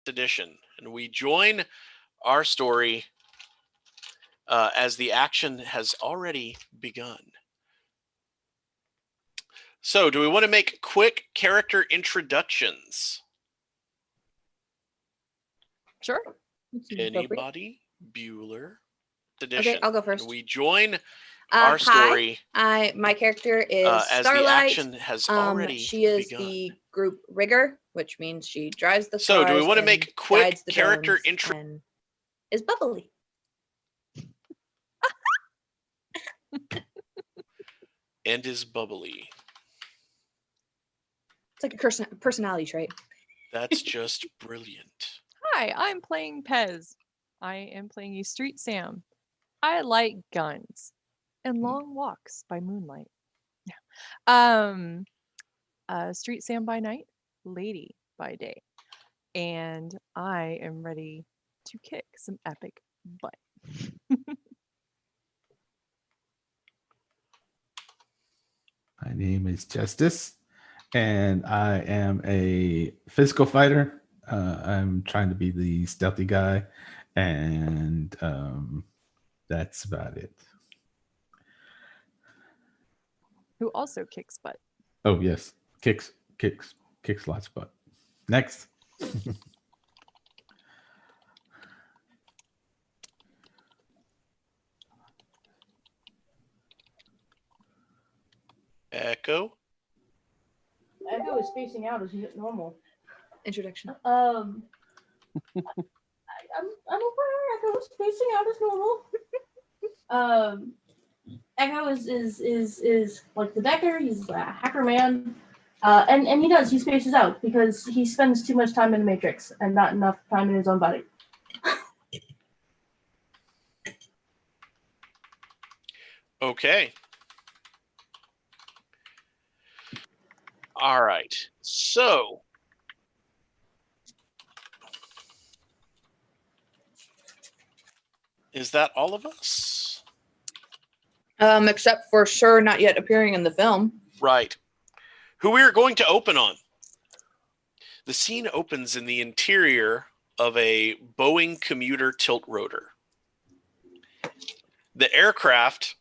edition, and we join our story as the action has already begun. So, do we want to make quick character introductions? Sure. Anybody? Bueller edition. Okay, I'll go first. And we join our story. Hi, my character is as Starlight. the action has already She is begun. the group rigger, which means she drives the So, do we cars want to and make quick guides the character drones intro? and is bubbly. And is bubbly. It's like a personality trait. That's just brilliant. Hi, I'm playing Pez. I am playing a Street Sam. I like guns and long walks by moonlight. Street Sam by night, lady by day. And I am ready to kick some epic butt. My name is Justice, and I am a physical fighter. I'm trying to be the stealthy guy, and that's about it. Who also kicks butt. Oh, yes. Kicks lots of butt. Next. Echo. Echo is spacing out as normal. Introduction. I'm aware Echo is spacing out as normal. Echo is like the Decker. He's a hacker man, and he spaces out because he spends too much time in the Matrix and not enough time in his own body. Okay. All right. So, is that all of us? Except for Sure not yet appearing in the film. Right. Who we are going to open on. The scene opens in the interior of a Boeing commuter tilt rotor. The aircraft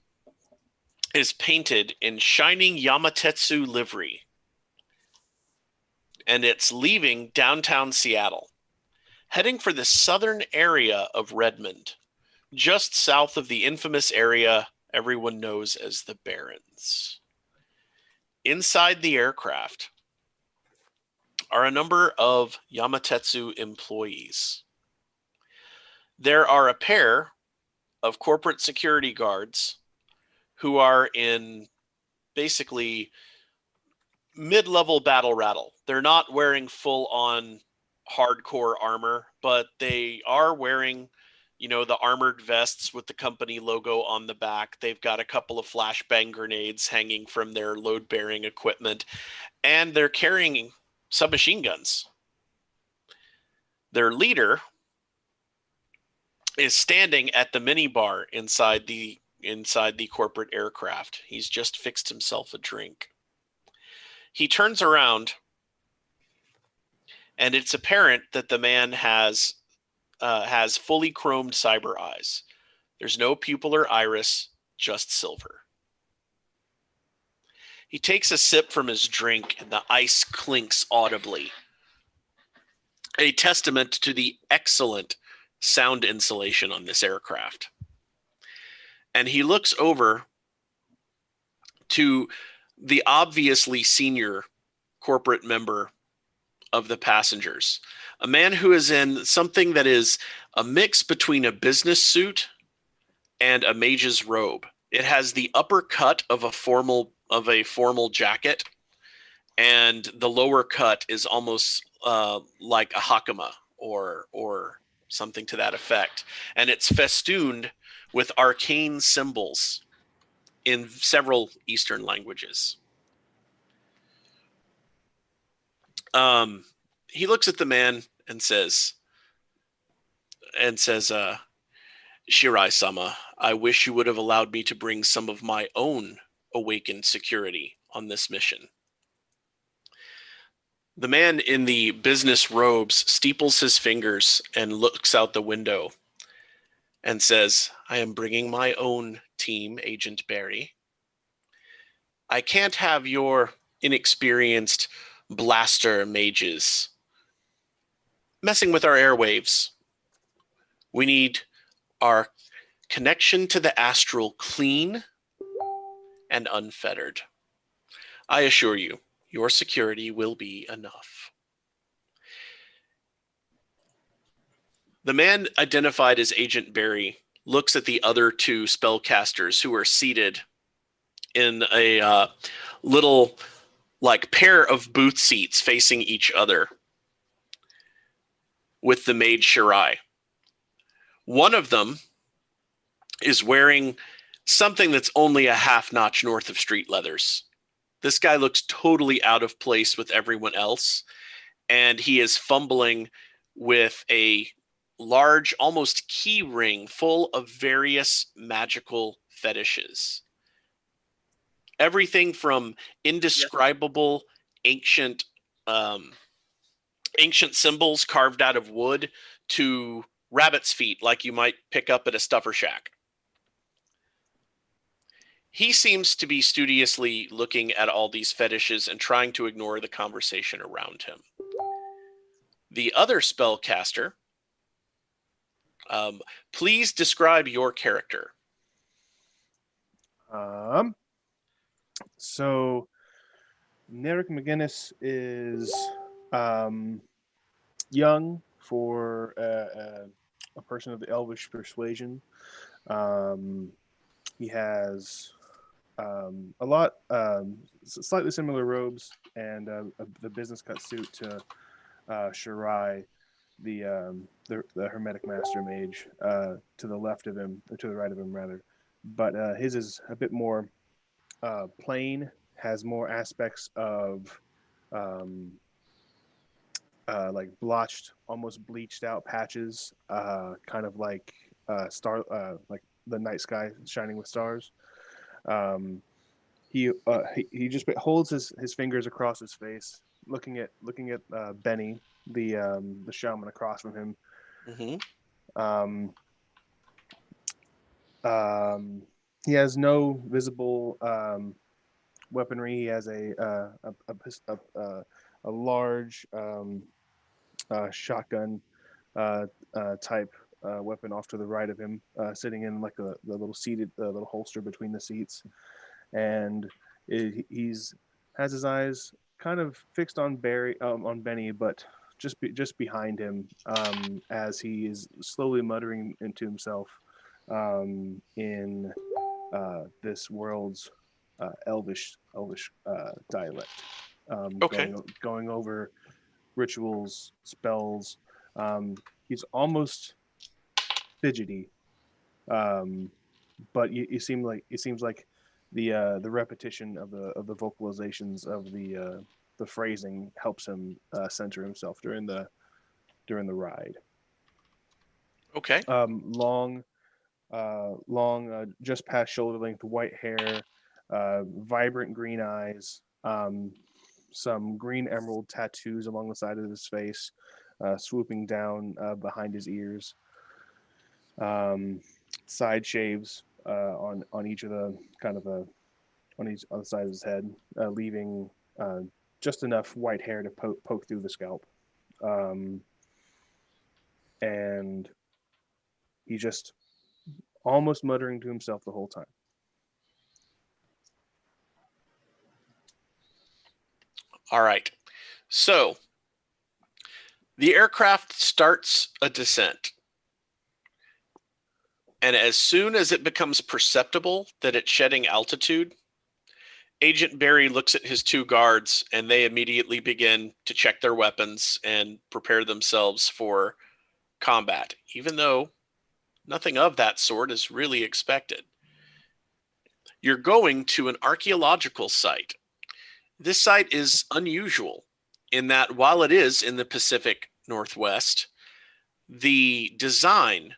is painted in shining Yamatetsu livery, and it's leaving downtown Seattle, heading for the southern area of Redmond, just south of the infamous area everyone knows as the Barrens. Inside the aircraft are a number of Yamatetsu employees. There are a pair of corporate security guards who are in basically mid-level battle rattle. They're not wearing full-on hardcore armor, but they are wearing, the armored vests with the company logo on the back. They've got a couple of flashbang grenades hanging from their load-bearing equipment, and they're carrying submachine guns. Their leader is standing at the minibar inside the corporate aircraft. He's just fixed himself a drink. He turns around, and it's apparent that the man has fully chromed cyber eyes. There's no pupil or iris, just silver. He takes a sip from his drink, and the ice clinks audibly, a testament to the excellent sound insulation on this aircraft. And he looks over to the obviously senior corporate member of the passengers, a man who is in something that is a mix between a business suit and a mage's robe. It has the upper cut of a formal jacket, and the lower cut is almost like a hakama or something to that effect. And it's festooned with arcane symbols in several Eastern languages. He looks at the man and says, Shirai-sama, I wish you would have allowed me to bring some of my own awakened security on this mission. The man in the business robes steeples his fingers and looks out the window and says, I am bringing my own team, Agent Barry. I can't have your inexperienced blaster mages messing with our airwaves. We need our connection to the astral clean and unfettered. I assure you, your security will be enough. The man identified as Agent Barry looks at the other two spellcasters who are seated in a little like pair of booth seats facing each other with the maid Shirai. One of them is wearing something that's only a half notch north of street leathers. This guy looks totally out of place with everyone else, and he is fumbling with a large, almost key ring full of various magical fetishes. Everything from indescribable ancient symbols carved out of wood to rabbit's feet like you might pick up at a stuffer shack. He seems to be studiously looking at all these fetishes and trying to ignore the conversation around him. The other spellcaster, please describe your character. So Narek McGinnis is young for a person of the Elvish persuasion. He has a lot, slightly similar robes and the business cut suit to Shirai, the Hermetic Master Mage, to the left of him, or to the right of him rather. But his is a bit more plain, has more aspects of like blotched, almost bleached out patches, kind of like like the night sky shining with stars. He just holds his fingers across his face, looking at Benny, the shaman across from him. Mm-hmm. He has no visible weaponry. He has a large shotgun type weapon off to the right of him, sitting in like the little seated little holster between the seats, and he's has his eyes kind of fixed on Benny, but just behind him, as he is slowly muttering into himself in this world's Elvish dialect, Okay. going over rituals, spells. He's almost fidgety, but it seems like the repetition of the vocalizations of the phrasing helps him center himself during the ride. Okay. Long, just past shoulder length, white hair, vibrant green eyes, some green emerald tattoos along the side of his face, swooping down behind his ears. Side shaves on each of the on the side of his head, leaving just enough white hair to poke through the scalp. And he's just almost muttering to himself the whole time. All right. So the aircraft starts a descent. And as soon as it becomes perceptible that it's shedding altitude, Agent Barry looks at his two guards and they immediately begin to check their weapons and prepare themselves for combat, even though nothing of that sort is really expected. You're going to an archaeological site. This site is unusual in that while it is in the Pacific Northwest, the design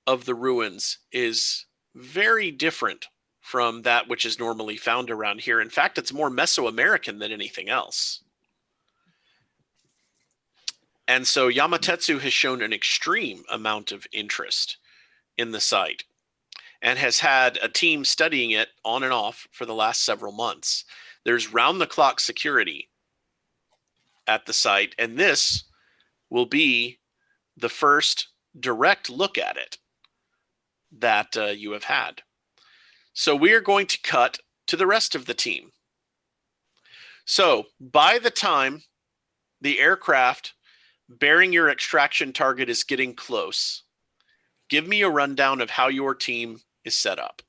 of the ruins is very different from that which is normally found around here. In fact, it's more Mesoamerican than anything else. And so Yamatetsu has shown an extreme amount of interest in the site and has had a team studying it on and off for the last several months. There's round-the-clock security at the site, and this will be the first direct look at it that you have had. So we are going to cut to the rest of the team. So by the time the aircraft bearing your extraction target is getting close, give me a rundown of how your team is set up.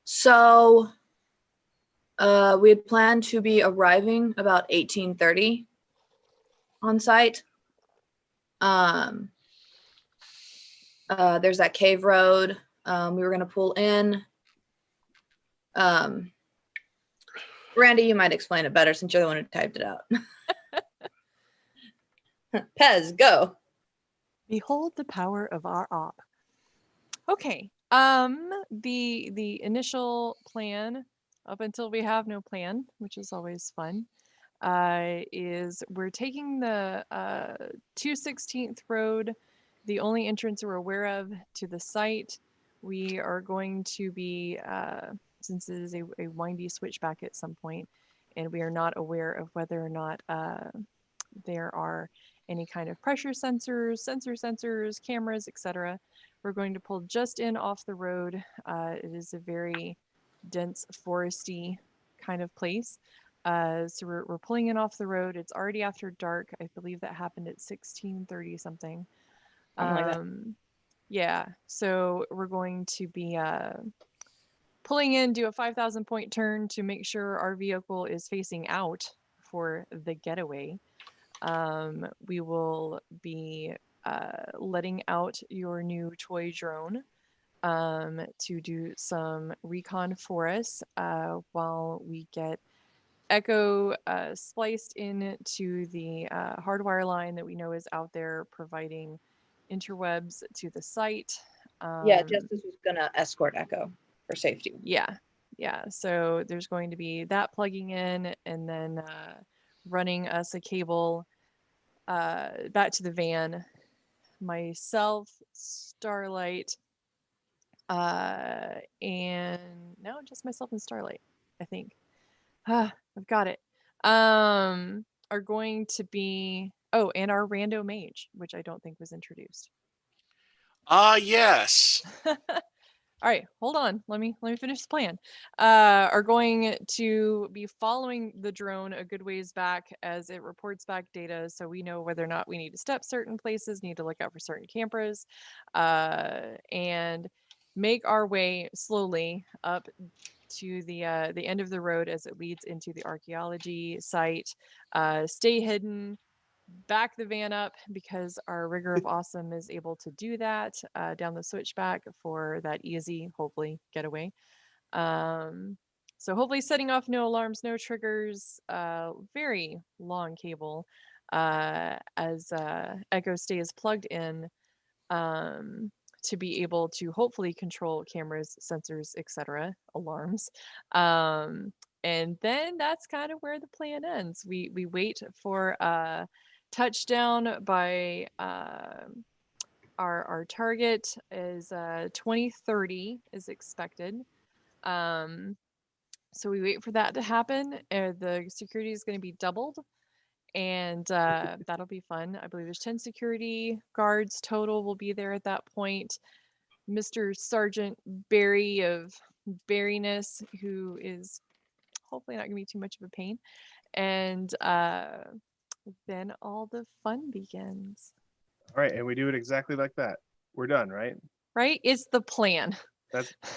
So we had planned to be arriving about 18:30 on site. There's that cave road. We were going to pull in. Randy, you might explain it better since you're the one who typed it out. Pez, go. Behold the power of our op. Okay. The initial plan, up until we have no plan, which is always fun, is we're taking the 216th road, the only entrance we're aware of to the site. We are going to be, since it is a windy switchback at some point, and we are not aware of whether or not there are any kind of pressure sensors, cameras, etc. We're going to pull just in off the road. It is a very dense foresty kind of place. So we're pulling in off the road. It's already after dark. I believe that happened at 16:30 something. Something like that. Yeah, so we're going to be pulling in, do a 5,000 point turn to make sure our vehicle is facing out for the getaway. We will be letting out your new toy drone to do some recon for us while we get Echo spliced into the hardwire line that we know is out there providing interwebs to the site. Yeah, Justice was going to escort Echo for safety. Yeah. So there's going to be that plugging in and then running us a cable back to the van. Myself, Starlight, and no, just myself and Starlight, I think. I've got it. Are going to be and our rando mage, which I don't think was introduced. Yes. All right, hold on. Let me finish the plan. Are going to be following the drone a good ways back as it reports back data, so we know whether or not we need to step certain places, need to look out for certain cameras, and make our way slowly up to the end of the road as it leads into the archaeology site. Stay hidden. Back the van up because our rigger of awesome is able to do that down the switchback for that easy, hopefully, getaway. So hopefully setting off no alarms, no triggers, very long cable as Echo stays plugged in to be able to hopefully control cameras, sensors, etc., alarms. And then that's kind of where the plan ends. We wait for touchdown by our target is 2030 is expected. So we wait for that to happen. The security is going to be doubled, and that'll be fun. I believe there's 10 security guards total will be there at that point. Mr. Sergeant Barry of Barryness, who is hopefully not going to be too much of a pain. And then all the fun begins. All right, and we do it exactly like that. We're done, right? Right? It's the plan.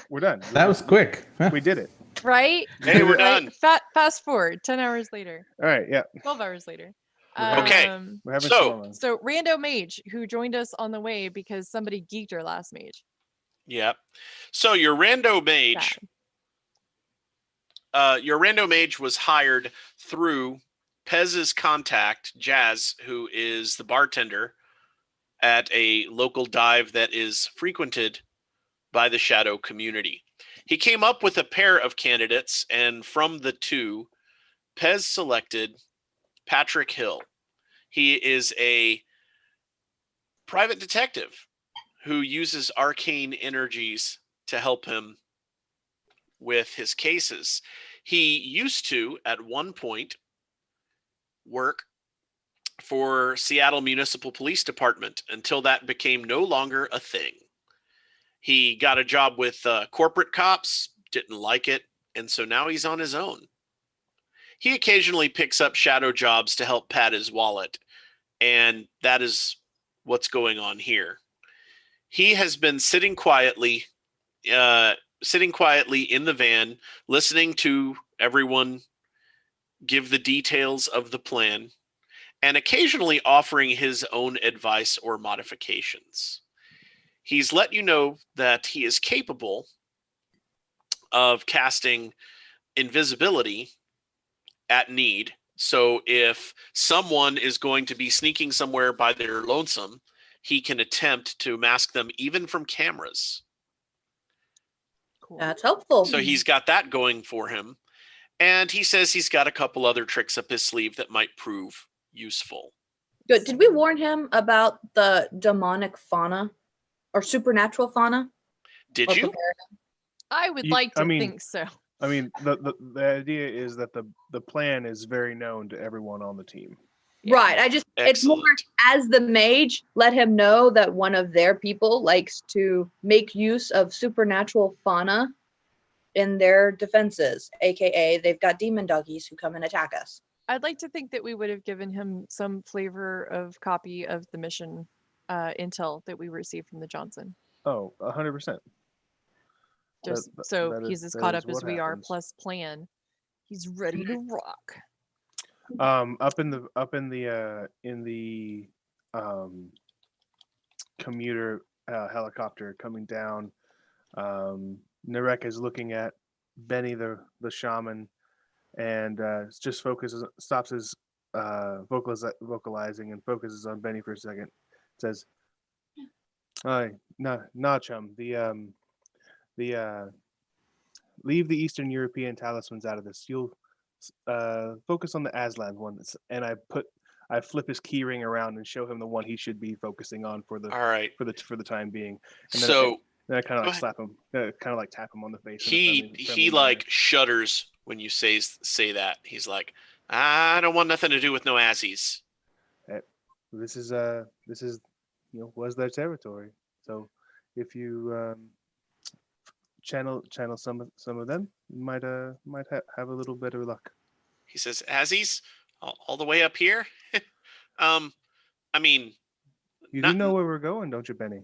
We're done. That was quick. We did it. Right? Hey, we're done. Fast forward 10 hours later. All right, yeah. 12 hours later. Okay. We're having So- fun. So Rando Mage, who joined us on the way because somebody geeked our last mage. Yep. So your rando mage, was hired through Pez's contact, Jazz, who is the bartender at a local dive that is frequented by the Shadow community. He came up with a pair of candidates, and from the two, Pez selected Patrick Hill. He is a private detective who uses arcane energies to help him with his cases. He used to, at one point, work for Seattle Municipal Police Department until that became no longer a thing. He got a job with corporate cops, didn't like it, and so now he's on his own. He occasionally picks up shadow jobs to help pad his wallet, and that is what's going on here. He has been sitting quietly in the van, listening to everyone give the details of the plan, and occasionally offering his own advice or modifications. He's let you know that he is capable of casting invisibility at need. So if someone is going to be sneaking somewhere by their lonesome, he can attempt to mask them even from cameras. Cool. That's helpful. So he's got that going for him. And he says he's got a couple other tricks up his sleeve that might prove useful. Good. Did we warn him about the demonic fauna or supernatural fauna? Did Or you? prepare him? I would You- like to I mean- think so. I mean, the idea is that the plan is very known to everyone on the team. Yeah. Right. It's more Excellent. as the mage, let him know that one of their people likes to make use of supernatural fauna in their defenses, aka they've got demon doggies who come and attack us. I'd like to think that we would have given him some flavor of copy of the mission intel that we received from the Johnson. Oh, 100%. Just That- so that is- he's as that caught is up as what we are, happens. plus plan. He's ready to rock. Up in the commuter helicopter coming down, Narek is looking at Benny the shaman, and just stops his vocalizing and focuses on Benny for a second. Says, "Hi, nah, chum. The leave the Eastern European talismans out of this. You'll focus on the Aslan one." And I flip his keyring around and show him the one he should be focusing on for the All right. for the time being. And So then I kind of Go like ahead. slap him, kind of like tap him on the face. in a he friendly manner. like shudders when you say that. He's like, I don't want nothing to do with no Azzies. This is was their territory. So if you channel some of them, you might have a little better luck. He says, Azzies? All the way up here? I mean, You Not- do know where we're going, don't you, Benny?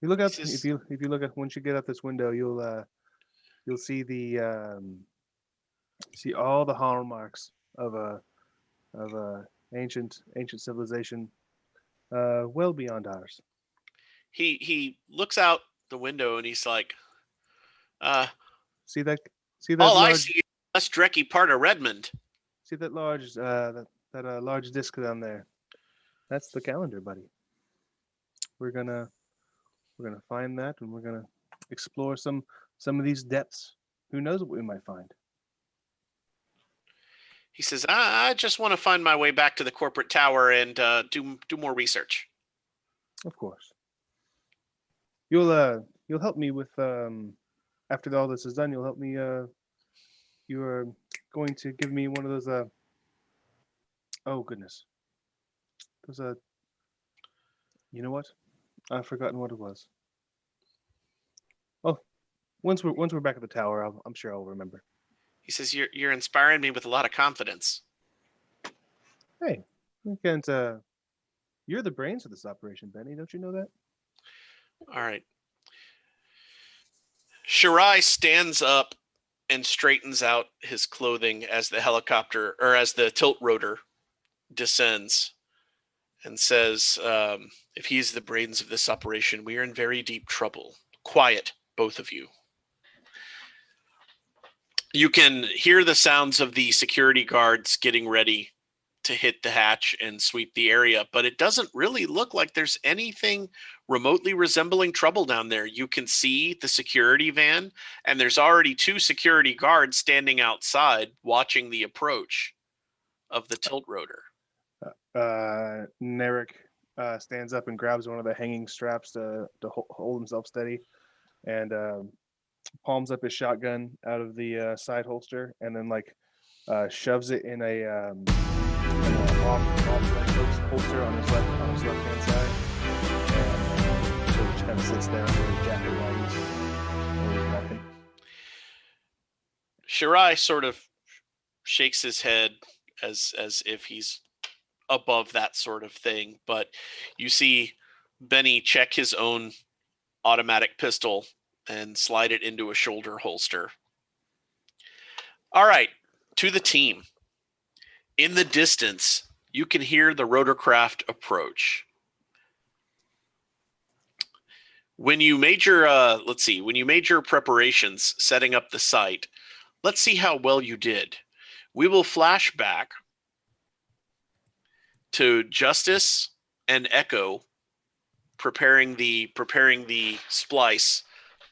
You look out. This is- If you look at once you get out this window, you'll see see all the hallmarks of a ancient civilization, well beyond ours. he looks out the window and he's like, See that all I large, see is a strecky part of Redmond. see that large large disc down there. That's the calendar, buddy. We're gonna find that, and we're gonna explore some of these depths. Who knows what we might find? He says, I just want to find my way back to the corporate tower and do more research. Of course. You'll help me with after all this is done. You'll help me. You are going to give me one of those. Oh goodness. Those You know what? I've forgotten what it was. Oh, once we're back at the tower, I'm sure I'll remember. He says, you're inspiring me with a lot of confidence. Hey, you can't. You're the brains of this operation, Benny. Don't you know that? All right. Shirai stands up and straightens out his clothing as the tilt rotor descends and says, if he's the brains of this operation, we are in very deep trouble. Quiet, both of you. You can hear the sounds of the security guards getting ready to hit the hatch and sweep the area, but it doesn't really look like there's anything remotely resembling trouble down there. You can see the security van, and there's already 2 security guards standing outside watching the approach of the tilt rotor. Narek stands up and grabs one of the hanging straps to hold himself steady, and palms up his shotgun out of the side holster, and then shoves it in a off holster on his left hand side, and so it just kind of sits there under his jacket while he's walking. Shirai sort of shakes his head as if he's above that sort of thing, but you see Benny check his own automatic pistol and slide it into a shoulder holster. All right, to the team. In the distance, you can hear the rotorcraft approach. When you made your preparations setting up the site, let's see how well you did. We will flash back to Justice and Echo preparing the splice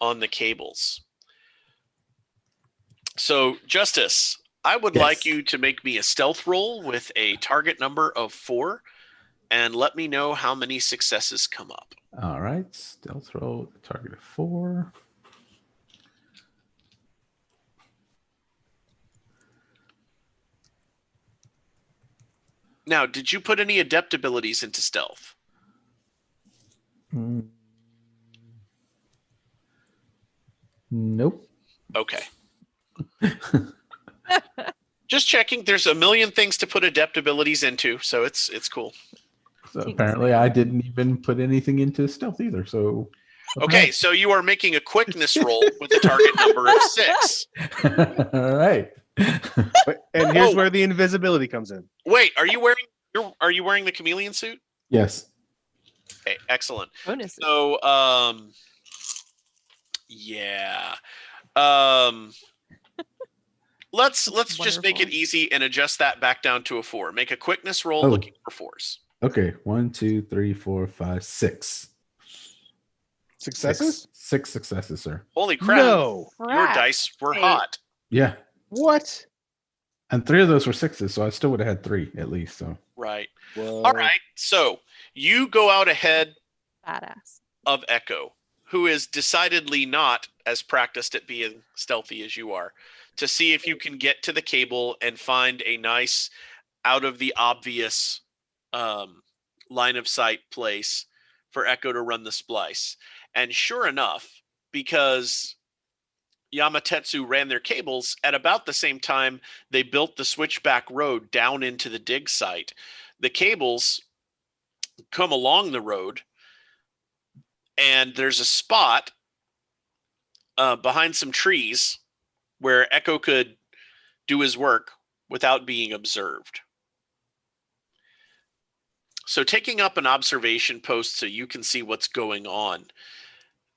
on the cables. So, Justice, I would like you to make me a stealth roll with a target number of 4 and let me know how many successes come up. All right, stealth roll, target of 4. Now, did you put any adept abilities into stealth? Nope. Okay. Just checking. There's a million things to put adept abilities into, so it's cool. So apparently I didn't even put anything into stealth either. So okay, so you are making a quickness roll with a target number of 6. All right. And here's where the invisibility comes in. Wait, are you wearing the chameleon suit? Yes. Okay, excellent. Bonus. So yeah. Let's just make it easy and adjust that back down to a 4. Make a quickness roll looking for 4s. Okay. 1, 2, 3, 4, 5, 6. Successes? 6 successes, sir. Holy crap. No. Your dice were hot. Yeah. What? And 3 of those were 6s, so I still would have had 3 at least. So Right. Whoa. All right. So you go out ahead Badass. of Echo, who is decidedly not as practiced at being stealthy as you are, to see if you can get to the cable and find a nice out of the obvious line of sight place for Echo to run the splice. And sure enough, because Yamatetsu ran their cables at about the same time they built the switchback road down into the dig site, the cables come along the road, and there's a spot behind some trees where Echo could do his work without being observed. So taking up an observation post so you can see what's going on,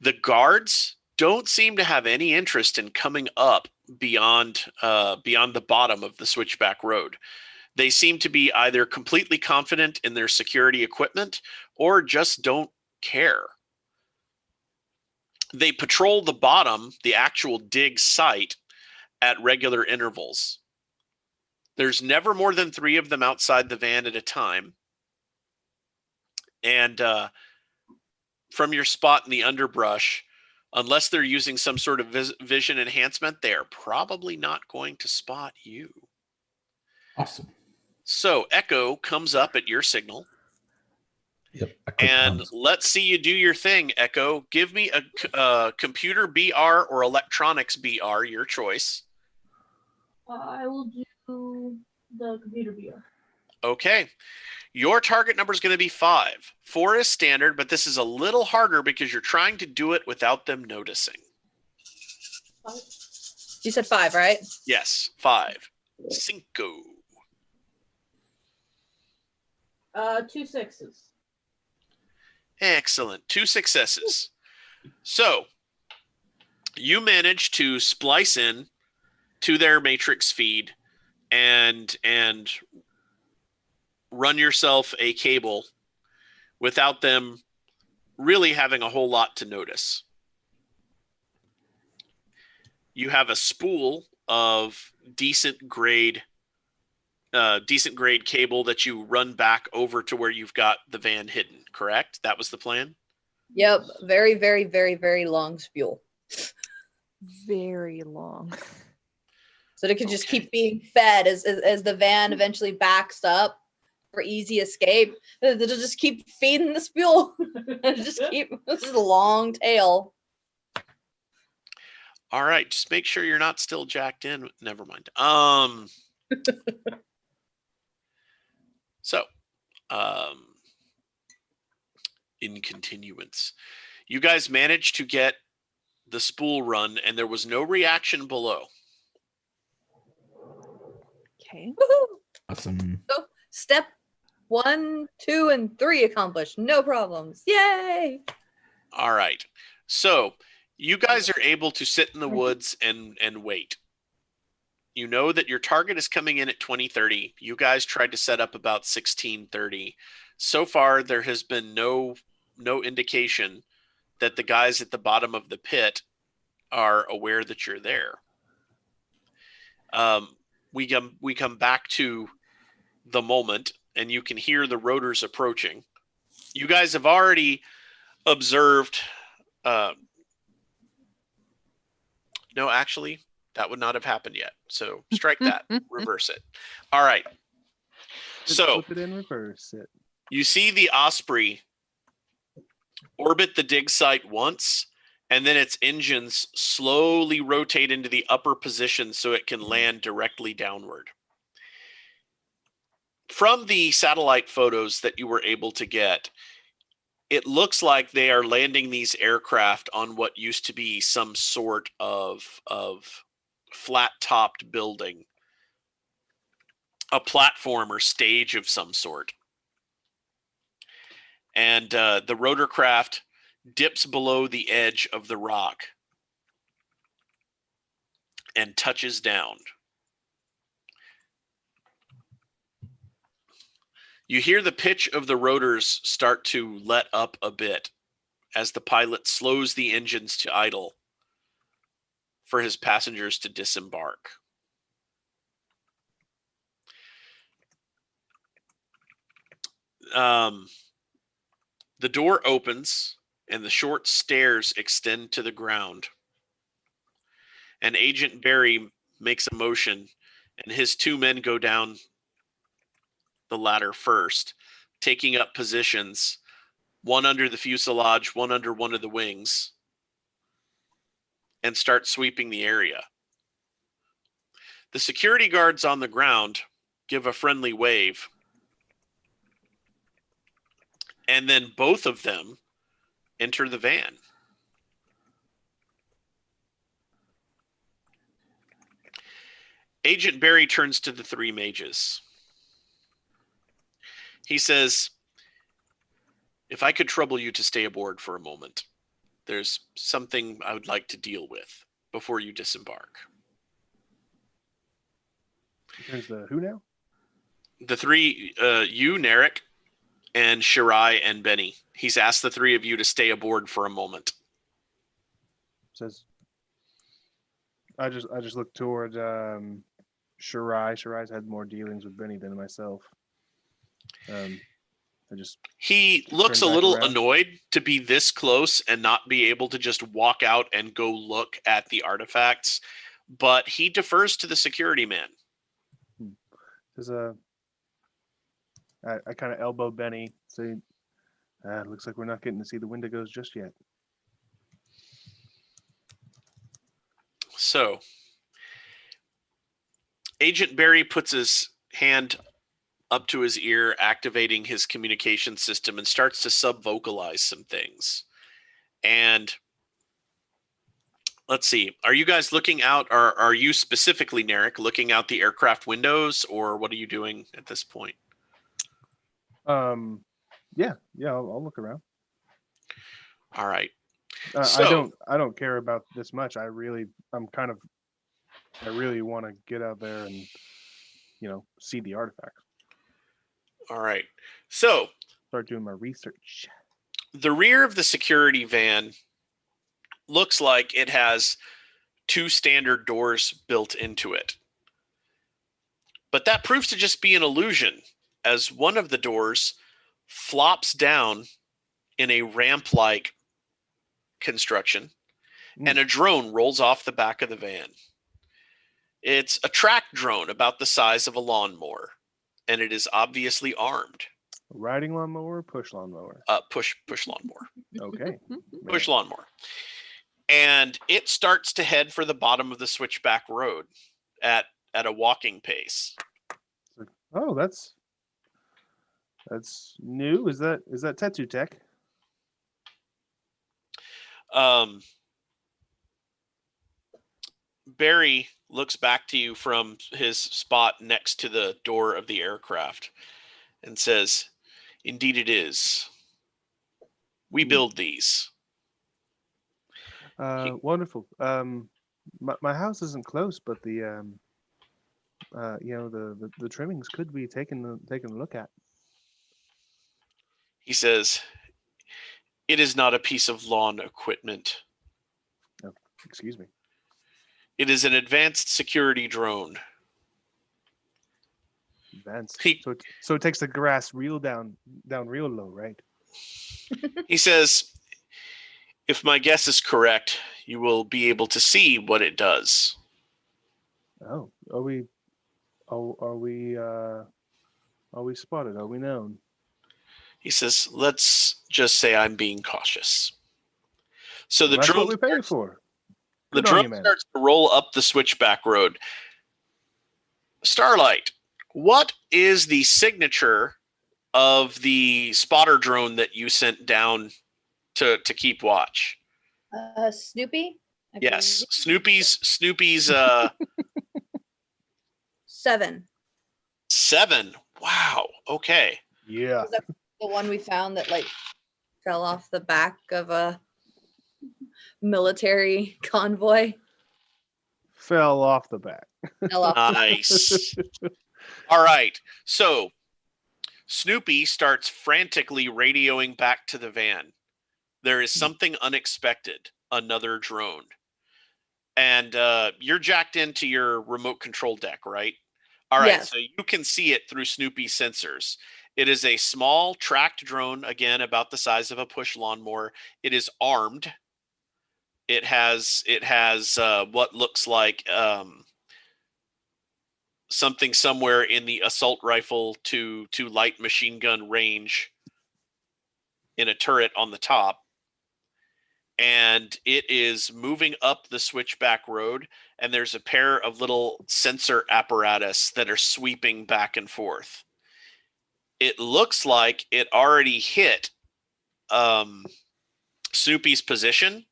the guards don't seem to have any interest in coming up beyond the bottom of the switchback road. They seem to be either completely confident in their security equipment or just don't care. They patrol the bottom, the actual dig site, at regular intervals. There's never more than 3 of them outside the van at a time. And from your spot in the underbrush, unless they're using some sort of vision enhancement, they're probably not going to spot you. awesome. So Echo comes up at your signal. Yep. And let's see you do your thing, Echo. Give me a computer BR or electronics BR, your choice. I will do the computer VR. Okay. Your target number is going to be 5. 4 is standard, but this is a little harder because you're trying to do it without them noticing. 5. You said 5, right? Yes, 5. Cinco. 2 6s. Excellent. 2 successes. So you manage to splice in to their matrix feed and run yourself a cable without them really having a whole lot to notice. You have a spool of decent grade decent grade cable that you run back over to where you've got the van hidden, correct? That was the plan? Yep. Very, very, very, very long spool. Very long. So they could just Okay. keep being fed as the van eventually backs up for easy escape. They'll just keep feeding the spool. Just keep, this is a long tail. All right, just make sure you're not still jacked in. Never mind. So, in continuance, you guys managed to get the spool run, and there was no reaction below. Okay. Woohoo! Awesome. So step 1, 2, and 3 accomplished. No problems. Yay! All right. So you guys are able to sit in the woods and wait. You know that your target is coming in at 2030. You guys tried to set up about 1630. So far, there has been no indication that the guys at the bottom of the pit are aware that you're there. We come back to the moment, and you can hear the rotors approaching. You guys have already observed. No, actually, that would not have happened yet. So strike that, reverse it. All right. So Flip it and reverse it. you see the Osprey orbit the dig site once, and then its engines slowly rotate into the upper position so it can land directly downward. From the satellite photos that you were able to get, it looks like they are landing these aircraft on what used to be some sort of flat-topped building, a platform or stage of some sort. And the rotorcraft dips below the edge of the rock and touches down. You hear the pitch of the rotors start to let up a bit as the pilot slows the engines to idle for his passengers to disembark. The door opens and the short stairs extend to the ground. And Agent Barry makes a motion, and his 2 men go down the ladder first, taking up positions, one under the fuselage, one under one of the wings, and start sweeping the area. The security guards on the ground give a friendly wave, and then both of them enter the van. Agent Barry turns to the 3 mages. He says, "If I could trouble you to stay aboard for a moment, there's something I would like to deal with before you disembark." There's the who now? The 3, you, Narek, and Shirai and Benny. He's asked the 3 of you to stay aboard for a moment. Says. I just look toward Shirai. Shirai's had more dealings with Benny than myself. He looks a turn back little around. annoyed to be this close and not be able to just walk out and go look at the artifacts, but he defers to the security man. There's I kind of elbow Benny, say, looks like we're not getting to see the Wendigos just yet. So, Agent Barry puts his hand up to his ear, activating his communication system, and starts to sub-vocalize some things. And let's see, are you guys looking out, or are you specifically, Narek, looking out the aircraft windows, or what are you doing at this point? Yeah, I'll look around. All right. I don't care about this much. I really want to get out there and, see the artifact. All right. So Start doing my research. the rear of the security van looks like it has 2 standard doors built into it. But that proves to just be an illusion, as one of the doors flops down in a ramp-like construction, and a drone rolls off the back of the van. It's a track drone about the size of a lawnmower, and it is obviously armed. Riding lawnmower, push lawnmower. Push lawnmower. Okay. Push lawnmower. And it starts to head for the bottom of the switchback road at a walking pace. Oh, that's new. Is that tattoo tech? Barry looks back to you from his spot next to the door of the aircraft and says, "Indeed it is. We build these." Wonderful. My house isn't close, but the the trimmings could be taken a look at. He says, "It is not a piece of lawn equipment. Oh, excuse me. It is an advanced security drone." Advanced. So it takes the grass real down real low, right? He says, "If my guess is correct, you will be able to see what it does." Oh, are we spotted? Are we known? He says, "Let's just say I'm being cautious." So Well, the that's drone what we pay for. The Good on you, drone man. starts to roll up the switchback road. Starlight, what is the signature of the spotter drone that you sent down to keep watch? Snoopy? Yes, Snoopy's 7. 7. Wow. Okay. Yeah. Was that the one we found that like fell off the back of a military convoy? Fell off the back. Fell off the Nice. All right. So Snoopy starts frantically radioing back to the van. There is something unexpected, another drone. And you're jacked into your remote control deck, right? All right, Yes. so you can see it through Snoopy's sensors. It is a small tracked drone, again, about the size of a push lawnmower. It is armed. It has what looks like something somewhere in the assault rifle to light machine gun range in a turret on the top. And it is moving up the switchback road, and there's a pair of little sensor apparatus that are sweeping back and forth. It looks like it already hit Snoopy's position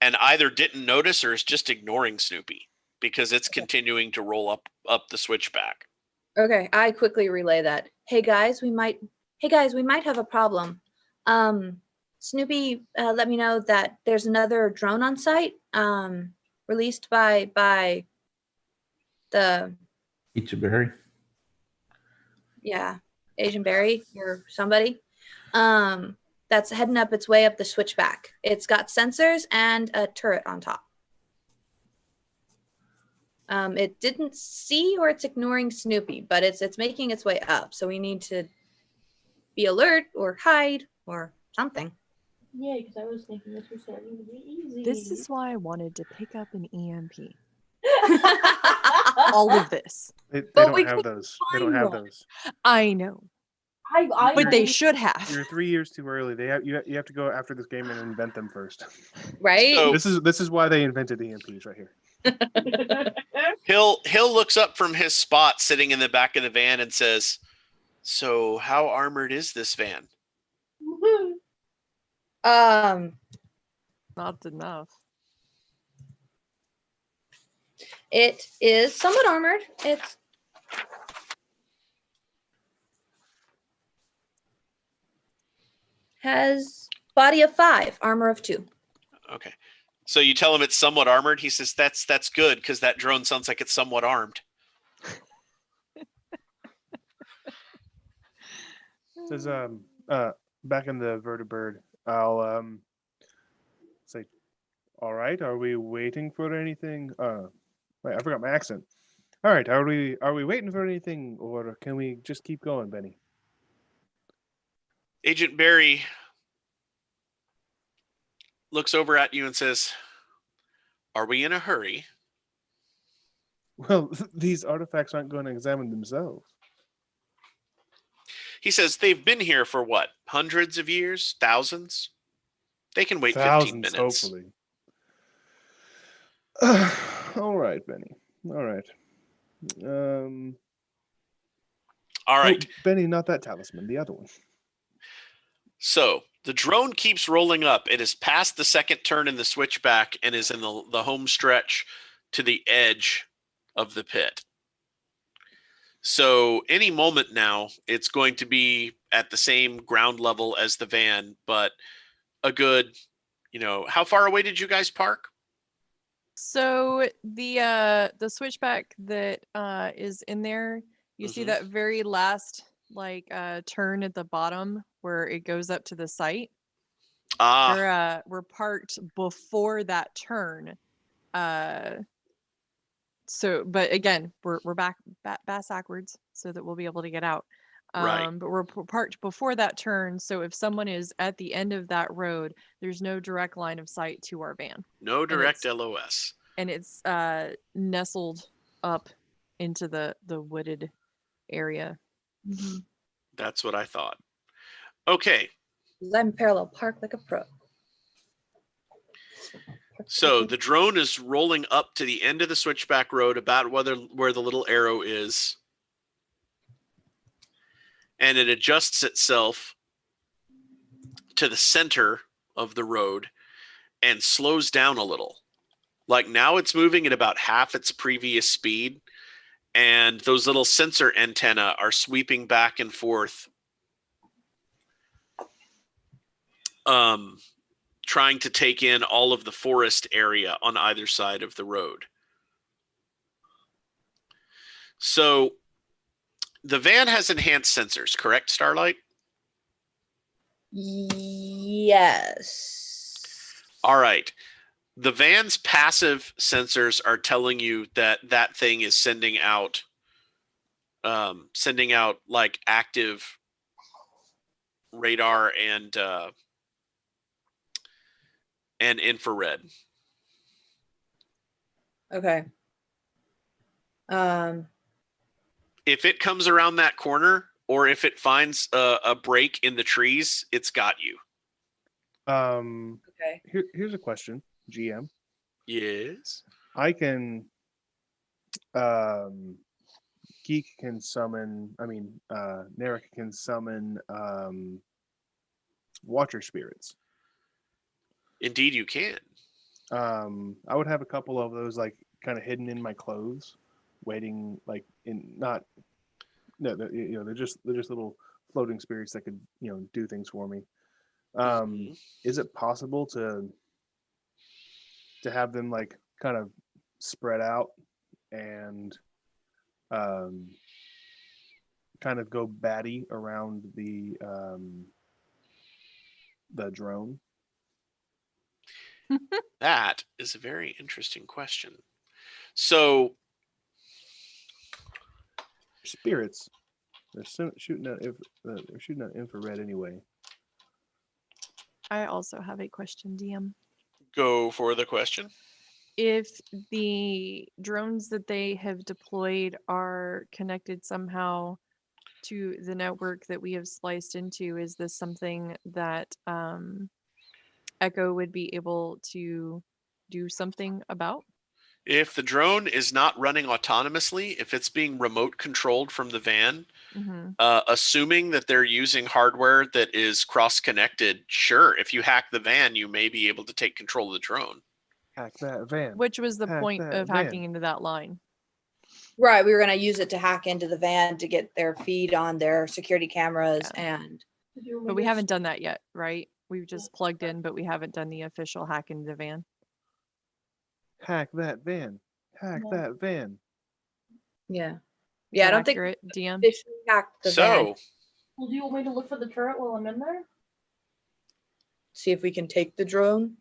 and either didn't notice or is just ignoring Snoopy because it's continuing to roll up the switchback. Okay, I quickly relay that. Hey guys, we might have a problem. Snoopy let me know that there's another drone on site, released by the Ichiberry. Asian Berry or somebody. That's heading up its way up the switchback. It's got sensors and a turret on top. It didn't see or it's ignoring Snoopy, but it's making its way up. So we need to be alert or hide or something. Yeah, because I was thinking this was starting to be easy. This is why I wanted to pick up an EMP. All of this. They But we don't have couldn't those. They don't have find one. those. I know, I but they believe- should have. You're 3 years too early. You have to go after this game and invent them first. Right? So This is why they invented EMPs right here. Hill looks up from his spot sitting in the back of the van and says, "So how armored is this van?" Not enough. It is somewhat armored. It's has body of 5, armor of 2. Okay. So you tell him it's somewhat armored. He says, that's good because that drone sounds like it's somewhat armed. Says back in the vertibird, I'll say, all right, are we waiting for anything? Wait, I forgot my accent. All right, are we waiting for anything, or can we just keep going, Benny? Agent Barry looks over at you and says, "Are we in a hurry?" Well, these artifacts aren't going to examine themselves. He says, "They've been here for what? Hundreds of years? Thousands? They can wait 15 Thousands, minutes." hopefully. All right, Benny. All right. All right. Oh, Benny, not that talisman. The other one. So the drone keeps rolling up. It is past the second turn in the switchback and is in the home stretch to the edge of the pit. So any moment now, it's going to be at the same ground level as the van, but a good, how far away did you guys park? So the switchback that is in there, you see Mhm. that very last turn at the bottom where it goes up to the site. We're parked before that turn. So, but again, we're back backwards so that we'll be able to get out. Right. But we're parked before that turn, so if someone is at the end of that road, there's no direct line of sight to our van. No direct LOS. And it's nestled up into the wooded area. Mm-hmm. That's what I thought. Okay. I'm parallel park like a pro. So the drone is rolling up to the end of the switchback road, about where the little arrow is. And it adjusts itself to the center of the road and slows down a little. Like now it's moving at about half its previous speed. And those little sensor antennae are sweeping back and forth, trying to take in all of the forest area on either side of the road. So the van has enhanced sensors, correct, Starlight? Yes. All right. The van's passive sensors are telling you that thing is sending out like active radar and infrared. Okay. If it comes around that corner, or if it finds a break in the trees, it's got you. Okay. Here's a question, GM. Yes. I can. Geek can summon. Narek can summon Watcher spirits. Indeed, you can. I would have a couple of those like kind of hidden in my clothes, waiting like in not. No, they're just little floating spirits that could do things for me. Is it possible to have them like kind of spread out and kind of go batty around the drone? That is a very interesting question. So spirits, they're shooting at infrared anyway. I also have a question, DM. Go for the question. If the drones that they have deployed are connected somehow to the network that we have spliced into, is this something that Echo would be able to do something about? If the drone is not running autonomously, if it's being remote controlled from the van, assuming that they're using hardware that is cross-connected, sure, if you hack the van, you may be able to take control of the drone. Hack that van. Which was the point of hacking into that line. Right, we were going to use it to hack into the van to get their feed on their security cameras and. But we haven't done that yet, right? We've just plugged in, but we haven't done the official hack into the van. Hack that van. Hack that van. Yeah. Is Yeah, I don't accurate, think DM? officially hacked the van. Well, do you want me to look for the turret while I'm in there? See if we can take the drone.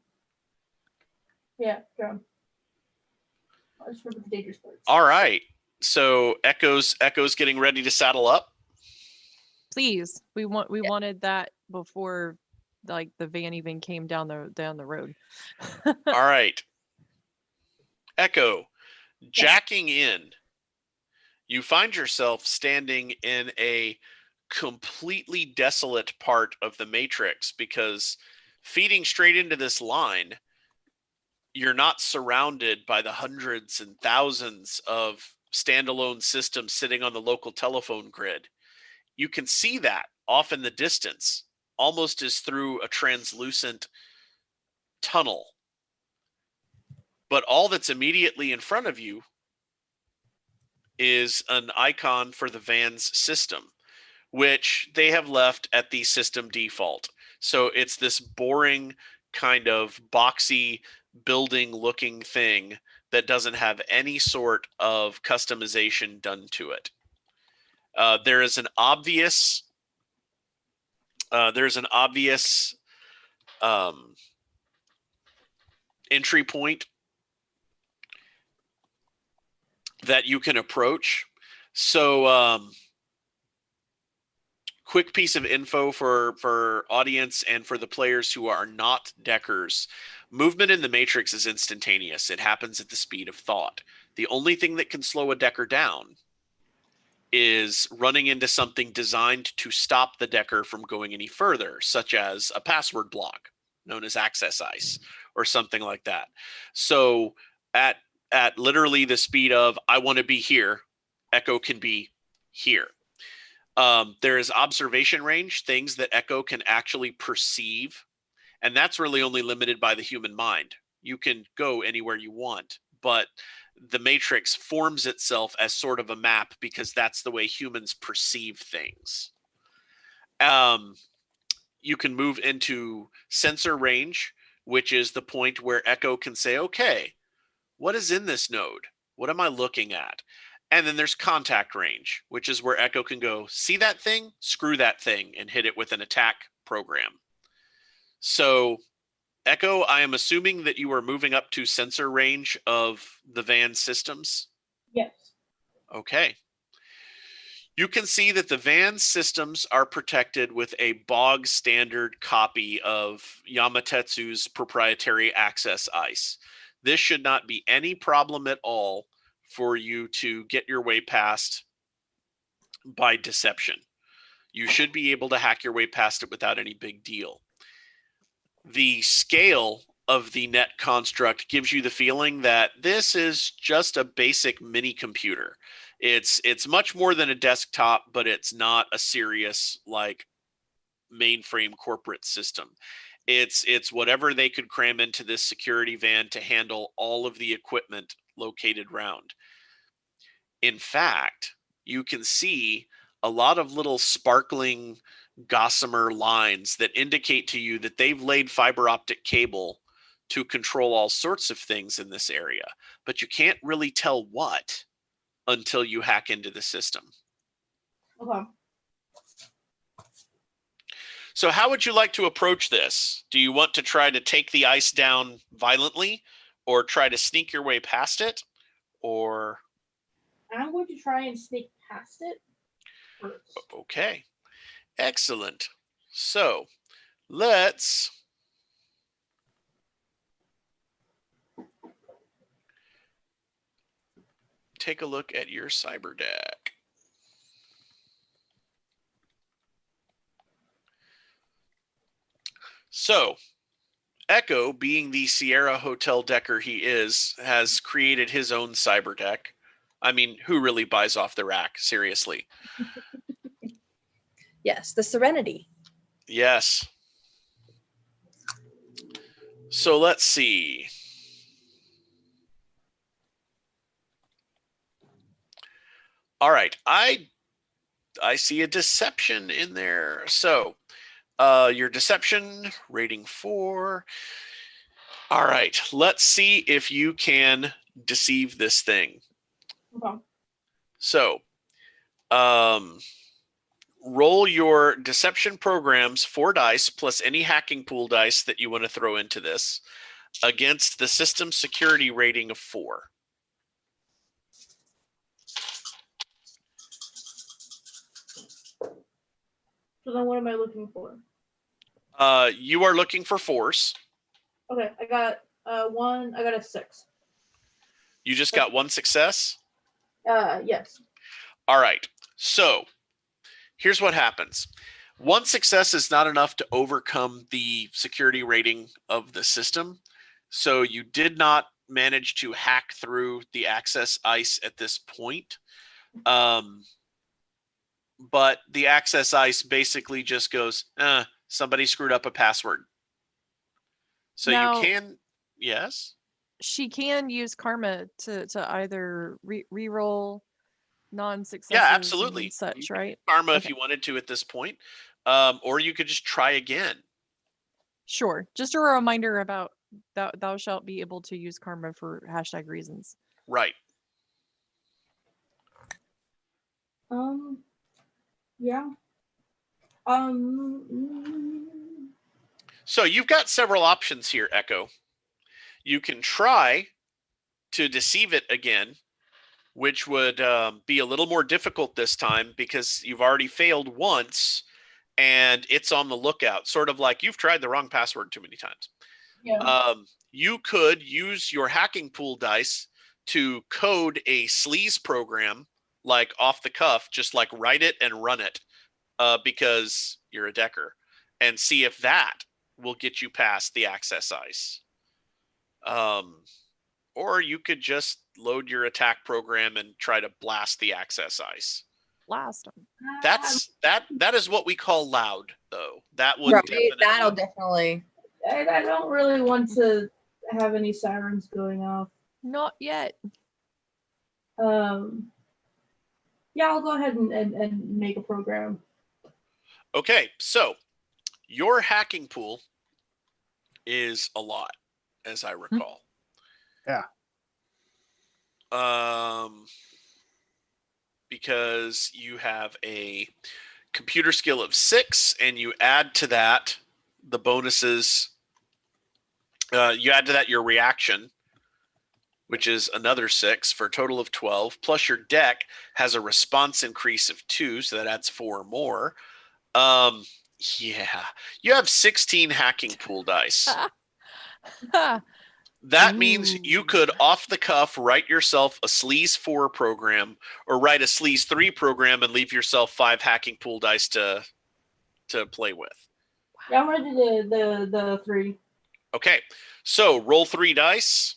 Yeah, drone. I just remember the dangerous parts. All right. So Echo's getting ready to saddle up. Please, we wanted that before, like, the van even came down the road. All right. Echo, jacking in. You find yourself standing in a completely desolate part of the Matrix because feeding straight into this line, you're not surrounded by the hundreds and thousands of standalone systems sitting on the local telephone grid. You can see that off in the distance, almost as through a translucent tunnel. But all that's immediately in front of you is an icon for the van's system, which they have left at the system default. So it's this boring kind of boxy building looking thing that doesn't have any sort of customization done to it. There's an obvious entry point that you can approach. So quick piece of info for audience and for the players who are not deckers. Movement in the Matrix is instantaneous. It happens at the speed of thought. The only thing that can slow a decker down is running into something designed to stop the decker from going any further, such as a password block known as access ice or something like that. So at literally the speed of I want to be here, Echo can be here. There is observation range, things that Echo can actually perceive, and that's really only limited by the human mind. You can go anywhere you want, but the Matrix forms itself as sort of a map because that's the way humans perceive things. You can move into sensor range, which is the point where Echo can say, okay, what is in this node? What am I looking at? And then there's contact range, which is where Echo can go, see that thing, screw that thing, and hit it with an attack program. So Echo, I am assuming that you are moving up to sensor range of the van systems. Yes. Okay. You can see that the van systems are protected with a bog standard copy of Yamatetsu's proprietary access ice. This should not be any problem at all for you to get your way past by deception. You should be able to hack your way past it without any big deal. The scale of the net construct gives you the feeling that this is just a basic mini computer. It's much more than a desktop, but it's not a serious like mainframe corporate system. It's whatever they could cram into this security van to handle all of the equipment located around. In fact, you can see a lot of little sparkling gossamer lines that indicate to you that they've laid fiber optic cable to control all sorts of things in this area, but you can't really tell what until you hack into the system. Okay. So how would you like to approach this? Do you want to try to take the ice down violently or try to sneak your way past it? Or I'm going to try and sneak past it first. okay. Excellent. So let's take a look at your cyber deck. So Echo, being the Sierra Hotel decker he is, has created his own cyber deck. I mean, who really buys off the rack? Seriously. Yes, the Serenity. Yes. So let's see. All right. I see a deception in there. So your deception rating 4. All right. Let's see if you can deceive this thing. Okay. So roll your deception programs 4 dice plus any hacking pool dice that you want to throw into this against the system security rating of 4. So then what am I looking for? You are looking for force. Okay, I got one. I got a 6. You just got one success? Yes. All right. So here's what happens. One success is not enough to overcome the security rating of the system. So you did not manage to hack through the access ice at this point. But the access ice basically just goes, somebody screwed up a password. So Now, you can, yes? she can use karma to either re-roll non-successes Yeah, absolutely. and such, You could right? use karma if Okay. you wanted to at this point. Or you could just try again. Sure. Just a reminder about thou shalt be able to use karma for hashtag reasons. Right. Yeah. So you've got several options here, Echo. You can try to deceive it again, which would be a little more difficult this time because you've already failed once and it's on the lookout. Sort of like you've tried the wrong password too many times. Yeah. You could use your hacking pool dice to code a sleaze program, like off the cuff, just like write it and run it because you're a decker, and see if that will get you past the access ice. Or you could just load your attack program and try to blast the access ice. Blast them. That is what we call loud, though. That would Right, definitely, that'll definitely. I don't really want to have any sirens going off. Not yet. Yeah, I'll go ahead and make a program. Okay, so your hacking pool is a lot, as I recall. Yeah. Because you have a computer skill of 6, and you add to that the bonuses. You add to that your reaction, which is another 6 for a total of 12. Plus your deck has a response increase of 2, so that adds 4 more. Yeah, you have 16 hacking pool dice. That means you could, off the cuff, write yourself a Sleaze 4 program or write a Sleaze 3 program and leave yourself 5 hacking pool dice to play with. Yeah, I'm ready to the 3. Okay, so roll 3 dice.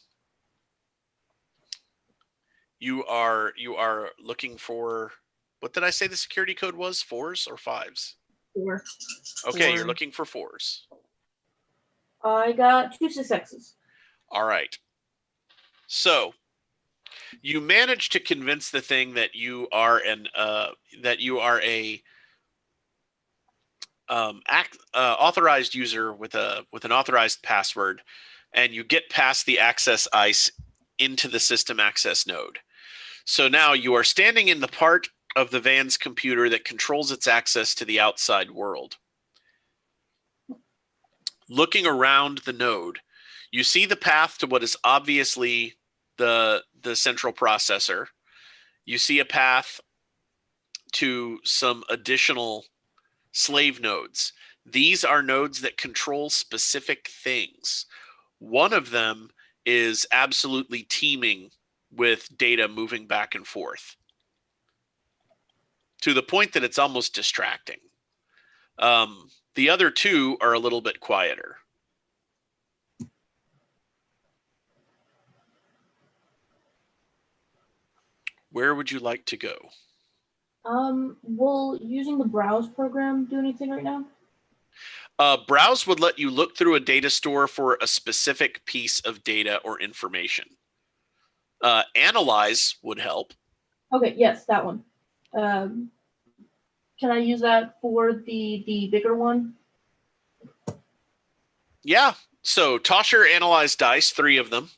You are looking for, what did I say the security code was? 4s or 5s? 4. Okay, 4. you're looking for 4s. I got 2 successes. All right. So you manage to convince the thing that you are a authorized user with an authorized password, and you get past the access ice into the system access node. So now you are standing in the part of the van's computer that controls its access to the outside world. Looking around the node, you see the path to what is obviously the central processor. You see a path to some additional slave nodes. These are nodes that control specific things. One of them is absolutely teeming with data moving back and forth to the point that it's almost distracting. The other 2 are a little bit quieter. Where would you like to go? Will using the browse program do anything right now? Browse would let you look through a data store for a specific piece of data or information. Analyze would help. Okay, yes, that one. Can I use that for the bigger one? Yeah. So toss your analyze dice, 3 of them.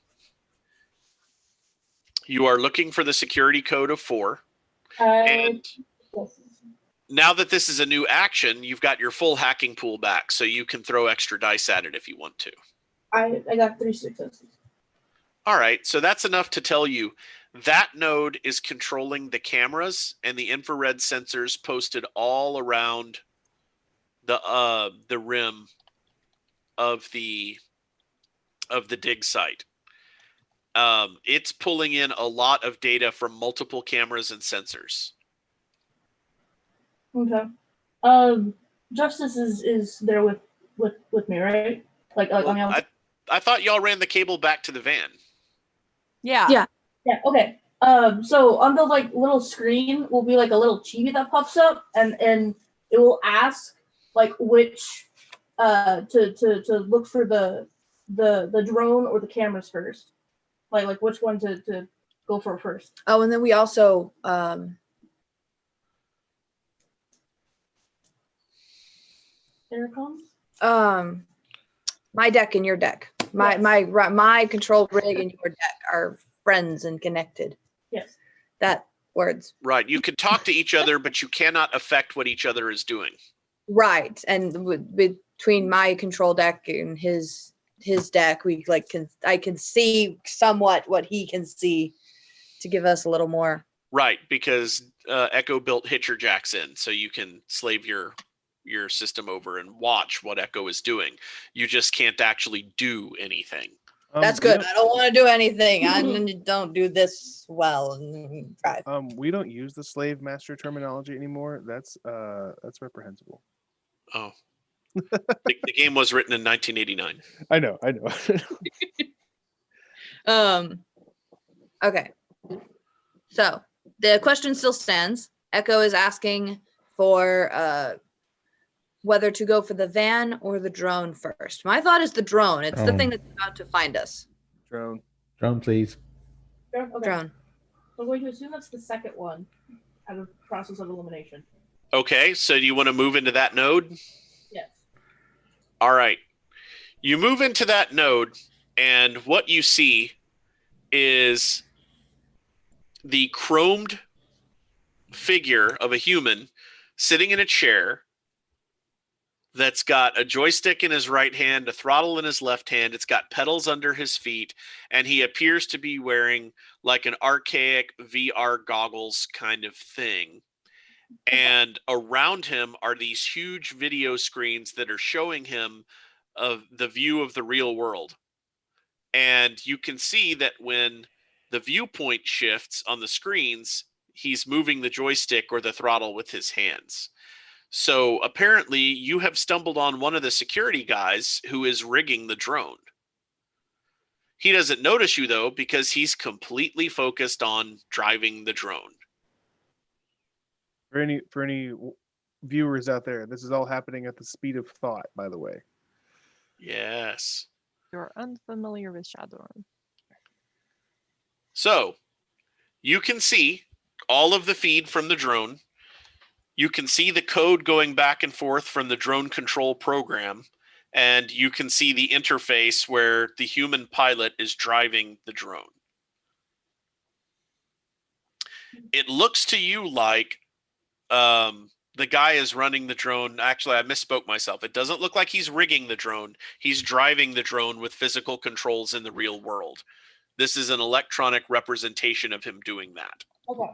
You are looking for the security code of 4. And now that this is a new action, you've got your full hacking pool back, so you can throw extra dice at it if you want to. I got 3 successes. All right, so that's enough to tell you that node is controlling the cameras and the infrared sensors posted all around the rim of the dig site. It's pulling in a lot of data from multiple cameras and sensors. Okay. Justice is there with me, right? Like Well, on the outside. I thought y'all ran the cable back to the van. Yeah. Yeah. Yeah. Okay. So on the like little screen will be like a little chibi that pops up, and it will ask like which to look for the drone or the cameras first, like which one to go for first. Oh, and then we also Intercoms. my deck and your deck. My control rig and your deck are friends and connected. Yes. That words. Right. You can talk to each other, but you cannot affect what each other is doing. Right. And between my control deck and his deck, we I can see somewhat what he can see to give us a little more. Right, because Echo built hitcher jacks in, so you can slave your system over and watch what Echo is doing. You just can't actually do anything. That's good. I don't want to do anything. I don't do this well. Right. We don't use the slave master terminology anymore. That's reprehensible. Oh. The game was written in 1989. I know. Okay. So the question still stands. Echo is asking for whether to go for the van or the drone first. My thought is the drone. It's the thing that's about to find us. Drone, please. Okay. Drone. So we're going to assume that's the second one out of process of elimination. Okay, so do you want to move into that node? Yes. All right. You move into that node, and what you see is the chromed figure of a human sitting in a chair that's got a joystick in his right hand, a throttle in his left hand. It's got pedals under his feet, and he appears to be wearing like an archaic VR goggles kind of thing. And around him are these huge video screens that are showing him of the view of the real world. And you can see that when the viewpoint shifts on the screens, he's moving the joystick or the throttle with his hands. So apparently you have stumbled on one of the security guys who is rigging the drone. He doesn't notice you though, because he's completely focused on driving the drone. For any viewers out there, this is all happening at the speed of thought, by the way. Yes. You're unfamiliar with Shadowrun. So you can see all of the feed from the drone. You can see the code going back and forth from the drone control program, and you can see the interface where the human pilot is driving the drone. It looks to you like the guy is running the drone. Actually, I misspoke myself. It doesn't look like he's rigging the drone. He's driving the drone with physical controls in the real world. This is an electronic representation of him doing that. Okay.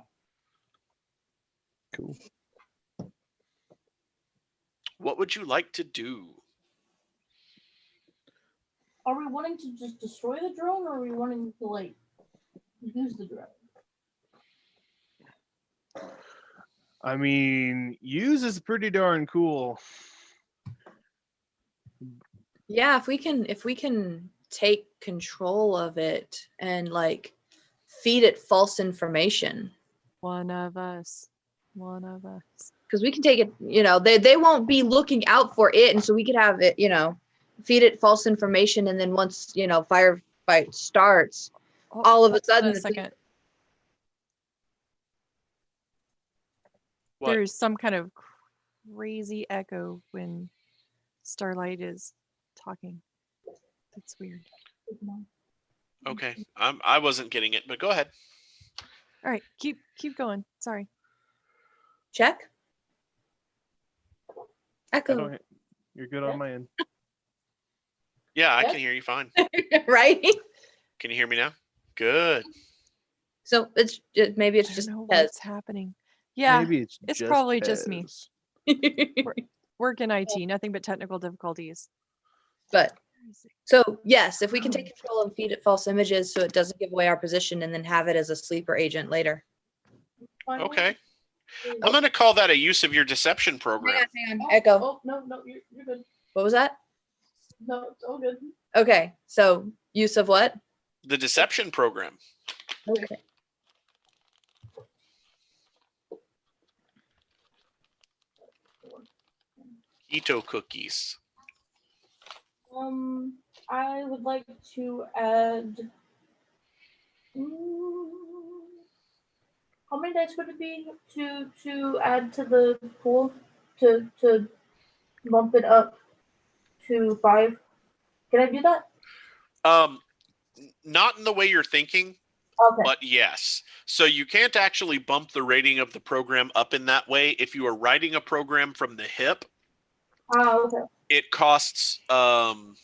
Cool. What would you like to do? Are we wanting to just destroy the drone, or are we wanting to like use the drone? I mean, use is pretty darn cool. Yeah, if we can take control of it and like feed it false information. One of us. Because we can take it, they won't be looking out for it, and so we could have it, feed it false information, and then once firefight starts, all of a sudden second. What? There's some kind of crazy echo when Starlight is talking. That's weird. Okay, I wasn't getting it, but go ahead. All right, keep going. Sorry. Check. Echo. You're good on my end. Yeah, I Yes. can hear you fine. Right? Can you hear me now? Good. So maybe it's I just don't know Pez. what's happening. Yeah, Maybe it's probably just me. Pez. work in IT, nothing but technical difficulties. But so yes, if we can take control and feed it false images so it doesn't give away our position, and then have it as a sleeper agent later. Okay. I'm going to call that a use of your deception program. Hang on. Echo. Oh, no, you're good. What was that? No, it's all good. Okay, so use of what? The deception program. Okay. Keto cookies. I would like to add. How many dice would it be to add to the pool to bump it up to 5? Can I do that? Not in the way you're thinking, Okay. but yes. So you can't actually bump the rating of the program up in that way. If you are writing a program from the hip, Okay. it costs the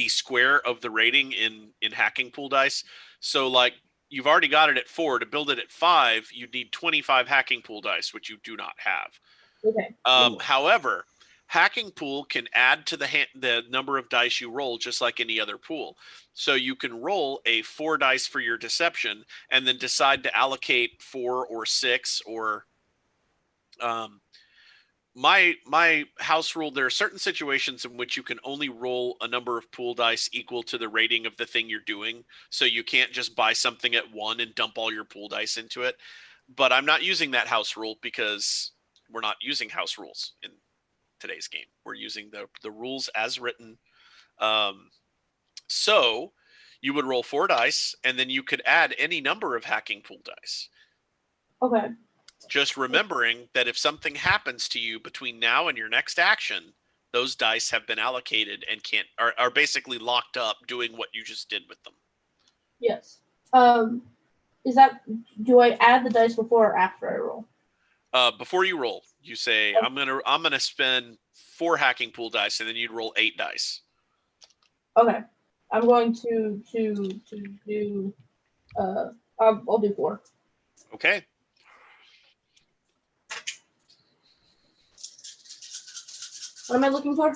square of the rating in hacking pool dice. So like you've already got it at 4. To build it at 5, you need 25 hacking pool dice, which you do not have. Okay. However, hacking pool can add to the number of dice you roll, just like any other pool. So you can roll a 4 dice for your deception, and then decide to allocate 4 or 6 or my house rule. There are certain situations in which you can only roll a number of pool dice equal to the rating of the thing you're doing. So you can't just buy something at 1 and dump all your pool dice into it. But I'm not using that house rule because we're not using house rules in today's game. We're using the rules as written. So you would roll 4 dice, and then you could add any number of hacking pool dice. Okay. Just remembering that if something happens to you between now and your next action, those dice have been allocated and are basically locked up doing what you just did with them. Yes. Do I add the dice before or after I roll? Before you roll, you say, I'm gonna spend 4 hacking pool dice, and then you'd roll 8 dice. Okay. I'm going to do I'll do 4. Okay. What am I looking for?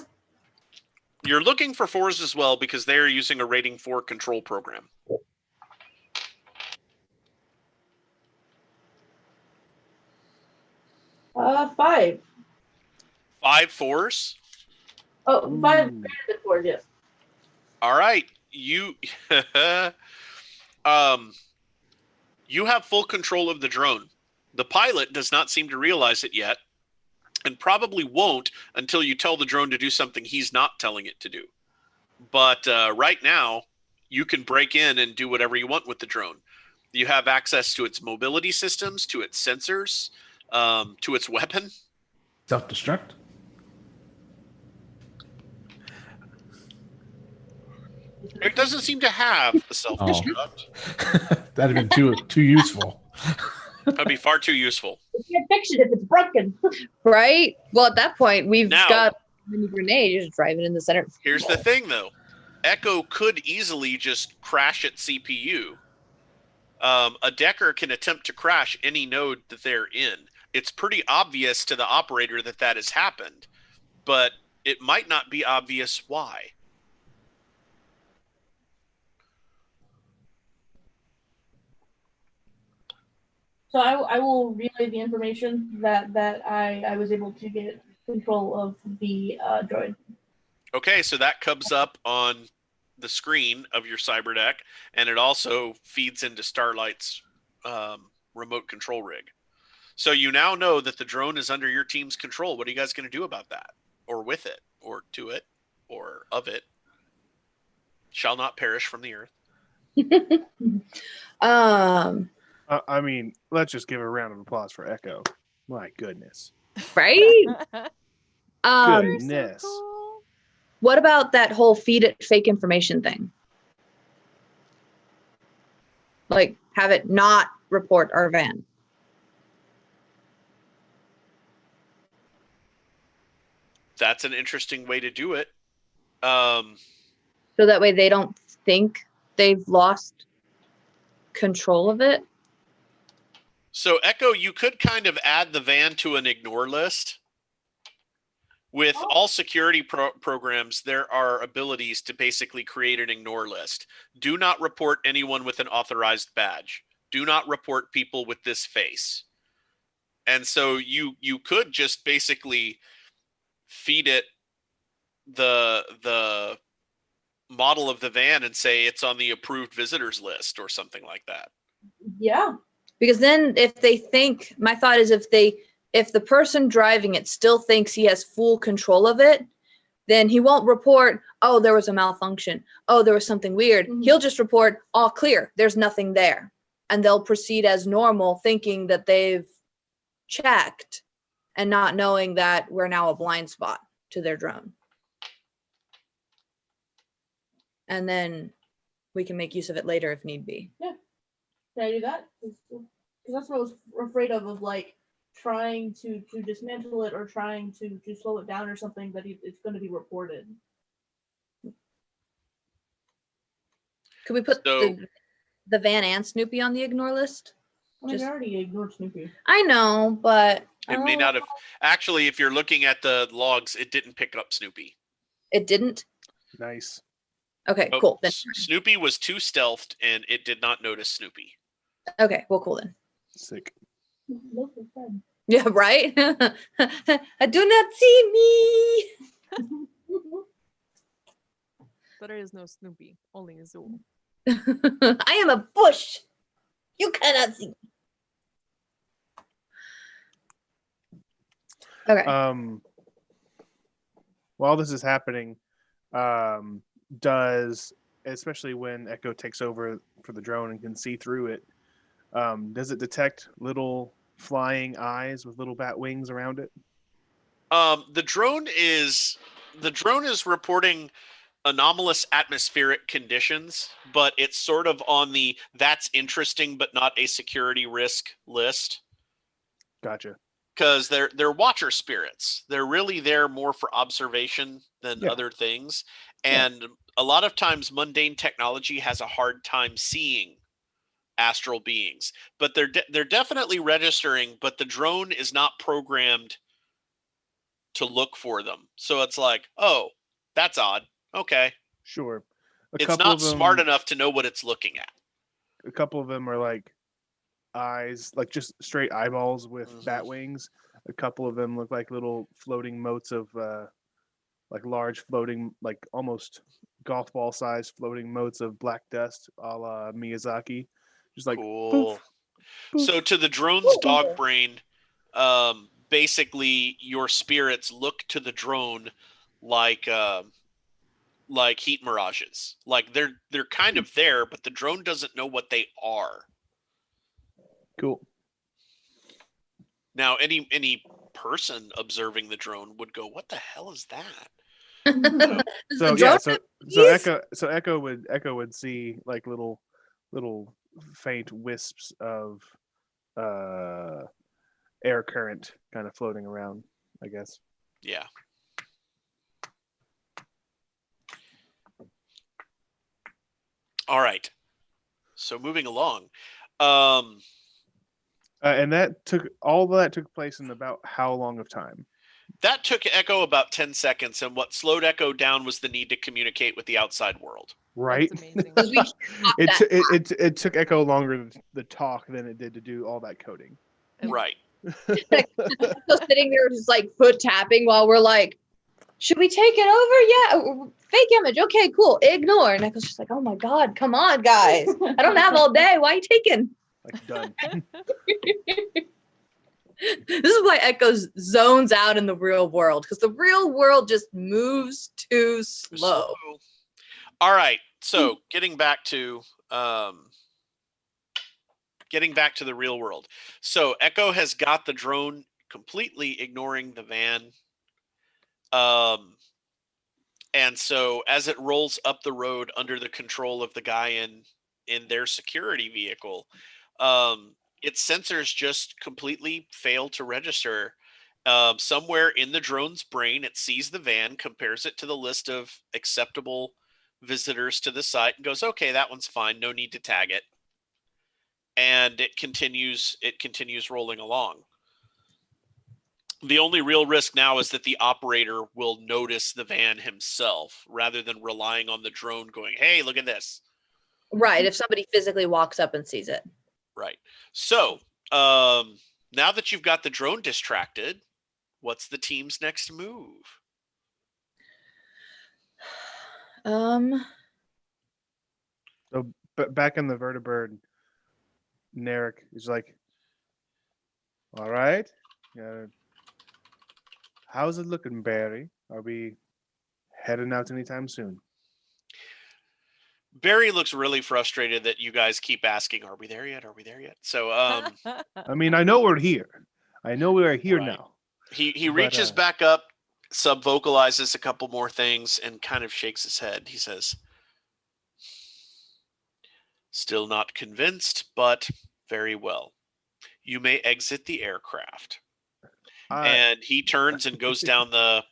You're looking for 4s as well because they are using a rating 4 control program. 5. 5 4s? Oh, 5 greater than 4, yes. All right. You you have full control of the drone. The pilot does not seem to realize it yet, and probably won't until you tell the drone to do something he's not telling it to do. But right now, you can break in and do whatever you want with the drone. You have access to its mobility systems, to its sensors, to its weapon. Self-destruct? It doesn't seem to have a self-destruct. That'd have been too useful. That'd be far too useful. You can't fix it if it's broken. Right? Well, at that point, we've Now- got a mini grenade. You just drive it in the center. Here's the thing, though. Echo could easily just crash its CPU. A Decker can attempt to crash any node that they're in. It's pretty obvious to the operator that that has happened, but it might not be obvious why. So I will relay the information that I was able to get control of the droid. Okay, so that comes up on the screen of your cyber deck, and it also feeds into Starlight's remote control rig. So you now know that the drone is under your team's control. What are you guys going to do about that? Or with it? Or to it? Or of it? Shall not perish from the earth. I mean, let's just give a round of applause for Echo. My goodness. Right? Goodness. So cool. What about that whole feed it fake information thing? Like, have it not report our van. That's an interesting way to do it. So that way they don't think they've lost control of it. So Echo, you could kind of add the van to an ignore list. With all security programs, there are abilities to basically create an ignore list. Do not report anyone with an authorized badge. Do not report people with this face. And so you could just basically feed it the model of the van and say it's on the approved visitors list or something like that. Yeah. Because then if they think, my thought is if the person driving it still thinks he has full control of it, then he won't report, oh, there was a malfunction. Oh, there was something weird. Mhm. He'll just report, all clear. There's nothing there. And they'll proceed as normal, thinking that they've checked and not knowing that we're now a blind spot to their drone. And then we can make use of it later if need be. Can I do that? Because that's what I was afraid of like trying to dismantle it or trying to slow it down or something, that it's going to be reported. Could we put So- the van and Snoopy on the ignore list? I mean, Just- I already ignored Snoopy. I know, but It may not have. Actually, if you're looking at the logs, it didn't pick up Snoopy. It didn't. Nice. Okay, Oh, cool. Then Snoopy was too stealthed, and it did not notice Snoopy. okay, well, cool then. Sick. Look, it's fun. Yeah, right. I do not see me. There is no Snoopy, only Zool. I am a bush. You cannot see me. Okay. While this is happening, especially when Echo takes over for the drone and can see through it, does it detect little flying eyes with little bat wings around it? The drone is reporting anomalous atmospheric conditions, but it's sort of on the that's interesting but not a security risk list. Gotcha. Because they're watcher spirits. They're really there more for observation than Yeah. other things. Yeah. And a lot of times mundane technology has a hard time seeing astral beings. But they're definitely registering, but the drone is not programmed to look for them. So it's like, oh, that's odd. Okay. Sure. It's not smart enough to know what it's looking at. A couple of them are like eyes, like just straight eyeballs with bat wings. A couple of them look like little floating motes of like large floating, like almost golf ball size floating motes of black dust, a la Miyazaki. Just like Cool. poof, poof. So to the drone's dog brain, basically your spirits look to the drone like heat mirages. Like they're kind of there, but the drone doesn't know what they are. Cool. Now any person observing the drone would go, "What the hell is that?" Does So the yeah, drone so Echo would see like little faint wisps of air current kind of floating around, I guess. Yeah. All right. So moving along. And that took place in about how long of time? That took Echo about 10 seconds, and what slowed Echo down was the need to communicate with the outside world. Right. That's amazing. 'Cause we It took Echo longer to talk than it did to do all that coding. Right. Echo's sitting there just like foot tapping while we're like, should we take it over? Yeah. Fake image. Okay, cool. Ignore. And Echo's just like, oh my God, come on, guys. I don't have all day. Why are you taking? Like done. This is why Echo zones out in the real world, because the real world just moves too slow. All right. So getting back to the real world. So Echo has got the drone completely ignoring the van. And so as it rolls up the road under the control of the guy in their security vehicle, its sensors just completely fail to register. Somewhere in the drone's brain, it sees the van, compares it to the list of acceptable visitors to the site, and goes, okay, that one's fine. No need to tag it. And it continues rolling along. The only real risk now is that the operator will notice the van himself rather than relying on the drone going, hey, look at this. Right. If somebody physically walks up and sees it. Right. So now that you've got the drone distracted, what's the team's next move? So back in the vertibird, Narek is like, all right. How's it looking, Barry? Are we heading out anytime soon? Barry looks really frustrated that you guys keep asking, are we there yet? Are we there yet? So I mean, I know we're here. I know we are here Right. now. He reaches back up, sub-vocalizes a couple more things, and kind of shakes his head. He says, still not convinced, but very well. You may exit the aircraft. And he turns and goes down the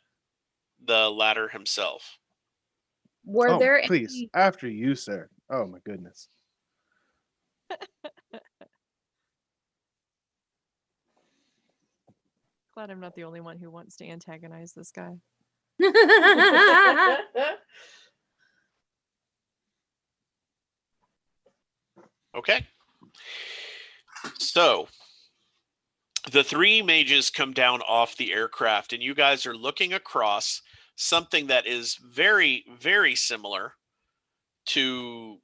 ladder himself. Were there please, any... after you, sir. Oh my goodness. Glad I'm not the only one who wants to antagonize this guy. Okay. So the three mages come down off the aircraft, and you guys are looking across something that is very, very similar to,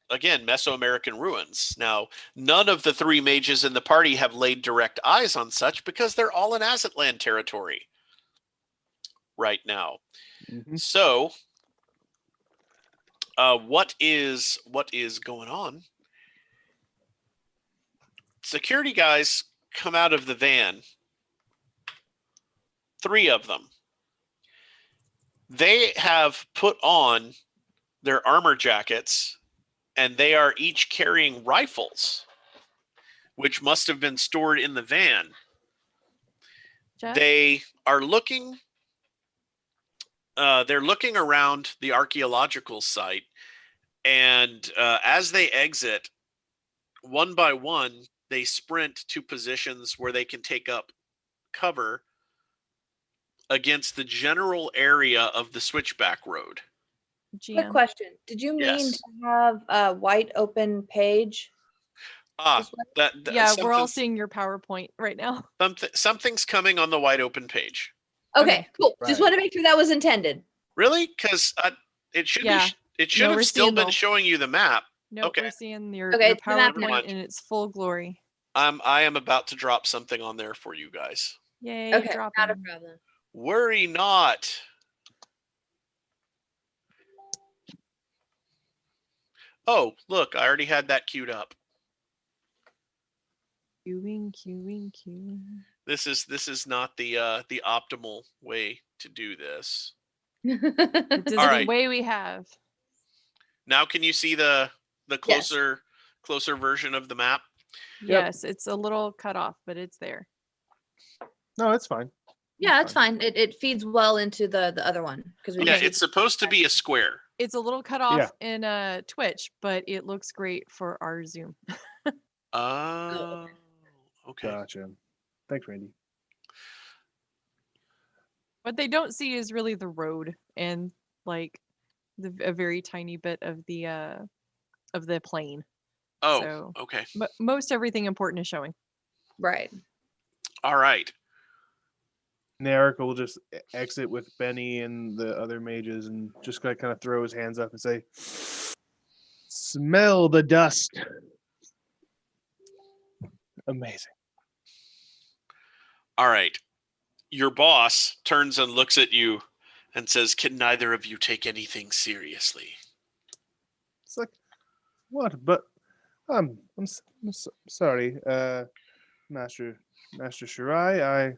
again, Mesoamerican ruins. Now, none of the three mages in the party have laid direct eyes on such because they're all in Azatlan territory right now. Mm-hmm. So, what is going on? Security guys come out of the van. 3 of them. They have put on their armor jackets, and they are each carrying rifles, which must have been stored in the van. Jeff? They are looking. They're looking around the archaeological site, and as they exit, one by one, they sprint to positions where they can take up cover against the general area of the switchback road. Quick GM. question. Did you mean Yes. to have a white open page? Yeah, we're all seeing your PowerPoint right now. Something's coming on the wide open page. Okay, cool. Right. Just want to make sure that was intended. Really? Because it should No, have we're still seeing been the- showing you the map. Nope, Okay. we're seeing your it's the map PowerPoint now. in its full glory. I am about to drop something on there for you guys. Yay, Okay, drop not a in. problem. Worry not. Oh, look, I already had that queued up. Queuing. This is not the optimal way to do this. It is All the right. way we have. Now can you see the closer version of the map? Yep. Yes, it's a little cut off, but it's there. No, it's fine. Yeah, it's fine. It feeds well into the other one because we Yeah, just- it's supposed to be a square. It's a little cut off in Twitch, but it looks great for our Zoom. Okay. Gotcha. Thanks, Randy. What they don't see is really the road and like a very tiny bit of the plane. Oh, So, okay. Most everything important is showing. right. All right. Narek will just exit with Benny and the other mages and just kind of throw his hands up and say, "Smell the dust." Amazing. All right. Your boss turns and looks at you and says, "Can neither of you take anything seriously?" It's like, what? But I'm sorry, Master Shirai.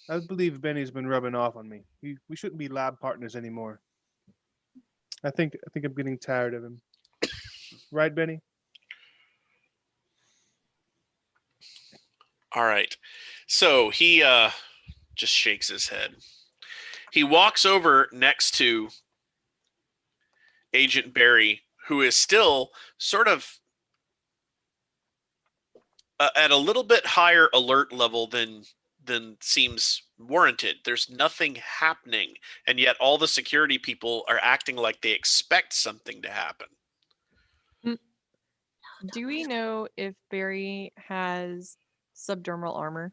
I believe Benny's been rubbing off on me. We shouldn't be lab partners anymore. I think I'm getting tired of him. Right, Benny? All right. So he just shakes his head. He walks over next to Agent Barry, who is still sort of at a little bit higher alert level than seems warranted. There's nothing happening, and yet all the security people are acting like they expect something to happen. Do we know if Barry has subdermal armor?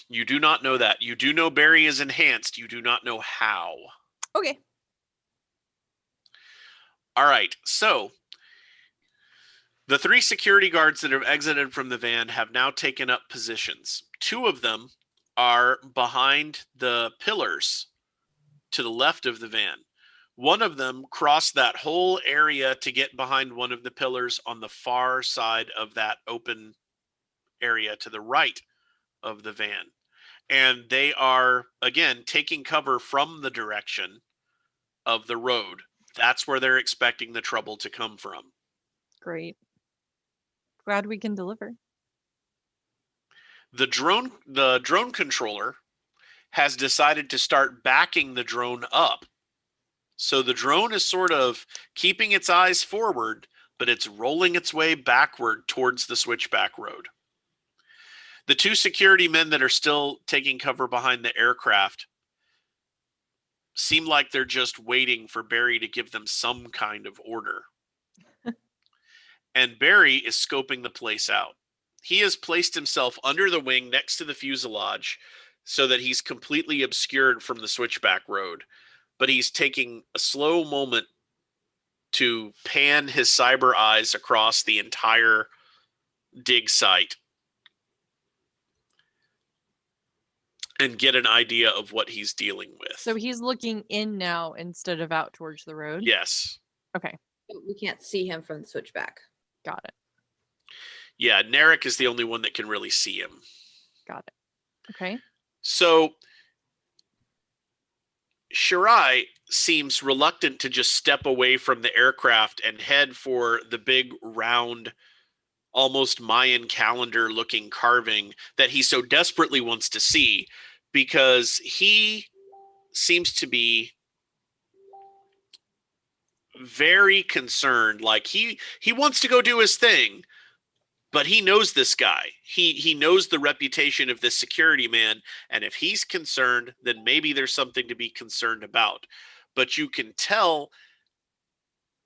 You do not know that. You do know Barry is enhanced. You do not know how. Okay. All right. So the 3 security guards that have exited from the van have now taken up positions. 2 of them are behind the pillars to the left of the van. One of them crossed that whole area to get behind one of the pillars on the far side of that open area to the right of the van. And they are, again, taking cover from the direction of the road. That's where they're expecting the trouble to come from. Great. Glad we can deliver. The drone controller has decided to start backing the drone up. So the drone is sort of keeping its eyes forward, but it's rolling its way backward towards the switchback road. The 2 security men that are still taking cover behind the aircraft seem like they're just waiting for Barry to give them some kind of order. And Barry is scoping the place out. He has placed himself under the wing next to the fuselage so that he's completely obscured from the switchback road. But he's taking a slow moment to pan his cyber eyes across the entire dig site and get an idea of what he's dealing with. So he's looking in now instead of out towards the road? Yes. Okay. We can't see him from the switchback. Got it. Yeah, Narek is the only one that can really see him. Got it. Okay. So Shirai seems reluctant to just step away from the aircraft and head for the big round, almost Mayan calendar looking carving that he so desperately wants to see, because he seems to be very concerned. Like he wants to go do his thing, but he knows this guy. He knows the reputation of this security man, and if he's concerned, then maybe there's something to be concerned about. But you can tell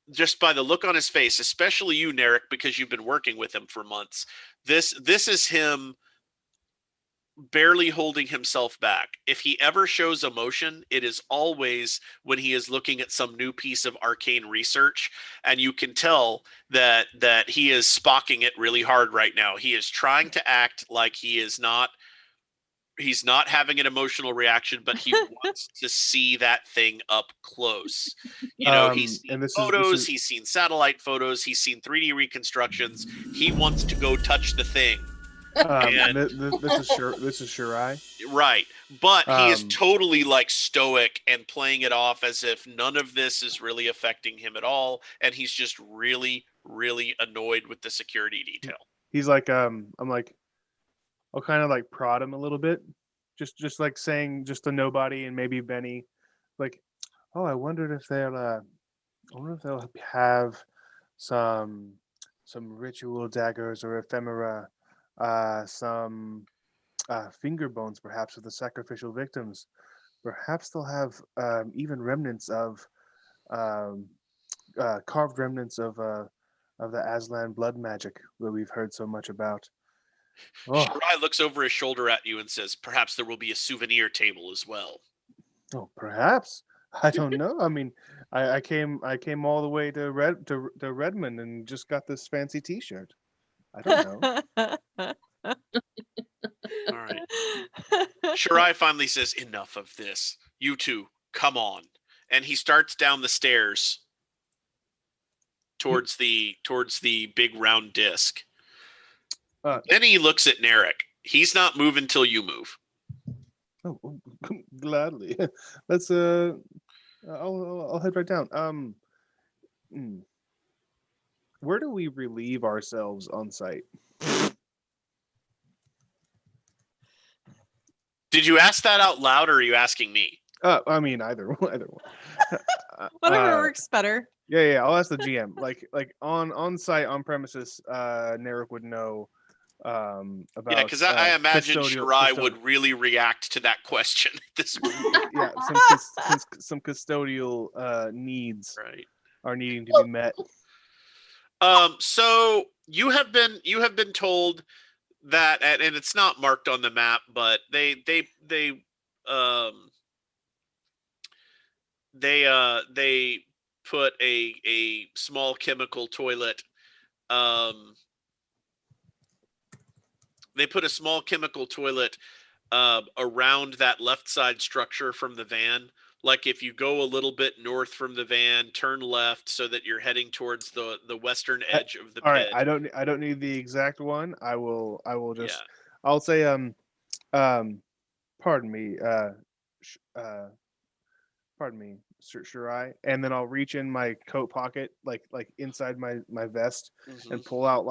just by the look on his face, especially you, Narek, because you've been working with him for months. This is him barely holding himself back. If he ever shows emotion, it is always when he is looking at some new piece of arcane research, and you can tell that he is spocking it really hard right now. He is trying to act like he's not having an emotional reaction, but he wants to see that thing up close. You know, he's seen photos, he's seen satellite photos, he's seen 3D reconstructions. He wants to go touch the thing. This is Shirai. Right. But he is totally like stoic and playing it off as if none of this is really affecting him at all. And he's just really, really annoyed with the security detail. He's like, I'm like, I'll kind of like prod him a little bit. Just like saying just a nobody and maybe Benny, like, oh, I wondered if they'll have some ritual daggers or ephemera, some finger bones, perhaps, of the sacrificial victims. Perhaps they'll have even remnants of carved remnants of the Aslan blood magic that we've heard so much about. Oh. Shirai looks over his shoulder at you and says, perhaps there will be a souvenir table as well. Oh, perhaps. I don't know. I mean, I came all the way to Redmond and just got this fancy T-shirt. I don't know. All right. Shirai finally says, enough of this. You two, come on. And he starts down the stairs towards the big round disc. Then he looks at Narek. He's not moving till you move. Oh, gladly. Let's I'll head right down. Where do we relieve ourselves on site? Did you ask that out loud, or are you asking me? I mean, either one. Whatever works better. Yeah. I'll ask the GM. Like on site, on premises, Narek would know about Yeah, because I imagine Shirai custodial- would really react to that question at this point. yeah, some custodial needs Right. are needing to be met. So you have been told that, and it's not marked on the map, but they put a small chemical toilet. They put a small chemical toilet around that left side structure from the van. Like if you go a little bit north from the van, turn left so that you're heading towards the western edge of the All right, pit. I don't need the exact one. I will just Yeah. I'll say pardon me pardon me, Shirai, and then I'll reach in my coat pocket, like inside my vest, and pull out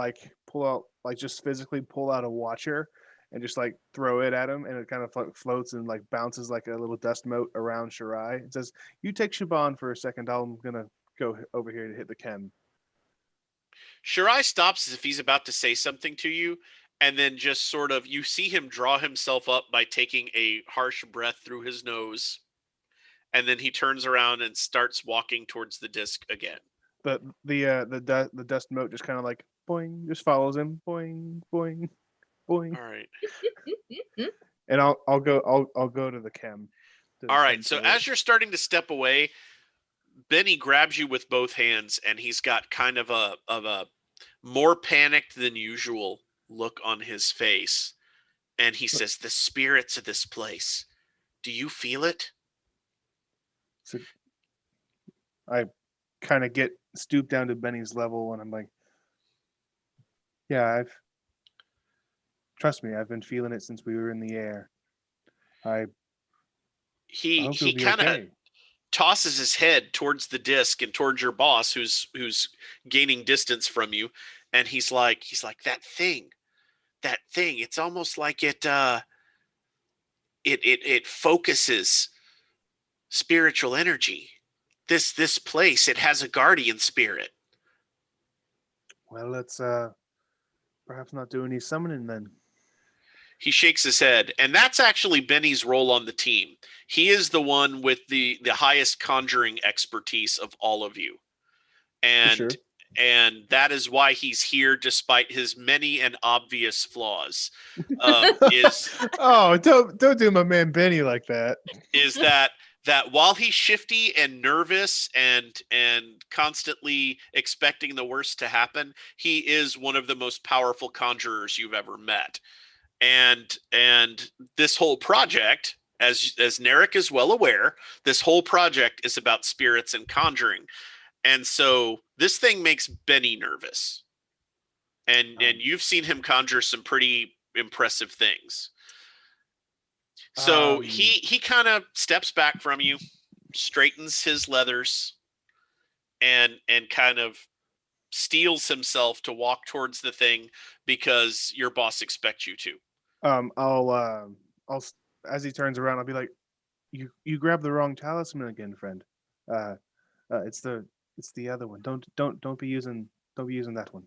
just physically pull out a watcher, and just like throw it at him, and it kind of floats and like bounces like a little dust mote around Shirai. It says, "You take Shaban for a second. I'm gonna go over here to hit the chem." Shirai stops as if he's about to say something to you, and then just sort of you see him draw himself up by taking a harsh breath through his nose. And then he turns around and starts walking towards the disc again. The dust mote just kind of like boing, just follows him, boing, boing, boing. All right. And I'll go to the chem. All right. So as you're starting to step away, Benny grabs you with both hands, and he's got kind of a more panicked than usual look on his face, and he says, "The spirits of this place. Do you feel it?" So I kind of get stooped down to Benny's level, and I'm like, "Yeah, trust me, I've been feeling it since we were in the air. I He hope you'll be kind of okay." tosses his head towards the disc and towards your boss, who's gaining distance from you, and he's like that thing. It's almost like it focuses spiritual energy. This place, it has a guardian spirit. Well, let's perhaps not do any summoning then. He shakes his head, and that's actually Benny's role on the team. He is the one with the highest conjuring expertise of all of you. And sure. And that is why he's here, despite his many and obvious flaws. Oh, don't do my man Benny like that. Is that while he's shifty and nervous and constantly expecting the worst to happen, he is one of the most powerful conjurers you've ever met. And this whole project, as Narek is well aware, this whole project is about spirits and conjuring. And so this thing makes Benny nervous. And you've seen him conjure some pretty impressive things. So he kind of steps back from you, straightens his leathers, and kind of steels himself to walk towards the thing because your boss expects you to. I'll as he turns around, I'll be like, you grabbed the wrong talisman again, friend. It's the other one. Don't be using that one.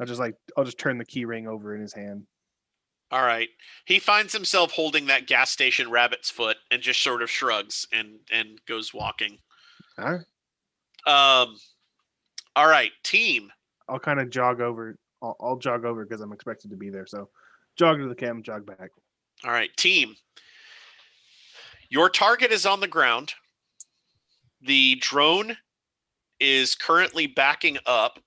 I'll just turn the key ring over in his hand. All right. He finds himself holding that gas station rabbit's foot and just sort of shrugs and goes walking. All right. All right, team. I'll kind of jog over. I'll jog over because I'm expected to be there. So jog to the cam, jog back. All right, team. Your target is on the ground. The drone is currently backing up,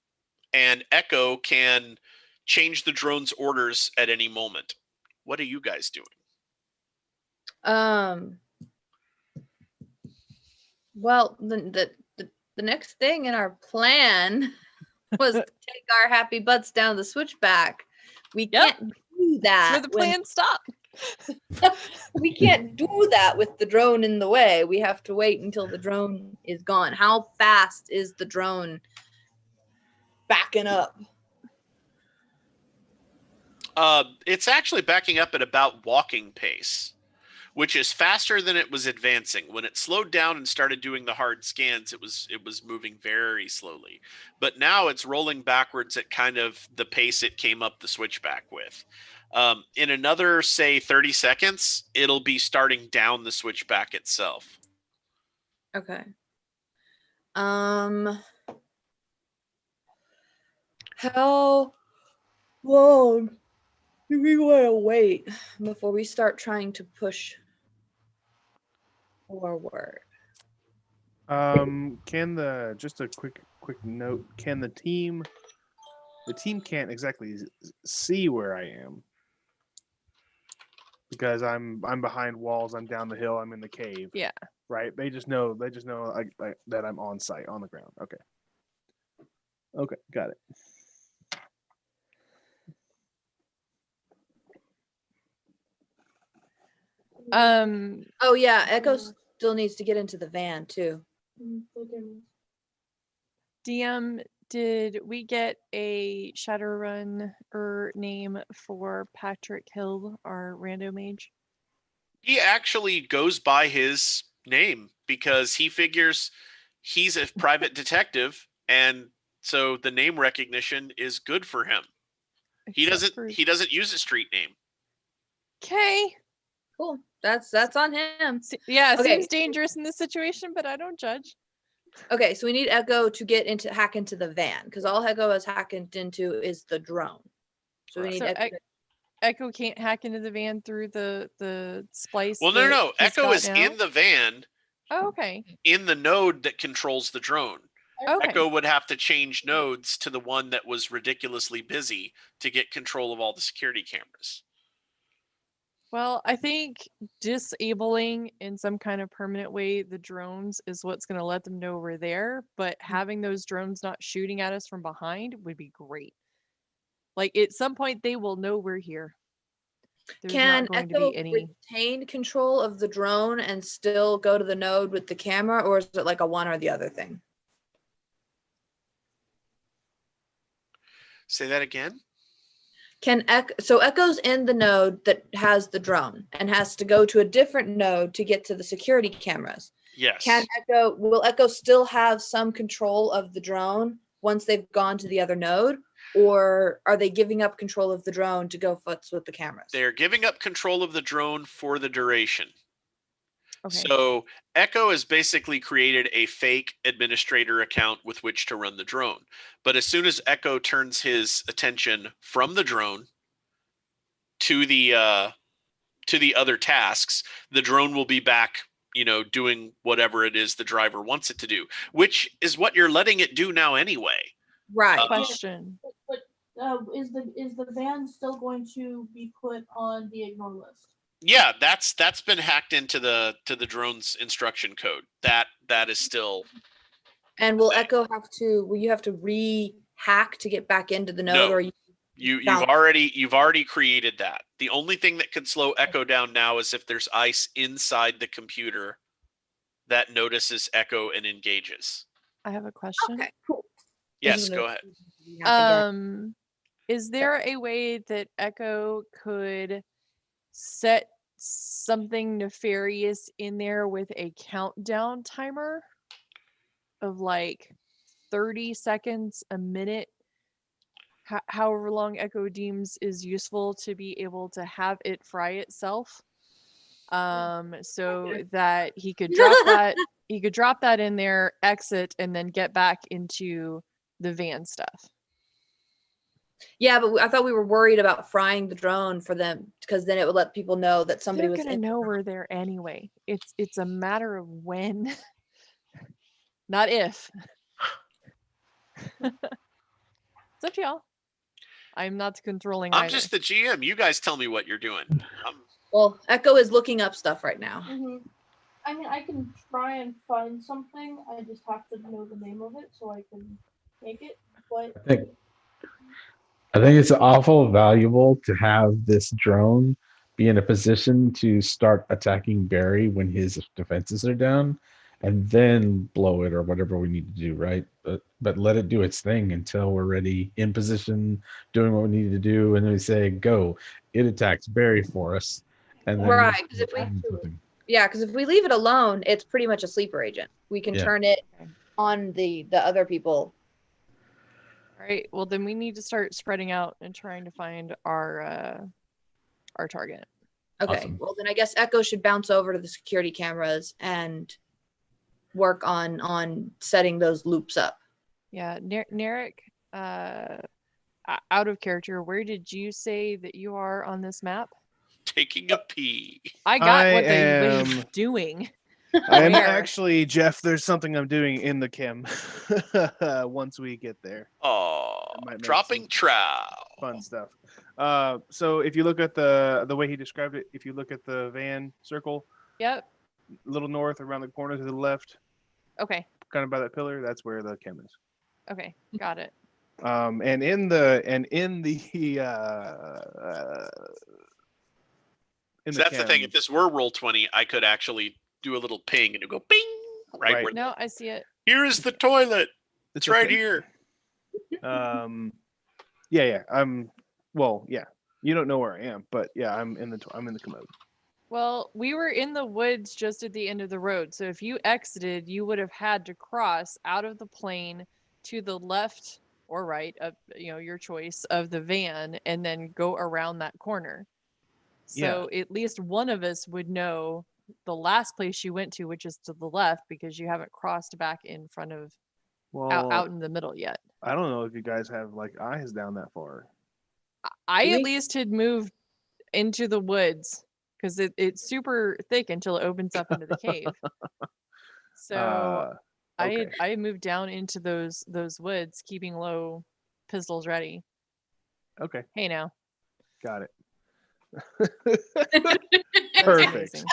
and Echo can change the drone's orders at any moment. What are you guys doing? Well, the next thing in our plan was to take our happy butts down the switchback. We can't do that. That's where the plan stopped. We can't do that with the drone in the way. We have to wait until the drone is gone. How fast is the drone backing up? It's actually backing up at about walking pace, which is faster than it was advancing. When it slowed down and started doing the hard scans, it was moving very slowly. But now it's rolling backwards at kind of the pace it came up the switchback with. In another, say, 30 seconds, it'll be starting down the switchback itself. Okay. How long do we want to wait before we start trying to push forward? Just a quick note, can the team can't exactly see where I am because I'm behind walls, I'm down the hill, I'm in the cave. Yeah. Right? They just know that I'm on site, on the ground. Okay, got it. Oh yeah, Echo still needs to get into the van too. DM, did we get a Shadowrun name for Patrick Hill, our rando mage? He actually goes by his name because he figures he's a private detective, and so the name recognition is good for him. He doesn't use a street name. Okay. Cool. That's on him. Yeah, it Okay. seems dangerous in this situation, but I don't judge. Okay, so we need Echo to hack into the van because all Echo is hacking into is the drone. So we need Echo can't hack into the van through the splice. Well, no. Echo is in the van. Oh, okay. In the node that controls the drone. Okay. Echo would have to change nodes to the one that was ridiculously busy to get control of all the security cameras. Well, I think disabling in some kind of permanent way the drones is what's going to let them know we're there, but having those drones not shooting at us from behind would be great. Like at some point they will know we're here. There's Can not going Echo to be any retain control of the drone and still go to the node with the camera, or is it like a one or the other thing? Say that again? So Echo's in the node that has the drone and has to go to a different node to get to the security cameras. Yes. Will Echo still have some control of the drone once they've gone to the other node? Or are they giving up control of the drone to go foots with the cameras? They're giving up control of the drone for the duration. Okay. So Echo has basically created a fake administrator account with which to run the drone. But as soon as Echo turns his attention from the drone to the other tasks, the drone will be back, doing whatever it is the driver wants it to do, which is what you're letting it do now anyway. Right. Question. But is the van still going to be put on the ignore list? Yeah, that's been hacked into the drone's instruction code. That is still. And will you have to re-hack to get back into the node? No, or you've already created that. The only thing that could slow Echo down now is if there's ice inside the computer that notices Echo and engages. I have a question. Okay, cool. Yes, go ahead. Is there a way that Echo could set something nefarious in there with a countdown timer of like 30 seconds, a minute, however long Echo deems is useful to be able to have it fry itself, so that he could drop that in there, exit, and then get back into the van stuff. Yeah, but I thought we were worried about frying the drone for them because then it would let people know that somebody was gonna know we're there anyway. It's a matter of when, not if. It's up to y'all. I'm not controlling. I'm just the GM. You guys tell me what you're doing. Well, Echo is looking up stuff right now. Mm-hmm. I mean, I can try and find something. I just have to know the name of it so I can make it. But I think it's awful valuable to have this drone be in a position to start attacking Barry when his defenses are down, and then blow it or whatever we need to do, right? But let it do its thing until we're ready, in position, doing what we need to do, and then we say go. It attacks Barry for us, And then Right, because if we something. because if we leave it alone, it's pretty much a sleeper agent. We can Yeah. turn it Okay. on the other people. All right. Well, then we need to start spreading out and trying to find our target. Okay. Awesome. Well, then I guess Echo should bounce over to the security cameras and work on setting those loops up. Yeah, Narek, out of character, where did you say that you are on this map? Taking a pee. I got what am- was doing. I am Where? actually, Jeff, there's something I'm doing in the chem once we get there. Oh, might make dropping some- trow. Fun stuff. So if you look at the way he described it, if you look at the van circle, Yep. a little north around the corner to the left, Okay. kind of by that pillar, that's where the chem is. Okay. Got it. And in the So that's the thing. If this were Roll20, I could actually do a little ping and it would go bing. Right. Right. Where, No, I see it. here is the toilet. It's right okay. here. Yeah. Yeah. You don't know where I am, but yeah, I'm in the commode. Well, we were in the woods just at the end of the road. So if you exited, you would have had to cross out of the plane to the left or right of your choice of the van and then go around that corner. So at least one of us would know the last place you went to, which is to the left, because you haven't crossed back in front of out in the middle yet. I don't know if you guys have like eyes down that far. I at least had moved into the woods because it's super thick until it opens up into the cave. So okay. I had moved down into those woods, keeping low, pistols ready. Okay. Hey now. Got it. That's Perfect. amazing.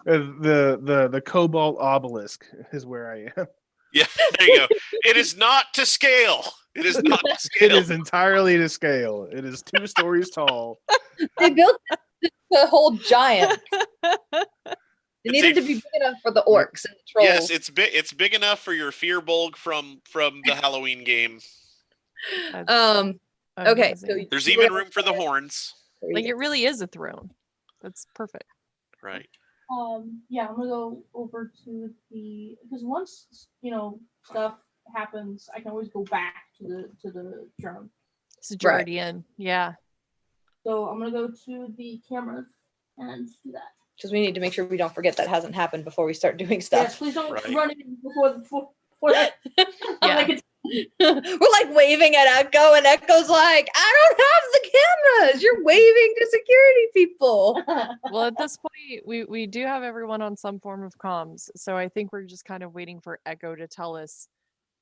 The cobalt obelisk is where I am. Yeah, there you go. It is not to scale. It is not to scale. It is entirely to scale. It is 2 stories tall. They built the whole giant. It needed to be big enough for the orcs and the trolls. Yes, it's big. It's big enough for your fear bulg from the Halloween game. Okay, Amazing. so There's even room for the horns. Like it really is a throne. That's perfect. Right. Yeah, I'm gonna go over to because once stuff happens, I can always go back to the drone. So you're already in. Yeah. So I'm gonna go to the cameras and do that. Because we need to make sure we don't forget that hasn't happened before we start doing stuff. Yes, please don't Right. run in before that. Yeah. We're like waving at Echo, and Echo's like, I don't have the cameras. You're waving to security people. Well, at this point, we do have everyone on some form of comms. So I think we're just kind of waiting for Echo to tell us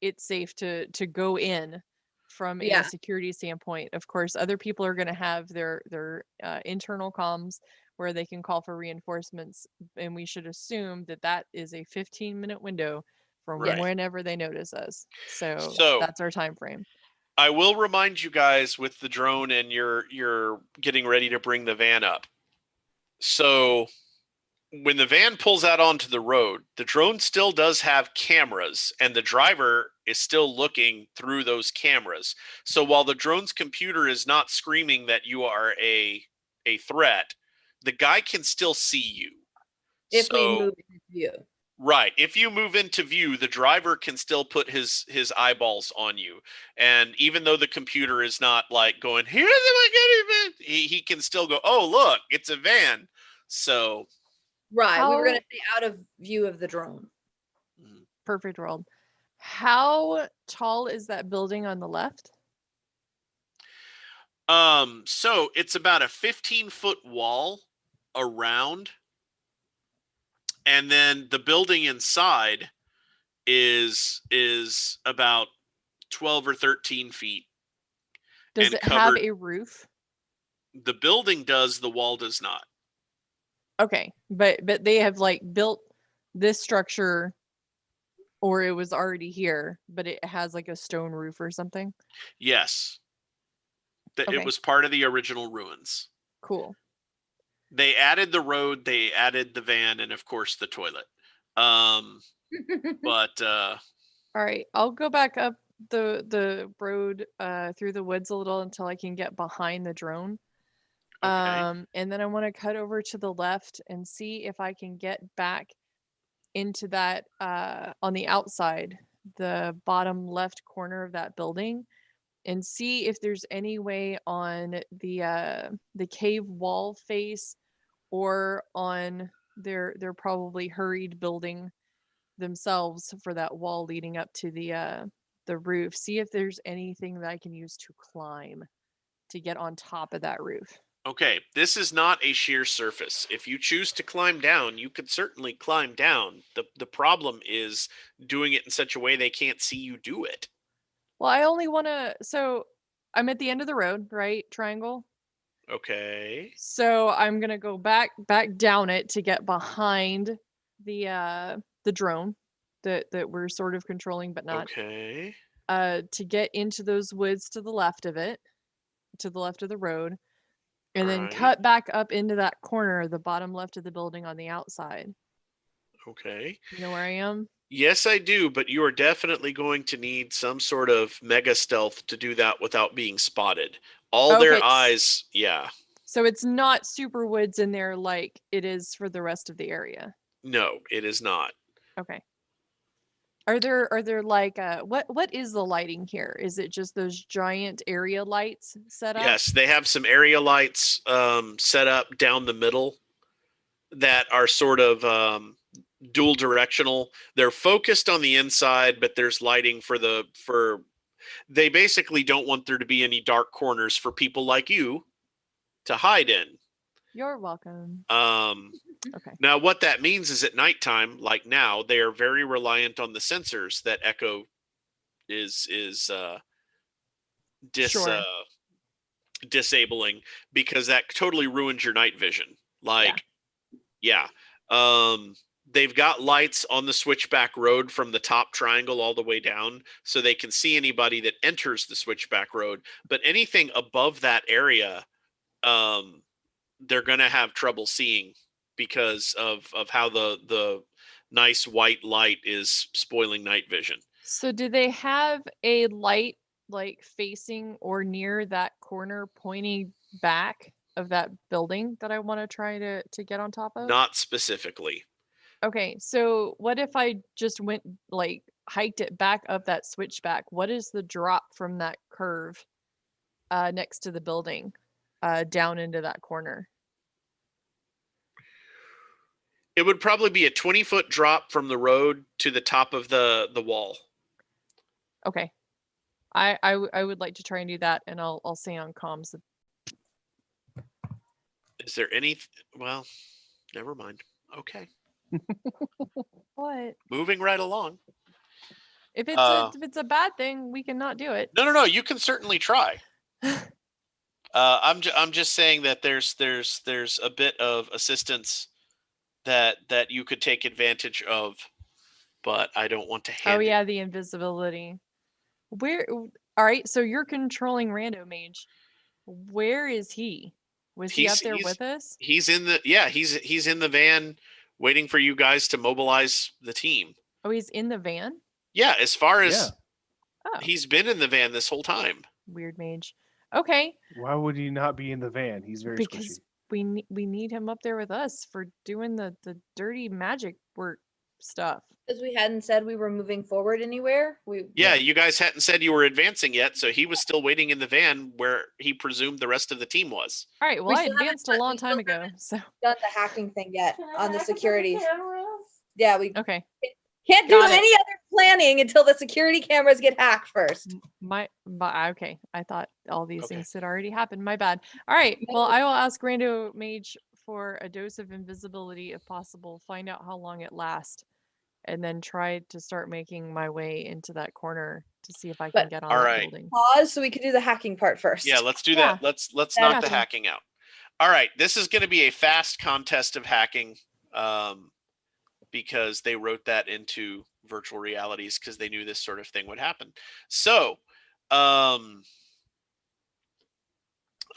it's safe to go in from a security standpoint. Of course, other people are going to have their internal comms where they can call for reinforcements, and we should assume that is a 15-minute window from Right. whenever they notice us. So that's our time frame. I will remind you guys with the drone and you're getting ready to bring the van up. So when the van pulls out onto the road, the drone still does have cameras and the driver is still looking through those cameras. So while the drone's computer is not screaming that you are a threat, the guy can still see you. If we move into view. Right. If you move into view, the driver can still put his eyeballs on you. And even though the computer is not like going, here's my he can still go, oh, look, it's a van. So. Right. We were going to stay out of view of the drone. Perfect world. How tall is that building on the left? So it's about a 15-foot wall around. And then the building inside is about 12 or 13 feet. Does it have a roof? The building does, the wall does not. Okay, but they have like built this structure, or it was already here, but it has like a stone roof or something? Yes. Okay. It was part of the original ruins. Cool. They added the road, they added the van, and of course the toilet. But all right, I'll go back up the road through the woods a little until I can get behind the drone. Okay. And then I want to cut over to the left and see if I can get back into that on the outside, the bottom left corner of that building, and see if there's any way on the cave wall face or on their probably hurried building themselves for that wall leading up to the roof. See if there's anything that I can use to climb to get on top of that roof. Okay, this is not a sheer surface. If you choose to climb down, you could certainly climb down. The problem is doing it in such a way they can't see you do it. Well, I only want to. So I'm at the end of the road, right? Triangle. Okay. So I'm gonna go back down it to get behind the drone that we're sort of controlling, but not. Okay. To get into those woods to the left of it, to the left of the road, and then Right. cut back up into that corner, the bottom left of the building on the outside. Okay. You know where I am? Yes, I do, but you are definitely going to need some sort of mega stealth to do that without being spotted. All their Okay, eyes, yeah. So it's not super woods in there like it is for the rest of the area. No, it is not. Okay. Are there like what is the lighting here? Is it just those giant area lights set up? Yes, they have some area lights set up down the middle that are sort of dual directional. They're focused on the inside, but there's lighting for they basically don't want there to be any dark corners for people like you to hide in. You're welcome. Okay. Now what that means is at nighttime, like now, they are very reliant on the sensors that Echo is Sure. disabling, because that totally ruins your night vision. Like, yeah. They've got lights on the switchback road from the top triangle all the way down, so they can see anybody that enters the switchback road. But anything above that area, they're going to have trouble seeing because of how the nice white light is spoiling night vision. So do they have a light like facing or near that corner pointing back of that building that I want to try to get on top of? Not specifically. Okay, so what if I just went like hiked it back up that switchback? What is the drop from that curve next to the building down into that corner? It would probably be a 20-foot drop from the road to the top of the wall. Okay. I would like to try and do that, and I'll say on comms. Is there any? Well, never mind. Okay. What? Moving right along. If it's a bad thing, we can not do it. No. You can certainly try. I'm just saying that there's a bit of assistance that you could take advantage of, but I don't want to hand. Oh yeah, the invisibility. Where? All right, so you're controlling Rando Mage. Where is he? Was he up there with us? He's in the he's in the van waiting for you guys to mobilize the team. Oh, he's in the van? Yeah, as far as he's been in the van this whole time. Weird Mage. Okay. Why would he not be in the van? He's very because squishy. we need him up there with us for doing the dirty magic work stuff. Because we hadn't said we were moving forward anywhere. You guys hadn't said you were advancing yet, so he was still waiting in the van where he presumed the rest of the team was. All right, well, I advanced a long time ago, so done the hacking thing yet on the securities. Yeah, we okay. Can't do any other planning until the security cameras get hacked first. Okay, I thought all these things had already happened. My bad. All right, well, I will ask Rando Mage for a dose of invisibility if possible. Find out how long it lasts, and then try to start making my way into that corner to see if I can get on that building. Pause so we can do the hacking part first. Yeah, let's do that. Let's knock the hacking out. All right, this is going to be a fast contest of hacking. Because they wrote that into virtual realities because they knew this sort of thing would happen. So, I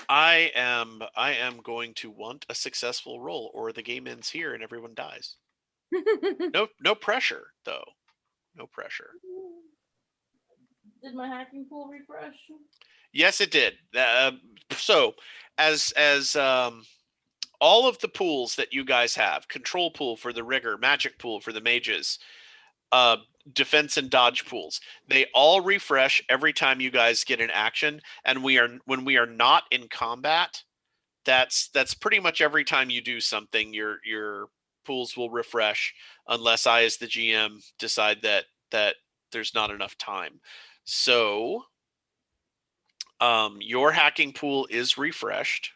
am going to want a successful roll, or the game ends here and everyone dies. No pressure though. No pressure. Did my hacking pool refresh? Yes, it did. So as all of the pools that you guys have, control pool for the rigger, magic pool for the mages, defense and dodge pools, they all refresh every time you guys get an action. And when we are not in combat, that's pretty much every time you do something, your pools will refresh, unless I, as the GM, decide that there's not enough time. So your hacking pool is refreshed.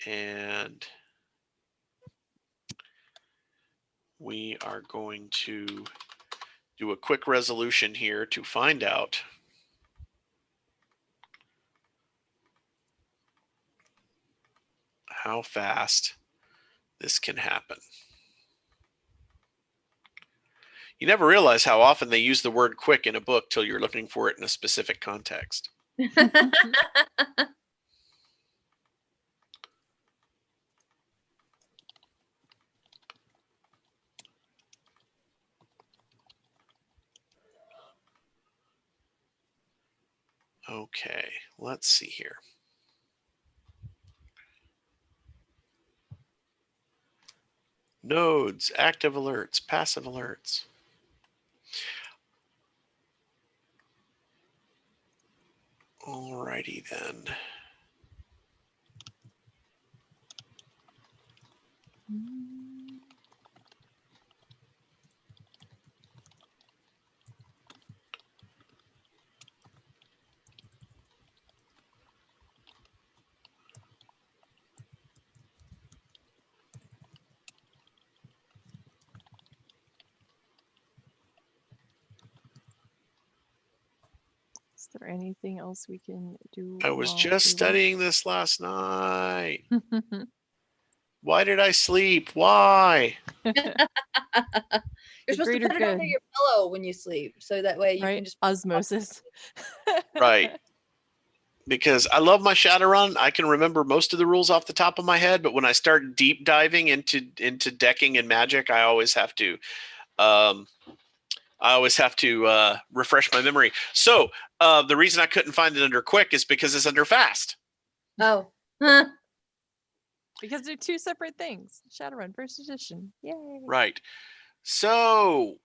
And we are going to do a quick resolution here to find out how fast this can happen. You never realize how often they use the word quick in a book till you're looking for it in a specific context. Okay, let's see here. Nodes, active alerts, passive alerts. Alrighty then. Is there anything else we can do? I was while just we wait? studying this last night. Why did I sleep? Why? You're The supposed to greater put it under good. your pillow when you sleep, so that way you Right? can just Osmosis. Right. Because I love my Shadowrun. I can remember most of the rules off the top of my head, but when I start deep diving into decking and magic, I always have to refresh my memory. So the reason I couldn't find it under quick is because it's under fast. Oh. Because they're two separate things. Shadowrun first edition. Yay. Right. So,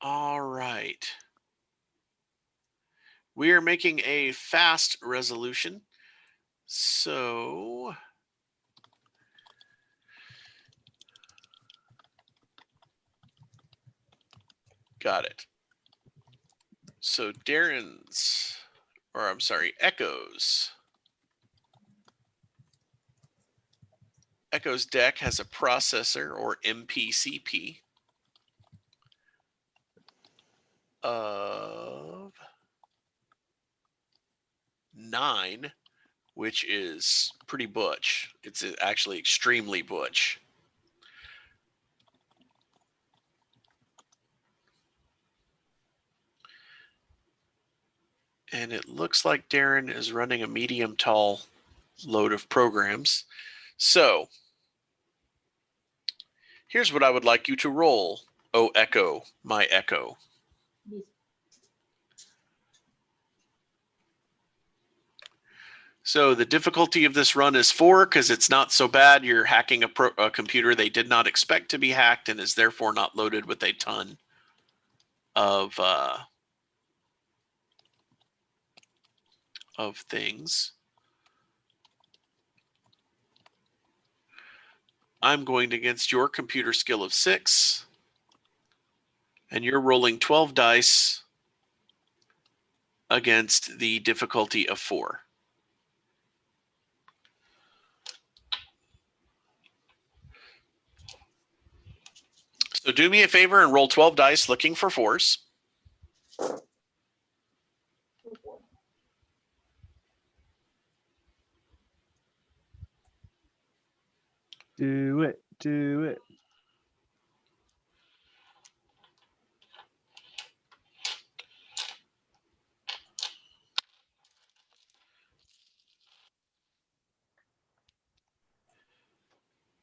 all right. We are making a fast resolution. So, got it. So Darren's, or I'm sorry, Echo's deck has a processor, or MPCP, of 9, which is pretty butch. It's actually extremely butch. And it looks like Darren is running a medium tall load of programs. So here's what I would like you to roll, oh Echo, my Echo. So the difficulty of this run is 4 because it's not so bad. You're hacking a computer they did not expect to be hacked and is therefore not loaded with a ton of things. I'm going against your computer skill of 6, and you're rolling 12 dice against the difficulty of 4. So do me a favor and roll 12 dice looking for 4s. Do it. Do it.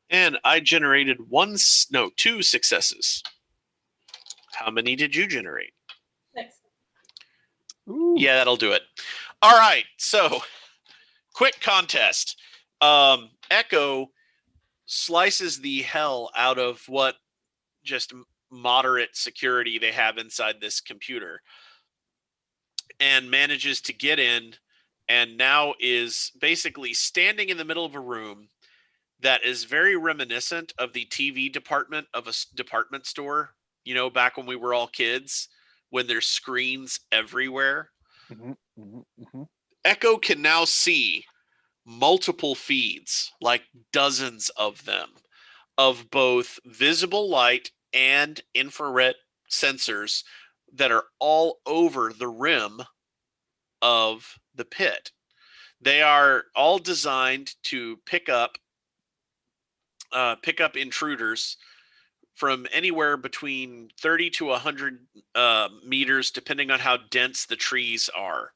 And I generated two successes. How many did you generate? 6. Ooh. Yeah, that'll do it. All right, so quick contest. Echo slices the hell out of what just moderate security they have inside this computer and manages to get in, and now is basically standing in the middle of a room that is very reminiscent of the TV department of a department store, you know, back when we were all kids, when there's screens everywhere. Mhm, mhm, mhm. Echo can now see multiple feeds, like dozens of them, of both visible light and infrared sensors that are all over the rim of the pit. They are all designed to pick up intruders from anywhere between 30 to 100 meters, depending on how dense the trees are.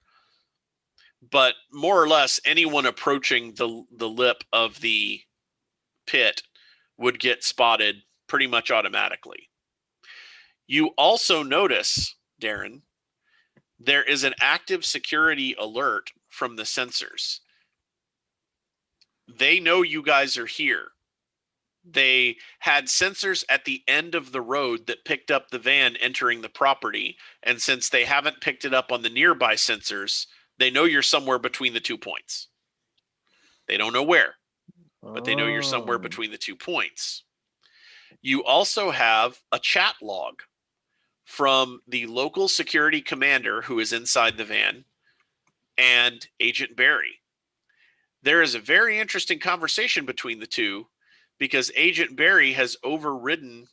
But more or less, anyone approaching the lip of the pit would get spotted pretty much automatically. You also notice, Darren, there is an active security alert from the sensors. They know you guys are here. They had sensors at the end of the road that picked up the van entering the property. And since they haven't picked it up on the nearby sensors, they know you're somewhere between the 2 points. They don't know where, but they know you're somewhere Oh. between the 2 points. You also have a chat log from the local security commander who is inside the van and Agent Barry. There is a very interesting conversation between the two because Agent Barry has overridden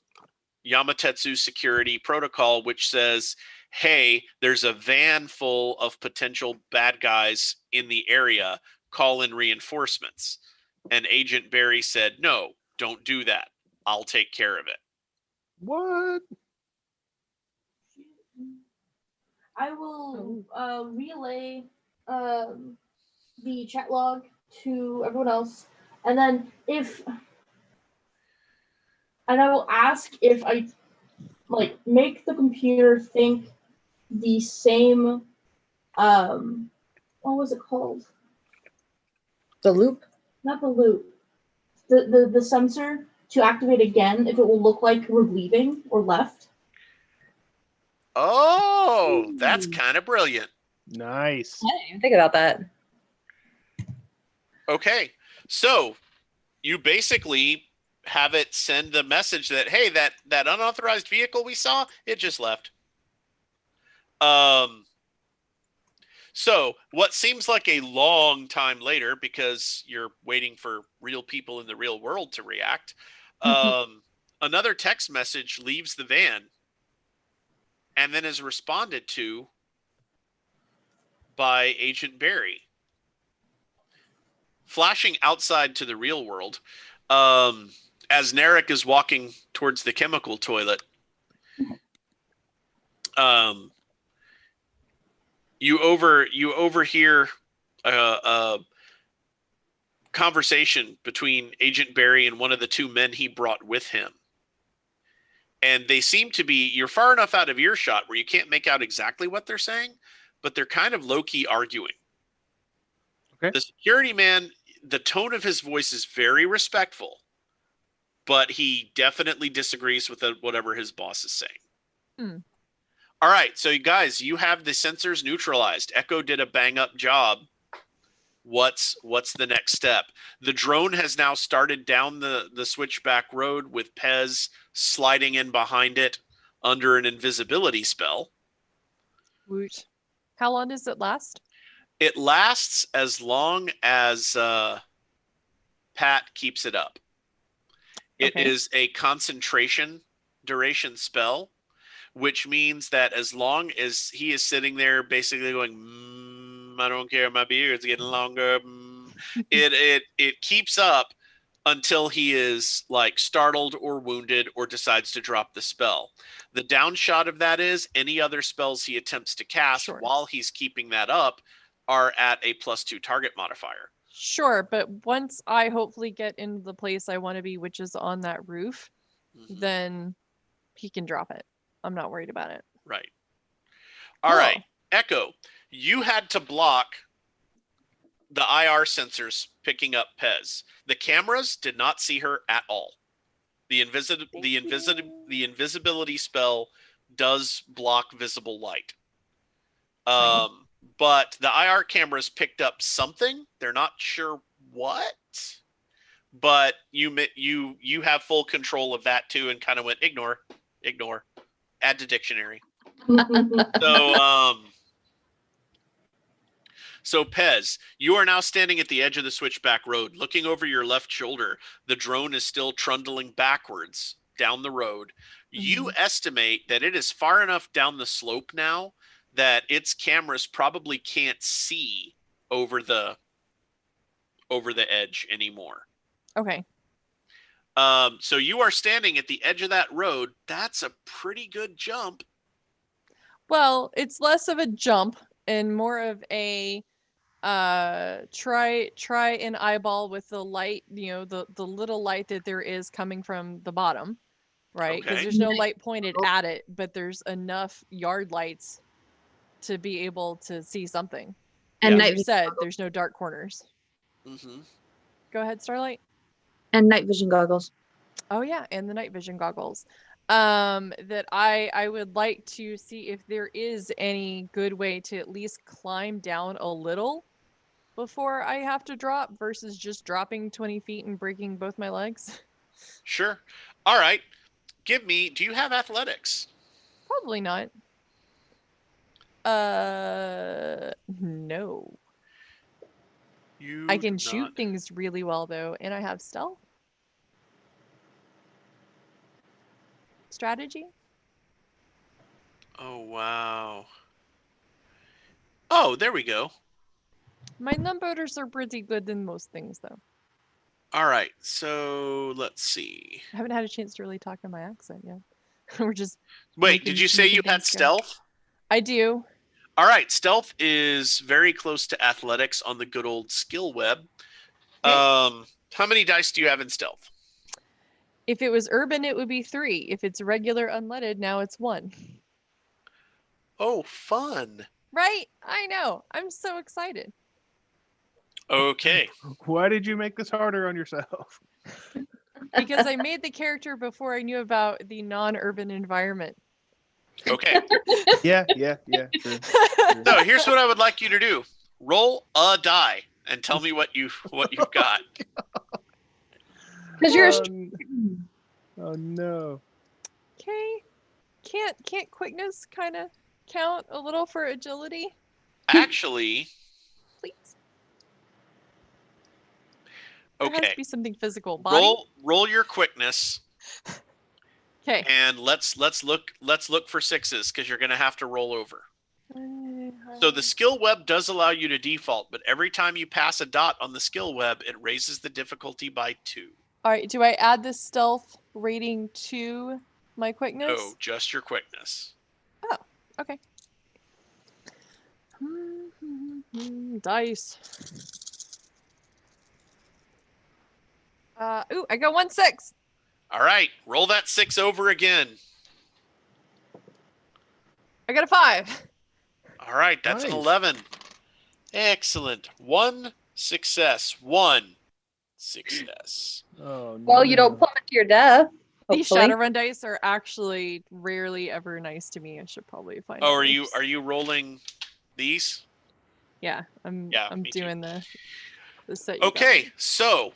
Yamatetsu's security protocol, which says, hey, there's a van full of potential bad guys in the area. Call in reinforcements. And Agent Barry said, no, don't do that. I'll take care of it. What? I will relay the chat log to everyone else, and then I will ask if I make the computer think the same. What was it called? The loop? Not the loop. The sensor to activate again if it will look like we're leaving or left. Oh, that's kind of brilliant. Nice. I didn't even think about that. Okay, so you basically have it send the message that, hey, that unauthorized vehicle we saw, it just left. So what seems like a long time later, because you're waiting for real people in the real world to react, another text message leaves the van and then is responded to by Agent Barry. Flashing outside to the real world, as Narek is walking towards the chemical toilet, you overhear a conversation between Agent Barry and one of the two men he brought with him. And they seem to be, you're far enough out of earshot where you can't make out exactly what they're saying, but they're kind of low-key arguing. Okay. The security man, the tone of his voice is very respectful, but he definitely disagrees with whatever his boss is saying. All right, so you guys, you have the sensors neutralized. Echo did a bang-up job. What's the next step? The drone has now started down the switchback road with Pez sliding in behind it under an invisibility spell. Woot. How long does it last? It lasts as long as Pat keeps it up. It is a concentration duration spell, which means that as long as he is sitting there basically going, I don't care, my beard's getting longer, it keeps up until he is like startled or wounded or decides to drop the spell. The downshot of that is any other spells he attempts to cast while he's keeping that up are at a +2 target modifier. Sure, but once I hopefully get into the place I want to be, which is on that roof, Mhm. then he can drop it. I'm not worried about it. Right. All right, Cool. Echo, you had to block the IR sensors picking up Pez. The cameras did not see her at all. The invisibility spell does block visible light. But the IR cameras picked up something. They're not sure what, but you have full control of that too, and kind of went ignore, add to dictionary. So Pez, you are now standing at the edge of the switchback road, looking over your left shoulder. The drone is still trundling backwards down the road. You estimate that it is far enough down the slope now that its cameras probably can't see over the edge anymore. Okay. So you are standing at the edge of that road. That's a pretty good jump. Well, it's less of a jump and more of a try and eyeball with the light, the little light that there is coming from the bottom, right? Because Okay. there's no light pointed at it, but there's enough yard lights to be able to see something. And Yeah. Like you said, there's no dark corners. Mm-hmm. Go ahead, Starlight. and night vision goggles. Oh yeah, and the night vision goggles. That I would like to see if there is any good way to at least climb down a little before I have to drop versus just dropping 20 feet and breaking both my legs. Sure. All right. Do you have athletics? Probably not. No. I can shoot things really well though, and I have stealth. Strategy? Oh, wow. Oh, there we go. My numbers are pretty good in most things though. All right. So let's see. I haven't had a chance to really talk in my accent yet. We're just Wait, did you say you had stealth? I do. All right. Stealth is very close to athletics on the good old skill web. Okay. How many dice do you have in stealth? If it was urban, it would be 3. If it's regular unleaded, now it's 1. Oh, fun. Right? I know. I'm so excited. Okay. Why did you make this harder on yourself? Because I made the character before I knew about the non-urban environment. Okay. Yeah. Sure. So here's what I would like you to do. Roll a die and tell me what you've got. Because you're Oh no. Okay. Can't quickness kind of count a little for agility? Actually, Please. There has okay. to be something physical. Body? Roll your quickness. Okay. And let's look for 6s because you're gonna have to roll over. So the skill web does allow you to default, but every time you pass a dot on the skill web, it raises the difficulty by 2. All right. Do I add the stealth rating to my quickness? No, just your quickness. Oh, okay. Dice. Ooh, I got 1 6. All right, roll that 6 over again. I got a 5. All right, that's an 11. Excellent. 1 success. 1 success. Oh no. well, you don't plummet to your death. These Hopefully. Shadowrun dice are actually rarely ever nice to me. I should probably find. Oh, others. are you rolling these? Yeah, I'm me too. doing the set. You got. Okay, so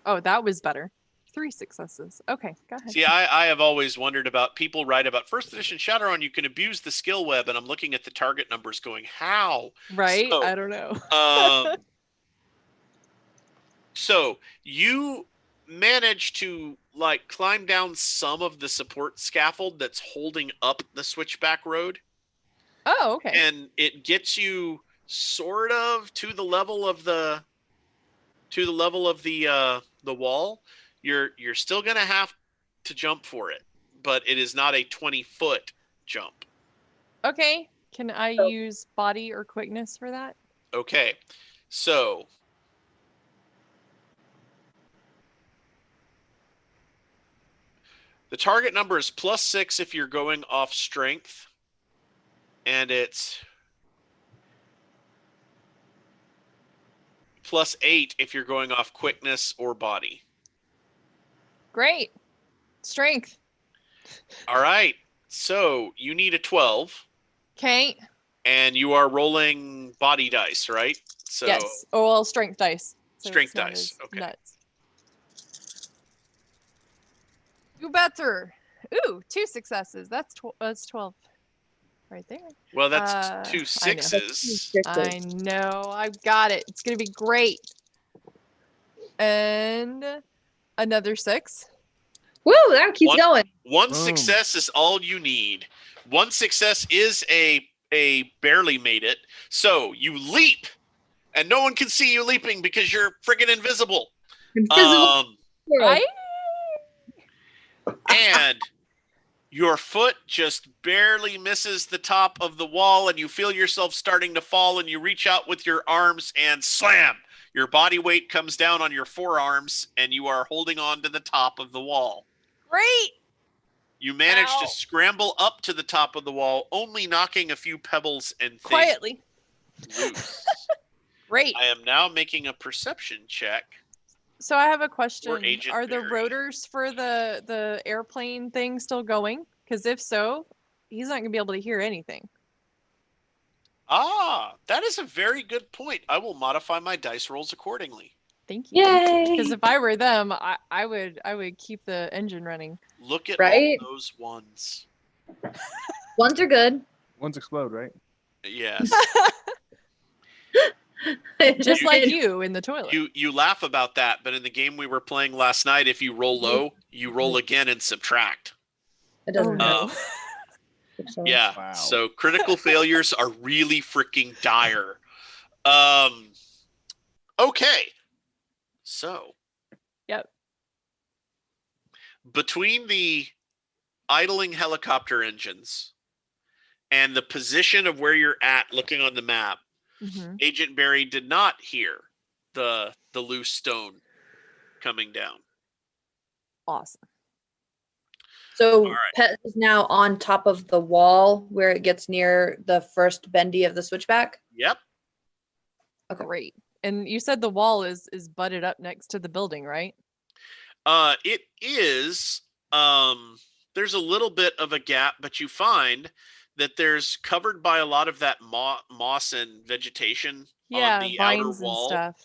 Oh, that was better. 3 successes. Okay, go ahead. see, I have always wondered about people write about first edition Shadowrun. You can abuse the skill web, and I'm looking at the target numbers, going, how? Right? So, I don't know. So you managed to climb down some of the support scaffold that's holding up the switchback road. Oh, okay. And it gets you sort of to the level of the wall. You're still gonna have to jump for it, but it is not a 20-foot jump. Okay. Can I use body or quickness for that? Okay. So the target number is +6 if you're going off strength, and it's +8 if you're going off quickness or body. Great. Strength. All right. So you need a 12, Okay. and you are rolling body dice, right? So Yes. Oh, well, strength dice. So Strength it's not dice, as okay. Nuts. You better. Ooh, 2 successes. That's 12 right there. well, that's I 2 know. 6s. I know. I've got it. It's going to be great. And another 6. Woo, that keeps going. One Boom. success is all you need. One success is a barely made it. So you leap, and no one can see you leaping because you're friggin' invisible. Invisible world. And your foot just barely misses the top of the wall, and you feel yourself starting to fall, and you reach out with your arms and slam. Your body weight comes down on your forearms, and you are holding on to the top of the wall. Great. You manage Ow. to scramble up to the top of the wall, only knocking a few pebbles and things Quietly. loose. Great. I am now making a perception check. So I have a question. Agent Are the Barry. rotors for the airplane thing still going? Because if so, he's not going to be able to hear anything. Ah, that is a very good point. I will modify my dice rolls accordingly. Thank you. Yay. Because if I were them, I would keep the engine running. Look at Right? all those ones. Ones are good. Ones explode, right? Yes. Just like you in the toilet. You laugh about that, but in the game we were playing last night, if you roll low, you roll again and subtract. It doesn't Oh, no. so. Yeah. Wow. So critical failures are really freaking dire. Okay. So. Yep. Between the idling helicopter engines and the position of where you're at looking on the map, Mhm. Agent Barry did not hear the loose stone coming down. Awesome. So All right. Pet is now on top of the wall where it gets near the first bendy of the switchback. Yep. Okay. Great. And you said the wall is butted up next to the building, right? It is. There's a little bit of a gap, but you find that there's covered by a lot of that moss and vegetation Yeah, on the outer vines and wall. stuff.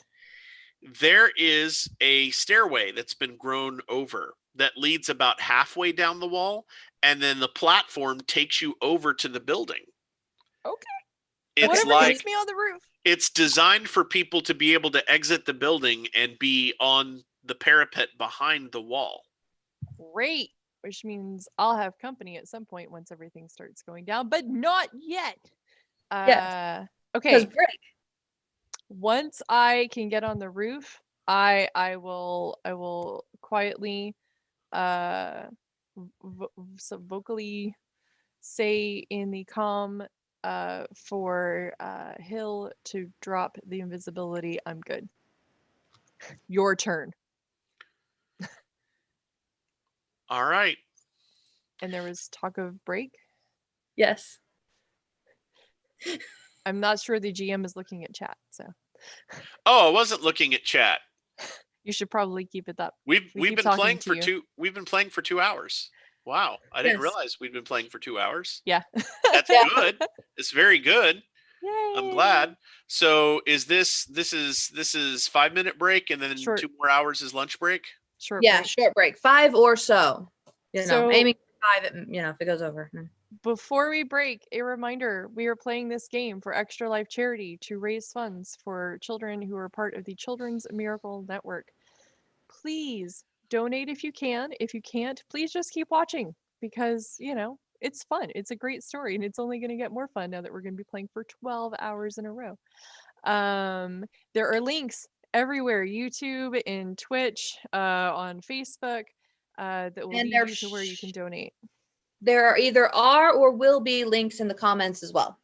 There is a stairway that's been grown over that leads about halfway down the wall, and then the platform takes you over to the building. Okay. It's Whatever like gets me on the roof. it's designed for people to be able to exit the building and be on the parapet behind the wall. Great. Which means I'll have company at some point once everything starts going down, but not yet. Yes. Okay. Break. Once I can get on the roof, I will quietly vocally say in the comm for Hill to drop the invisibility. I'm good. Your turn. All right. And there was talk of break. Yes. I'm not sure the GM is looking at chat, so Oh, I wasn't looking at chat. you should probably keep it up. We've keep been talking playing to for you. We've been playing for 2 hours. Wow, I didn't Yes. realize we'd been playing for 2 hours. Yeah. That's Yeah. good. It's very good. Yay. I'm glad. So is this is 5-minute break and then Short. 2 more hours is lunch break? Short Yeah, break. short break. 5 or so. You know, So- aiming for 5, if it goes over. Before we break, a reminder, we are playing this game for Extra Life Charity to raise funds for children who are part of the Children's Miracle Network. Please donate if you can. If you can't, please just keep watching because, it's fun. It's a great story and it's only going to get more fun now that we're going to be playing for 12 hours in a row. There are links everywhere, YouTube and Twitch, on Facebook, that will And lead there you to where you can donate. There either are or will be links in the comments as well.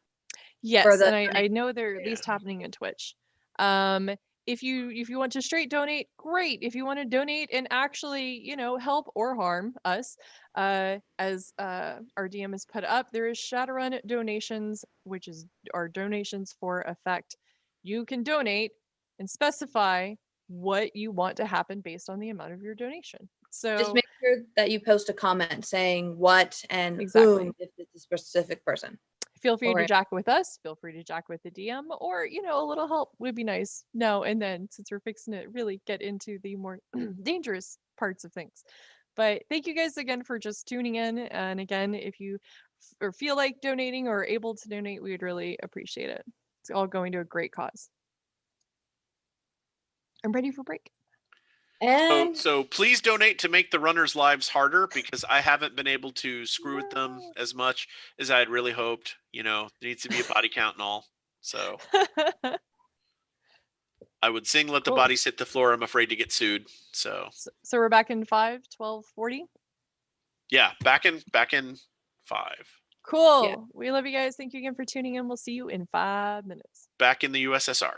Yes, the and I know they're at Yeah. least happening in Twitch. If you want to straight donate, great. If you want to donate and actually, help or harm us, as our DM has put up, there is Shadowrun donations, which is our donations for effect. You can donate and specify what you want to happen based on the amount of your donation. So Just make sure that you post a comment saying what and Exactly. whom if it's a specific person. feel free to Alright. jack with us, feel free to jack with the DM, or a little help would be nice now and then, since we're fixing to really get into the more dangerous parts of things. But thank you guys again for just tuning in, and again, if you or feel like donating or able to donate, we would really appreciate it. It's all going to a great cause. I'm ready for break. And So please donate to make the runners' lives harder, because I haven't been able to screw with them as much as I had really hoped. There needs to be a body count and all. So I would sing "Let the Cool. Bodies Hit the Floor." I'm afraid to get sued. So So we're back in 5, 12, 40. yeah, back in 5. Cool. Yeah. We love you guys. Thank you again for tuning in. We'll see you in 5 minutes. Back in the USSR.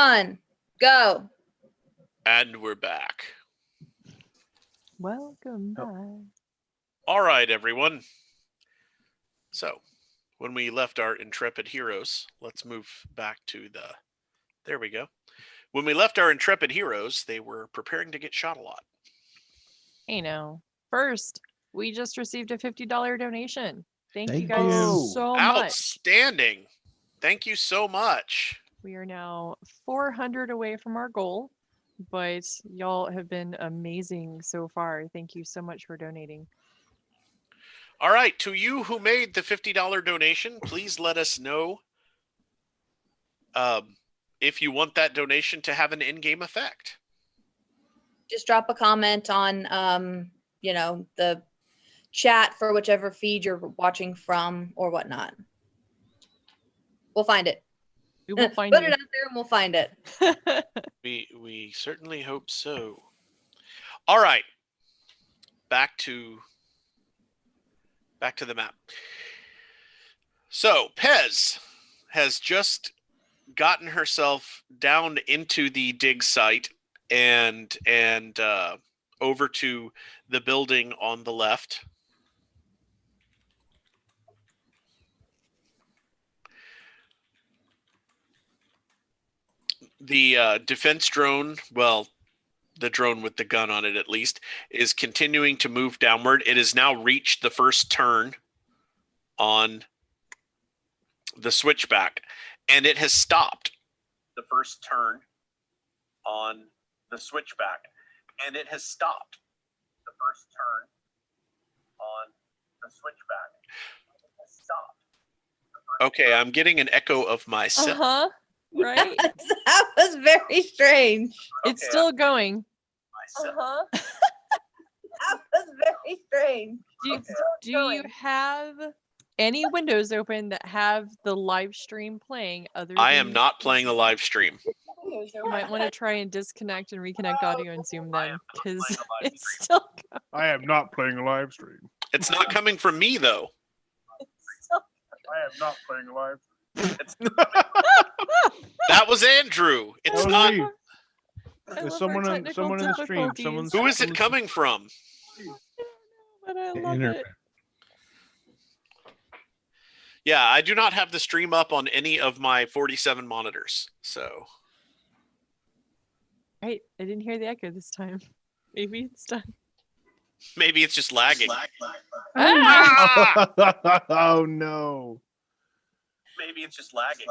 1, go. And we're back. Welcome back. All right, everyone. So, when we left our intrepid heroes, let's move back to the... There we go. When we left our intrepid heroes, they were preparing to get shot a lot. Hey, now. First, we just received a $50 donation. Thank you Thank guys you. so much. Outstanding. Thank you so much. We are now 400 away from our goal, but y'all have been amazing so far. Thank you so much for donating. All right, to you who made the $50 donation, please let us know if you want that donation to have an in-game effect. Just drop a comment on, you know, the chat for whichever feed you're watching from or whatnot. We'll find it. We will find Put you. it out there and we'll find it. We certainly hope so. All right, back to the map. So Pez has just gotten herself down into the dig site and over to the building on the left. The defense drone, well, the drone with the gun on it at least, is continuing to move downward. It has now reached the first turn on the switchback, and it has stopped. The first turn on the switchback, and it has stopped. The first turn on the switchback. It has stopped. Okay, I'm getting an echo of myself. Uh-huh. Right? That was very strange. It's still going. Uh-huh. That was very strange. Do you have any windows open that have the live stream playing other I than... am not playing the live stream. You might want to try and disconnect and reconnect audio and Zoom then, because it's still going. I am not playing a live stream. It's not coming from me, though. I am not playing a live stream. That was Andrew. It's not. There's someone in the stream. Who is it coming from? But I love Internet. it. Yeah, I do not have the stream up on any of my 47 monitors. So Right, I didn't hear the echo this time. Maybe it's done. maybe it's just lagging. Ah! Oh no. Maybe it's just lagging.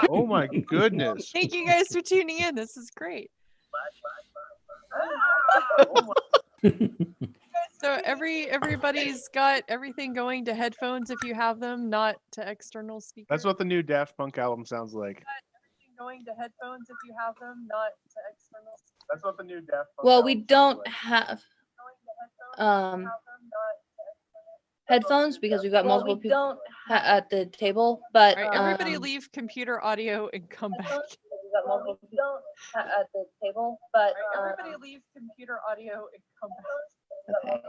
Oh my goodness. Thank you guys for tuning in. This is great. So everybody's got everything going to headphones if you have them, not to external speakers. That's what the new Daft Punk album sounds like. Everything going to headphones if you have them, not to external. That's what the new Daft Punk Well, we album don't sounds have headphones because we've got multiple people at the table. But All right, everybody leave computer audio and come back. We've got multiple people at the table. But All right, everybody leave computer audio and come back. okay.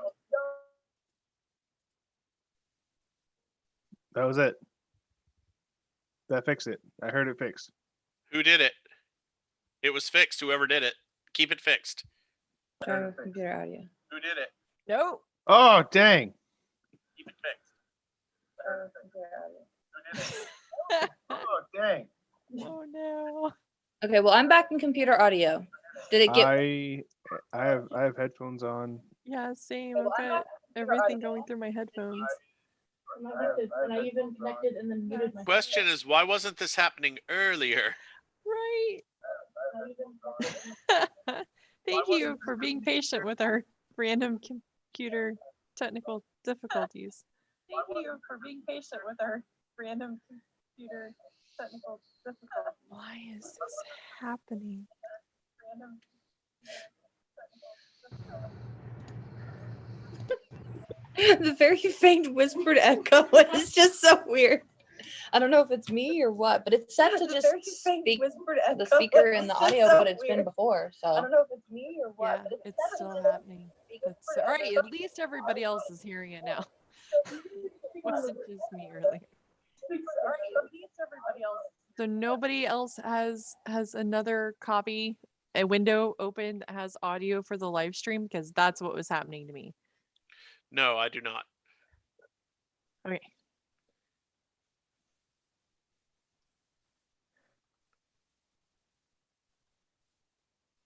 That was it. That fixed it. I heard it fixed. Who did it? It was fixed. Whoever did it. Keep it fixed. Try with computer audio. Who did it? No. Oh dang. Keep it fixed. Computer audio. Who did it? Oh dang. Oh no. Okay, well, I'm back in computer audio. Did it get? I have headphones on. Yeah, same. I've got everything going through my headphones. And I even connected and then muted myself. Question is, why wasn't this happening earlier? Right. Thank you for being patient with our random computer technical difficulties. Thank you for being patient with our random computer technical difficulties. Why is this happening? Random The very faint whispered echo is just so weird. I don't know if it's me or what, but it's set to just speak the speaker and the audio, but it's been before. So I don't know if it's me or Yeah, it's still happening. That's all right. At least everybody else is hearing it now. Wasn't just me earlier. All right, at least everybody else. So nobody else has another copy, a window open that has audio for the live stream, because that's what was happening to me. No, I do not. Okay.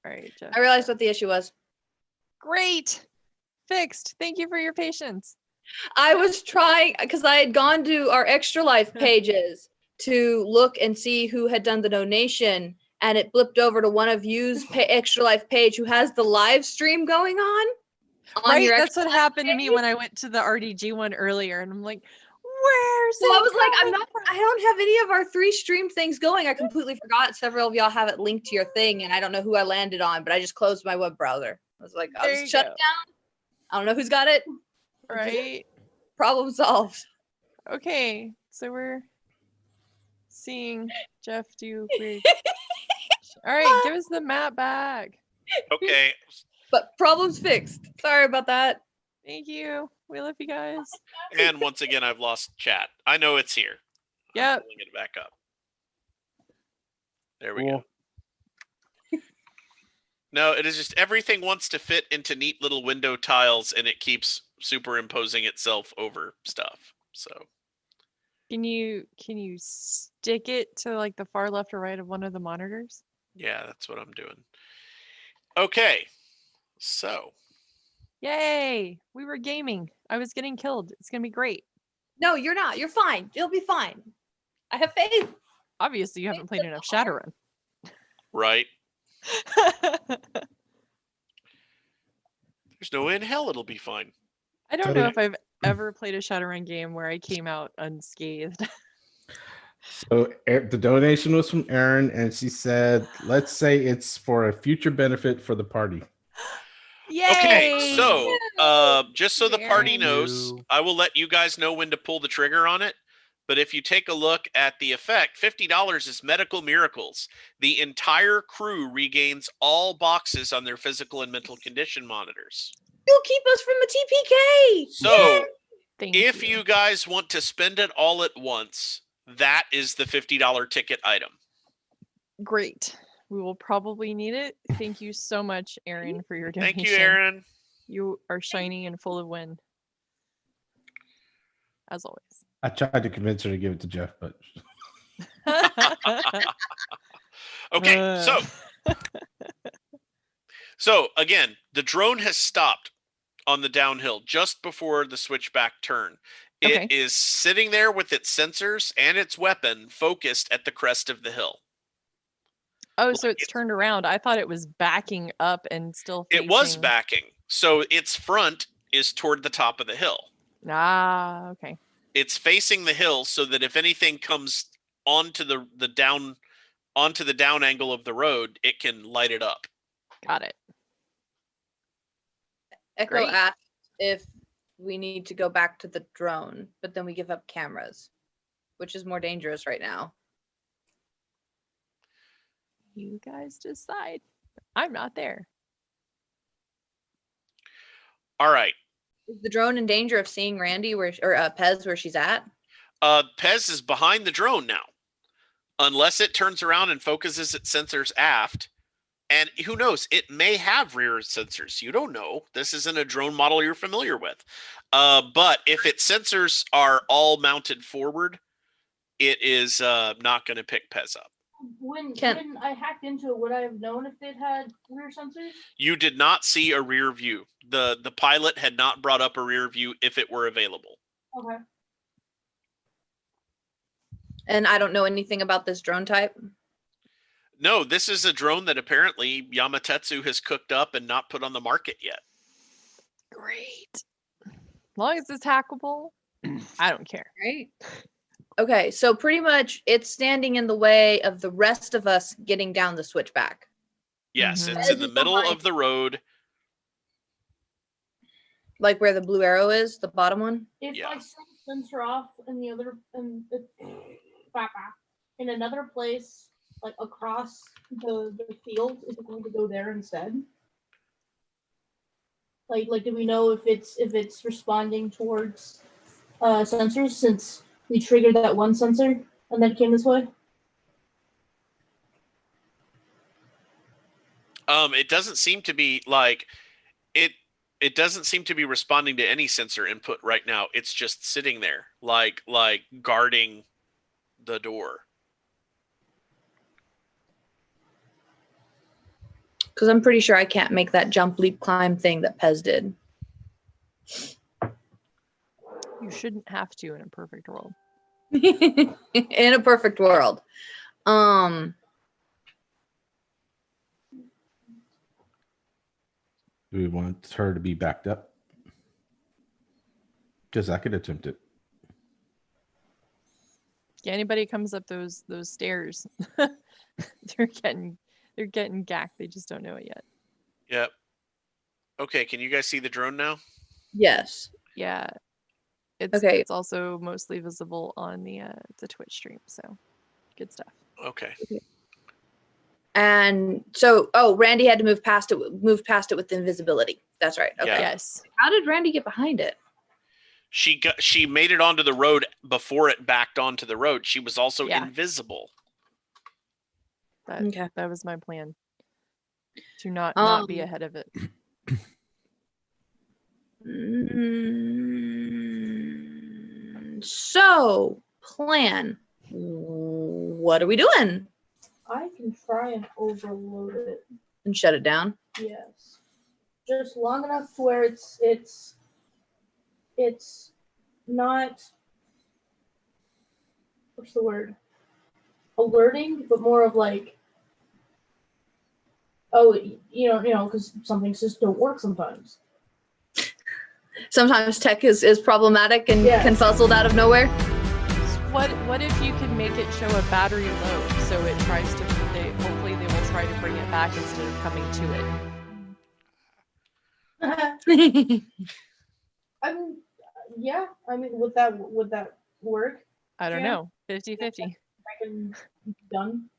All right, Jeff. I realized what the issue was. Great. Fixed. Thank you for your patience. I was trying because I had gone to our Extra Life pages to look and see who had done the donation, and it blipped over to one of you's Extra Life page who has the live stream going on Right, your that's Extra what Life happened to me page. when I went to the RDG one earlier, and I'm like, where's So I it was like, coming from? I don't have any of our 3 stream things going. I completely forgot several of y'all have it linked to your thing, and I don't know who I landed on, but I just closed my web browser. I was like, I'll There just you shut go. it down. I don't know who's got it. Right. Problem solved. Okay, so we're seeing Jeff do weird. All right, give us the map back. Okay. But problem's fixed. Sorry about that. Thank you. We love you guys. And once again, I've lost chat. I know it's here. I'm Yep. pulling it back up. There we Cool. go. No, it is just everything wants to fit into neat little window tiles, and it keeps superimposing itself over stuff. So Can you stick it to like the far left or right of one of the monitors? yeah, that's what I'm doing. Okay, so Yay! We were gaming. I was getting killed. It's gonna be great. No, you're not. You're fine. You'll be fine. I have faith. Obviously, you haven't played enough Shadowrun. right, there's no way in hell it'll be fine. I don't So- know if I've ever played a Shadowrun game where I came out unscathed. So the donation was from Erin, and she said, "Let's say it's for a future benefit for the party." Yay! Okay, so just so the party Aaron. knows, I will let you guys know when to pull the trigger on it. But if you take a look at the effect, $50 is medical miracles. The entire crew regains all boxes on their physical and mental condition monitors. You'll keep us from a TPK. So Thank if you guys want to spend it all at once, that is the $50 ticket item. Great. We will probably need it. Thank you so much, Aaron, for your donation. Thank you, Aaron. You are shiny and full of wind. As always. I tried to convince her to give it to Jeff, but Okay, so again, the drone has stopped on the downhill just before the switchback turn. Okay. It is sitting there with its sensors and its weapon focused at the crest of the hill. Oh, so it's turned around. I thought it was backing up and still facing. It was backing. So its front is toward the top of the hill. Ah, okay. It's facing the hill so that if anything comes onto the down angle of the road, it can light it up. Got it. Echo Great. asked if we need to go back to the drone, but then we give up cameras, which is more dangerous right now. You guys decide. I'm not there. All right. Is the drone in danger of seeing Randy or Pez where she's at? Pez is behind the drone now. Unless it turns around and focuses its sensors aft. And who knows, it may have rear sensors. You don't know. This isn't a drone model you're familiar with. But if its sensors are all mounted forward, it is not going to pick Pez up. When Ken. I hacked into it, would I have known if it had rear sensors? You did not see a rear view. The pilot had not brought up a rear view if it were available. Okay. And I don't know anything about this drone type. No, this is a drone that apparently Yamatetsu has cooked up and not put on the market yet. Great. As long as it's hackable, I don't care. Right. Okay, so pretty much it's standing in the way of the rest of us getting down the switchback. Yes, Mhm. it's in the middle of the road. Like where the blue arrow is, the bottom one. If Yeah. I set the sensor off in the other in another place, like across the field, is it going to go there instead? Like, do we know if it's responding towards sensors since we triggered that one sensor and then it came this way? It doesn't seem to be like it. It doesn't seem to be responding to any sensor input right now. It's just sitting there, like guarding the door. Because I'm pretty sure I can't make that jump, leap, climb thing that Pez did. You shouldn't have to in a perfect world. In a perfect world. Do we want her to be backed up? Because I could attempt it. Yeah, anybody comes up those stairs, they're getting gacked. They just don't know it yet. Yep. Okay, can you guys see the drone now? Yes. Yeah. It's Okay. It's also mostly visible on the Twitch stream, so good stuff. Okay. And so, Randy had to move past it with invisibility. That's right. Okay. Yeah. Yes. How did Randy get behind it? She made it onto the road before it backed onto the road. She was also Yeah. invisible. Okay. That was my plan. To not be ahead of it. So, plan. What are we doing? I can try and overload it. And shut it down. Yes. Just long enough to where it's not, what's the word? Alerting, but more of like, oh, because some things just don't work sometimes. Sometimes tech is problematic and Yes. can fuzzled out of nowhere. What if you could make it show a battery low, so it tries to? Hopefully they will try to bring it back instead of coming to it. I mean, would that work? I don't Yeah. know. 50-50. I can done.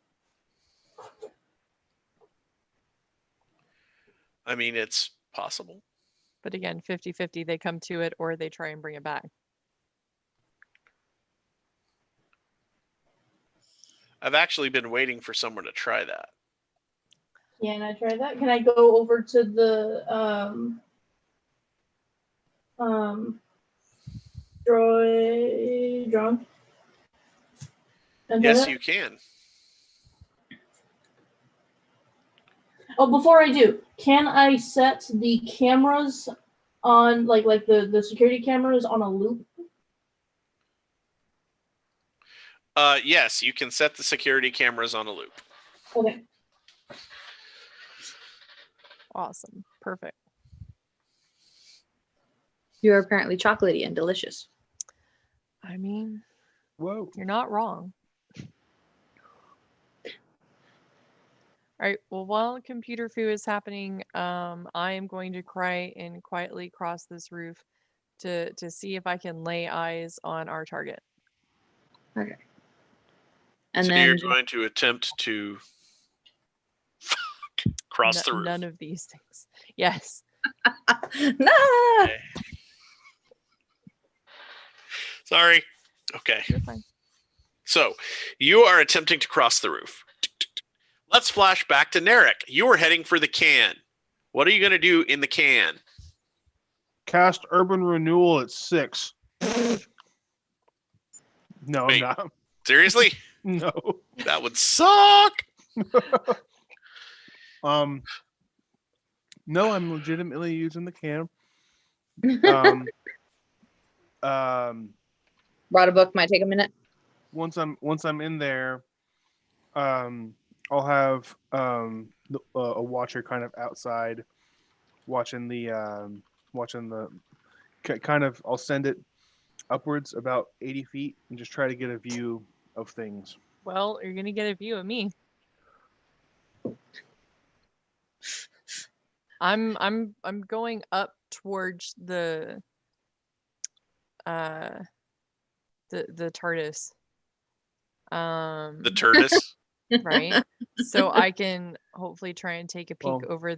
I mean, it's possible. But again, 50-50. They come to it or they try and bring it back. I've actually been waiting for someone to try that. Can I try that? Can I go over to the drone? Yes, you can. Oh, before I do, can I set the cameras on like the security cameras on a loop? Yes, you can set the security cameras on a loop. Okay. Awesome. Perfect. You're apparently chocolatey and delicious. I mean, Whoa. you're not wrong. All right. Well, while computer foo is happening, I am going to try and quietly cross this roof to see if I can lay eyes on our target. Okay. And So then you're going to attempt to cross the roof. None of these things. Yes. Nah! Okay. Sorry. Okay. You're fine. So you are attempting to cross the roof. Let's flash back to Narek. You are heading for the can. What are you going to do in the can? Cast Urban Renewal at 6. No, Wait. I'm not. Seriously? No. That would suck. No, I'm legitimately using the cam. Brought a book, might take a minute. Once I'm in there, I'll have a watcher kind of outside, watching the kind of. I'll send it upwards about 80 feet and just try to get a view of things. Well, you're gonna get a view of me. I'm going up towards the TARDIS. The tortoise. Right. So I can hopefully try and take a peek Well- over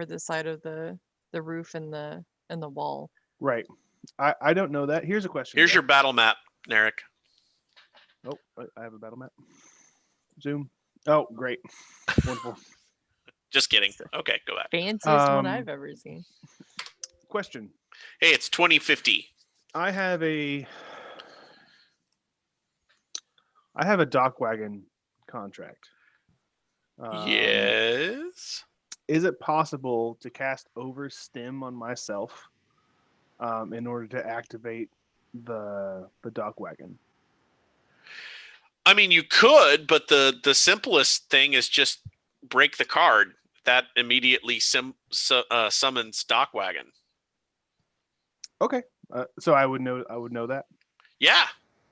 the side of the roof and the wall. Right. I don't know that. Here's a question. Here's though. your battle map, Narek. Oh, I have a battle map. Zoom. Oh, great. Wonderful. Just kidding. Okay, go back. Fanciest one I've ever seen. Question. Hey, it's 2050. I have a dock wagon contract. Yes. Is it possible to cast overstim on myself in order to activate the dock wagon? I mean, you could, but the simplest thing is just break the card. That immediately summons Dockwagon. Okay, so I would know that. Yeah.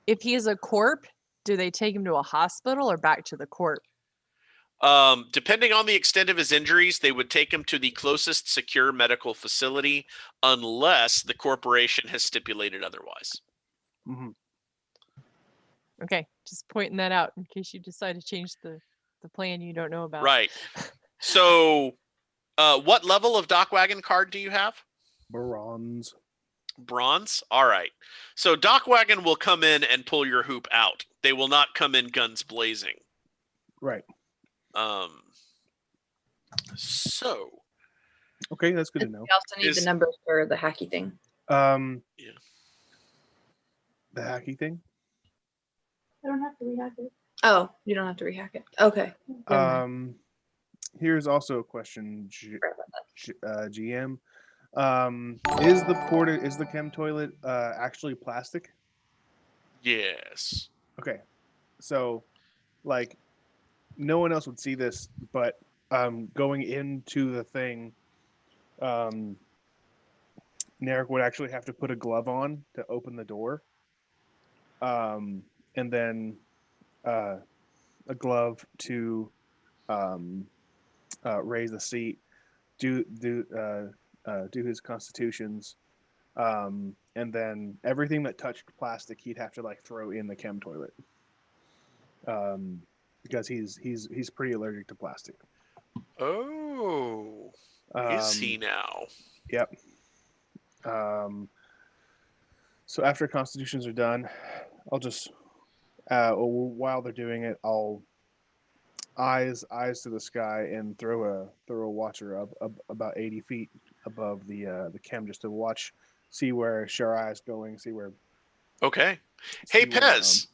If he is a corp, do they take him to a hospital or back to the corp? Depending on the extent of his injuries, they would take him to the closest secure medical facility, unless the corporation has stipulated otherwise. Mm-hmm. Okay, just pointing that out in case you decide to change the plan you don't know about. Right. So, what level of Dockwagon card do you have? Bronze. Bronze? All right. So Dockwagon will come in and pull your hoop out. They will not come in guns blazing. Right. So. Okay, that's good to know. We also need the numbers for the hacky thing. Yeah. The hacky thing? I don't have to rehack it. Oh, you don't have to rehack it. Okay. Here's also a question, GM. Is the chem toilet actually plastic? Yes. Okay. So, like, no one else would see this, but going into the thing, Narek would actually have to put a glove on to open the door. And then a glove to raise the seat, do his constitutions, and then everything that touched plastic he'd have to like throw in the chem toilet, because he's pretty allergic to plastic. Oh, is he now? Yep. So after constitutions are done, I'll just while they're doing it, I'll eyes to the sky and throw a watcher up about 80 feet above the chem, just to see where Sharai is going, see where. Okay. Hey, Pez.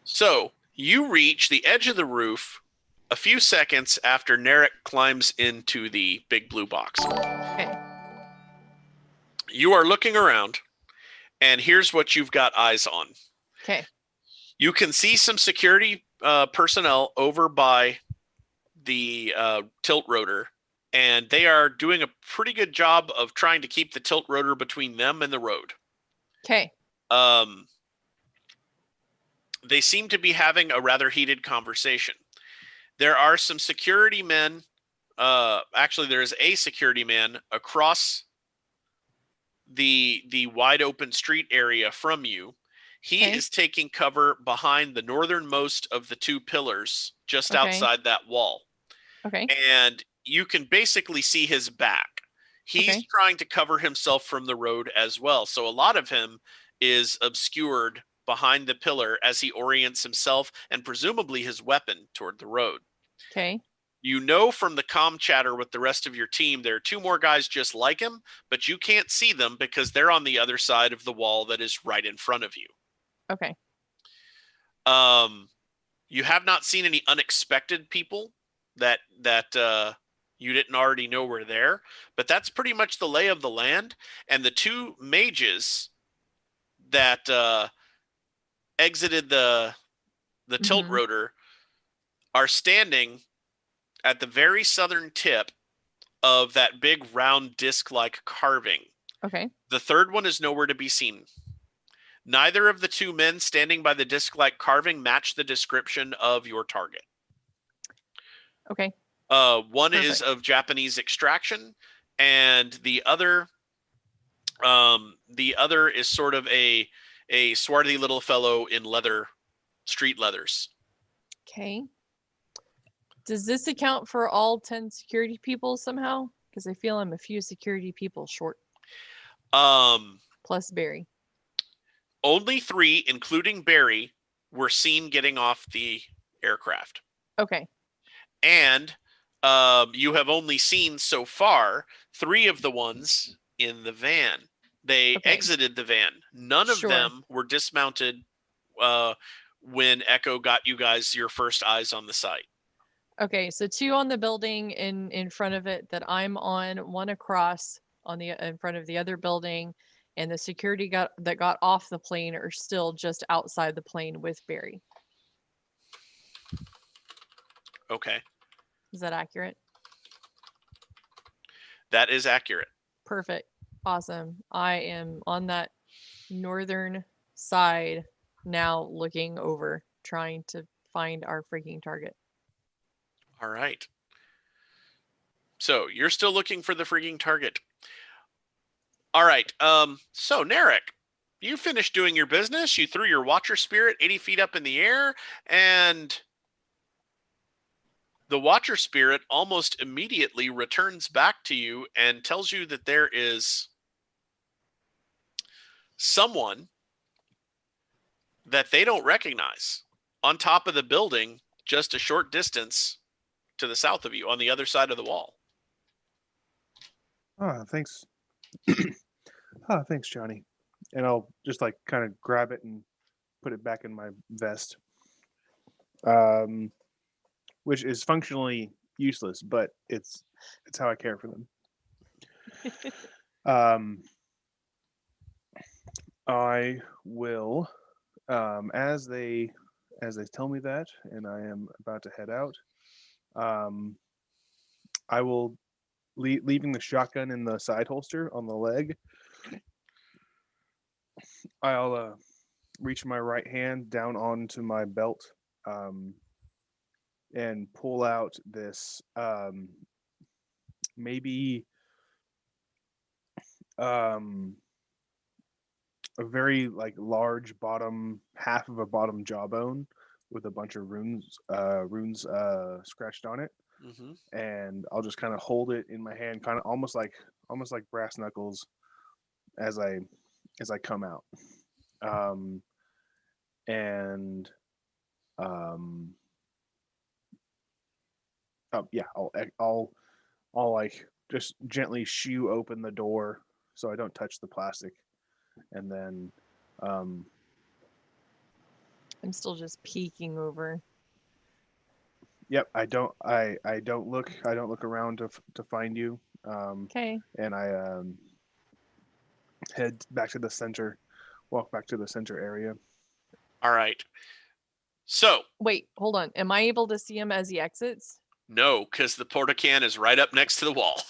So you reach the edge of the roof a few seconds after Narek climbs into the big blue box. Okay. You are looking around, and here's what you've got eyes on. Okay. You can see some security personnel over by the tilt rotor, and they are doing a pretty good job of trying to keep the tilt rotor between them and the road. Okay. They seem to be having a rather heated conversation. There are some security men. Actually, there is a security man across the wide open street area from you. He is taking cover behind the northernmost of the two pillars just outside that wall. Okay. And you can basically see his back. He's trying to cover himself from the road as well. So a lot of him is obscured behind the pillar as he orients himself and presumably his weapon toward the road. Okay. You know from the comm chatter with the rest of your team, there are two more guys just like him, but you can't see them because they're on the other side of the wall that is right in front of you. Okay. You have not seen any unexpected people that you didn't already know were there, but that's pretty much the lay of the land. And the two mages that exited the tilt rotor are standing at the very southern tip of that big round disc-like carving. Okay. The third one is nowhere to be seen. Neither of the two men standing by the disc-like carving match the description of your target. Okay. One is of Japanese extraction, and the other is sort of a swarthy little fellow in street leathers. Okay. Does this account for all 10 security people somehow? Because I feel I'm a few security people short. Plus Barry. Only 3, including Barry, were seen getting off the aircraft. Okay. And you have only seen so far 3 of the ones in the van. They Okay. exited the van. None of Sure. them were dismounted when Echo got you guys your first eyes on the site. Okay, so 2 on the building in front of it that I'm on, 1 across on the in front of the other building, and the security that got off the plane are still just outside the plane with Barry. Okay. Is that accurate? That is accurate. Perfect. Awesome. I am on that northern side now, looking over, trying to find our freaking target. All right. So you're still looking for the freaking target. All right. So Narek, you finished doing your business. You threw your Watcher Spirit 80 feet up in the air, and the Watcher Spirit almost immediately returns back to you and tells you that there is someone that they don't recognize on top of the building just a short distance to the south of you on the other side of the wall. Thanks. Thanks, Johnny. And I'll just like kind of grab it and put it back in my vest. Which is functionally useless, but it's how I care for them. I will, as they tell me that, and I am about to head out. I will leaving the shotgun in the side holster on the leg. I'll reach my right hand down onto my belt, and pull out this maybe a very like large bottom half of a bottom jawbone with a bunch of runes scratched on it. Mm-hmm. And I'll just kind of hold it in my hand, kind of almost like brass knuckles as I come out. I'll like just gently shoo open the door so I don't touch the plastic, and then I'm still just peeking over. Yep, I don't look around to find you. Okay. And I head back to the center, walk back to the center area. All right. So Wait, hold on. Am I able to see him as he exits? no, because the portacan is right up next to the wall.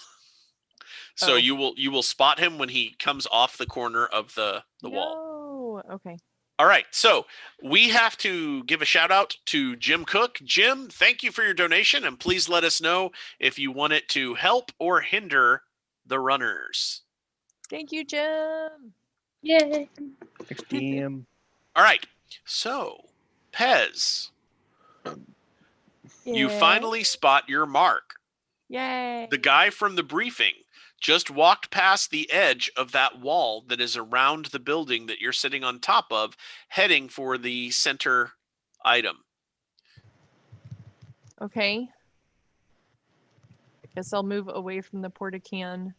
So Oh. you will spot him when he comes off the corner of the wall. Oh, okay. All right, so we have to give a shout out to Jim Cook. Jim, thank you for your donation, and please let us know if you want it to help or hinder the runners. Thank you, Jim. Yay. Thanks, Jim. All right, so Pez, you finally spot your mark. Yay. The guy from the briefing just walked past the edge of that wall that is around the building that you're sitting on top of, heading for the center item. Okay. I guess I'll move away from the portacan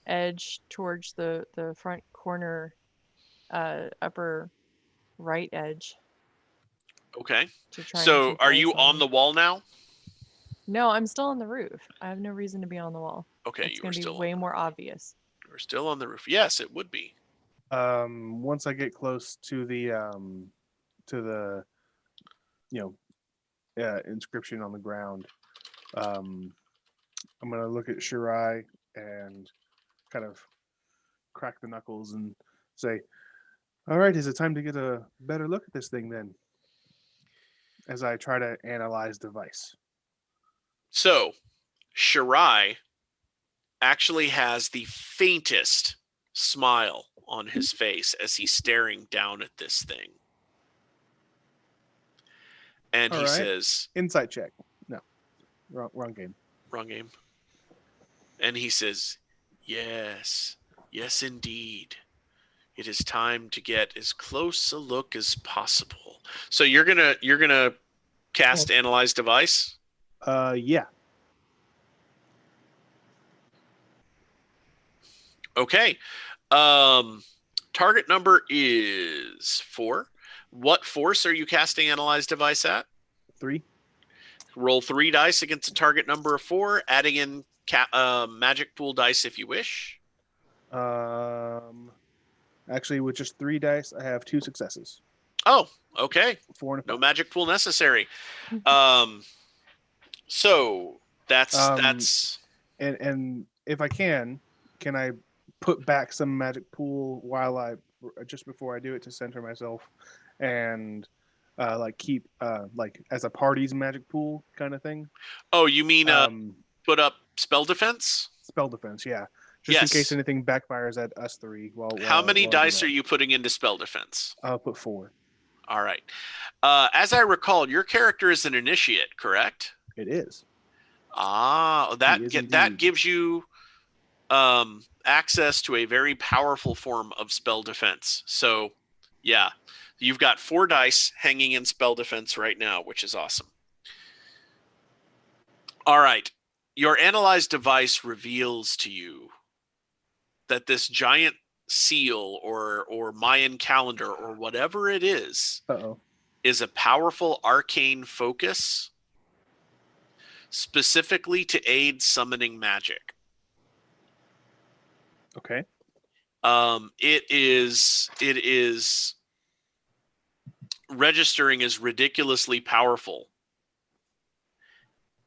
edge towards the front corner, upper right edge. Okay. To try So and are you on the wall now? No, I'm still on the roof. I have no reason to be on the wall. Okay, it's you going were to be still way more obvious. You're still on the roof. Yes, it would be. Once I get close to the inscription on the ground, I'm gonna look at Shirai and kind of crack the knuckles and say, "All right, is it time to get a better look at this thing then?" As I try to analyze the device. So, Shirai actually has the faintest smile on his face as he's staring down at this thing. And he says, "Insight check." No, wrong game. Wrong game. And he says, yes, indeed. It is time to get as close a look as possible. So you're gonna cast Analyze Device? Yeah. Okay. Target number is 4. What force are you casting Analyze Device at? 3. Roll 3 dice against a target number of 4, adding in magic pool dice if you wish. Actually, with just 3 dice, I have 2 successes. Oh, okay. 4 and a 5. No magic pool necessary. So that's and if I can I put back some magic pool while just before I do it to center myself and like keep like as a party's magic pool kind of thing. Oh, you mean put up spell defense? Spell defense, yeah. Just in case anything backfires at us 3. How many dice are you putting into spell defense? I'll put 4. All right. As I recall, your character is an initiate, correct? It is. That gives you access to a very powerful form of spell defense. So, yeah, you've got 4 dice hanging in spell defense right now, which is awesome. All right. Your Analyze device reveals to you that this giant seal or Mayan calendar or whatever it is a powerful arcane focus specifically to aid summoning magic. Okay. It is registering as ridiculously powerful,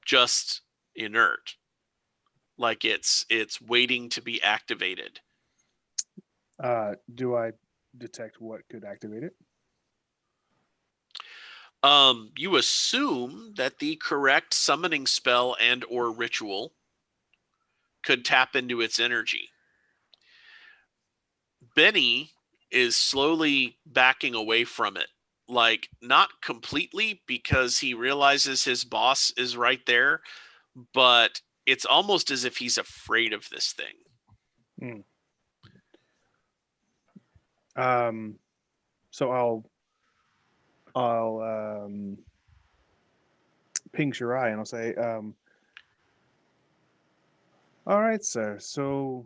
just inert, like it's waiting to be activated. Do I detect what could activate it? You assume that the correct summoning spell and or ritual could tap into its energy. Benny is slowly backing away from it, like not completely because he realizes his boss is right there, but it's almost as if he's afraid of this thing. So I'll ping Shirai and I'll say, all right, sir. So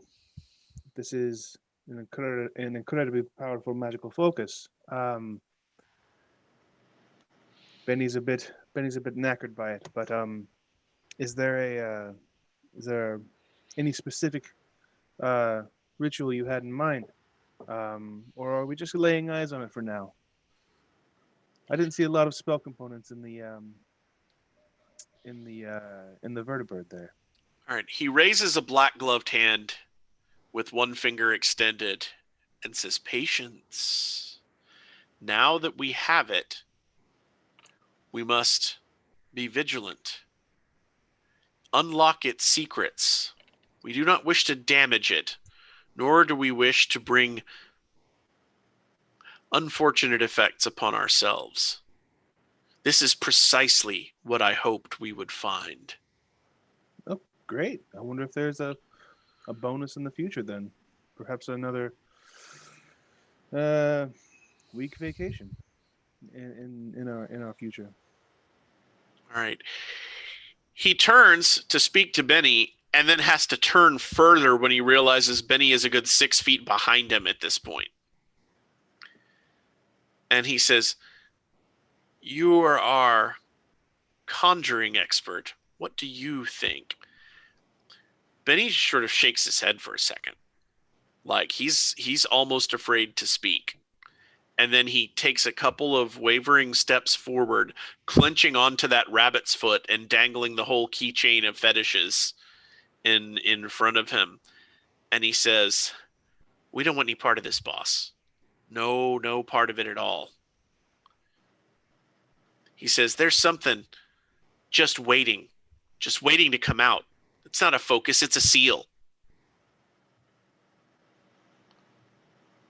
this is an incredibly powerful magical focus. Benny's a bit knackered by it, but is there any specific ritual you had in mind, or are we just laying eyes on it for now? I didn't see a lot of spell components in the vertibird there. All right, he raises a black gloved hand with one finger extended and says, "Patience. Now that we have it, we must be vigilant. Unlock its secrets. We do not wish to damage it, nor do we wish to bring unfortunate effects upon ourselves. This is precisely what I hoped we would find." Oh, great. I wonder if there's a bonus in the future then. Perhaps another week vacation in our future. All right. He turns to speak to Benny and then has to turn further when he realizes Benny is a good 6 feet behind him at this point. And he says, "You are our conjuring expert. What do you think?" Benny sort of shakes his head for a second. Like he's almost afraid to speak. And then he takes a couple of wavering steps forward, clenching onto that rabbit's foot and dangling the whole keychain of fetishes in front of him. And he says, "We don't want any part of this, boss. No part of it at all." He says, "There's something just waiting to come out. It's not a focus, it's a seal."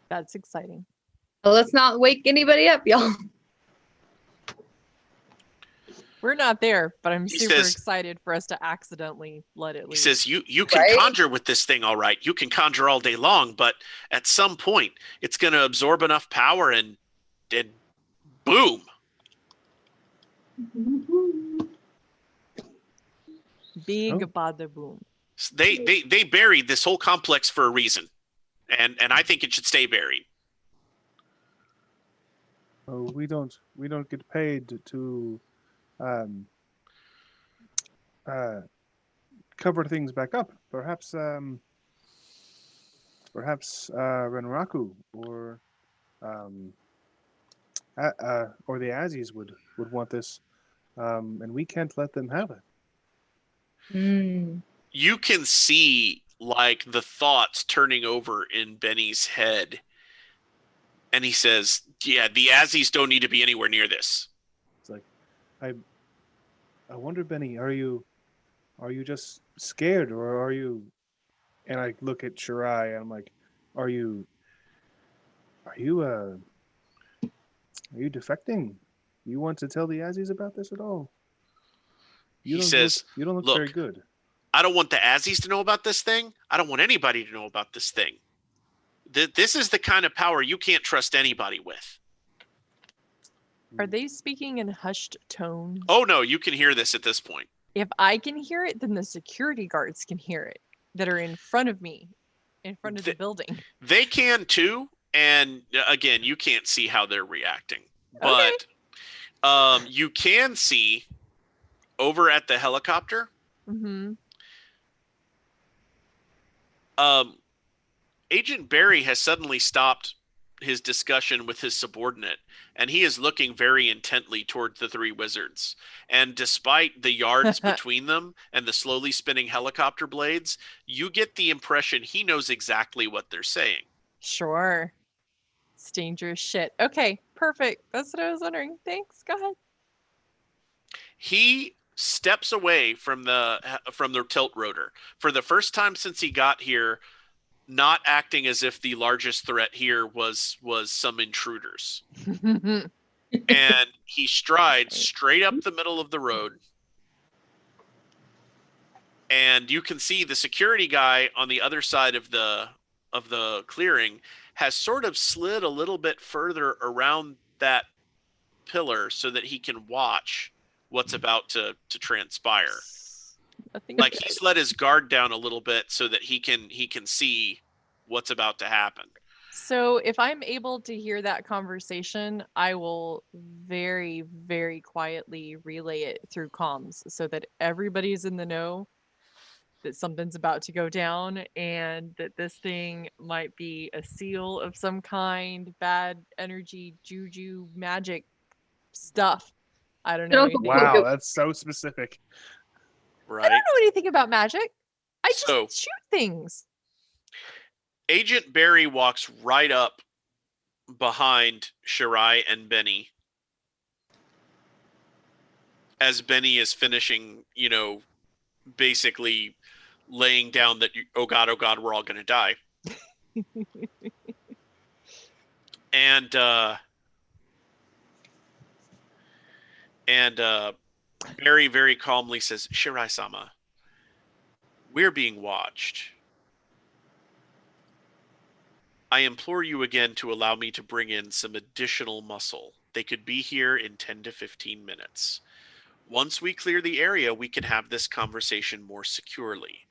That's exciting. Well, let's not wake anybody up, y'all. We're not there, but I'm He super says- excited for us to accidentally let it He leave. says, you can Right? conjure with this thing, all right. You can conjure all day long, but at some point, it's going to absorb enough power and boom. Big Oh. bada boom. They buried this whole complex for a reason. and I think it should stay buried. Oh, we don't get paid to cover things back up. Perhaps Renraku or the Azis would want this, and we can't let them have it. Mm. You can see like the thoughts turning over in Benny's head, and he says, "Yeah, the Azis don't need to be anywhere near this." It's like, I wonder, Benny, are you just scared, or are you? And I look at Shirai, and I'm like, are you defecting? You want to tell the Azis about this at all? He says, you don't look "Look, very good." I don't want the Azis to know about this thing. I don't want anybody to know about this thing. This is the kind of power you can't trust anybody with." Are they speaking in hushed tones? Oh no, you can hear this at this point. If I can hear it, then the security guards can hear it that are in front of me, in front of the building. They can too, and again, you can't see how they're reacting. But you can see over at the helicopter. Mm-hmm. Agent Barry has suddenly stopped his discussion with his subordinate, and he is looking very intently toward the three wizards. And despite the yards between them and the slowly spinning helicopter blades, you get the impression he knows exactly what they're saying. Sure. It's dangerous shit. Okay, perfect. That's what I was wondering. Thanks. Go ahead. He steps away from the tilt rotor for the first time since he got here, not acting as if the largest threat here was some intruders. And he strides straight up the middle of the road. And you can see the security guy on the other side of the clearing has sort of slid a little bit further around that pillar so that he can watch what's about to transpire. Like he's let his guard down a little bit so that he can see what's about to happen. So if I'm able to hear that conversation, I will very, very quietly relay it through comms so that everybody's in the know that something's about to go down and that this thing might be a seal of some kind, bad energy, juju, magic stuff. I don't know anything. Wow, that's so specific. Right. I don't know anything about magic. I just shoot things. Agent Barry walks right up behind Shirai and Benny as Benny is finishing, basically laying down that, oh God, we're all going to die. And Barry very calmly says, "Shirai-sama, we're being watched. I implore you again to allow me to bring in some additional muscle. They could be here in 10 to 15 minutes. Once we clear the area, we can have this conversation more securely.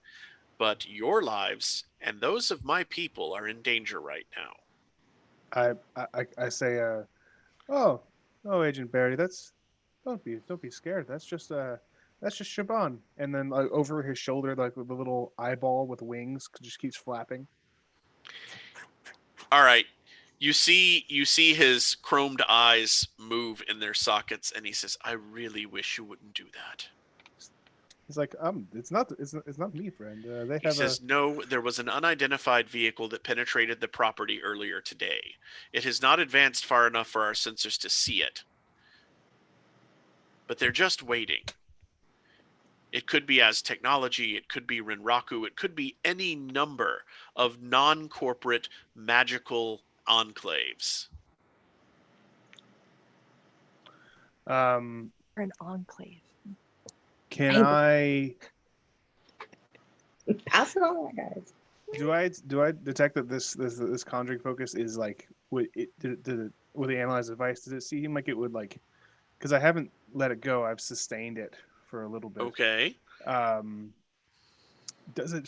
But your lives and those of my people are in danger right now." I say, oh, Agent Barry, don't be scared. That's just Shaban. And then over his shoulder, like the little eyeball with wings just keeps flapping. All right. You see his chromed eyes move in their sockets, and he says, "I really wish you wouldn't do that." He's like, it's not me, friend. He says, "No, there was an unidentified vehicle that penetrated the property earlier today. It has not advanced far enough for our sensors to see it. But they're just waiting. It could be as technology, it could be Renraku, it could be any number of non-corporate magical enclaves." Or an enclave. Can I pass it on, guys? Do I detect that this conjuring focus is like would the analyze device? Does it seem like it would like? Because I haven't let it go. I've sustained it for a little bit. Okay. Does it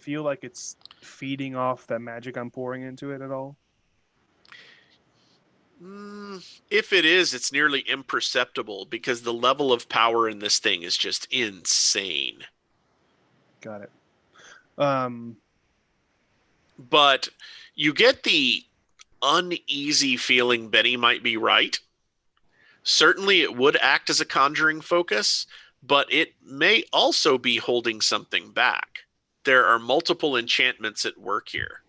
feel like it's feeding off that magic I'm pouring into it at all? If it is, it's nearly imperceptible because the level of power in this thing is just insane. Got it. But you get the uneasy feeling Benny might be right. Certainly it would act as a conjuring focus, but it may also be holding something back. There are multiple enchantments at work here.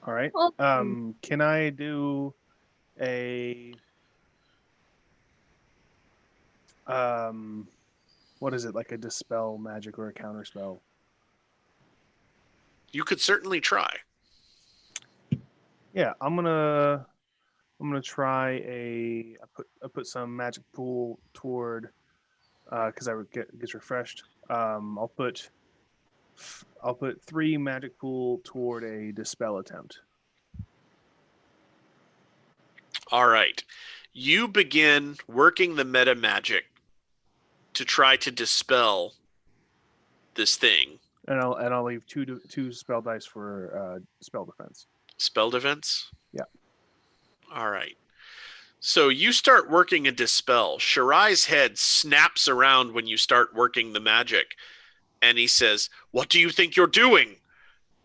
All right. Well, Can I do a what is it, like a dispel magic or a counter spell? You could certainly try. Yeah, I'm gonna try I put some magic pool toward because I would gets refreshed. I'll put 3 magic pool toward a dispel attempt. All right. You begin working the meta magic to try to dispel this thing. And I'll leave two spell dice for spell defense. Spell defense? Yeah. All right. So you start working a dispel. Shirai's head snaps around when you start working the magic. And he says, "What do you think you're doing?"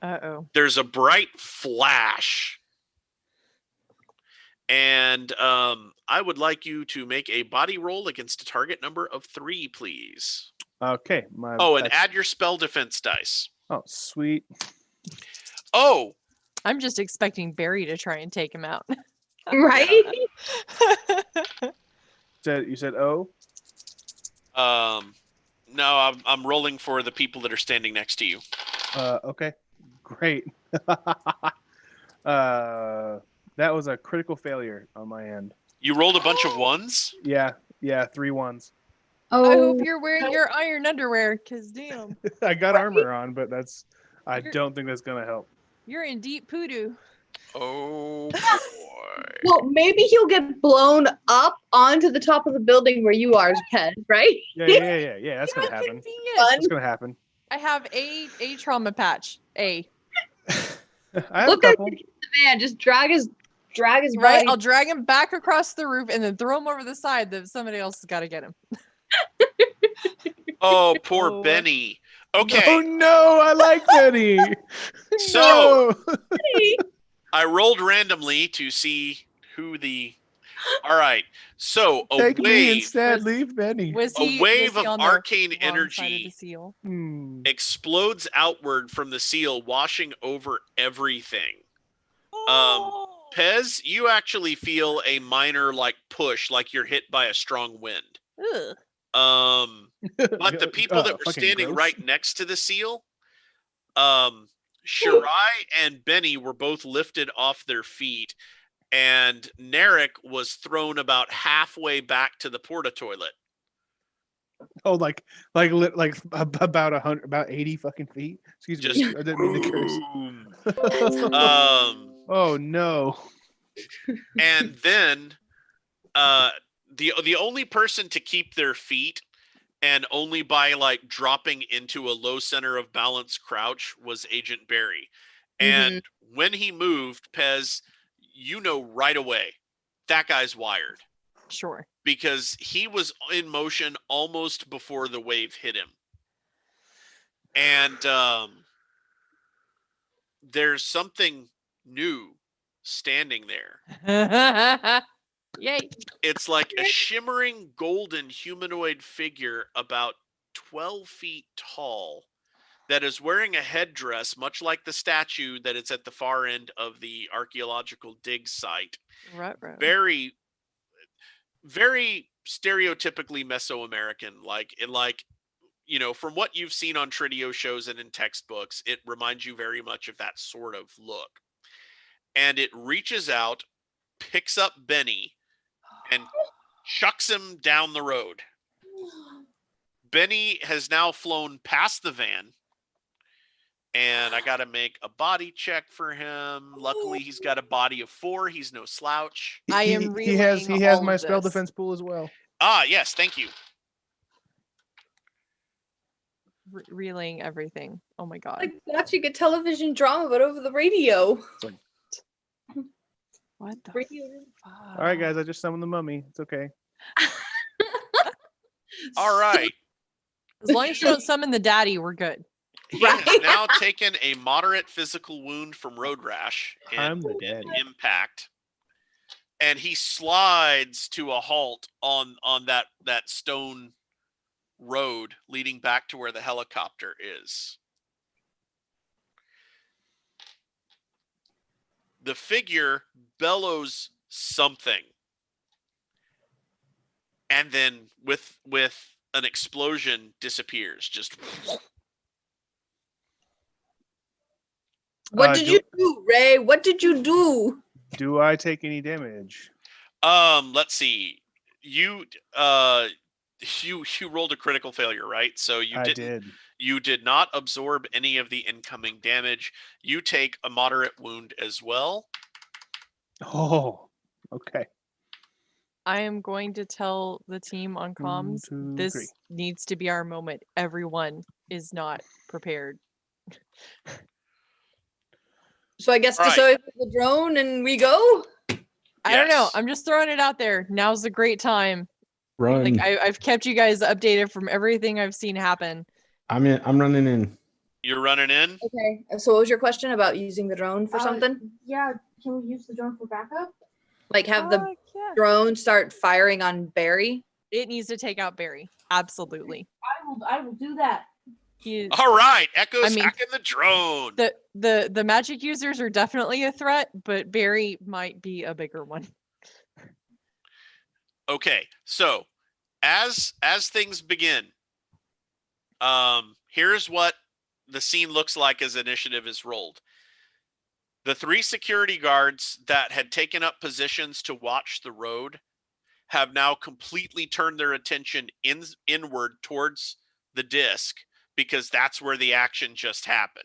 Uh-oh. There's a bright flash. And I would like you to make a body roll against a target number of 3, please. Okay. And add your spell defense dice. Oh, sweet. Oh, I'm just expecting Barry to try and take him out. Right? You said O? no, I'm rolling for the people that are standing next to you. Okay. Great. That was a critical failure on my end. You rolled a bunch of ones? Yeah, 3 ones. Oh, I hope you're wearing your iron underwear, because damn, I got armor on, but I You're- don't think that's gonna help. you're in deep poodoo. Oh, boy. well, maybe he'll get blown up onto the top of the building where you are, Pez, right? Yeah. That's gonna happen. Convenient. That's gonna happen. I have a trauma patch. I have Look a at couple. the man, just drag his Right, body. I'll drag him back across the roof and then throw him over the side. That somebody else has got to get him. Oh, poor Oh. Benny. Okay, Oh no, I like Benny. so No. I rolled randomly to see who the... All right, so a Take me wave, instead. Was- Leave Benny. Was a he? wave was he of on the arcane wrong side of energy the seal? explodes outward from the seal, washing over everything. Oh. Pez, you actually feel a minor push, like you're hit by a strong wind. Ugh. But the people that were Fucking standing gross. right next to the seal, Shirai and Benny were both lifted off their feet, and Narek was thrown about halfway back to the porta toilet. Oh, like about 80 fucking feet. Excuse Just me. I didn't mean to curse. boom. Oh no. And then the only person to keep their feet, and only by dropping into a low center of balance crouch, was Agent Barry. And when he moved, Pez, you know right away that guy's wired, Sure. because he was in motion almost before the wave hit him. And there's something new standing there. Yay. It's like a shimmering golden humanoid figure about 12 feet tall that is wearing a headdress, much like the statue that is at the far end of the archaeological dig site. Right. Very, very stereotypically Mesoamerican. From what you've seen on Tridio shows and in textbooks, it reminds you very much of that sort of look. And it reaches out, picks up Benny, and chucks him down the road. Benny has now flown past the van, and I got to make a body check for him. Luckily, he's got a body of 4. He's no slouch. I am He has relaying all my of spell this. defense pool as well. Ah, yes, thank you. relaying everything. Oh my god. Like watching a television drama, but over the radio. What the Radio. All right, guys, I just summoned the mummy. It's okay. All right. As long as you don't summon the daddy, we're good. He has now taken a moderate physical wound from road rash I'm and the daddy. impact, and he slides to a halt on that stone road leading back to where the helicopter is. The figure bellows something, and then with an explosion disappears. Just What did you do, Ray? What did you do? Do I take any damage? let's see. You rolled a critical failure, right? So you did not absorb any of the incoming damage. You take a moderate wound as well. Oh, okay. I am going to tell the team on comms, 1, 2, this 3. needs to be our moment. Everyone is not prepared. So I guess All right. deploy the drone and we go. I don't know. Yes. I'm just throwing it out there. Now's a great time. Run. Like I've kept you guys updated from everything I've seen happen. I'm running in. You're running in? Okay. So what was your question about using the drone for something? Yeah, can we use the drone for backup? Like have the Fuck yeah. drone start firing on Barry? It needs to take out Barry. Absolutely. I will do that. He is, All right. Echo's I mean, hacking the drone. the magic users are definitely a threat, but Barry might be a bigger one. Okay. So as things begin, here's what the scene looks like as initiative is rolled. The 3 security guards that had taken up positions to watch the road have now completely turned their attention inward towards the disc, because that's where the action just happened.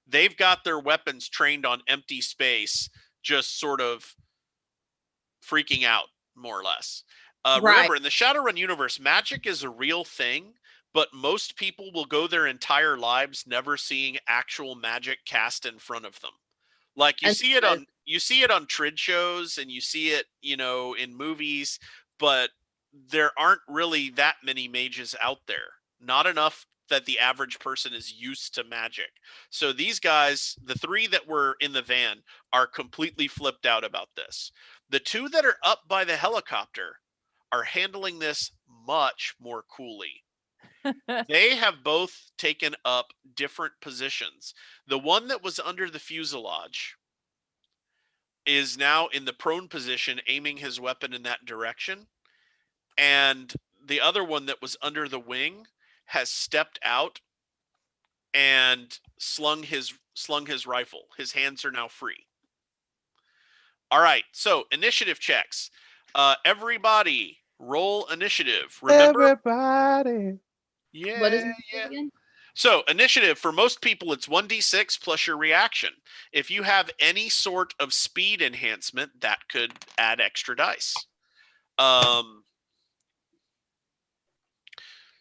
They've got their weapons trained on empty space, just sort of freaking out, more or less. Right. Remember, in the Shadowrun universe, magic is a real thing, but most people will go their entire lives never seeing actual magic cast in front of them. Like you see it on trid shows and you see it, in movies, but there aren't really that many mages out there. Not enough that the average person is used to magic. So these guys, the 3 that were in the van, are completely flipped out about this. The 2 that are up by the helicopter are handling this much more coolly. They have both taken up different positions. The one that was under the fuselage is now in the prone position, aiming his weapon in that direction. And the other one that was under the wing has stepped out and slung his rifle. His hands are now free. All right, so initiative checks. Everybody roll initiative. Remember, Everybody. yeah, What is it yeah. again? So initiative, for most people, it's 1d6 plus your reaction. If you have any sort of speed enhancement, that could add extra dice.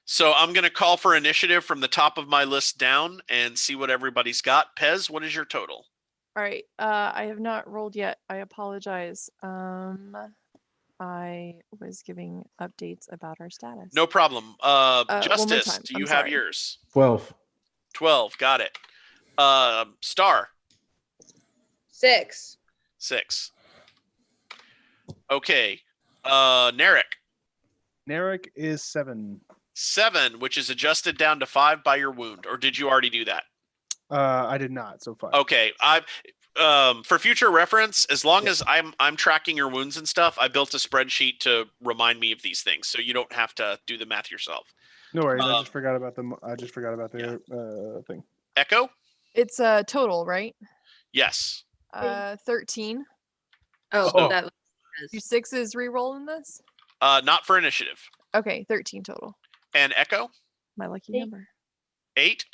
So I'm going to call for initiative from the top of my list down and see what everybody's got. Pez, what is your total? All right. I have not rolled yet. I apologize. I was giving updates about our status. No problem. One more Justice, time. do I'm you have sorry. yours? 12. 12, got it. Star? 6. 6. Okay. Narek? Narek is 7. 7, which is adjusted down to 5 by your wound. Or did you already do that? I did not so far. Okay. For future reference, as long as I'm tracking your wounds and stuff, I built a spreadsheet to remind me of these things, so you don't have to do the math yourself. No worries. I just forgot about the thing. Echo? It's total, right? Yes. 13. Oh, Oh. that Your 6 is re-rolling this? Not for initiative. Okay, 13 total. And Echo? My lucky 8. number. 8.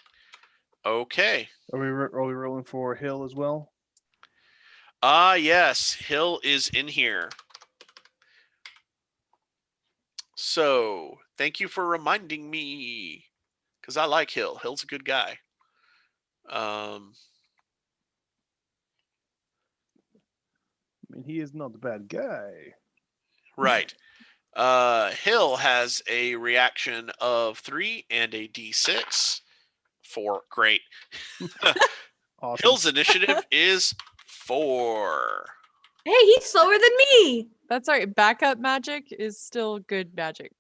Okay. Are we rolling for Hill as well? Yes. Hill is in here. So, thank you for reminding me. because I like Hill. Hill's a good guy. I mean, he is not a bad guy. Right. Hill has a reaction of 3 and a D6. 4. Great. Awesome. Hill's initiative is 4. Hey, he's slower than me. That's all right. Backup magic is still good magic.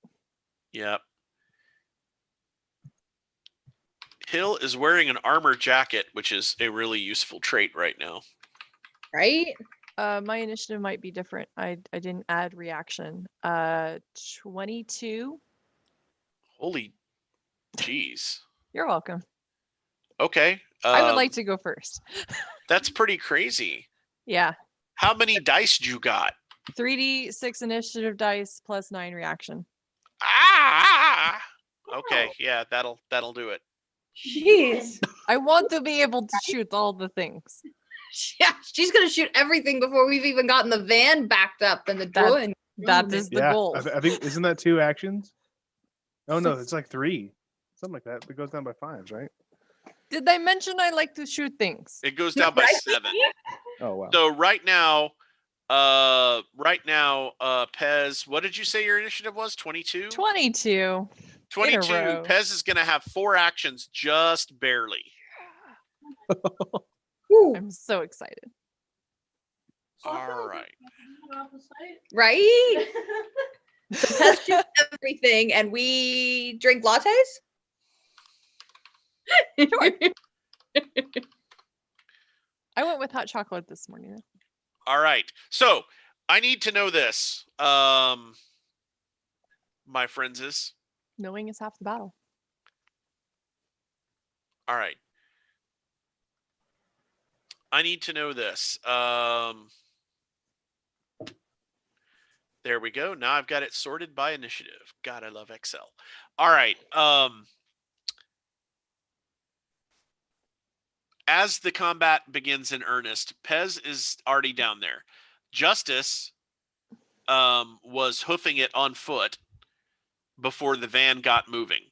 Yep. Hill is wearing an armor jacket, which is a really useful trait right now. Right? My initiative might be different. I didn't add reaction. 22. Holy jeez. You're welcome. Okay. I would like to go first. That's pretty crazy. Yeah. How many dice you got? 3d6 initiative dice plus 9 reaction. Ah! Okay, yeah, that'll do it. Jeez. I want to be able to shoot all the things. Yeah, she's gonna shoot everything before we've even gotten the van backed up and the drone. That is the goal. I think isn't that 2 actions? Oh no, it's like 3, something like that. It goes down by 5s, right? Did I mention I like to shoot things? It goes down by 7. Oh wow. So right now, Pez, what did you say your initiative was? 22? 22. 22. row. Pez is gonna have 4 actions, just barely. Ooh, I'm so excited. All right. right? So Pez shoots everything and we drink lattes? I went with hot chocolate this morning. All right. So I need to know this. My friends is. Knowing is half the battle. All right. I need to know this. There we go. Now I've got it sorted by initiative. God, I love Excel. All right. As the combat begins in earnest, Pez is already down there. Justice was hoofing it on foot before the van got moving.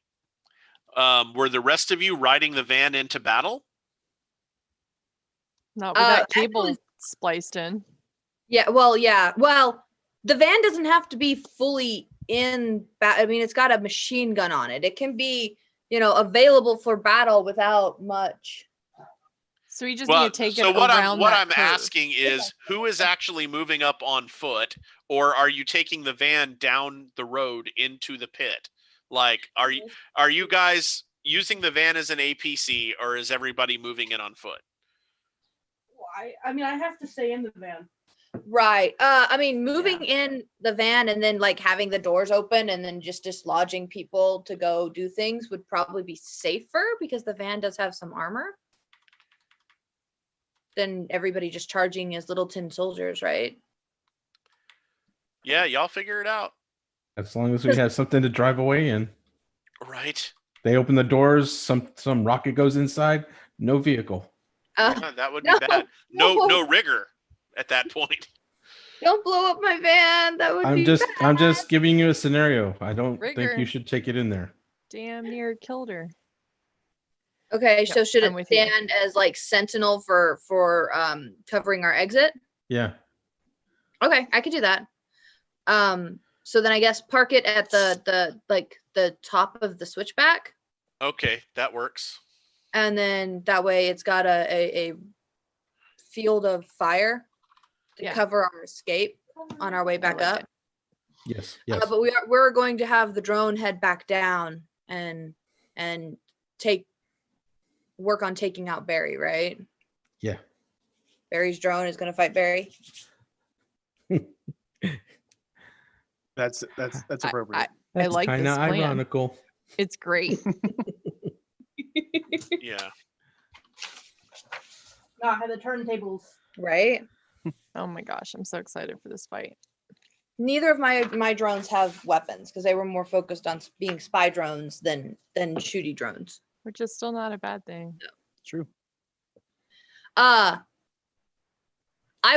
Were the rest of you riding the van into battle? Not with that cable actually- spliced in. Yeah, well, the van doesn't have to be fully in I mean, it's got a machine gun on it. It can be, available for battle without much. So we just need to take it around what that I'm curve. asking is, who is actually moving up on foot, or are you taking the van down the road into the pit? Like, are you guys using the van as an APC, or is everybody moving it on foot? I mean, I have to stay in the van. Right. I mean, moving in the van and then like having the doors open and then just dislodging people to go do things would probably be safer because the van does have some armor than everybody just charging as little tin soldiers, right? Yeah, y'all figure it out. As long as we have something to drive away in. Right. They open the doors, some rocket goes inside, no vehicle. Yeah, that would be no, bad. No rigger at that point. Don't blow up my van. That would be bad. I'm just giving you a scenario. I don't think Rigor. you should take it in there. Damn near killed her. Okay, Yep, so should I'm it with you. stand as like sentinel for covering our exit? Yeah. Okay, I could do that. So then I guess park it at the top of the switchback, Okay, that works. and then that way it's got a field of fire to Yeah. cover our escape on our way back like up. it. Yes. Yes. But we're going to have the drone head back down and work on taking out Barry, right? Yeah. Barry's drone is going to fight Barry. That's appropriate. That's like kind this of plan. ironical. It's great. Yeah. No, I had the turntables. Right? Oh my gosh, I'm so excited for this fight. Neither of my drones have weapons because they were more focused on being spy drones than shooty drones. Which is still not a bad thing. True. I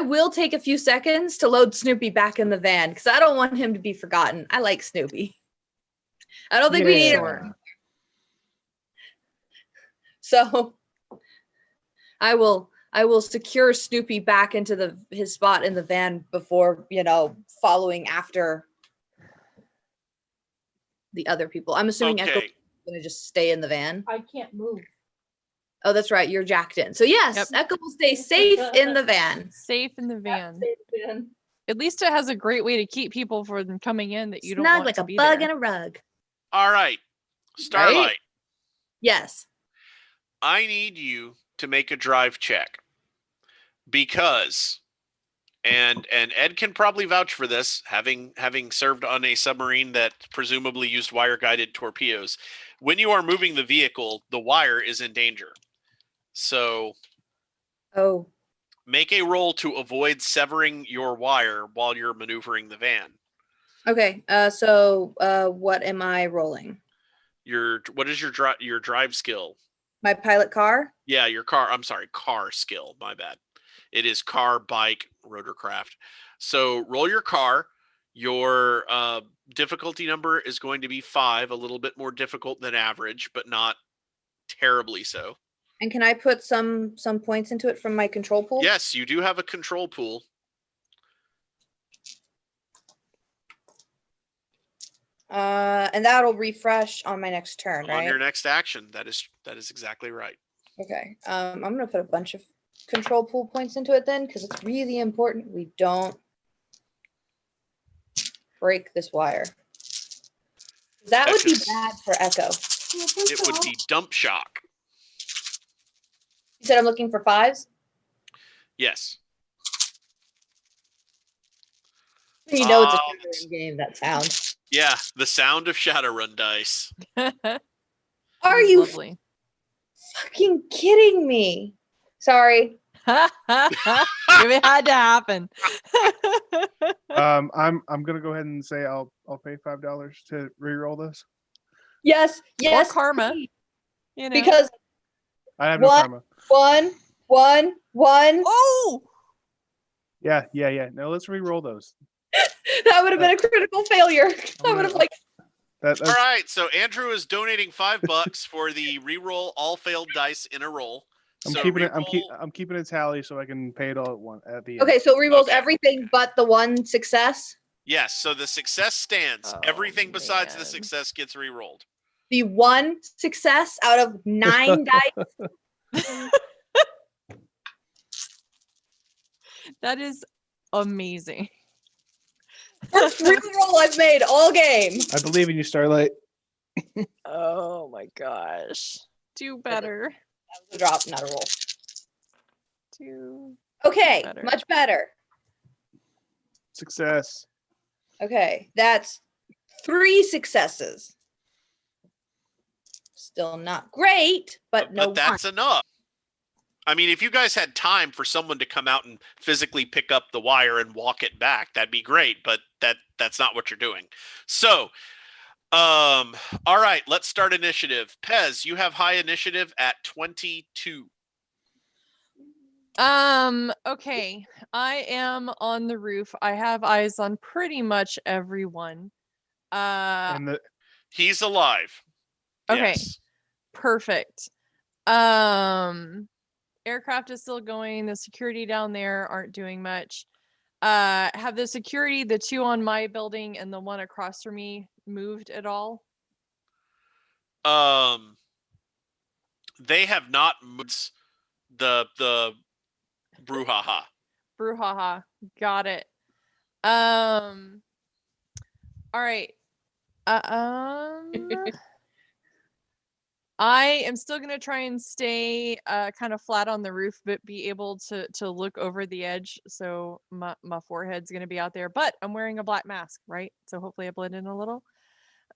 will take a few seconds to load Snoopy back in the van because I don't want him to be forgotten. I like Snoopy. I don't think we need him. Sure. So I will secure Snoopy back into his spot in the van before, following after the other people. I'm assuming Echo is going to just stay in the van. I can't move. Oh, that's right. You're jacked in. So yes, Yep. Echo will stay safe in the van. Safe in the van. Safe van. At least it has a great way to keep people from coming in that you don't Snug want like to a be bug there. in a rug. All right. Starlight, Right? Yes. I need you to make a drive check because, and Ed can probably vouch for this, having served on a submarine that presumably used wire-guided torpedoes. When you are moving the vehicle, the wire is in danger. So make a roll to avoid severing your wire while you're maneuvering the van. Okay. So what am I rolling? What is your drive skill? My pilot car? Yeah, your car. I'm sorry, car skill. My bad. It is car, bike, rotorcraft. So roll your car. Your difficulty number is going to be 5, a little bit more difficult than average, but not terribly so. And can I put some points into it from my control pool? Yes, you do have a control pool. And that'll refresh on my next turn, right? On your next action. That is exactly right. Okay. I'm gonna put a bunch of control pool points into it then, because it's really important we don't break this wire. That would be bad for Echo. It would be dump shock. You said I'm looking for 5s? Yes. You know it's a Shadowrun game, that sound. Yeah, the sound of Shadowrun dice. Are you fucking kidding me? Sorry. It had to happen. I'm gonna go ahead and say I'll pay $5 to re-roll this. Yes. Or karma. You know. Because I have no karma. 1. Oh. Yeah. No, let's re-roll those. That would have been a critical failure. I would have All right, so Andrew is donating $5 for the re-roll all failed dice in a roll. I'm keeping a tally so I can pay it all at the end. Okay, so it re-rolls everything but the one success? Yes, so the success stands. Everything besides the success gets re-rolled. The one success out of 9 dice? That is amazing. First re-roll I've made all game. I believe in you, Starlight. Oh my gosh. Do better. That was a drop, not a roll. Okay, better. Much better. Success. Okay, that's 3 successes. Still not great, but no. But that's enough. I mean, if you guys had time for someone to come out and physically pick up the wire and walk it back, that'd be great. But that's not what you're doing. So, all right, let's start initiative. Pez, you have high initiative at 22. Okay. I am on the roof. I have eyes on pretty much everyone. He's alive. Okay. Yes. Perfect. Aircraft is still going. The security down there aren't doing much. Have the security, the 2 on my building and the one across from me, moved at all? They have not moved the brouhaha. Brouhaha. Got it. All right. I am still gonna try and stay kind of flat on the roof, but be able to look over the edge. So my forehead's gonna be out there, but I'm wearing a black mask, right? So hopefully I blend in a little.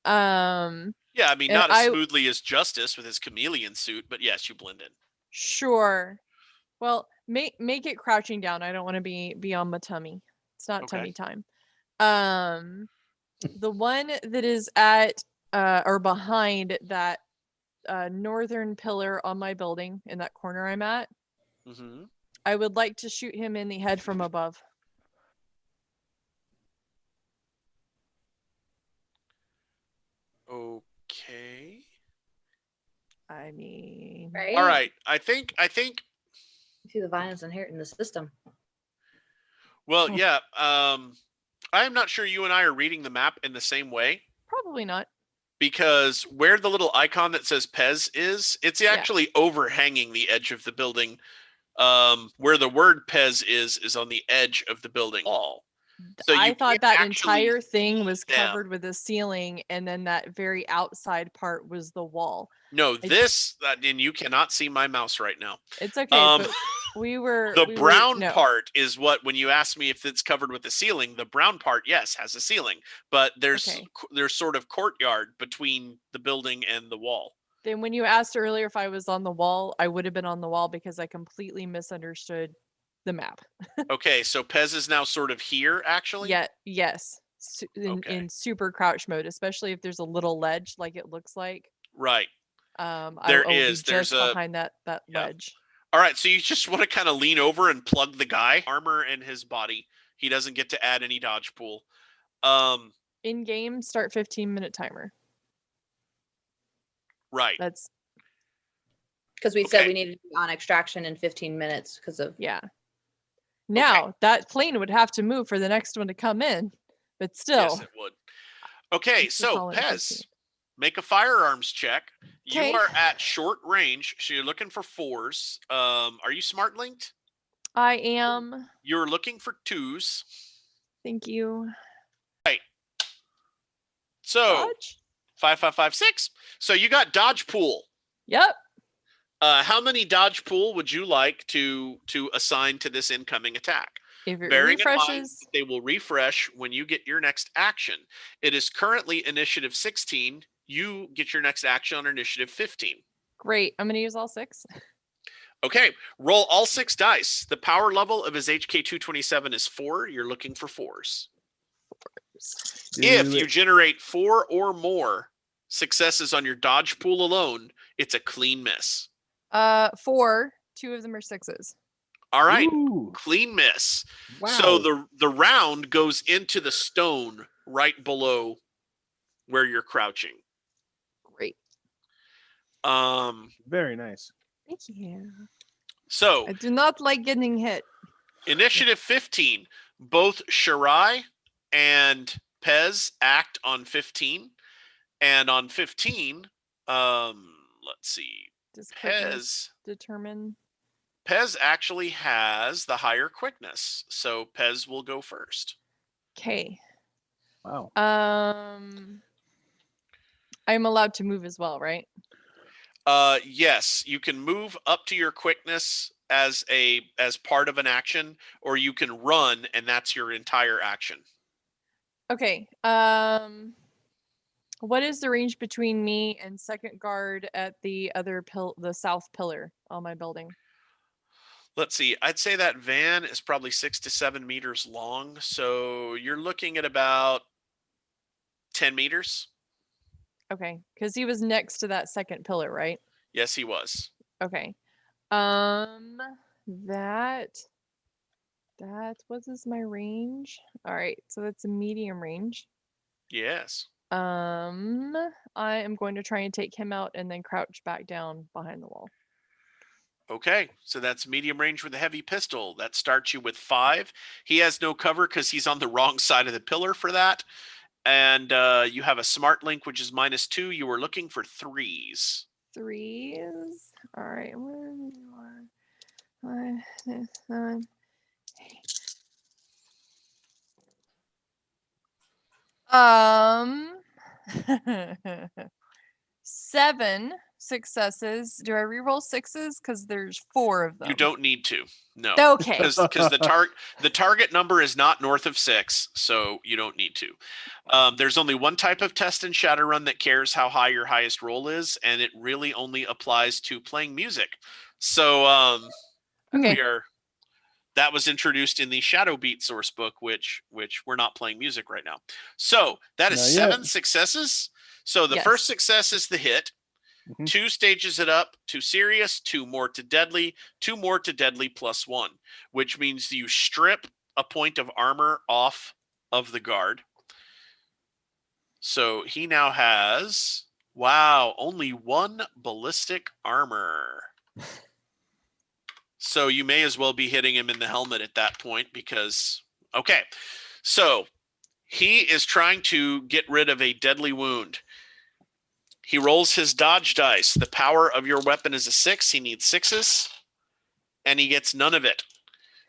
Yeah, I mean, not as smoothly as Justice with his chameleon suit, but yes, you blend in. Sure. Well, make it crouching down. I don't want to be on my tummy. It's not tummy time. The one that is at or behind that northern pillar on my building in that corner I'm at. Mm-hmm. I would like to shoot him in the head from above. Okay. I mean, Right? All right. I think. You see the violence inherent in the system. Well, Hmm. yeah. I'm not sure you and I are reading the map in the same way, probably not. because where the little icon that says Pez is, it's Yeah. actually overhanging the edge of the building. Where the word Pez is on the edge of the building wall. So I you thought can't that actually entire thing was see them. covered with a ceiling, and then that very outside part was the wall. No, I- this, and you cannot see my mouse right now. It's okay, but we were The brown no. part is what, when you ask me if it's covered with a ceiling, the brown part, yes, has a ceiling, but there's Okay. there's sort of courtyard between the building and the wall. Then when you asked earlier if I was on the wall, I would have been on the wall because I completely misunderstood the map. Okay, so Pez is now sort of here, actually. Yeah, yes. Okay. In super crouch mode, especially if there's a little ledge like it looks like. Right. I There will be is. There's just a. behind that Yeah. ledge. All right, so you just want to kind of lean over and plug the guy, armor and his body. He doesn't get to add any dodge pool. In game, start 15-minute timer. Right. That's Because we said Okay. we needed to be on extraction in 15 minutes because of yeah. Now that plane would have to move for the next one to come in, but still. Yes, it would. Okay, Let's just so call it 15. Pez, make a firearms check. You 'Kay. are at short range, so you're looking for 4s. Are you smart linked? I am. You're looking for 2s. Thank you. So Dodge? 5, 5, 5, 6. So you got dodge pool. Yep. How many dodge pool would you like to assign to this incoming attack? If it Bearing in mind refreshes, that they will refresh when you get your next action. It is currently initiative 16. You get your next action on initiative 15. great. I'm gonna use all 6. Okay, roll all 6 dice. The power level of his HK 227 is 4. You're looking for 4s. If you generate 4 or more successes on your dodge pool alone, it's a clean miss. 4. 2 of them are 6s. All right, Ooh, clean miss. wow. So the round goes into the stone right below where you're crouching. Great. Very nice. Thank you. So I do not like getting hit. initiative 15, both Shirai and Pez act on 15. And on 15, let's see, Does quickness Pez determine? actually has the higher quickness, so Pez will go first. Okay. Wow. I'm allowed to move as well, right? Yes, you can move up to your quickness as part of an action, or you can run, and that's your entire action. Okay. What is the range between me and second guard at the other the south pillar on my building? Let's see. I'd say that van is probably 6 to 7 meters long, so you're looking at about 10 meters. Okay, because he was next to that second pillar, right? Yes, he was. Okay. That what is my range? All right, so that's a medium range. Yes. I am going to try and take him out and then crouch back down behind the wall. Okay, so that's medium range with a heavy pistol. That starts you with 5. He has no cover because he's on the wrong side of the pillar for that. And you have a smart link, which is -2. You were looking for 3s. 3s. All right. 1, 4, 5, 6, 7, 8. 7 successes. Do I reroll 6s? Because there's 4 of them. You don't need to. No. Okay. Because the target number is not north of 6, so you don't need to. There's only one type of test in Shadowrun that cares how high your highest roll is, and it really only applies to playing music. So Okay. that was introduced in the Shadow Beat source book, which we're not playing music right now. So that is Not 7 yet. successes. So the Yes. first success is the hit. Mhm. 2 stages it up to serious, 2 more to deadly, 2 more to deadly +1, which means you strip a point of armor off of the guard. So he now has Wow, only 1 ballistic armor. So you may as well be hitting him in the helmet at that point because, okay. So he is trying to get rid of a deadly wound. He rolls his dodge dice. The power of your weapon is a 6. He needs 6s, and he gets none of it.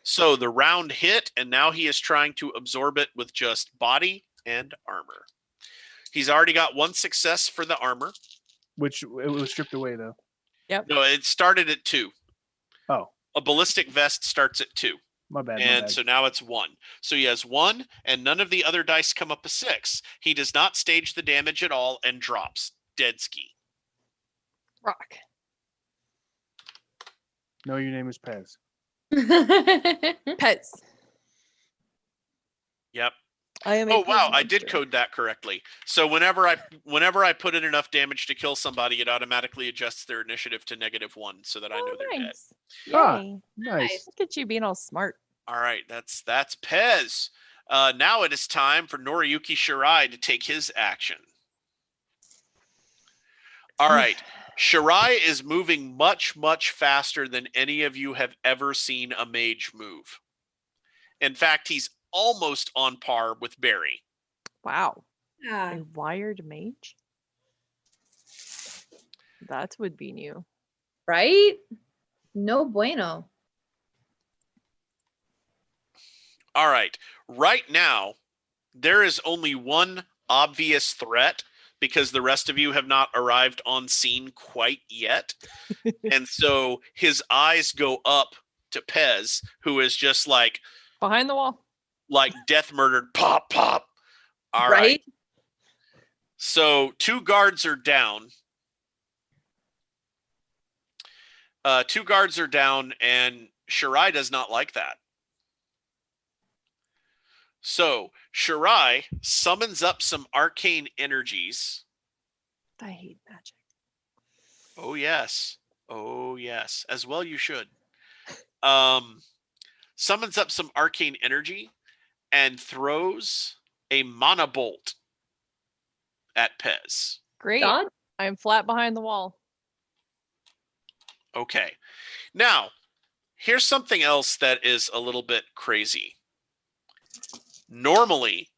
So the round hit, and now he is trying to absorb it with just body and armor. He's already got 1 success for the armor. Which it was stripped away though. No, it started at 2. Oh, A ballistic vest starts at 2. my bad. And so now it's 1. So he has 1, and none of the other dice come up a 6. He does not stage the damage at all and drops. Dead ski. Rock. No, your name is Pez. Pets. Yep. I am. Oh wow, I did code that correctly. So whenever I put in enough damage to kill somebody, it automatically adjusts their initiative to -1 so that I know they're dead. Nice. Ah. Yay. Nice. Look at you being all smart. All right, that's Pez. Now it is time for Noriyuki Shirai to take his action. All right. Shirai is moving much, much faster than any of you have ever seen a mage move. In fact, he's almost on par with Barry. Wow. Yeah. A wired mage? That would be new. Right? No bueno. All right. Right now, there is only one obvious threat because the rest of you have not arrived on scene quite yet. And so his eyes go up to Pez, who is just like Behind the wall. like death murdered. Pop, pop. All right. So 2 guards are down. 2 guards are down, and Shirai does not like that. So Shirai summons up some arcane energies. I hate magic. Oh yes. Oh yes. As well you should. Summons up some arcane energy and throws a mana bolt at Pez. Great. Dodge? I'm flat behind the wall. Okay. Now, here's something else that is a little bit crazy. Normally,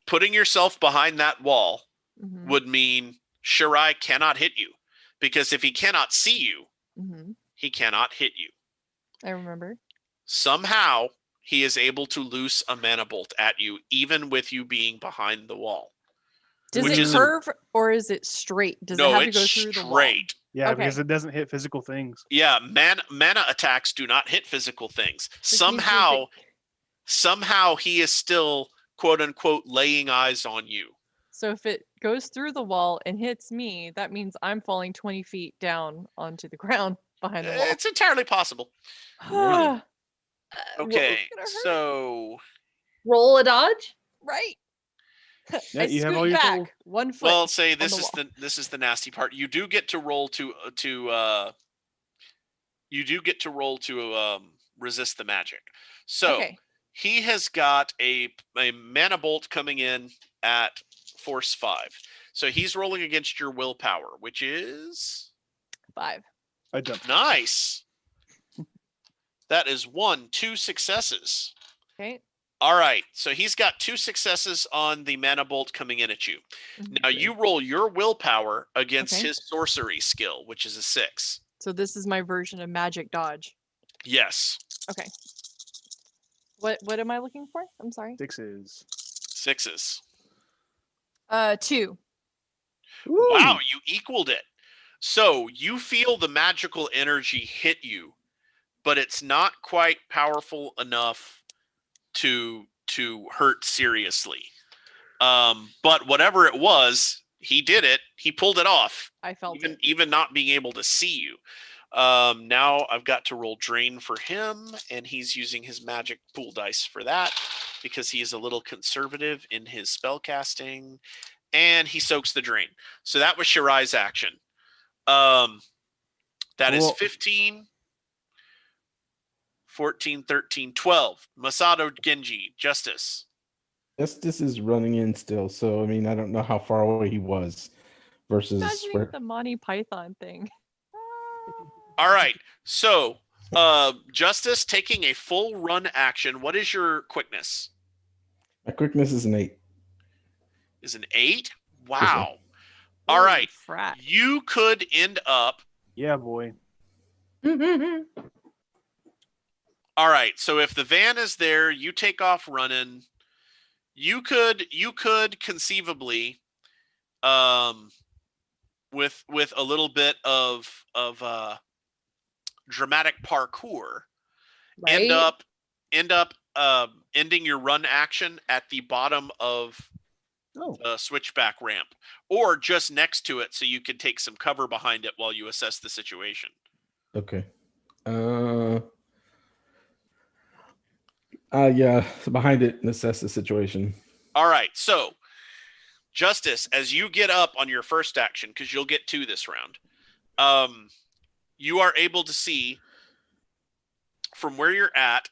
putting yourself behind that wall Mhm. would mean Shirai cannot hit you, because if he cannot see you, Mhm. he cannot hit you. I remember. Somehow, he is able to loose a mana bolt at you, even with you being behind the wall. Does Which it is curve or is it straight? Does No, it have to it's go through the wall? straight. Yeah, Okay. because it doesn't hit physical things. Yeah, mana attacks do not hit physical things. Which means Somehow he is still quote unquote laying eyes on you. So if it goes through the wall and hits me, that means I'm falling 20 feet down onto the ground behind the wall. It's entirely possible. right. Okay, gonna hurt. so Roll a dodge? Yeah, I you have scoot all your back tools. 1 foot. well, say on this the is wall. this is the nasty part. You do get to roll to resist the magic. So Okay. he has got a mana bolt coming in at force 5. So he's rolling against your willpower, which is 5. I jumped. nice. That is 2 successes. Okay. All right. So he's got 2 successes on the mana bolt coming in at you. Mhm. Now you roll your willpower against Okay. his sorcery skill, which is a 6. So this is my version of magic dodge. Yes. Okay. What am I looking for? I'm sorry. 6s. 6s. 2. Wow, you equaled it. So you feel the magical energy hit you, but it's not quite powerful enough to hurt seriously. But whatever it was, he did it. He pulled it off, I felt it. even not being able to see you. Now I've got to roll drain for him, and he's using his magic pool dice for that because he is a little conservative in his spell casting, and he soaks the drain. So that was Shirai's action. That is Well- 15, 14, 13, 12. Masato Genji, Justice. Justice is running in still, so I mean I don't know how far away he was, versus Imagining the Monty Python thing. All right. So, Justice taking a full run action. What is your quickness? my quickness is an 8. Is an 8? sir. Wow. All Holy right. Frat. You could end up. Yeah, boy. All right. So if the van is there, you take off running. You could conceivably, with a little bit of dramatic parkour, Right? end up ending your run action at the bottom of Oh, the switchback ramp, or just next to it, so you can take some cover behind it while you assess the situation. Okay. Yeah, behind it and assess the situation. All right. So, Justice, as you get up on your first action, because you'll get 2 this round, you are able to see from where you're at,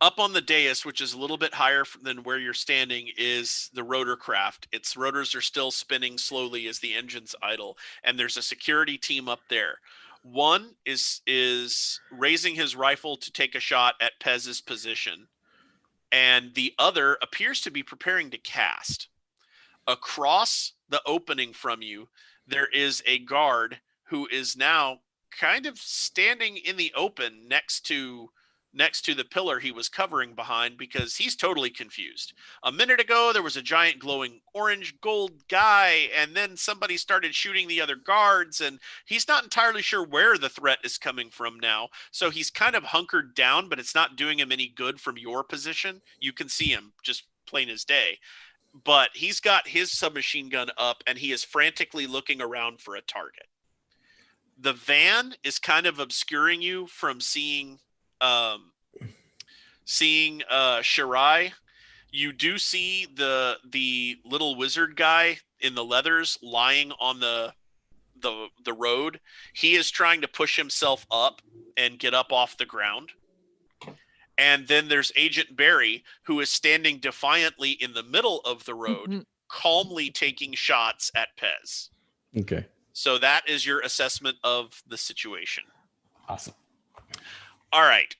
up on the dais, which is a little bit higher than where you're standing, is the rotor craft. Its rotors are still spinning slowly as the engines idle, and there's a security team up there. One is raising his rifle to take a shot at Pez's position, and the other appears to be preparing to cast. Across the opening from you, there is a guard who is now kind of standing in the open next to the pillar he was covering behind, because he's totally confused. A minute ago, there was a giant glowing orange gold guy, and then somebody started shooting the other guards, and he's not entirely sure where the threat is coming from now. So he's kind of hunkered down, but it's not doing him any good from your position. You can see him just plain as day. But he's got his submachine gun up, and he is frantically looking around for a target. The van is kind of obscuring you from seeing Shirai. You do see the little wizard guy in the leathers lying on the road. He is trying to push himself up and get up off the ground. And then there's Agent Barry, who is standing defiantly in the middle of the road, calmly taking shots at Pez. Okay. So that is your assessment of the situation. Awesome. All right.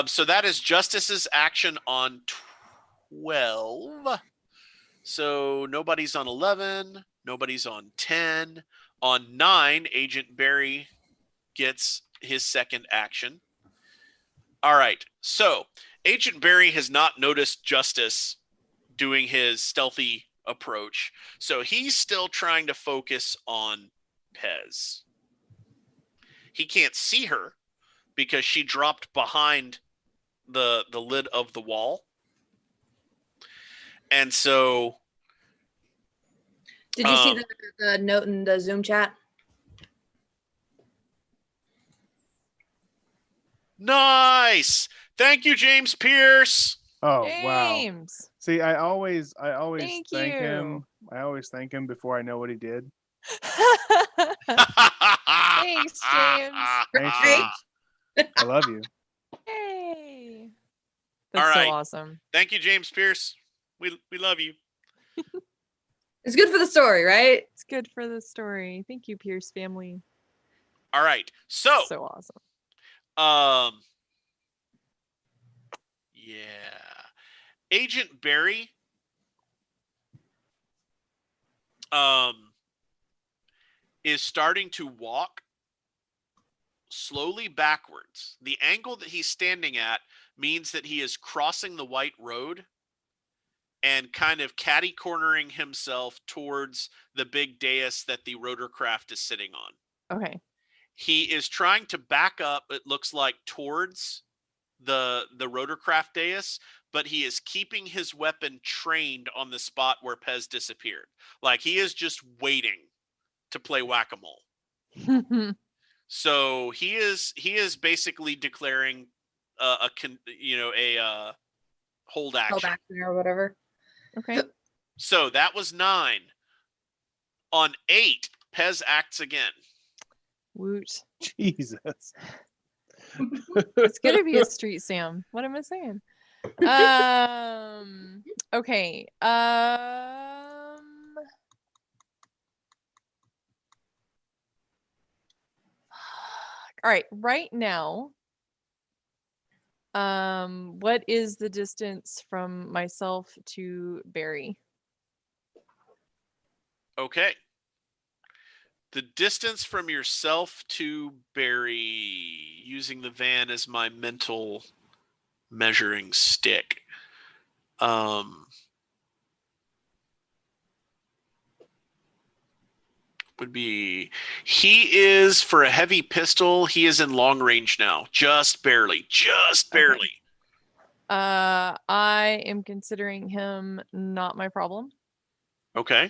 So that is Justice's action on 12. So nobody's on 11. Nobody's on 10. On 9, Agent Barry gets his second action. All right. So Agent Barry has not noticed Justice doing his stealthy approach. So he's still trying to focus on Pez. He can't see her because she dropped behind the lid of the wall. And so... Did you see the note in the Zoom chat? Nice. Thank you, James Pierce. Oh wow. James. See, I always Thank thank him. you. I always thank him before I know what he did. Thanks, James. Thanks, James. I love you. Yay. All That's right. so awesome. Thank you, James Pierce. We love you. It's good for the story, right? It's good for the story. Thank you, Pierce family. All right. So awesome. Yeah. Agent Barry is starting to walk slowly backwards. The angle that he's standing at means that he is crossing the white road and kind of catty-cornering himself towards the big dais that the rotorcraft is sitting on. Okay. He is trying to back up, it looks like, towards the rotorcraft dais, but he is keeping his weapon trained on the spot where Pez disappeared. Like, he is just waiting to play whack-a-mole. So he is basically declaring a hold action. Hold action or whatever. Okay. So that was 9. On 8, Pez acts again. Woot. Jesus. It's gonna be a street Sam. What am I saying? Okay. All right, right now, what is the distance from myself to Barry? Okay. The distance from yourself to Barry, using the van as my mental measuring stick. Would be, he is, for a heavy pistol, he is in long range now. Just barely. Okay. I am considering him not my problem. Okay.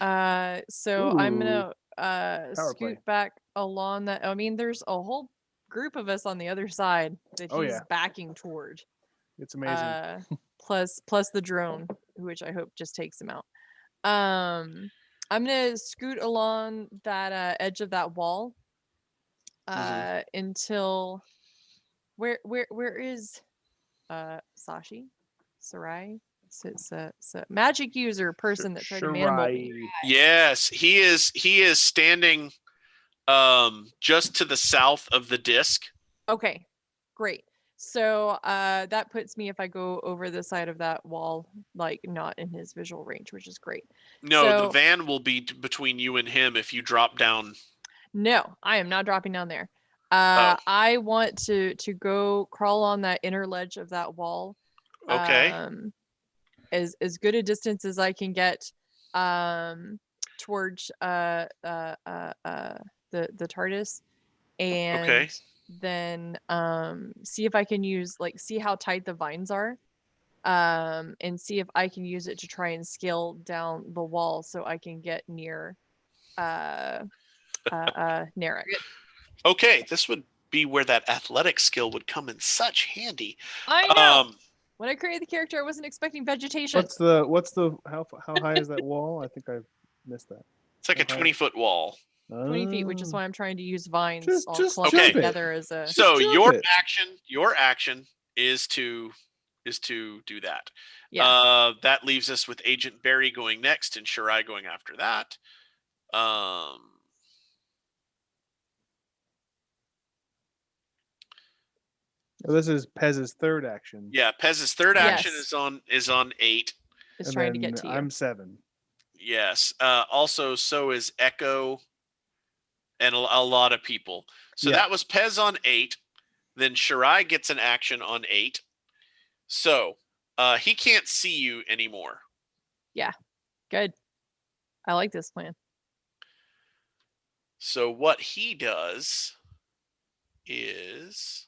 So I'm gonna Power play. scoot back along that. I mean, there's a whole group of us on the other side that Oh, he's yeah. backing toward. It's amazing. Plus the drone, which I hope just takes him out. I'm gonna scoot along that edge of that wall until where is Sashi? Sarai? So magic user person that tried to manable me. Yes, he is standing just to the south of the disc. Okay, great. So that puts me, if I go over the side of that wall, like not in his visual range, which is great. No, the So- van will be between you and him if you drop down. No, I am not dropping down there. Oh. I want to go crawl on that inner ledge of that wall. Okay. As good a distance as I can get towards the TARDIS, and Okay. then see if I can use, like, see how tight the vines are, and see if I can use it to try and scale down the wall so I can get near Narek. Okay, this would be where that athletic skill would come in such handy. I know. When I created the character, I wasn't expecting vegetation. What's the how high is that wall? I think I missed that. It's like a 20-foot wall. 20 feet, which is why I'm trying to use vines all just clumped jump it. together as a. So jump your it. action is to do that. Yeah. That leaves us with Agent Barry going next and Shirai going after that. This is Pez's third action. Yeah, Pez's third action Yes. is on 8. It's and trying to then get to you. I'm 7. Yes. Also, so is Echo and a lot of people. So Yeah. that was Pez on 8. Then Shirai gets an action on 8. So he can't see you anymore. Good. I like this plan. So what he does is...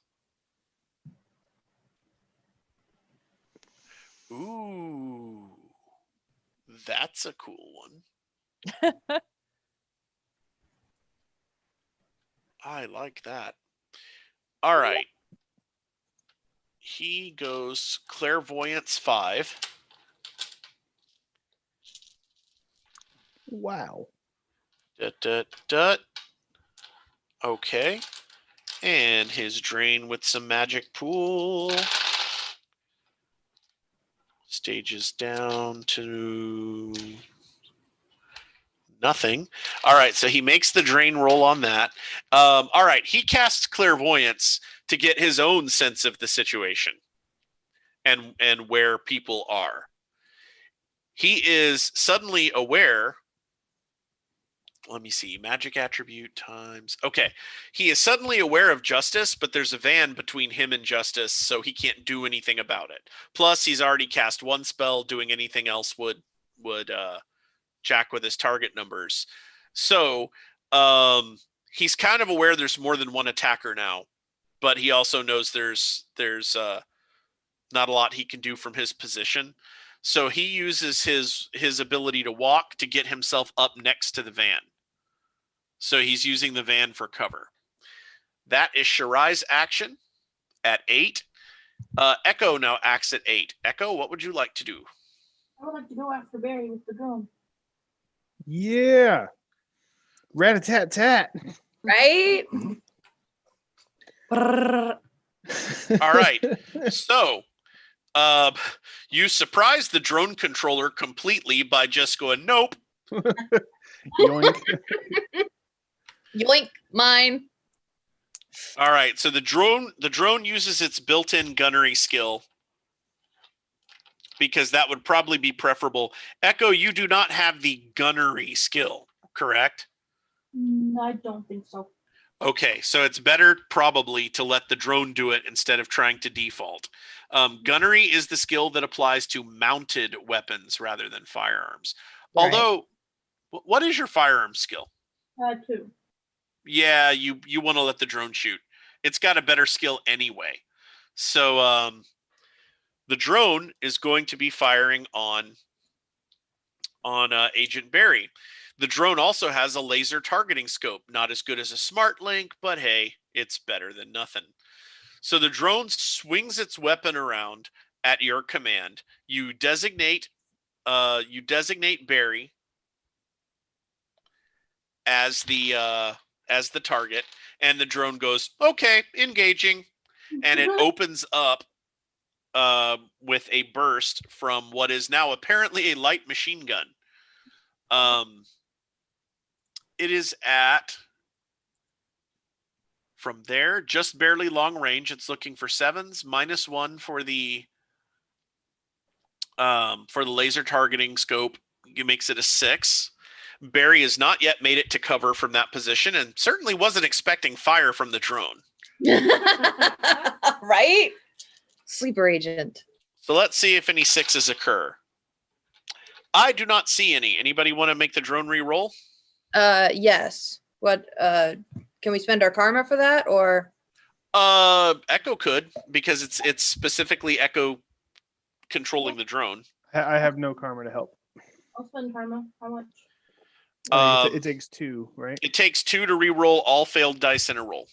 Ooh, that's a cool one. I like that. All right. He goes Clairvoyance 5. Wow. Okay. And his drain with some magic pool. Stages down to nothing. All right, so he makes the drain roll on that. All right, he casts Clairvoyance to get his own sense of the situation and where people are. He is suddenly aware. Let me see. Magic attribute times. Okay. He is suddenly aware of Justice, but there's a van between him and Justice, so he can't do anything about it. Plus, he's already cast one spell. Doing anything else would jack with his target numbers. So he's kind of aware there's more than one attacker now, but he also knows there's not a lot he can do from his position. So he uses his ability to walk to get himself up next to the van. So he's using the van for cover. That is Shirai's action at 8. Echo now acts at 8. Echo, what would you like to do? I would like to go after Barry with the drone. Yeah. Rat-a-tat-tat. Right? All right. So you surprise the drone controller completely by just going, nope. Yoink. Yoink, mine. All right, so the drone uses its built-in gunnery skill because that would probably be preferable. Echo, you do not have the gunnery skill, correct? I don't think so. Okay, so it's better probably to let the drone do it instead of trying to default. Gunnery is the skill that applies to mounted weapons rather than firearms. Right. Although, what is your firearm skill? 2. Yeah, you want to let the drone shoot. It's got a better skill anyway. So the drone is going to be firing on Agent Barry. The drone also has a laser targeting scope. Not as good as a smart link, but hey, it's better than nothing. So the drone swings its weapon around at your command. You designate Barry as the target, and the drone goes, okay, engaging, and it opens up with a burst from what is now apparently a light machine gun. It is at, from there, just barely long range. It's looking for 7s, -1 for the laser targeting scope. It makes it a 6. Barry has not yet made it to cover from that position and certainly wasn't expecting fire from the drone. Right? Sleeper agent. So let's see if any 6s occur. I do not see any. Anybody want to make the drone re-roll? Yes. What? Can we spend our karma for that, or? Echo could, because it's specifically Echo controlling the drone. I have no karma to help. I'll spend karma. How much? It takes 2, right? It takes 2 to re-roll all failed dice in a roll.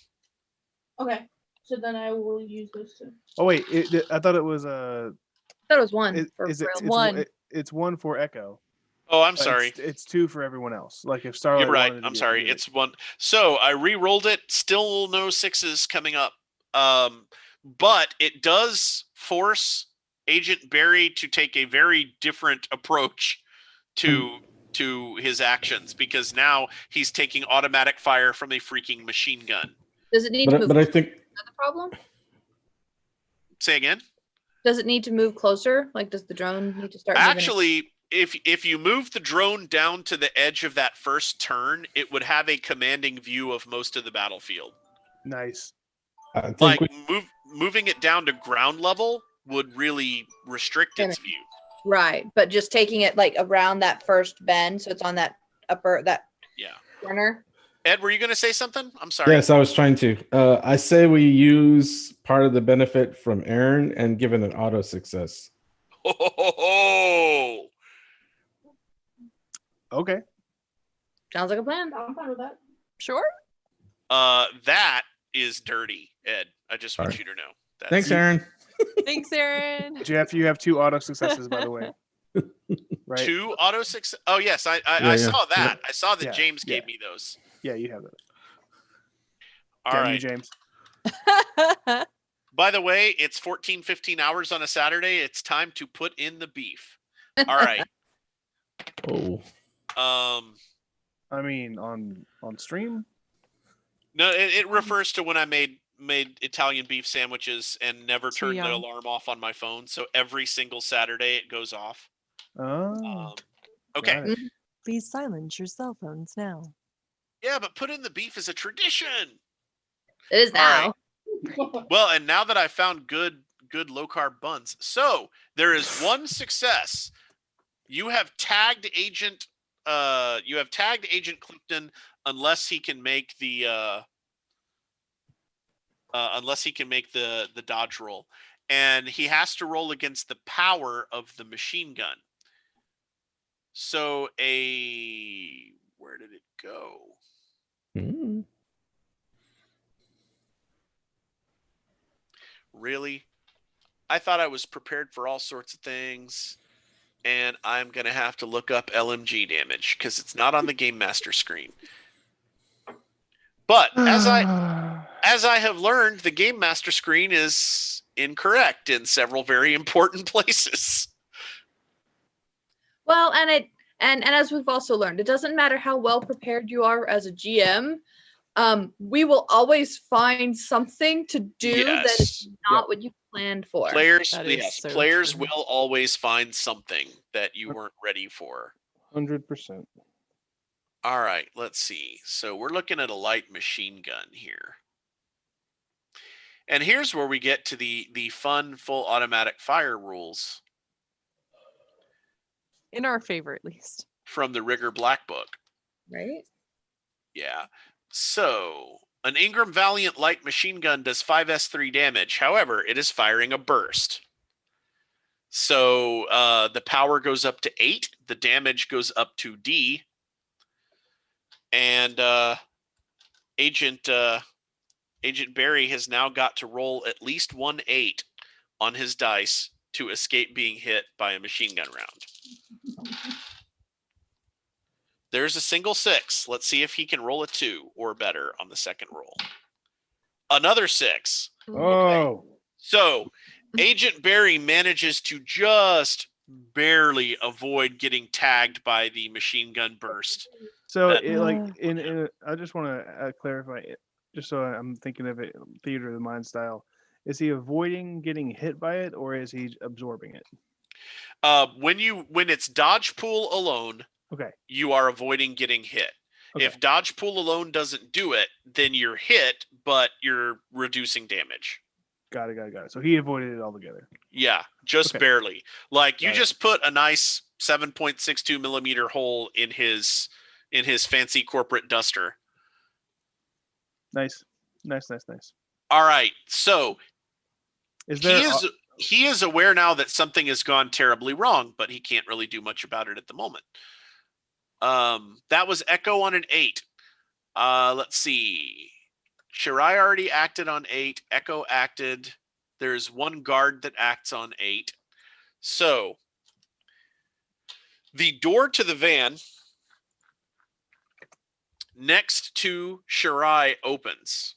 Okay. So then I will use those 2. Oh wait, I thought it was I thought it was 1. It's 1. It's 1 for Echo. Oh, I'm sorry. It's 2 for everyone else. Like if Starlight. You're right. I'm sorry. It's 1. So I re-rolled it. Still no 6s coming up. But it does force Agent Barry to take a very different approach to his actions, because now he's taking automatic fire from a freaking machine gun. Does it need to move? But I think Another problem? Say again? Does it need to move closer? Like, does the drone need to start moving? Actually, if you move the drone down to the edge of that first turn, it would have a commanding view of most of the battlefield. Nice. I think Like moving it down to ground level would really restrict its view. Right, but just taking it like around that first bend, so it's on that corner. Ed, were you going to say something? I'm sorry. Yes, I was trying to. I say we use part of the benefit from Aaron and give it an auto success. Oh. Okay. Sounds like a plan. I'm fine with that. Sure. That is dirty, Ed. I just want you to know. Thanks, Aaron. Thanks, Aaron. Jeff, you have 2 auto successes, by the way. Right? 2 auto success. Oh yes, I saw that. I saw that James gave me those. Yeah, you have it. All Damn right, you, James. By the way, it's 15 hours on a Saturday. It's time to put in the beef. All right. Oh. I mean, on stream? No, it refers to when I made Italian beef sandwiches and never turned the alarm off on my phone. So every single Saturday it goes off. Oh. Okay. Please silence your cell phones now. Yeah, but put in the beef is a tradition. It is now. Right. Well, and now that I found good low carb buns, so there is one success. You have tagged Agent. Clifton unless he can make the dodge roll, and he has to roll against the power of the machine gun. So where did it go? Really? I thought I was prepared for all sorts of things, and I'm going to have to look up LMG damage because it's not on the Game Master screen. But as I have learned, the Game Master screen is incorrect in several very important places. Well, and as we've also learned, it doesn't matter how well prepared you are as a GM. We will always find something to do that is Yes. not what you planned for. Players, That is yes, so players true. will always find something that you weren't ready for. 100%. All right, let's see. So we're looking at a light machine gun here. And here's where we get to the fun full automatic fire rules In our favor, at least. from the Rigger Black Book. Right? Yeah. So an Ingram Valiant light machine gun does 5s3 damage. However, it is firing a burst. So the power goes up to 8. The damage goes up to D. And Agent Barry has now got to roll at least 1 8 on his dice to escape being hit by a machine gun round. There's a single 6. Let's see if he can roll a 2 or better on the second roll. Another 6. Oh. So Agent Barry manages to just barely avoid getting tagged by the machine gun burst. So, That- I just want to clarify it, just so I'm thinking of it theater of the mind style. Is he avoiding getting hit by it, or is he absorbing it? When it's dodge pool alone, Okay. you are avoiding getting hit. Okay. If dodge pool alone doesn't do it, then you're hit, but you're reducing damage. Got it. So he avoided it altogether. Yeah, just Okay. barely. Like you Got it. just put a nice 7.62 millimeter hole in his fancy corporate duster. Nice. All right, so Is there? he is aware now that something has gone terribly wrong, but he can't really do much about it at the moment. That was Echo on an 8. Let's see. Shirai already acted on 8. Echo acted. There's one guard that acts on 8. So the door to the van next to Shirai opens.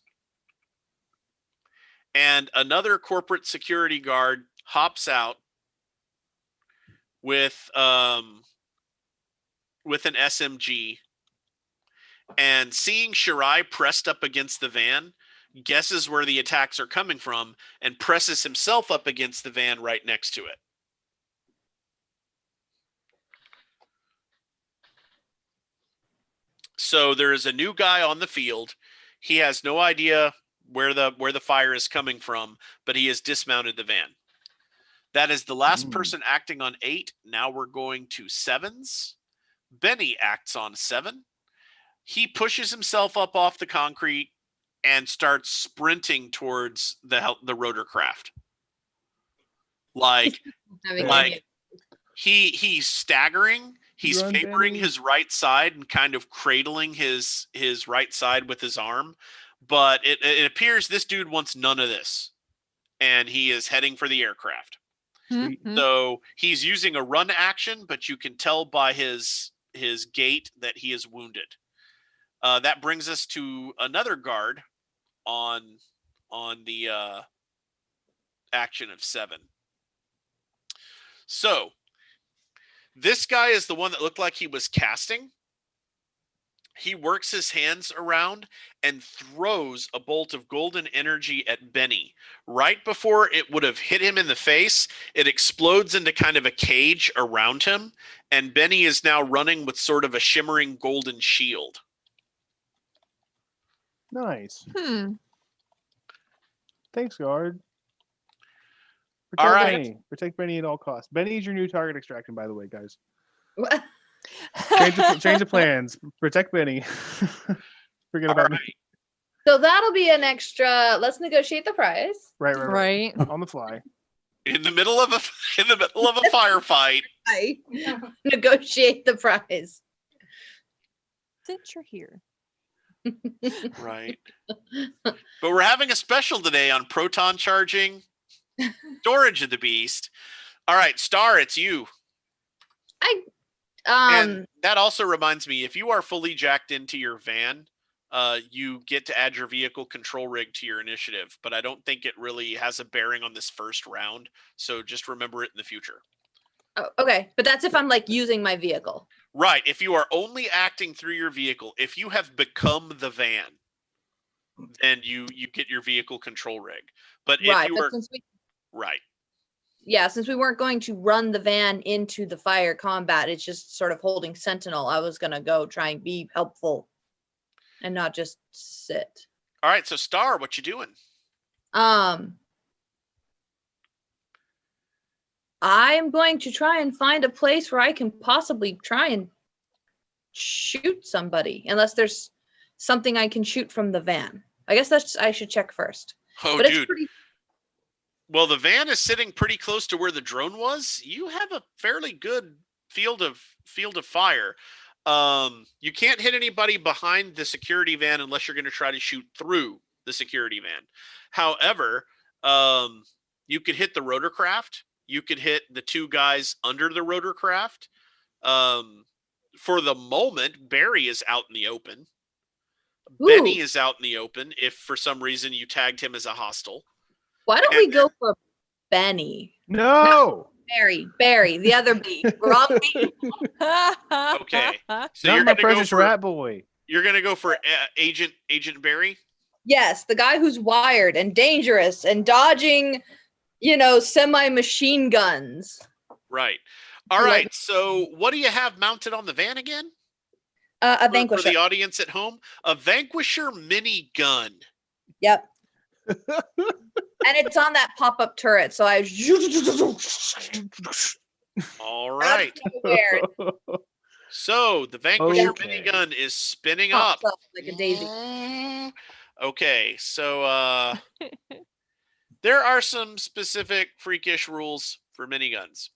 And another corporate security guard hops out with an SMG, and seeing Shirai pressed up against the van, guesses where the attacks are coming from and presses himself up against the van right next to it. So there is a new guy on the field. He has no idea where the fire is coming from, but he has dismounted the van. That is the last person acting on 8. Now we're going to 7s. Benny acts on 7. He pushes himself up off the concrete and starts sprinting towards the rotorcraft. Like he's staggering. He's Run, favoring Benny. his right side and kind of cradling his right side with his arm. But it appears this dude wants none of this. And he is heading for the aircraft. Sweet. Mhm. So he's using a run action, but you can tell by his gait that he is wounded. That brings us to another guard on the action of 7. So this guy is the one that looked like he was casting. He works his hands around and throws a bolt of golden energy at Benny. Right before it would have hit him in the face, it explodes into kind of a cage around him, and Benny is now running with sort of a shimmering golden shield. Nice. Hmm. Thanks, guard. All right. Benny. Protect Benny at all costs. Benny is your new target extraction, by the way, guys. What? Change the plans. Protect Benny. Forget about me. So that'll be an extra. Let's negotiate the price. Right. On the fly. In the middle of a firefight. I negotiate the price. Since you're here. Right. But we're having a special today on proton charging, storage of the beast. All right, Star, it's you. And that also reminds me, if you are fully jacked into your van, you get to add your vehicle control rig to your initiative, but I don't think it really has a bearing on this first round. So just remember it in the future. Oh, okay, but that's if I'm like using my vehicle. Right. If you are only acting through your vehicle, if you have become the van, then you get your vehicle control rig. But if Right, you but were since we right, since we weren't going to run the van into the fire combat, it's just sort of holding sentinel. I was gonna go try and be helpful and not just sit. all right. So Star, what you doing? I'm going to try and find a place where I can possibly try and shoot somebody, unless there's something I can shoot from the van. I guess I should check first. Oh, But dude. it's pretty. Well, the van is sitting pretty close to where the drone was. You have a fairly good field of fire. You can't hit anybody behind the security van unless you're going to try to shoot through the security van. However, you could hit the rotorcraft. You could hit the two guys under the rotorcraft. For the moment, Barry is out in the open. Ooh. Benny is out in the open if for some reason you tagged him as a hostile. Why don't we go for Benny? No. Barry, the other B. Wrong B. Okay. So Not you're my going to go precious for rat boy. You're going to go for Agent Barry? Yes, the guy who's wired and dangerous and dodging, semi-machine guns. Right. All right. So what do you have mounted on the van again? A For Vanquisher. the audience at home, a Vanquisher mini gun. Yep. And it's on that pop-up turret, so I. All right. Weird. So the Vanquisher Okay. minigun is spinning Pops up. up like a daisy. Okay, so there are some specific freakish rules for miniguns.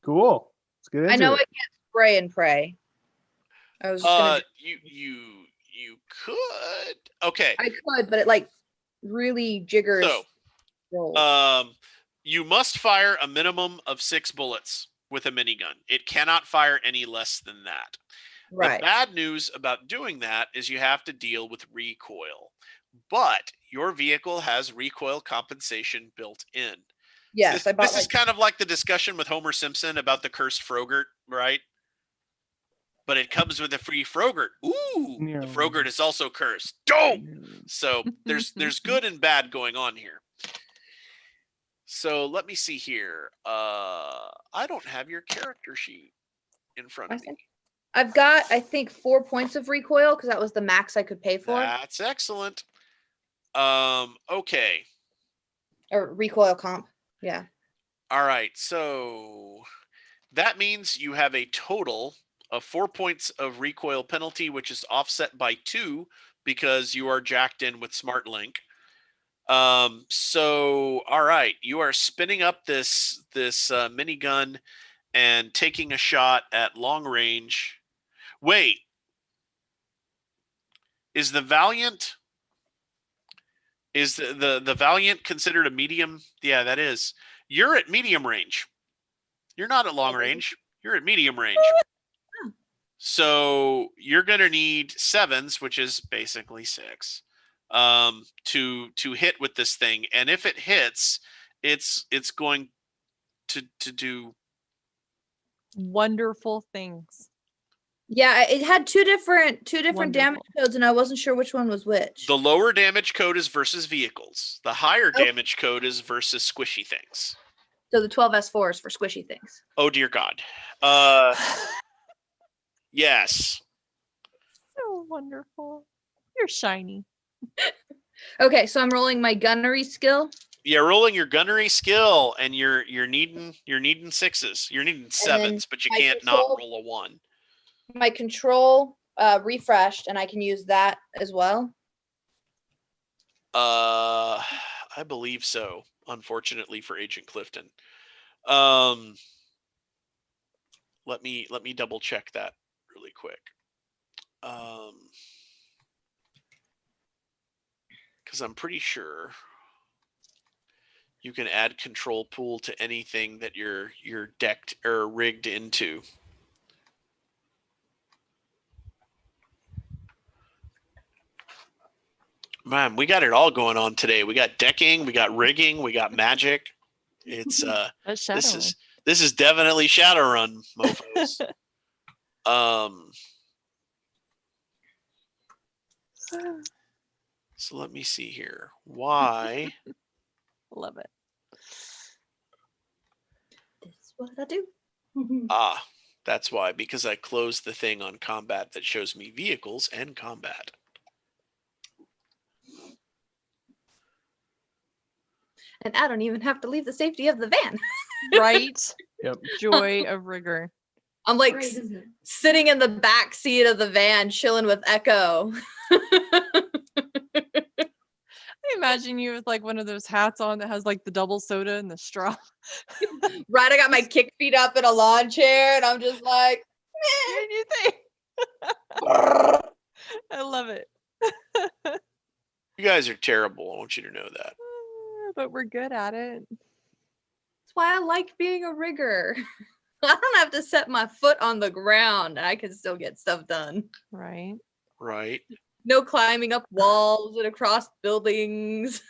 Cool. Let's get into I know it. I can't spray and pray. I was just gonna. You could. Okay. I could, but it really jiggers. So, rolls. you must fire a minimum of 6 bullets with a minigun. It cannot fire any less than that. Right. The bad news about doing that is you have to deal with recoil. But your vehicle has recoil compensation built in. Yes, This is kind of like the discussion with Homer Simpson about the cursed Frogurt, right? But it comes with a free Frogurt. Ooh, No. the Frogurt is also cursed. Don't. So there's good and bad going on here. So let me see here. I don't have your character sheet in front of me. I've got, I think, 4 points of recoil because that was the max I could pay for. That's excellent. Okay. Or recoil comp. Yeah. All right. So that means you have a total of 4 points of recoil penalty, which is offset by 2 because you are jacked in with Smart Link. So all right, you are spinning up this minigun and taking a shot at long range. Wait, is the Valiant the Valiant considered a medium? Yeah, that is. You're at medium range. You're not at long range. You're at medium range. So you're gonna need 7s, which is basically 6, to hit with this thing. And if it hits, it's going to do wonderful things. Yeah, it had two different Wonderful. damage codes, and I wasn't sure which one was which. the lower damage code is versus vehicles. The higher damage code is versus squishy things. So the 12S4 is for squishy things. Oh dear God. Yes. So wonderful. You're shiny. Okay, so I'm rolling my gunnery skill. You're rolling your gunnery skill, and you're needing 6s. You're needing 7s, but you my can't control- not roll a 1. My control refreshed, and I can use that as well. I believe so. Unfortunately for Agent Clifton. Let me double check that really quick. Because I'm pretty sure you can add control pool to anything that you're decked or rigged into. Man, we got it all going on today. We got decking, we got rigging, we got magic. It's That's this is definitely Shadowrun, mofos. So let me see here. Why? Love it. This is what I do. Ah, that's why. Because I closed the thing on combat that shows me vehicles and combat. And I don't even have to leave the safety of the van. Right? Yep. Joy of rigor. I'm like Great, isn't it? sitting in the back seat of the van, chilling with Echo. I imagine you with like one of those hats on that has like the double soda and the straw. Right, I got my kick feet up in a lawn chair, and I'm just like, Doing your thing. "Meh." I love it. You guys are terrible. I want you to know that. But we're good at it. That's why I like being a rigger. I don't have to set my foot on the ground. I can still get stuff done. Right? Right. No climbing up walls and across buildings.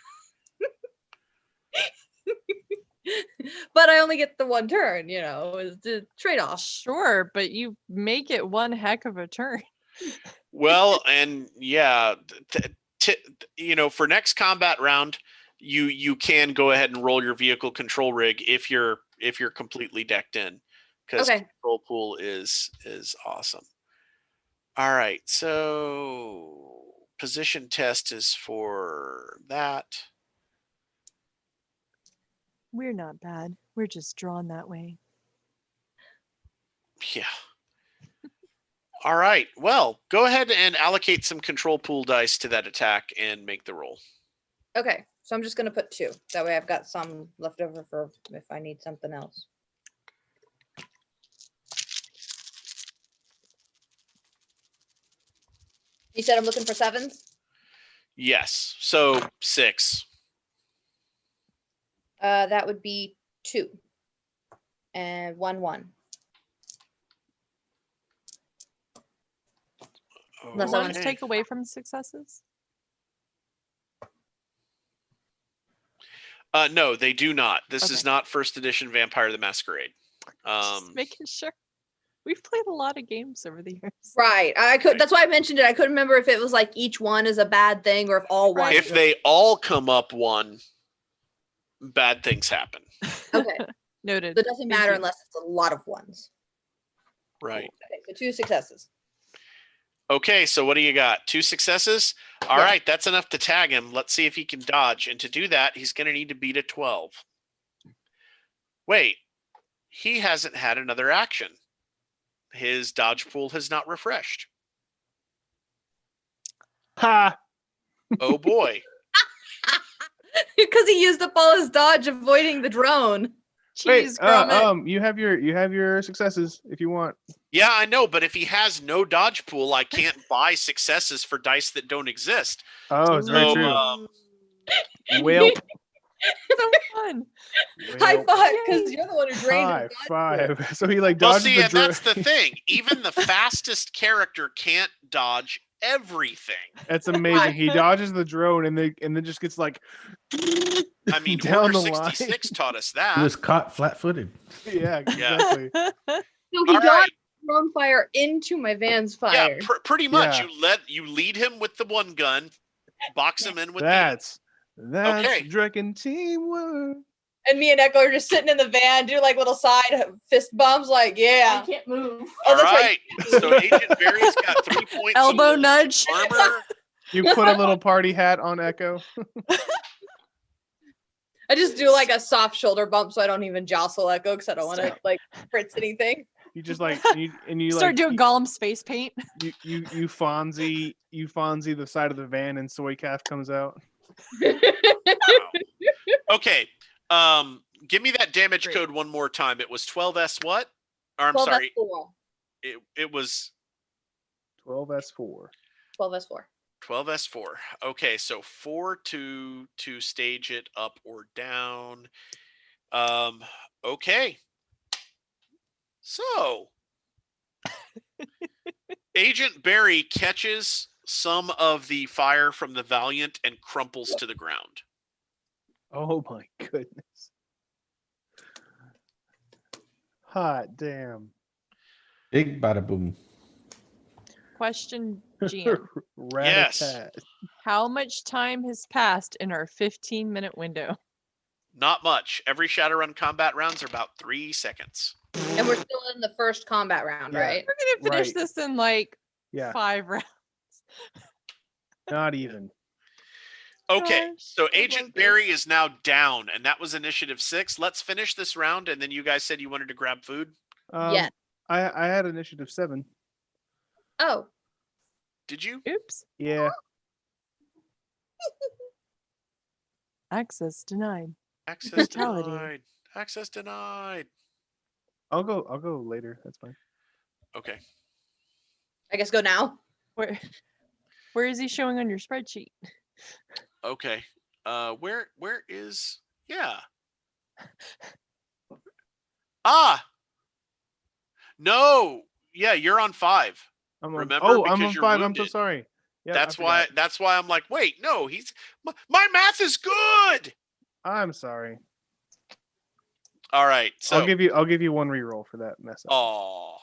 But I only get the one turn, is the trade-off. Sure, but you make it one heck of a turn. Well, and yeah, for next combat round, you can go ahead and roll your vehicle control rig if you're completely decked in, because Okay. control pool is awesome. All right, so position test is for that. We're not bad. We're just drawn that way. Yeah. All right. Well, go ahead and allocate some control pool dice to that attack and make the roll. Okay, so I'm just going to put 2. That way I've got some left over for if I need something else. You said I'm looking for 7s? Yes. So 6. That would be 2. And 1, 1. Unless I Ones Okay. take away from successes? No, they do not. This Okay. is not first edition Vampire the Masquerade. Just making sure. We've played a lot of games over the years. Right. That's why I mentioned it. I couldn't remember if it was like each one is a bad thing or if all one. Right. If they all come up 1, bad things happen. Okay. Noted. So it doesn't Thank matter you. unless it's a lot of ones. Right. Okay, so 2 successes. Okay, so what do you got? 2 successes? All Yeah. right, that's enough to tag him. Let's see if he can dodge. And to do that, he's going to need to beat a 12. Wait, he hasn't had another action. His dodge pool has not refreshed. Ha! Oh boy. Because he used up all his dodge avoiding the drone. Cheese, Gromit. You have your successes if you want. Yeah, I know, but if he has no dodge pool, I can't buy successes for dice that don't exist. Oh, it's very So, true. Well, So fun. High five, Yay. because you're the one who drained high his dodge pool. five. So he like Well, dodges see, the and that's the drone. thing. Even the fastest character can't dodge everything. That's amazing. He dodges the drone and then just gets like I mean, down Order the 66 taught us He that. was caught flat-footed. yeah, exactly. So he All dodged right. drone fire into my van's fire. Yeah, pretty much. Yeah. You lead him with the one gun, box him in with That's Okay. Drekken teamwork. And me and Echo are just sitting in the van, do like little side fist bumps, like, I yeah. can't move. the. Oh, All that's right. So Agent Barry's got 3 points. Elbow of nudge. armor. You put a little party hat on Echo. I just do like a soft shoulder bump so I don't even jostle Echo because I don't want to like fritz anything. You just like you Start like doing Gollum face paint. you Fonzie the side of the van and soy calf comes out. Okay. Give me that damage Great. code one more time. It was 12S what? Or I'm 12 sorry. S4. It was 12S4. 12 S4. 12S4. Okay, so 4 to stage it up or down. Okay. So Agent Barry catches some of the fire from the Valiant and crumples to the ground. Oh my goodness. Hot damn. Big bada boom. Question, GM. Rat-a-tat. How much time has passed in our 15-minute window? Not much. Every Shadowrun combat rounds are about 3 seconds. And we're still in the first combat round, Yeah. right? We're gonna finish Right. this in like Yeah. 5 rounds. Not even. Okay, Gosh, so I love Agent this. Barry is now down, and that was initiative 6. Let's finish this round, and then you guys said you wanted to grab food. Yes. I had initiative 7. Oh, Did you? Oops. Yeah. Access denied. Access Fatality. denied. Access denied. I'll go later. That's fine. Okay. I guess go now. Where is he showing on your spreadsheet? Okay. Where is? Yeah. Ah. No. Yeah, you're on 5. I'm on, Remember, I'm because on you're 5. I'm so wounded. sorry. Yeah, That's why I'm like, wait, no, my math is good. I'm sorry. All right. So I'll give you one reroll for that mess up. Oh.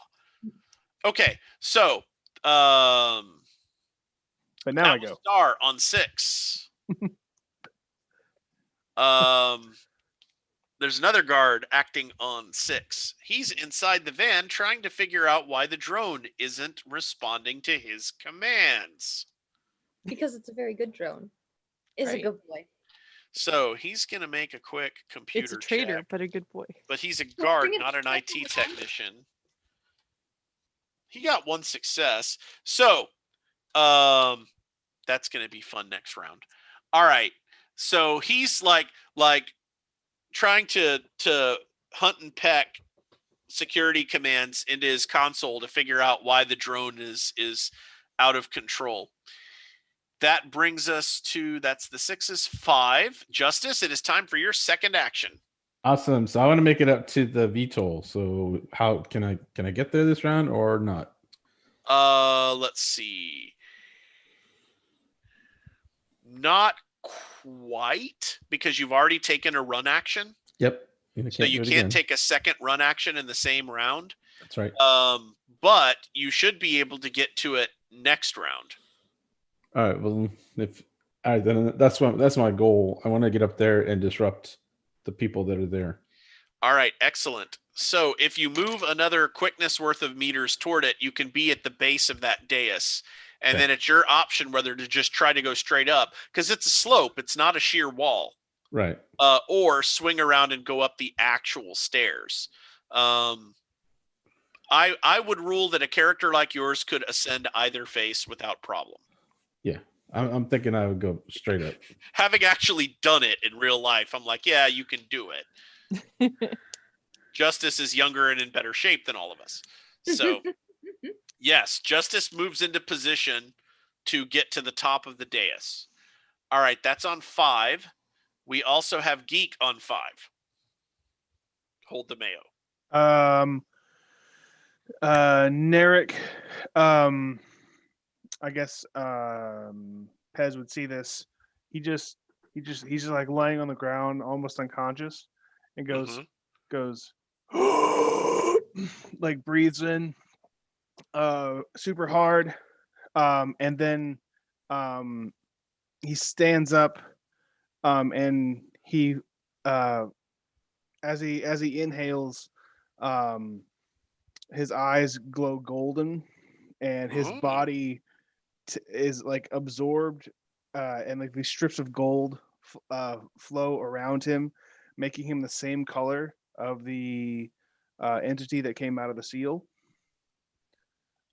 Okay. So, But now I that was go. Star on 6. There's another guard acting on 6. He's inside the van trying to figure out why the drone isn't responding to his commands. Because it's a very good drone. Is a Right. good boy. So he's gonna make a quick computer It's a traitor, check. but a good boy. But he's a Well, guard, bring it not an to IT the technician. He got 1 success. So, that's going to be fun next round. All right. So he's like trying to hunt and peck security commands into his console to figure out why the drone is out of control. That brings us to, that's the 6's 5. Justice, it is time for your second action. Awesome. So I want to make it up to the VTOL. So how can I get there this round or not? Let's see. Not quite, because you've already taken a run action. Yep. So you can't take a second run action in the same round. That's right. But you should be able to get to it next round. All right. Well, then that's my goal. I want to get up there and disrupt the people that are there. All right, excellent. So if you move another quickness worth of meters toward it, you can be at the base of that dais. And then it's your option whether to just try to go straight up, because it's a slope. It's not a sheer wall. Right. Or swing around and go up the actual stairs. I would rule that a character like yours could ascend either face without problem. Yeah. I'm thinking I would go straight up. Having actually done it in real life, I'm like, yeah, you can do it. Justice is younger and in better shape than all of us. So, yes, Justice moves into position to get to the top of the dais. All right, that's on 5. We also have Geek on 5. Hold the mayo. Narek, I guess Pez would see this. He's just like laying on the ground, almost unconscious, and goes like breathes in super hard, and then he stands up, and he as he inhales, his eyes glow golden, and his body is like absorbed, and like these strips of gold flow around him, making him the same color of the entity that came out of the seal.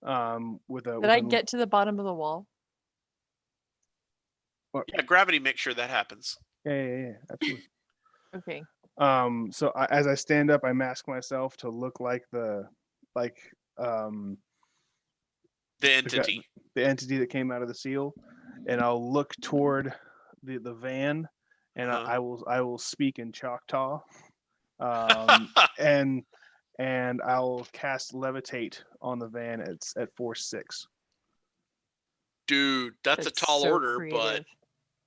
Did I get to the bottom of the wall? Yeah, gravity makes sure that happens. Yeah, absolutely. Okay. So as I stand up, I mask myself to look like the entity. The entity that came out of the seal, and I'll look toward the van, and I will speak in Choctaw, and I'll cast levitate on the van at force 6. Dude, that's a tall so order, creative. but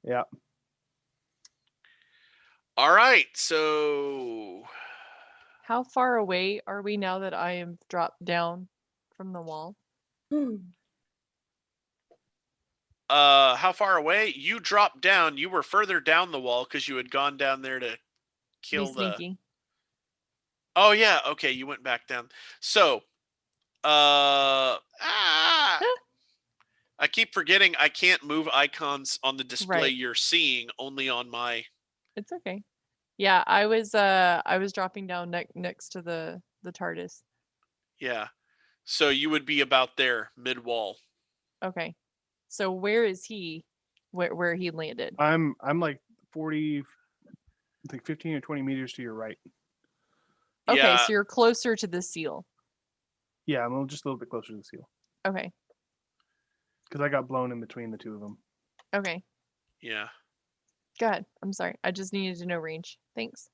yeah. All right, so how far away are we now that I am dropped down from the wall? How far away? You dropped down. You were further down the wall because you had gone down there to Be kill the. sneaky. Oh yeah. Okay, you went back down. So, I keep forgetting I can't move icons on the display Right. you're seeing, only on my. It's okay. Yeah, I was dropping down next to the TARDIS. Yeah. So you would be about there, mid wall. Okay. So where is he? Where he landed? I'm like 40, I think 15 or 20 meters to your right. Okay, Yeah. so you're closer to the seal. Yeah, I'm just a little bit closer to the seal Okay. because I got blown in between the two of them. Okay. Yeah. Go ahead. I'm sorry. I just needed to know range. Thanks.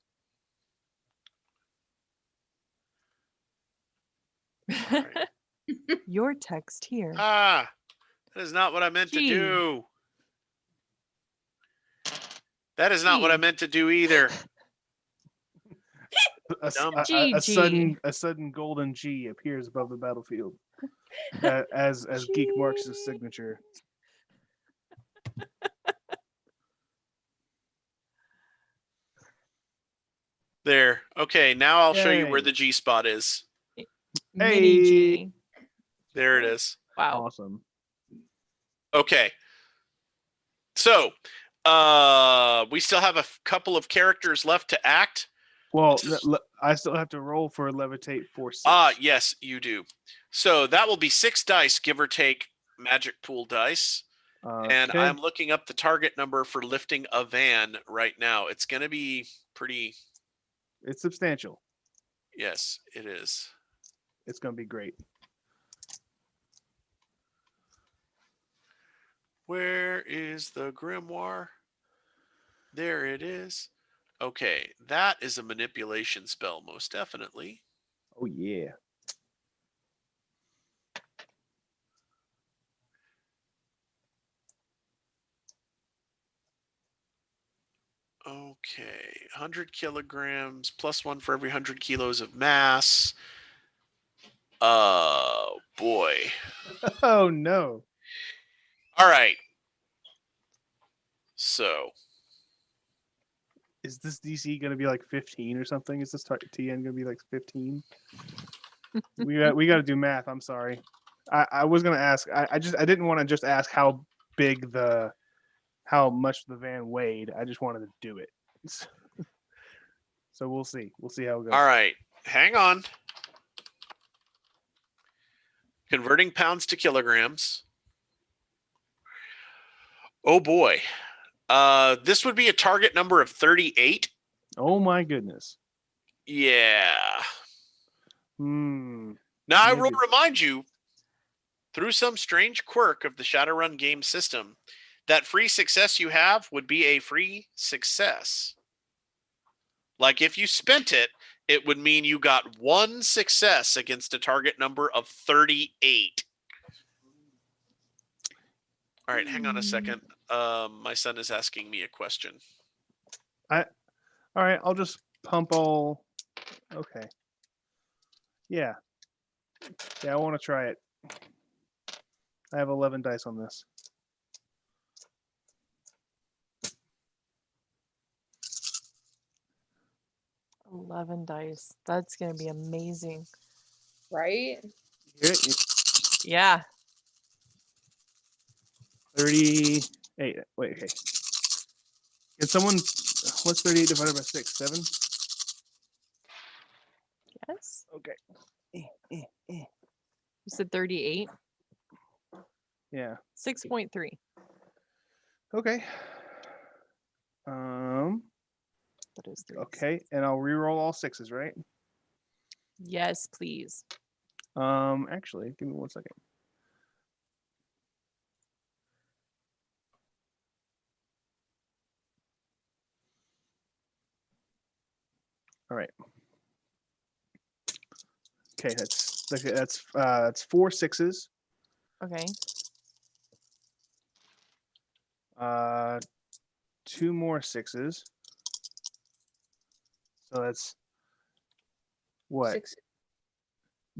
Right. Your text here. That is not what I meant to Gee. do. That is not what I meant to do either. A sudden golden G appears above the battlefield as Geek marks his signature. There. Okay, now I'll show you where Yay. the G spot is. Mini G. There it is. Wow. Awesome. Okay. So, we still have a couple of characters left to act. Well, I still have to roll for levitate for 6. Yes, you do. So that will be 6 dice, give or take magic pool dice. And Okay. I'm looking up the target number for lifting a van right now. It's going to be pretty. It's substantial. Yes, it is. It's going to be great. Where is the grimoire? There it is. Okay, that is a manipulation spell, most definitely. Oh, yeah. Okay, 100 kilograms, plus 1 for every 100 kilos of mass. Oh, boy. Oh, no. All right. So. Is this DC going to be like 15 or something? Is this TN going to be like 15? we got to do math. I'm sorry. I was going to ask. I didn't want to just ask how much the van weighed. I just wanted to do it. So we'll see. We'll see how it goes. All right. Hang on. Converting pounds to kilograms. Oh boy. This would be a target number of 38. Oh my goodness. Yeah. Now Now I will remind you, through some strange quirk of the Shadowrun game system, that free success you have would be a free success. Like if you spent it, it would mean you got 1 success against a target number of 38. All right, hang on a second. My son is asking me a question. All right, I'll just pump all. Okay. Yeah, I want to try it. I have 11 dice on this. $11 dice. That's gonna be amazing. Right? Yeah. 38. Wait, okay. Can someone? What's 38 divided by 6? 7. Yes. Okay. You said 38. Yeah. 6.3. Okay. That is 36. Okay, and I'll re-roll all 6s, right? Yes, please. Actually, give me 1 second. All right. Okay, that's 4 6s. Okay. 2 more 6s. So that's what? 6.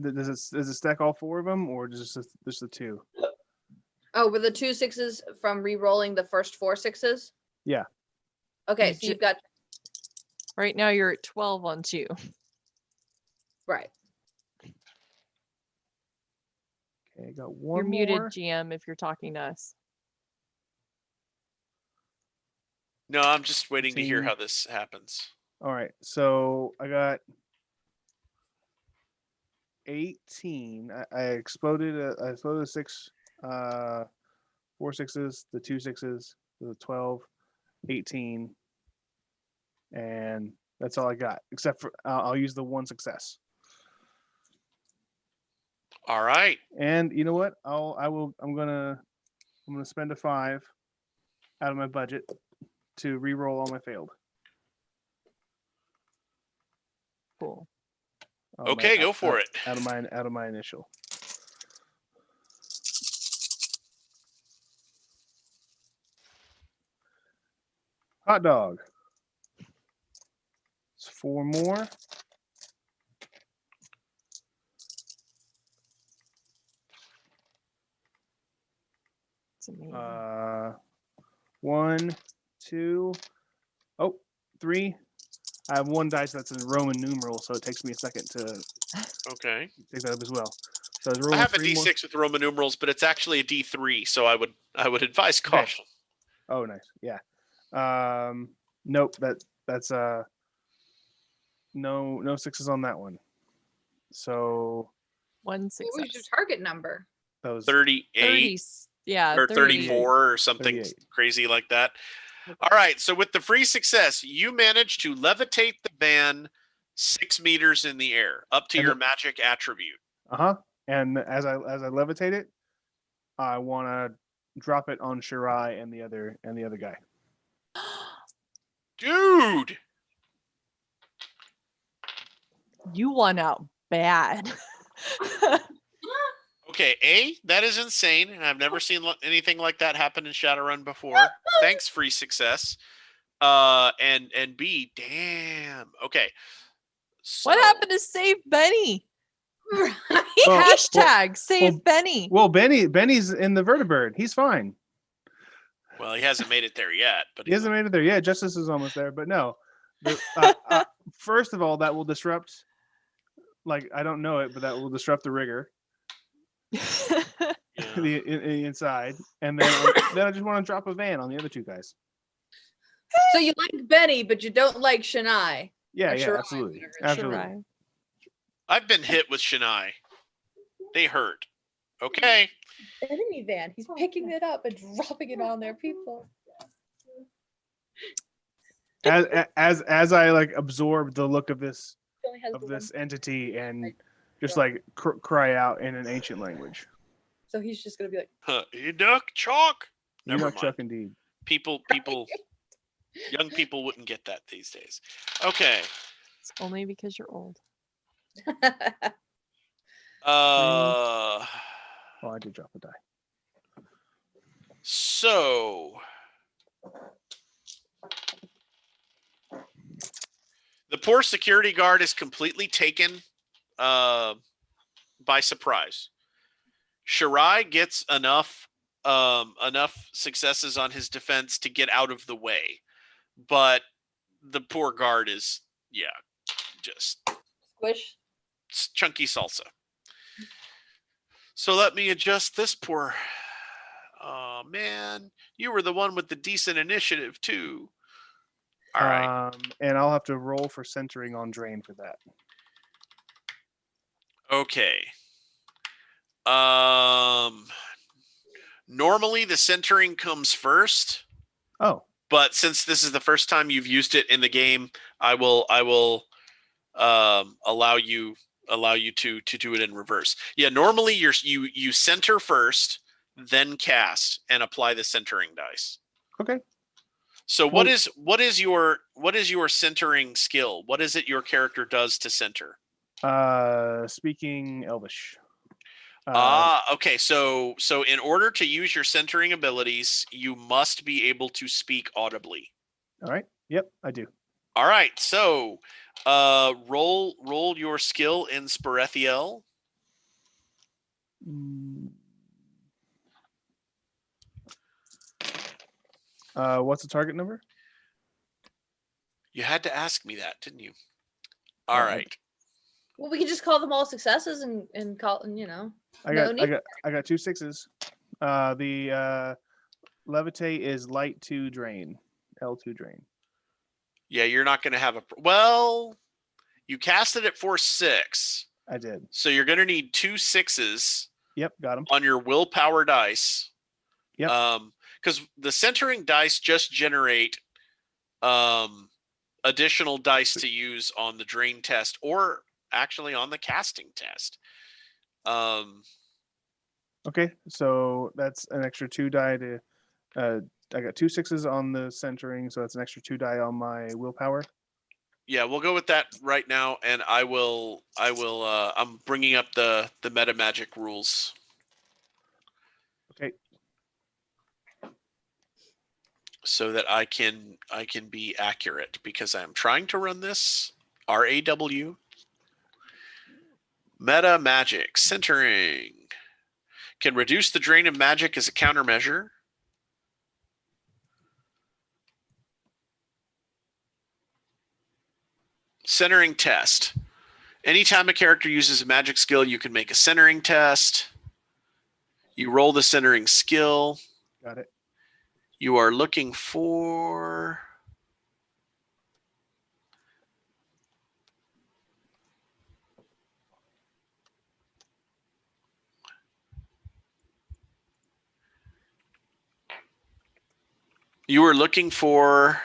Does it stack all 4 of them, or just the 2? Oh, were the 2 6s from re-rolling the first 4 6s? Yeah. Okay, You so you've got Right now you're at 12 on 2. right. Okay, I got one You're muted, more. GM, if you're talking to us. No, I'm just waiting to hear 15. how this happens. All right, so I got 18. I exploded. I exploded 6, 4 6s, the 2 6s, the 12, 18, and that's all I got. Except for I'll use the 1 success. All right. And you know what? I'm gonna spend a 5 out of my budget to re-roll all my failed. Cool. Okay, go for it. Out of my initial. Hot dog. It's 4 more. It's amazing. 1, 2, 3. I have 1 dice that's in Roman numerals, so it takes me a second to Okay. pick that up as well. So I was I rolling have a 3 more. D6 with Roman numerals, but it's actually a D3, so I would advise caution. Oh, nice. Yeah. Nope. That's no 6s on that one. So 1 What was your success. target number? that was 38 30. Yeah, or 38. 34 or something 38. crazy like that. All right, so with the free success, you manage to levitate the van 6 meters in the air, up to And your magic attribute. And as I levitate it, I want to drop it on Shirai and the other guy. Dude! You won out bad. Okay, that is insane, and I've never seen anything like that happen in Shadowrun before. Thanks, free success. And B, damn. Okay. So, What happened to Save Benny? Right. Hashtag Save Benny. Well, Benny's in the vertibird. He's fine. Well, he hasn't made it there yet, but He hasn't made it there yet. Justice is almost there, but no. First of all, that will disrupt. Like, I don't know it, but that will disrupt the rigor. Yeah. the inside, and then I just want to drop a van on the other 2 guys. So you like Benny, but you don't like Shania. Yeah, Or yeah, Shirai, absolutely, whatever. absolutely. Shirai. I've been hit with Shania. They hurt. Okay. Enemy van. He's picking it up and dropping it on their people. As I like absorb the look of this He only has the one- entity and like, just like cry out in an ancient language. So he's just gonna be like, You duck chalk. You Never know, mind. Chuck, indeed. People, young people wouldn't get that these days. Okay. It's only because you're old. Uh. Oh, I did drop a die. So. The poor security guard is completely taken by surprise. Shirai gets enough successes on his defense to get out of the way, but the poor guard is just squish. chunky salsa. So let me adjust this poor. Oh man, you were the one with the decent initiative too. All right. And I'll have to roll for centering on drain for that. Okay. Normally the centering comes first. Oh. But since this is the first time you've used it in the game, I will allow you to do it in reverse. Yeah, normally you center first, then cast and apply the centering dice. Okay. So what is your centering skill? What is it your character does to center? Speaking Elvish. Okay. So in order to use your centering abilities, you must be able to speak audibly. All right. Yep, I do. All right. So, roll your skill in Spirethiel. What's the target number? You had to ask me that, didn't you? All Yeah, right. Well, we can just call them all successes and call, I no need. got 2 6s. The levitate is light 2 drain. L2 drain. Yeah, you're not going to have a. Well, you casted it for 6. I did. So you're going to need 2 6s. Yep, got him. On your willpower dice. Yep. Because the centering dice just generate additional dice to use on the drain test or actually on the casting test. Okay, so that's an extra 2 die to. I got 2 6s on the centering, so that's an extra 2 die on my willpower. Yeah, we'll go with that right now, and I'm bringing up the meta magic rules. Okay. So that I can be accurate, because I'm trying to run this RAW meta magic centering. Can reduce the drain of magic as a countermeasure. Centering test. Anytime a character uses a magic skill, you can make a centering test. You roll the centering skill. Got it. You are looking for... You are looking for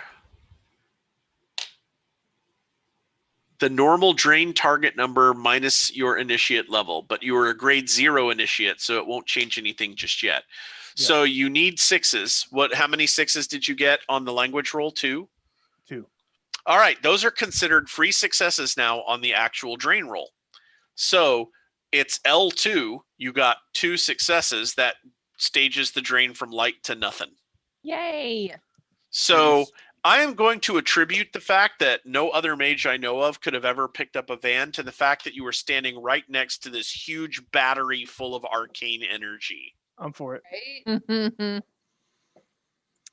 the normal drain target number minus your initiate level, but you are a grade 0 initiate, so it won't change anything just yet. Yeah. So you need 6s. How many 6s did you get on the language roll? 2? 2. All right, those are considered free successes now on the actual drain roll. So it's L2. You got 2 successes. That stages the drain from light to nothing. Yay! So Nice. I am going to attribute the fact that no other mage I know of could have ever picked up a van to the fact that you were standing right next to this huge battery full of arcane energy. I'm for it. Right?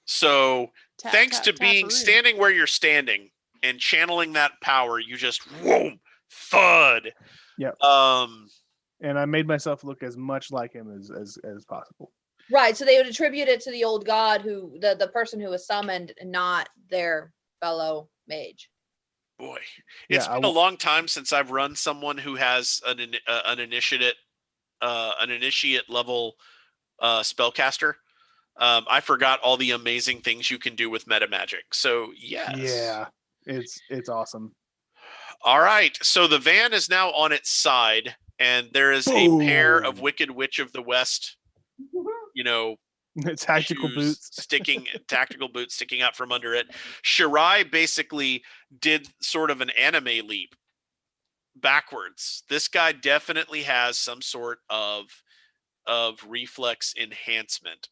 So thanks to being taparoo. standing where you're standing and channeling that power, you just whoom, thud. Yep. And I made myself look as much like him as possible. Right. So they would attribute it to the old god who the person who was summoned, and not their fellow mage. Boy, it's been a long time since I've run someone who has an initiate level spellcaster. I forgot all the amazing things you can do with meta magic. So yes. Yeah, it's awesome. All right, so the van is now on its side, and there is a pair of Wicked Witch of the West, tactical boots sticking out from under it. Shirai basically did sort of an anime leap backwards. This guy definitely has some sort of reflex enhancement.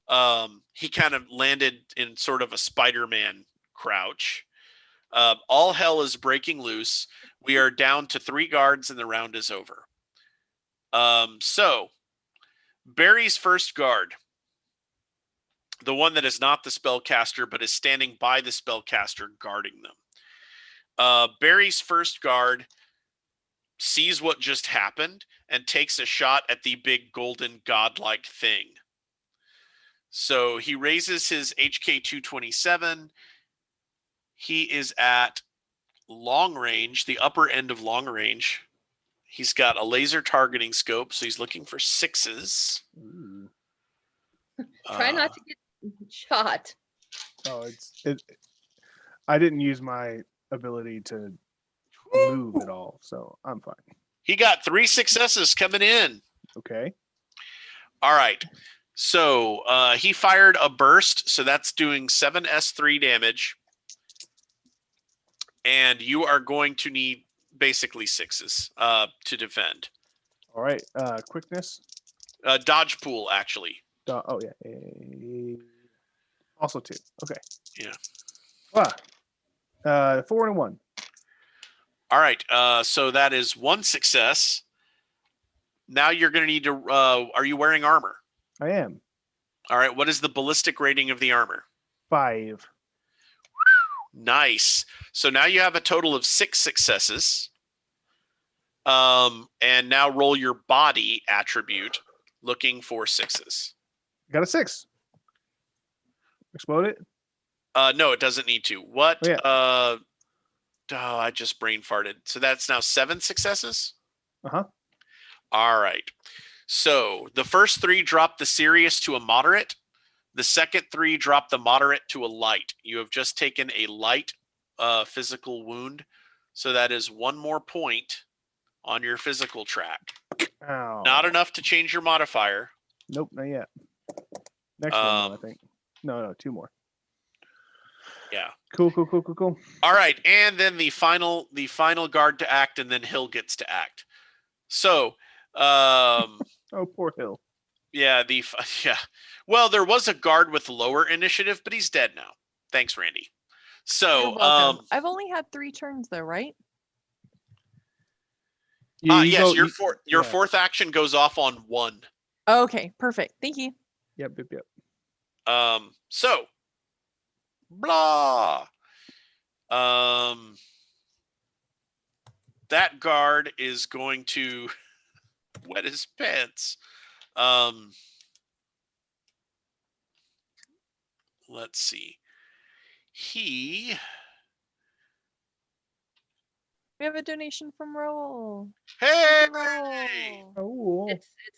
He kind of landed in sort of a Spider-Man crouch. All hell is breaking loose. We are down to 3 guards and the round is over. So Barry's first guard, the one that is not the spellcaster but is standing by the spellcaster guarding them. Barry's first guard sees what just happened and takes a shot at the big golden godlike thing. So he raises his HK 227. He is at long range, the upper end of long range. He's got a laser targeting scope, so he's looking for 6s. Try not to get shot. Oh, I didn't use my ability to move at all, so I'm fine. He got 3 successes coming in. Okay. All right. So he fired a burst, so that's doing 7 S3 damage. And you are going to need basically 6s to defend. All right. Quickness. Dodge pool, actually. Oh yeah. Also 2. Okay. Yeah. 4 and 1. All right. So that is 1 success. Now you're going to need to. Are you wearing armor? I am. All right. What is the ballistic rating of the armor? 5. Nice. So now you have a total of 6 successes. And now roll your body attribute, looking for 6s. Got a 6. Explode it. No, it doesn't need to. What? Oh, yeah. I just brain farted. So that's now 7 successes. Uh-huh. All right. So the first 3 drop the serious to a moderate. The second 3 drop the moderate to a light. You have just taken a light physical wound. So that is 1 more point on your physical track. Ow. Not enough to change your modifier. Nope, not yet. Next one, though, I think. No, 2 more. Yeah. Cool. All right, and then the final guard to act, and then Hill gets to act. So, Oh, poor Hill. yeah, Well, there was a guard with lower initiative, but he's dead now. Thanks, Randy. So, You're welcome. I've only had 3 turns though, right? Yes, your fourth action goes off on 1. Okay, perfect. Thank you. Yep. So, blah. That guard is going to wet his pants. Let's see. We have a donation from Raoul. Hey! Raoul. Oh.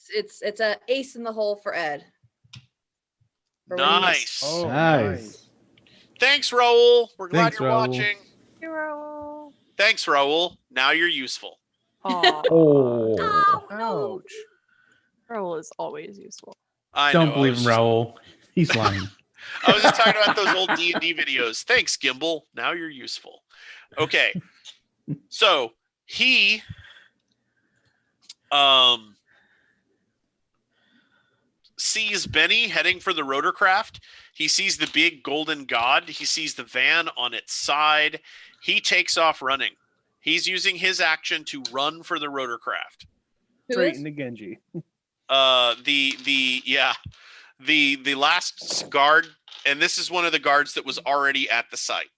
It's a ace in the hole for Ed. For what he is. Nice. Oh, Nice. Thanks, Raoul. We're glad Thanks, you're Raoul. watching. Hey, Raoul. Thanks, Raoul. Now you're useful. Aw. Oh. Oh, no. Ouch. Raoul is always useful. I Don't know, believe him, Raoul. He's lying. I was just talking about those old D&D videos. Thanks, Gimbal. Now you're useful. Okay. So he sees Benny heading for the rotorcraft. He sees the big golden god. He sees the van on its side. He takes off running. He's using his action to run for the rotorcraft. Who Straight is? into Genji. The last guard, and this is one of the guards that was already at the site.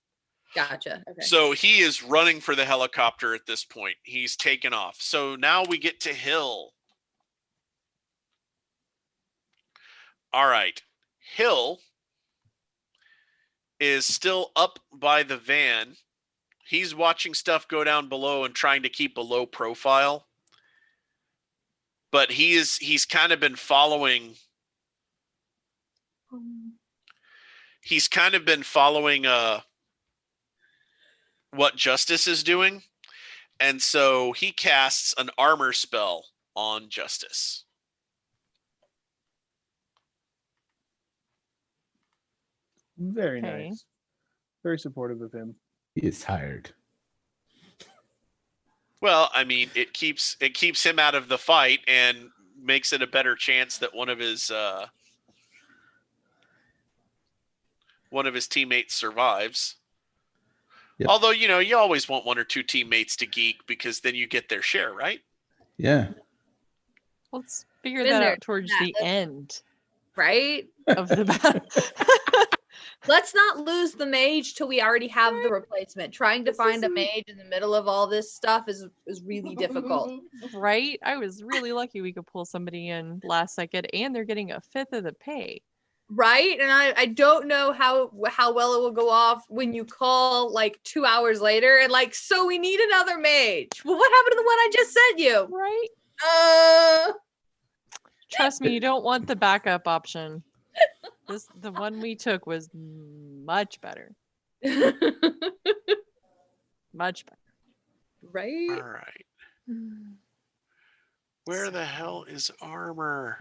Gotcha. Okay. So he is running for the helicopter at this point. He's taken off. So now we get to Hill. All right. Hill is still up by the van. He's watching stuff go down below and trying to keep a low profile. But he's kind of been following what Justice is doing. And so he casts an armor spell on Justice. Very Okay. nice. Very supportive of him. He is tired. Well, I mean, it keeps him out of the fight and makes it a better chance that one of his teammates survives. Yep. Although, you always want 1 or 2 teammates to geek because then you get their share, right? Yeah. Let's figure Been that there, out towards done the that. end Right? of the battle. Let's not lose the mage till we already have the replacement. Trying to find a mage in the middle of all this stuff is really difficult. Right? I was really lucky we could pull somebody in last second, and they're getting a 5th of the pay. Right? And I don't know how well it will go off when you call like 2 hours later and like, so we need another mage. Well, what happened to the one I just sent you? Right? Trust me, you don't want the backup option. The one we took was much better. Much better. Right? All right. Where the hell is armor?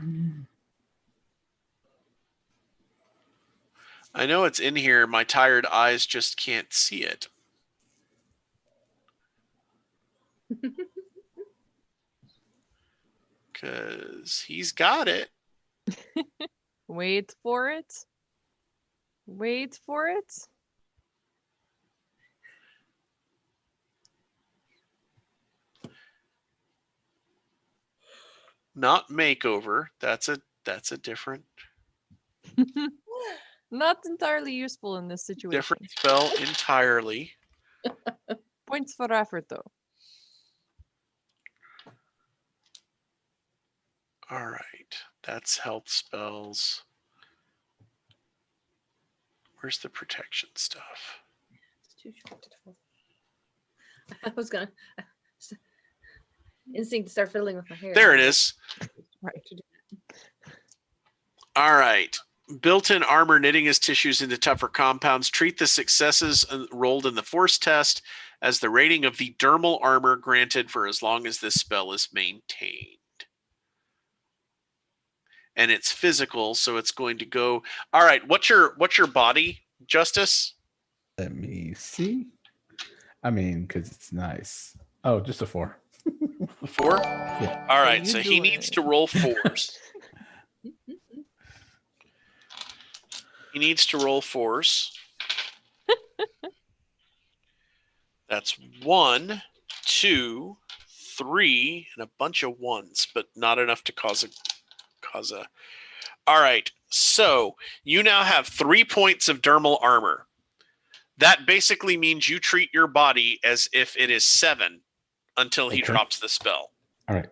I know it's in here. My tired eyes just can't see it. Because he's got it. Wait for it. Wait for it. Not makeover. That's a different. Not entirely useful in this situation. Different spell entirely. Points for effort, though. All right. That's health spells. Where's the protection stuff? It's too short to fold. I was gonna instinct to start fiddling with my hair. There it is. Right. All right. Built-in armor knitting his tissues into tougher compounds. Treat the successes rolled in the force test as the rating of the dermal armor granted for as long as this spell is maintained. And it's physical, so it's going to go. All right. What's your body, Justice? Let me see. I mean, because it's nice. Oh, just a 4. 4? Yeah. All right. you So he doing? needs to roll 4s. He needs to roll 4s. That's 1, 2, 3, and a bunch of 1s, but not enough to cause a. All right. So you now have 3 points of dermal armor. That basically means you treat your body as if it is 7 until he Okay. drops the spell. All right.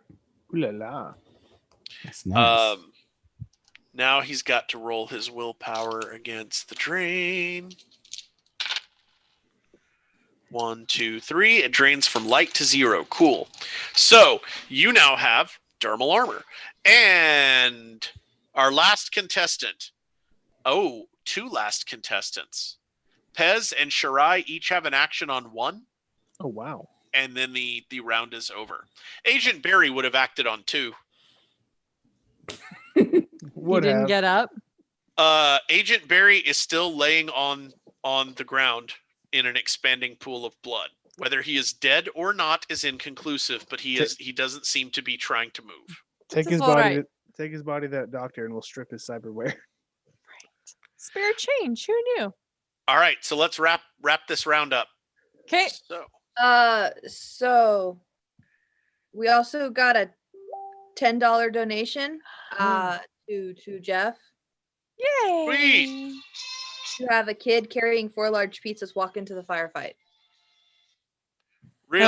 Ooh la la. That's nice. Now he's got to roll his willpower against the drain. 1, 2, 3. It drains from light to 0. Cool. So you now have dermal armor. And our last contestant. Oh, 2 last contestants. Pez and Shirai each have an action on 1. Oh wow. And then the round is over. Agent Barry would have acted on 2. He Would didn't have. get up. Agent Barry is still laying on the ground in an expanding pool of blood. Whether he is dead or not is inconclusive, but he doesn't seem to be trying to move. Take This his is all body. right. Take his body to that doctor, and we'll strip his cyberware. Spare change. Who knew? All right, so let's wrap this round up. Okay. So So we also got a $10 donation to Jeff Yay. to have a kid carrying 4 large pizzas walk into the firefight. really,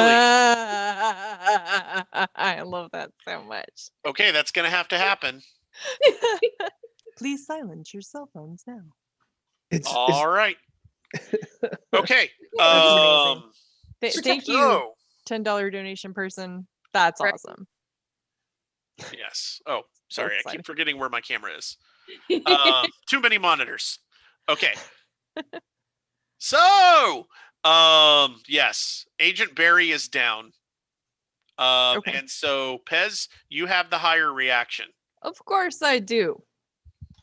I love that so much. okay, that's gonna have to happen. Please silence your cell phones now. All right. Okay. That's amazing. Thank you, So, $10 donation person. That's Right. awesome. yes. Oh, sorry. I exciting. keep forgetting where my camera is. Too many monitors. Okay. So, yes, Agent Barry is down. Okay. And so Pez, you have the higher reaction. Of course I do.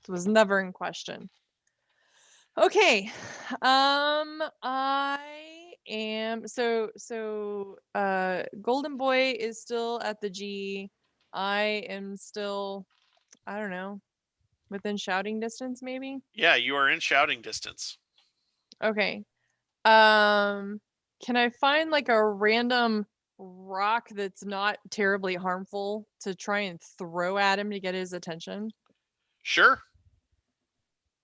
It was never in question. Okay. I am Golden Boy is still at the G. I am still, I don't know, within shouting distance maybe. Yeah, you are in shouting distance. Okay. Can I find like a random rock that's not terribly harmful to try and throw at him to get his attention? Sure.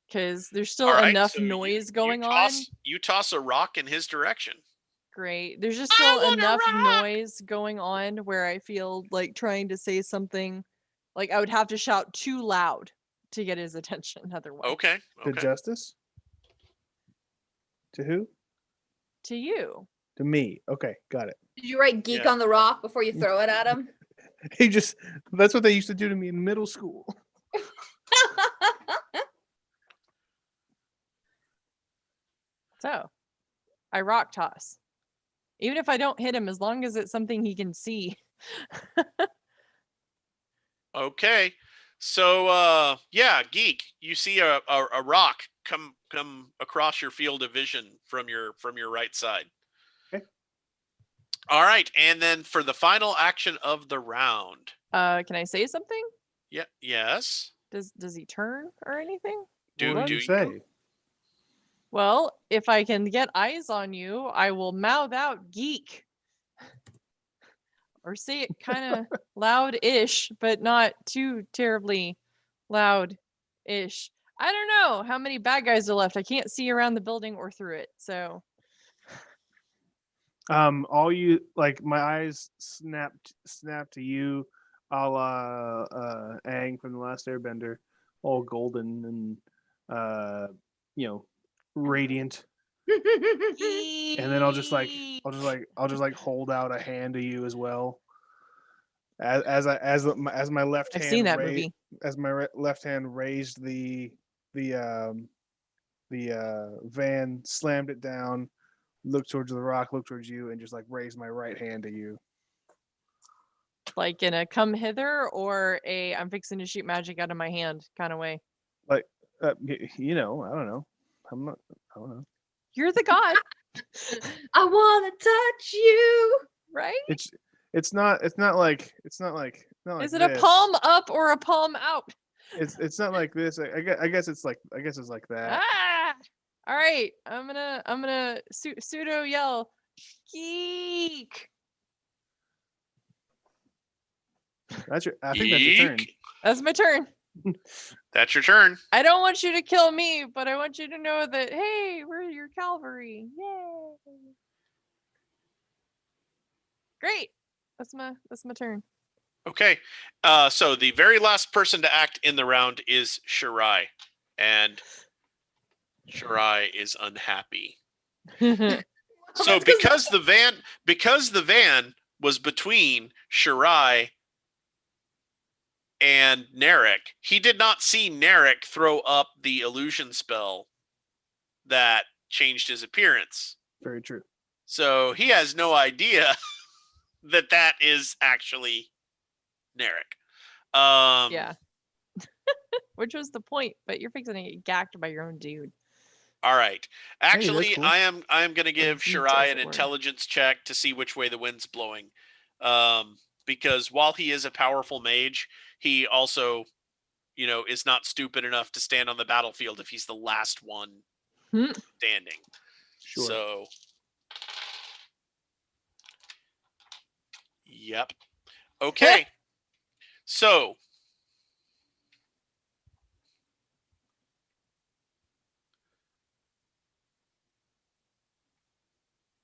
Because there's still All right, enough so noise going on. You toss a rock in his direction. Great. There's just I still want a enough rock! noise going on where I feel like trying to say something, like I would have to shout too loud to get his attention otherwise. Okay. To Okay. Justice? To who? To you. To me. Okay, got it. Did you write geek Yeah. on the rock before you throw it at him? That's what they used to do to me in middle school. So I rock toss. Even if I don't hit him, as long as it's something he can see. Okay. So yeah, Geek, you see a rock come across your field of vision from your right side. Okay. All right, and then for the final action of the round. Can I say something? Yeah, yes. Does he turn or anything? Do What do did you say? you? Well, if I can get eyes on you, I will mouth out geek. Or say it kind of loud-ish, but not too terribly loud-ish. I don't know how many bad guys are left. I can't see around the building or through it. So All you like, my eyes snapped to you, a la Aang from the Last Airbender, all golden and radiant. And then I'll just hold out a hand to you as well. As my left I've hand seen that movie. as my left hand raised the van, slammed it down, looked towards the rock, looked towards you, and just like raised my right hand to you. Like in a come hither or a I'm fixing to shoot magic out of my hand kind of way. Like, I don't know. I don't know. You're the god, I wanna touch you. right? It's not like Is it a palm up or a palm out? It's not like this. I guess it's like that. Ah! All right, I'm gonna pseudo yell, geek. I think that's your turn. Geek. That's my turn. That's your turn. I don't want you to kill me, but I want you to know that hey, we're your cavalry. Yay! Great. That's my turn. Okay. So the very last person to act in the round is Shirai, and Shirai is unhappy. So because the van was between Shirai and Narek, he did not see Narek throw up the illusion spell that changed his appearance. Very true. So he has no idea that is actually Narek. Yeah. Which was the point, but you're fixing to get gacked by your own dude. All right. Actually, cool. I am going to give He Shirai does an it work. intelligence check to see which way the wind's blowing. Because while he is a powerful mage, he also, is not stupid enough to stand on the battlefield if he's the last one standing. Sure. So, yep. Okay. So,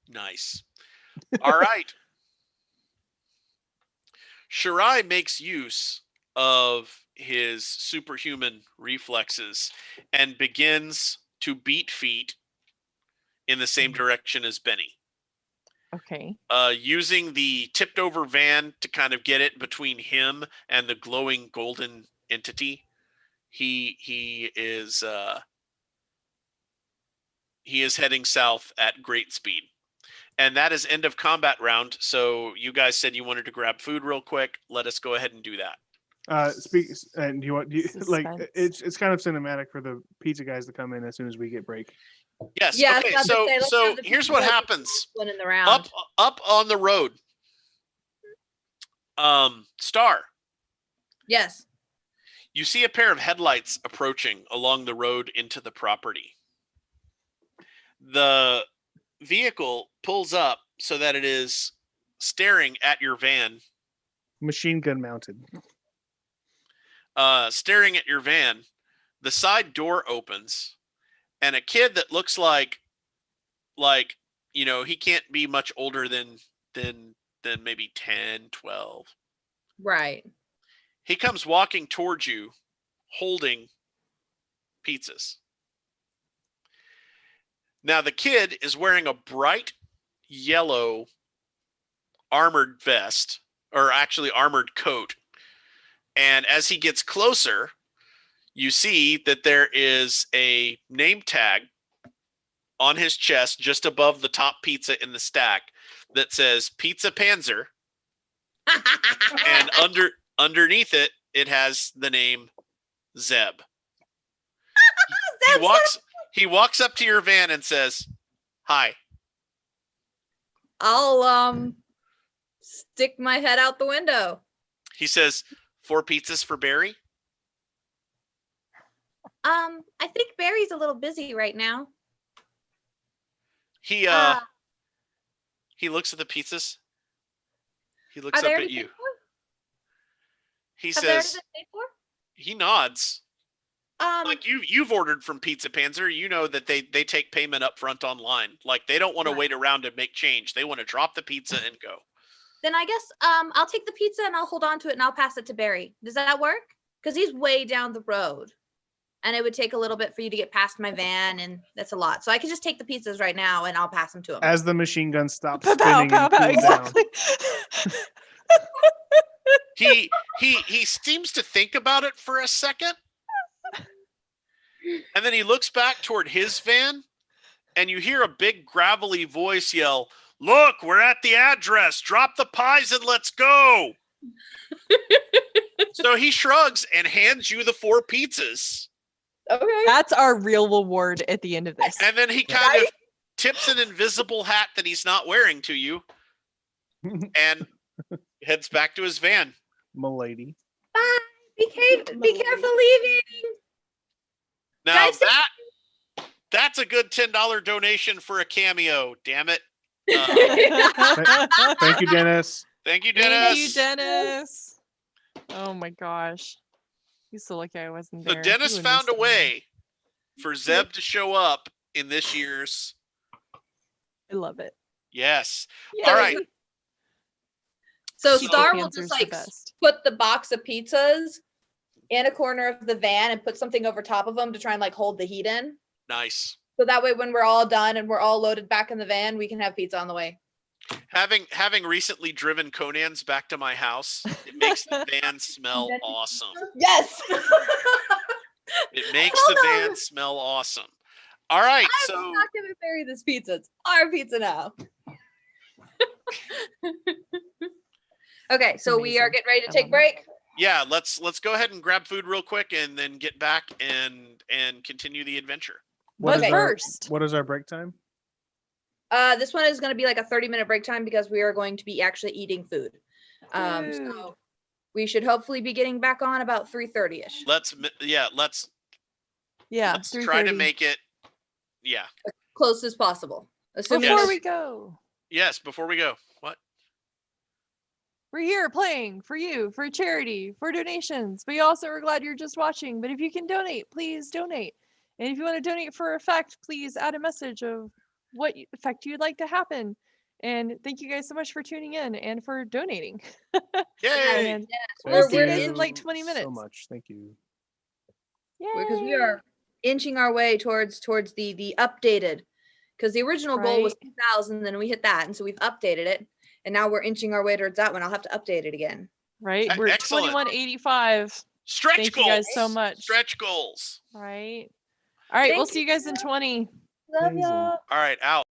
nice. All right. Shirai makes use of his superhuman reflexes and begins to beat feet in the same direction as Benny. Okay. Using the tipped over van to kind of get it between him and the glowing golden entity. He is heading south at great speed. And that is end of combat round. So you guys said you wanted to grab food real quick. Let us go ahead and do that. And do you like Suspense. it's kind of cinematic for the pizza guys to come in as soon as we get break. Yes. Yeah, I was Okay. about to So say, let's so have the here's people what go to the happens. last one in the round. Up on the road. Star. Yes. You see a pair of headlights approaching along the road into the property. The vehicle pulls up so that it is staring at your van. Machine gun mounted. Staring at your van. The side door opens, and a kid that looks like he can't be much older than maybe 10, 12. Right. He comes walking towards you, holding pizzas. Now, the kid is wearing a bright yellow armored vest, or actually armored coat. And as he gets closer, you see that there is a name tag on his chest just above the top pizza in the stack that says Pizza Panzer. And underneath it, it has the name Zeb. He walks up to your van and says, "Hi." I'll stick my head out the window. He says, 4 pizzas for Barry? I think Barry's a little busy right now. He looks at the pizzas. He looks Are they up already at you. paid for? He Have they already says, been paid for? he nods. Like you've ordered from Pizza Panzer, you know that they take payment up front online. Like they don't want to Right. wait around and make change. They want to drop the pizza and go. Then I guess I'll take the pizza and I'll hold on to it and I'll pass it to Barry. Does that work? Because he's way down the road. And it would take a little bit for you to get past my van, and that's a lot. So I can just take the pizzas right now and I'll pass them to him. As the machine gun stops Pow, spinning pow, and pow, cools down. exactly. He seems to think about it for a second. And then he looks back toward his van, and you hear a big gravelly voice yell, "Look, we're at the address. Drop the pies and let's go." So he shrugs and hands you the 4 pizzas. Okay. That's our real reward at the end of this. And then he kind of tips an invisible hat that he's not wearing to you and heads back to his van. Milady. Bye. Be careful leaving. Now Guys, that's a good $10 donation for a cameo. Damn it. Thank you, Dennis. Thank you, Dennis. Thank you, Dennis. Oh my gosh. He's so lucky I wasn't there. So He Dennis would found miss a way for Zeb to show up in this year's. I love it. Yes. Yay. All right. So So- Star will Panzer's just the like best. put the box of pizzas in a corner of the van and put something over top of them to try and like hold the heat in. Nice. So that way when we're all done and we're all loaded back in the van, we can have pizza on the way. Having recently driven Conan's back to my house, it makes the van smell awesome. Yes. It makes Hold the on. van smell awesome. All right, I'm so not gonna bury this pizza. It's our pizza now. Okay, so we are Amazing. getting ready to I take love it. break. yeah, let's go ahead and grab food real quick and then get back and continue the adventure. But Okay. first, What is our break time? This one is going to be like a 30-minute break time because we are going to be actually eating food. Food. So we should hopefully be getting back on about 3:30ish. Let's yeah, try to 3:30. make it. Yeah. Close as possible. Assuming Before Yes. we go, Yes, before we go. What? we're here playing for you, for charity, for donations. We also are glad you're just watching. But if you can donate, please donate. And if you want to donate for effect, please add a message of what effect you'd like to happen. And thank you guys so much for tuning in and for donating. Yay! And we're we'll see you we're guys in in, like 20 So minutes. much. Thank you. because we Yay. are inching our way towards the updated, because the original goal was Right. 2,000, then we hit that, and so we've updated it, and now we're inching our way towards that one. I'll have to update it again. Right. We're at Excellent. 2185. Stretch Thank goals. you guys so much. Stretch goals. Right. All right. We'll Thank see you guys in 20. Love Amazing. y'all. All right, out.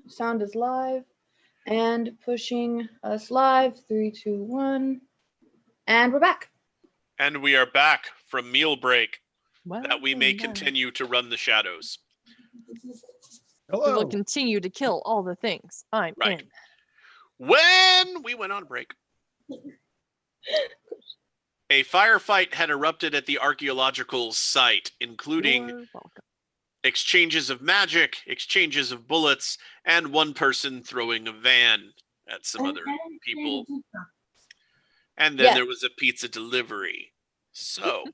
Sound is live and pushing us live. 3, 2, 1. And we're back. And we are back from meal break Well, that we may now continue to run the shadows. We Hello. will continue to kill all the things. I'm Right. in. When we went on break, a firefight had erupted at the archaeological site, including You're welcome. exchanges of magic, exchanges of bullets, and one person throwing a van at some other people. And then Yes. there was a pizza delivery. So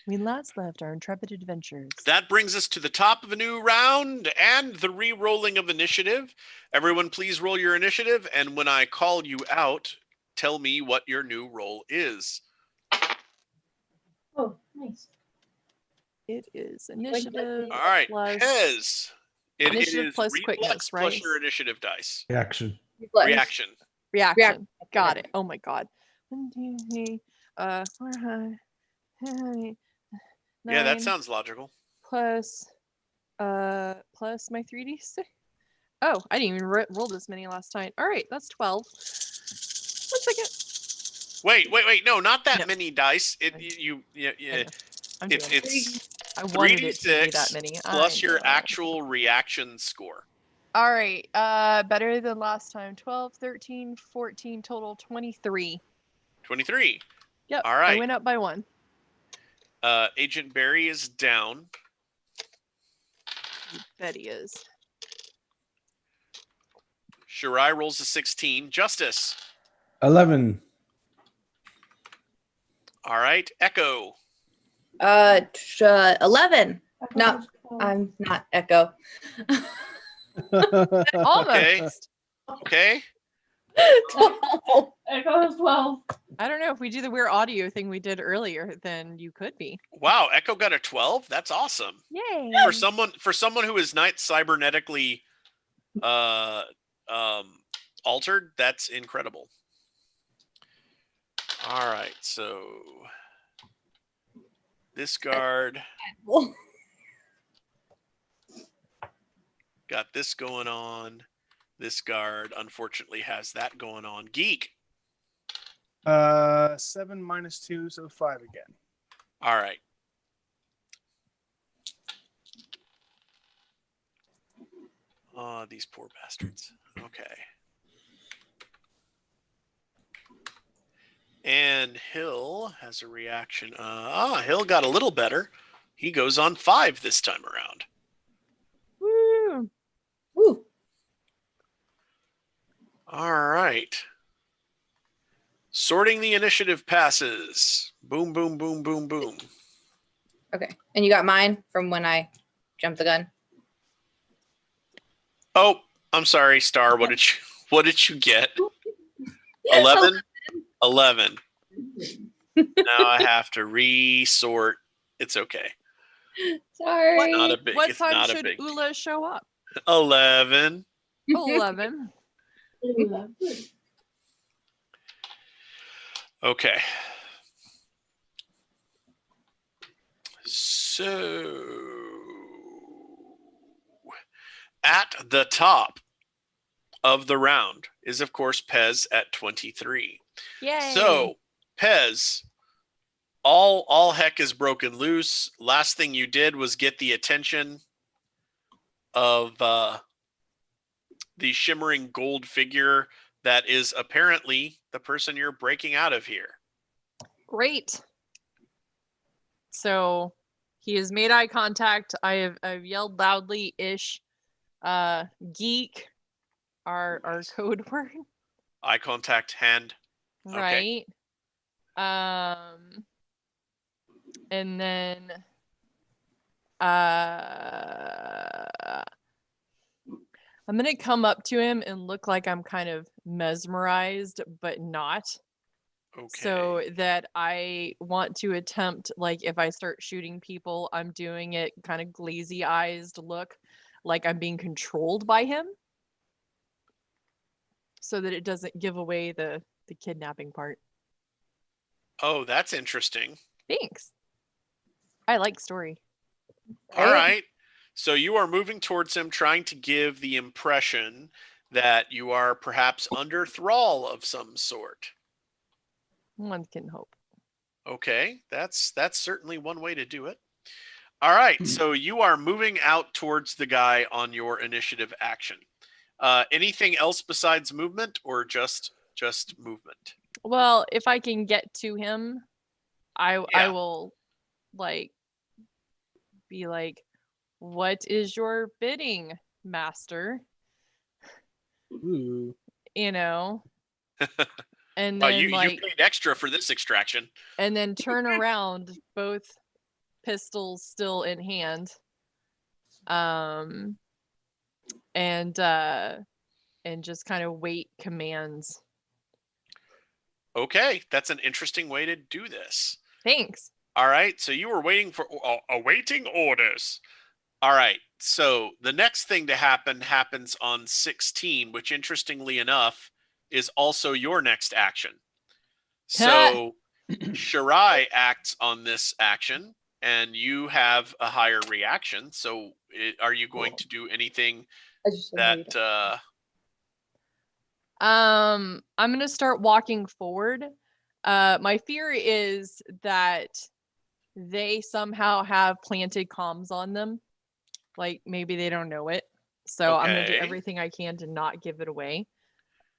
We last left our intrepid adventurers. that brings us to the top of a new round and the re-rolling of initiative. Everyone please roll your initiative, and when I call you out, tell me what your new roll is. Oh, nice. It is initiative All right, plus Pez. It initiative is plus reflex quickness, plus right? your initiative dice. Reaction. Reaction. reaction. Got it. Oh my god. 1, 2, 3, 4, 5, 6, 9, Yeah, that sounds logical. plus plus my 3d6. Oh, I didn't even roll this many last time. All right, that's 12. 1 second. Wait. No, not that No. many dice. I know. I'm doing it. It's I wanted it to be 3d6 that many. plus I your know. actual reaction score. All right. Better than last time. 12, 13, 14, total 23. 23. Yep. All right. I went up by 1. Agent Barry is down. You bet he is. Shirai rolls a 16. Justice. 11. All right. Echo. 11. No, Echo was 12. I'm not Echo. Almost. Okay. 12. Echo was 12. I don't know if we do the weird audio thing we did earlier, then you could be. Wow, Echo got a 12. That's awesome. Yay. For someone who is not cybernetically altered, that's incredible. All right, so this guard got this going on. This guard unfortunately has that going on. Geek. 7 minus 2, so 5 again. All right. Oh, these poor bastards. Okay. And Hill has a reaction. Hill got a little better. He goes on 5 this time around. Woo. Woo. All right. Sorting the initiative passes. Boom, boom, boom, boom, boom. Okay. And you got mine from when I jumped the gun? Oh, I'm sorry, Star. What did you get? 11? 11. Now I have to resort. It's okay. Sorry. Not a big. What It's time not a should big. Ula show up? 11. 11. Okay. So at the top of the round is, of course, Pez at 23. Yay. So, Pez, all heck is broken loose. Last thing you did was get the attention of the shimmering gold figure that is apparently the person you're breaking out of here. Great. So he has made eye contact. I've yelled loudly-ish. Geek, our code word. Eye contact, hand. Right. And then I'm gonna come up to him and look like I'm kind of mesmerized, but not. Okay. So that I want to attempt, like, if I start shooting people, I'm doing it kind of glazy eyes look, like I'm being controlled by him, so that it doesn't give away the kidnapping part. Oh, that's interesting. Thanks. I like story. All right. So you are moving towards him, trying to give the impression that you are perhaps under thrall of some sort. One can hope. Okay, that's certainly one way to do it. All right, so you are moving out towards the guy on your initiative action. Anything else besides movement, or just movement? Well, if I can get to him, I Yeah. will like be like, "What is your bidding, master?" Ooh. You know. And Well, then you like paid extra for this extraction. and then turn around, both pistols still in hand. And just kind of wait commands. Okay, that's an interesting way to do this. Thanks. All right, so you were waiting for awaiting orders. All right, so the next thing to happen happens on 16, which interestingly enough is also your next action. So Shirai acts on this action, and you have a higher reaction. So are you going to do anything I just that... I'm gonna start walking forward. My fear is that they somehow have planted comms on them. Like maybe they don't know it. So I'm gonna do Okay. everything I can to not give it away.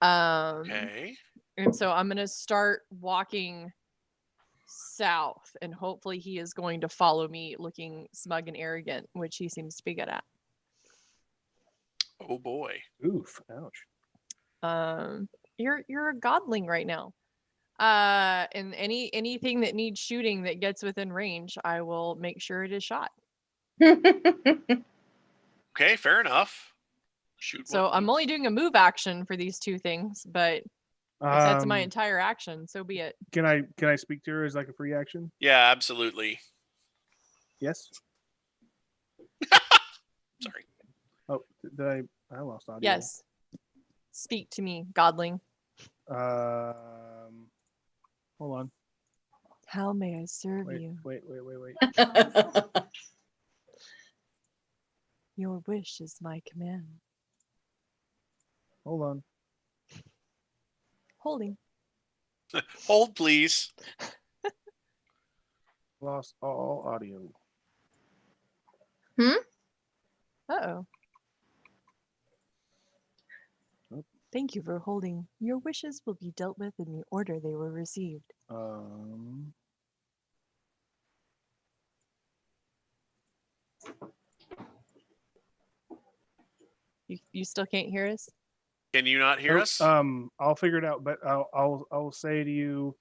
Okay. And so I'm gonna start walking south, and hopefully he is going to follow me looking smug and arrogant, which he seems to be good at. Oh boy. Oof. Ouch. You're a godling right now. And anything that needs shooting that gets within range, I will make sure it is shot. Okay, fair enough. Shoot. So I'm only doing a move action for these two things, but if that's my entire action, so be it. Can I speak to her as like a free action? Yeah, absolutely. Yes. Sorry. Oh, did I lost audio. Yes. Speak to me, godling. Hold on. How may I serve Wait. you? Your wish is my command. Hold on. Holding. Hold, please. Lost all audio. Uh-oh. Nope. Thank you for holding. Your wishes will be dealt with in the order they were received. You still can't hear us? Can you not hear us? I'll figure it out, but I'll say to you,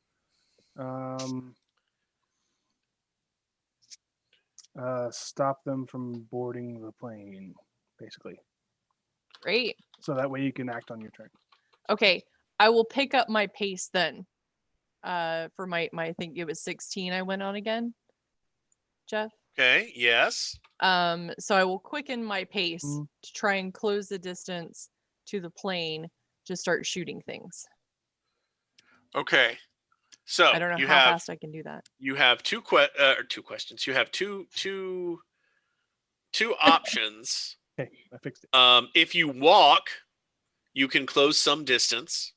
stop them from boarding the plane, basically. Great. So that way you can act on your turn. Okay, I will pick up my pace then. For my I think it was 16 I went on again. Jeff? Okay, yes. So I will quicken my pace to try and close the distance to the plane to start shooting things. Okay. So I don't know how fast I can do that. You have two questions. You have two options. Okay, I fixed it. If you walk, you can close some distance.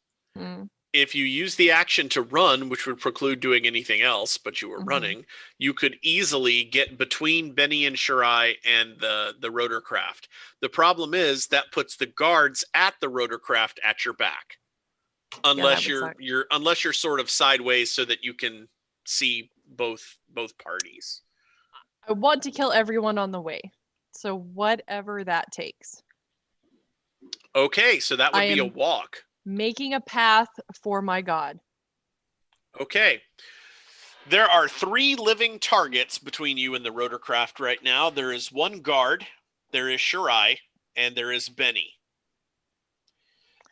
If you use the action to run, which would preclude doing anything else, but you were running, you could easily get between Benny and Shirai and the rotorcraft. The problem is that puts the guards at the rotorcraft at your back, unless you're sort of sideways so that you can see both parties. I want to kill everyone on the way, so whatever that takes. Okay, so that would be a walk. Making a path for my god. Okay. There are 3 living targets between you and the rotorcraft right now. There is one guard, there is Shirai, and there is Benny.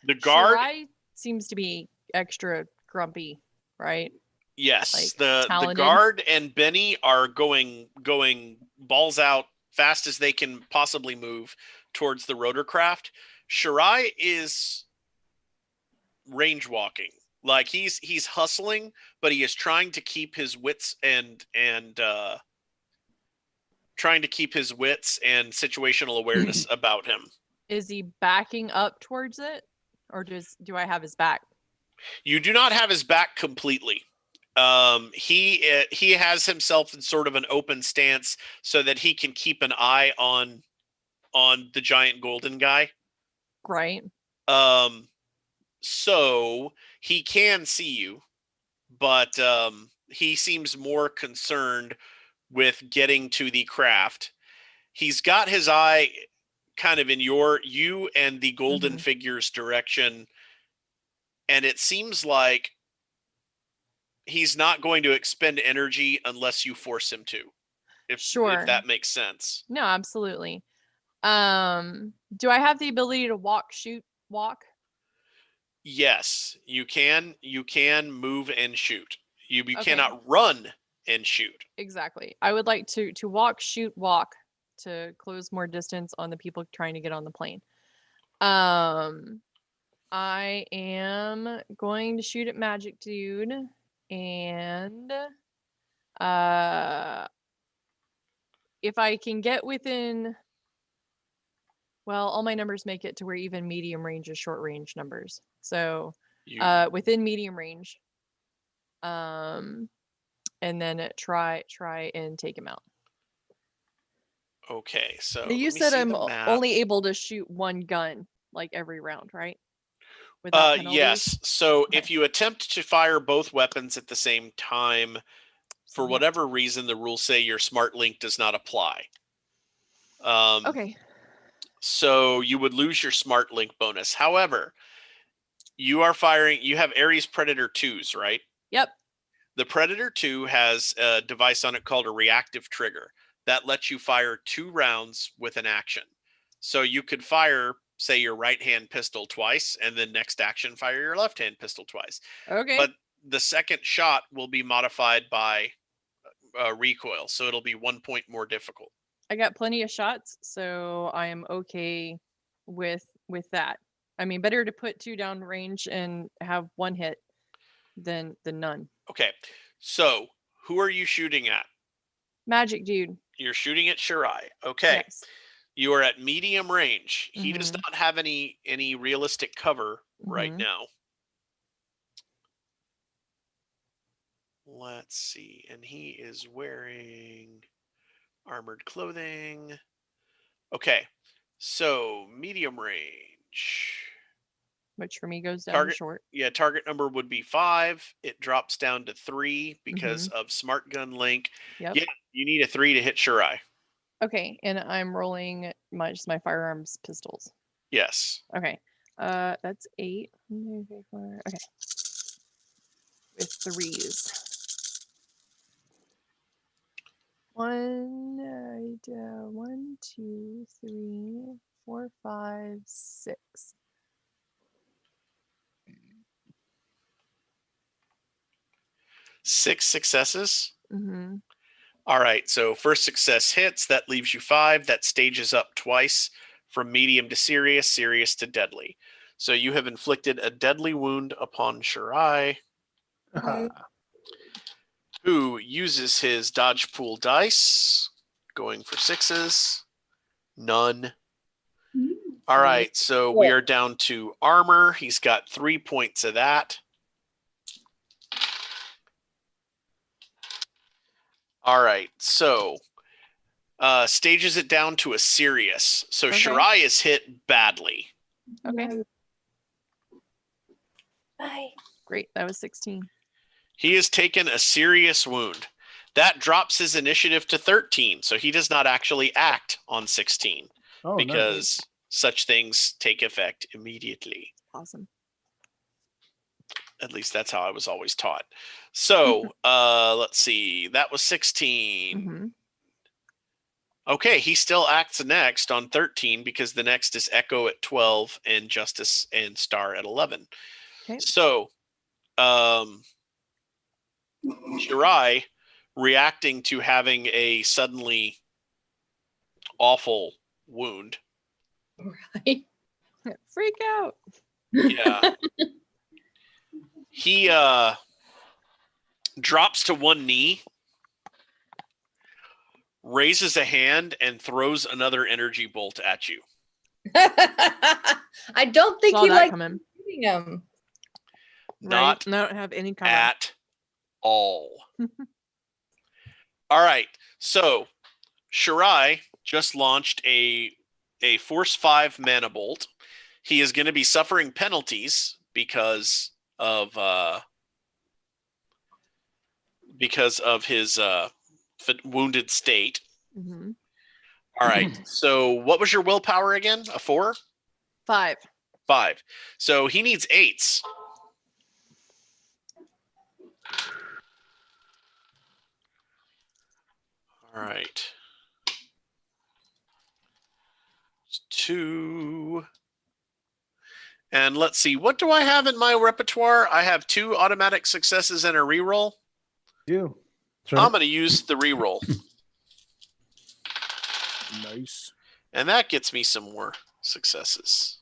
The guard Shirai seems to be extra grumpy, right? Yes. Like, the guard and Benny are going balls out fast as they can possibly move towards the rotorcraft. Shirai is range walking. Like he's hustling, but he is trying to keep his wits and trying to keep his wits and situational awareness about him. Is he backing up towards it, or do I have his back? You do not have his back completely. He has himself in sort of an open stance so that he can keep an eye on the giant golden guy. Right. So he can see you, but he seems more concerned with getting to the craft. He's got his eye kind of in you and the golden figure's direction, and it seems like he's not going to expend energy unless you force him to. If that makes sense. No, absolutely. Do I have the ability to walk, shoot, walk? Yes, you can. You can move and shoot. You Okay. cannot run and shoot. Exactly. I would like to walk, shoot, walk to close more distance on the people trying to get on the plane. I am going to shoot at Magic Dude, and if I can get within, well, all my numbers make it to where even medium range is short range numbers. So within medium range, and then try and take him out. Okay, so You said I'm only able to shoot one gun like every round, right? Without penalties? Yes. So Okay. if you attempt to fire both weapons at the same time, for whatever reason, the rules say your smart link does not apply. Okay. So you would lose your smart link bonus. However, you are firing. You have Ares Predator 2s, right? Yep. The Predator 2 has a device on it called a reactive trigger that lets you fire 2 rounds with an action. So you could fire, say, your right-hand pistol twice, and then next action fire your left-hand pistol twice. Okay. But the second shot will be modified by recoil, so it'll be 1 point more difficult. I got plenty of shots, so I am okay with that. I mean, better to put 2 down range and have 1 hit than none. Okay, so who are you shooting at? Magic Dude. You're shooting at Shirai. Okay. Yes. You are at medium range. He does not have any realistic cover right now. Let's see. And he is wearing armored clothing. Okay. So medium range. Which for me goes down to short. Yeah, target number would be 5. It drops down to 3 because of Smart Gun Link. Yep. Yeah, you need a 3 to hit Shirai. Okay, and I'm rolling just my firearms pistols. Yes. Okay. That's 8. Okay. With 3s. 1, 2, 3, 4, 5, 6. 6 successes. Mm-hmm. All right, so first success hits. That leaves you 5. That stages up twice from medium to serious, serious to deadly. So you have inflicted a deadly wound upon Shirai, who uses his dodge pool dice, going for 6s. None. All right, so we are down to armor. He's got 3 points of that. All right, so stages it down to a serious. So Shirai is hit badly. Okay. Bye. Great, that was 16. He has taken a serious wound. That drops his initiative to 13, so he does not actually act on 16 because such things take effect immediately. Awesome. At least that's how I was always taught. So let's see. That was 16. Okay, he still acts next on 13 because the next is Echo at 12 and Justice and Star at 11. Okay. So Shirai, reacting to having a suddenly awful wound. Right. Freak out. Yeah. He drops to one knee, raises a hand and throws another energy bolt at you. I don't think Saw he that likes coming. shooting him. Not Right? I don't have any cover. at all. All right. So Shirai just launched a Force 5 mana bolt. He is going to be suffering penalties because of his wounded state. Mhm. All right. So what was your willpower again? A 4? 5. 5. So he needs 8s. All right. 2. And let's see, what do I have in my repertoire? I have 2 automatic successes and a reroll. You. That's right. I'm going to use the reroll. Nice. And that gets me some more successes.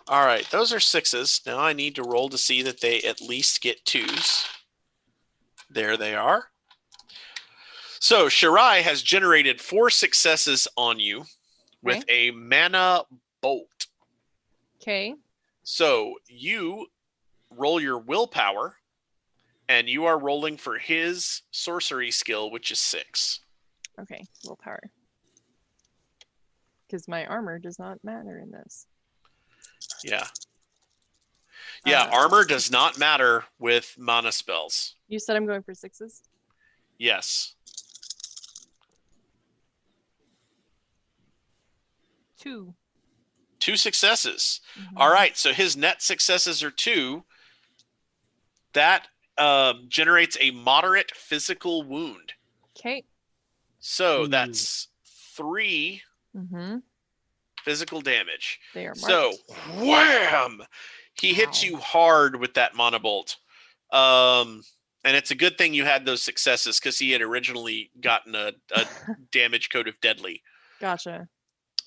All right, those are 6s. Now I need to roll to see that they at least get 2s. There they are. So Shirai has generated 4 successes on you with a mana bolt. Okay. So you roll your willpower, and you are rolling for his sorcery skill, which is 6. Okay. Willpower. Because my armor does not matter in this. Yeah. Yeah, armor does not matter with mana spells. You said I'm going for 6s? Yes. 2. 2 successes. Mhm. All right, so his net successes are 2. That generates a moderate physical wound. Okay. So Ooh. that's 3 Mm-hmm. physical damage. They are marked. So, wham! He hits Ow. you hard with that mana bolt. And it's a good thing you had those successes because he had originally gotten a damage code of deadly. Gotcha.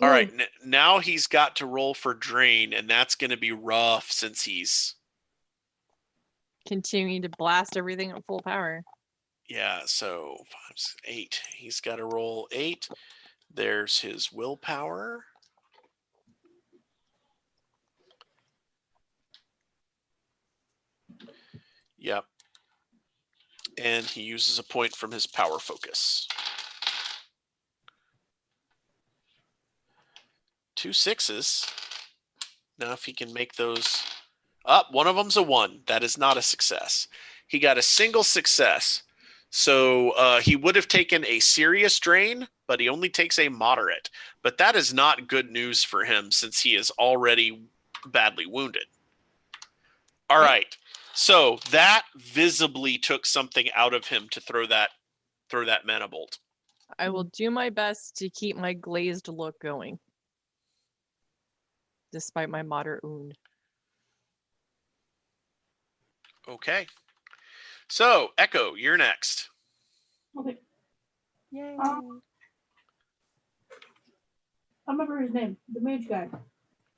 All right, now he's got to roll for drain, and that's going to be rough since he's... Continuing to blast everything at full power. Yeah, so 5, 8. He's got to roll 8. There's his willpower. Yep. And he uses a point from his power focus. 2 6s. Now if he can make those up, one of them's a 1. That is not a success. He got a single success. So he would have taken a serious drain, but he only takes a moderate. But that is not good news for him since he is already badly wounded. All right. So that visibly took something out of him to throw that mana bolt. I will do my best to keep my glazed look going. Despite my moderate wound. Okay. So, Echo, you're next. Okay. Yay. I remember his name. The mage guy.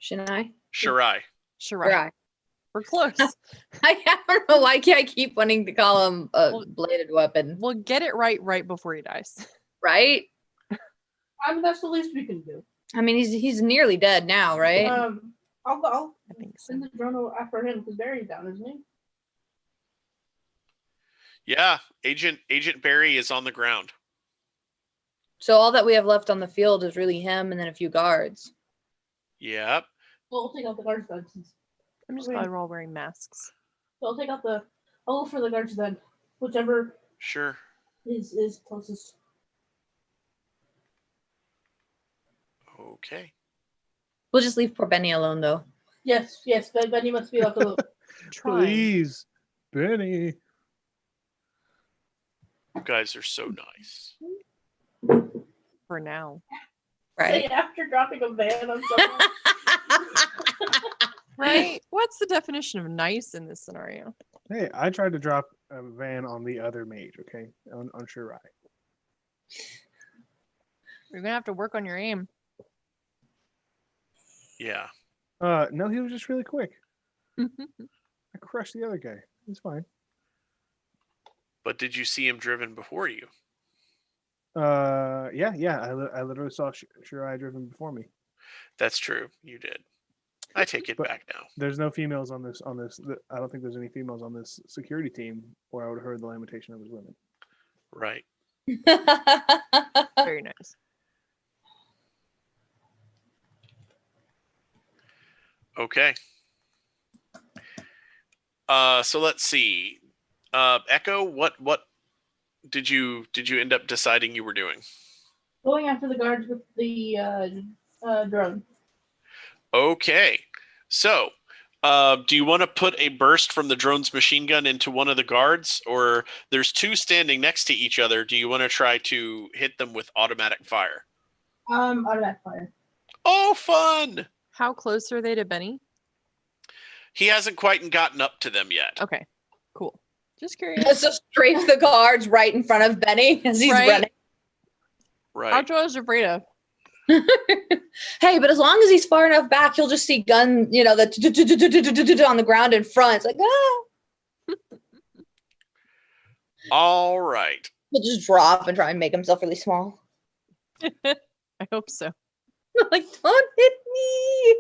Shirai? Shirai. Shirai. We're close. I don't know why I keep wanting to call him a bladed weapon. We'll get it right before he dies. Right? I mean, that's the least we can do. I mean, he's nearly dead now, right? I'll I think so. send the drone after him because Barry's down, isn't he? Yeah, Agent Barry is on the ground. So all that we have left on the field is really him and then a few guards. Yep. Well, we'll take out the guards then. I'm just glad we're all wearing masks. So I'll go for the guards then. Whichever Sure. is closest. Okay. We'll just leave poor Benny alone, though. Yes, Benny must be left alone. Trying. Please, Benny. You guys are so nice. For now. Right? Say after dropping a van on someone. Right? What's the definition of nice in this scenario? Hey, I tried to drop a van on the other mage, okay? On Shirai. You're gonna have to work on your aim. Yeah. No, he was just really quick. I crushed the other guy. It's fine. But did you see him driven before you? Yeah. I literally saw Shirai driven before me. That's true. You did. I take it But- back now. There's no females on this. I don't think there's any females on this security team, or I would have heard the lamentation of his women. Right. Very nice. Okay. So let's see. Echo, what did you end up deciding you were doing? Going after the guards with the drone. Okay. So, do you want to put a burst from the drone's machine gun into one of the guards, or there's two standing next to each other? Do you want to try to hit them with automatic fire? Automatic fire. Oh, fun! How close are they to Benny? He hasn't quite gotten up to them yet. Okay, cool. Just curious. So strafe the guards right in front of Benny as he's Right. running. Right. That's what I was afraid of. Hey, but as long as he's far enough back, you'll just see gun, the on the ground in front. It's like, ah. All right. He'll just drop and try and make himself really small. I hope so. Like, don't hit me.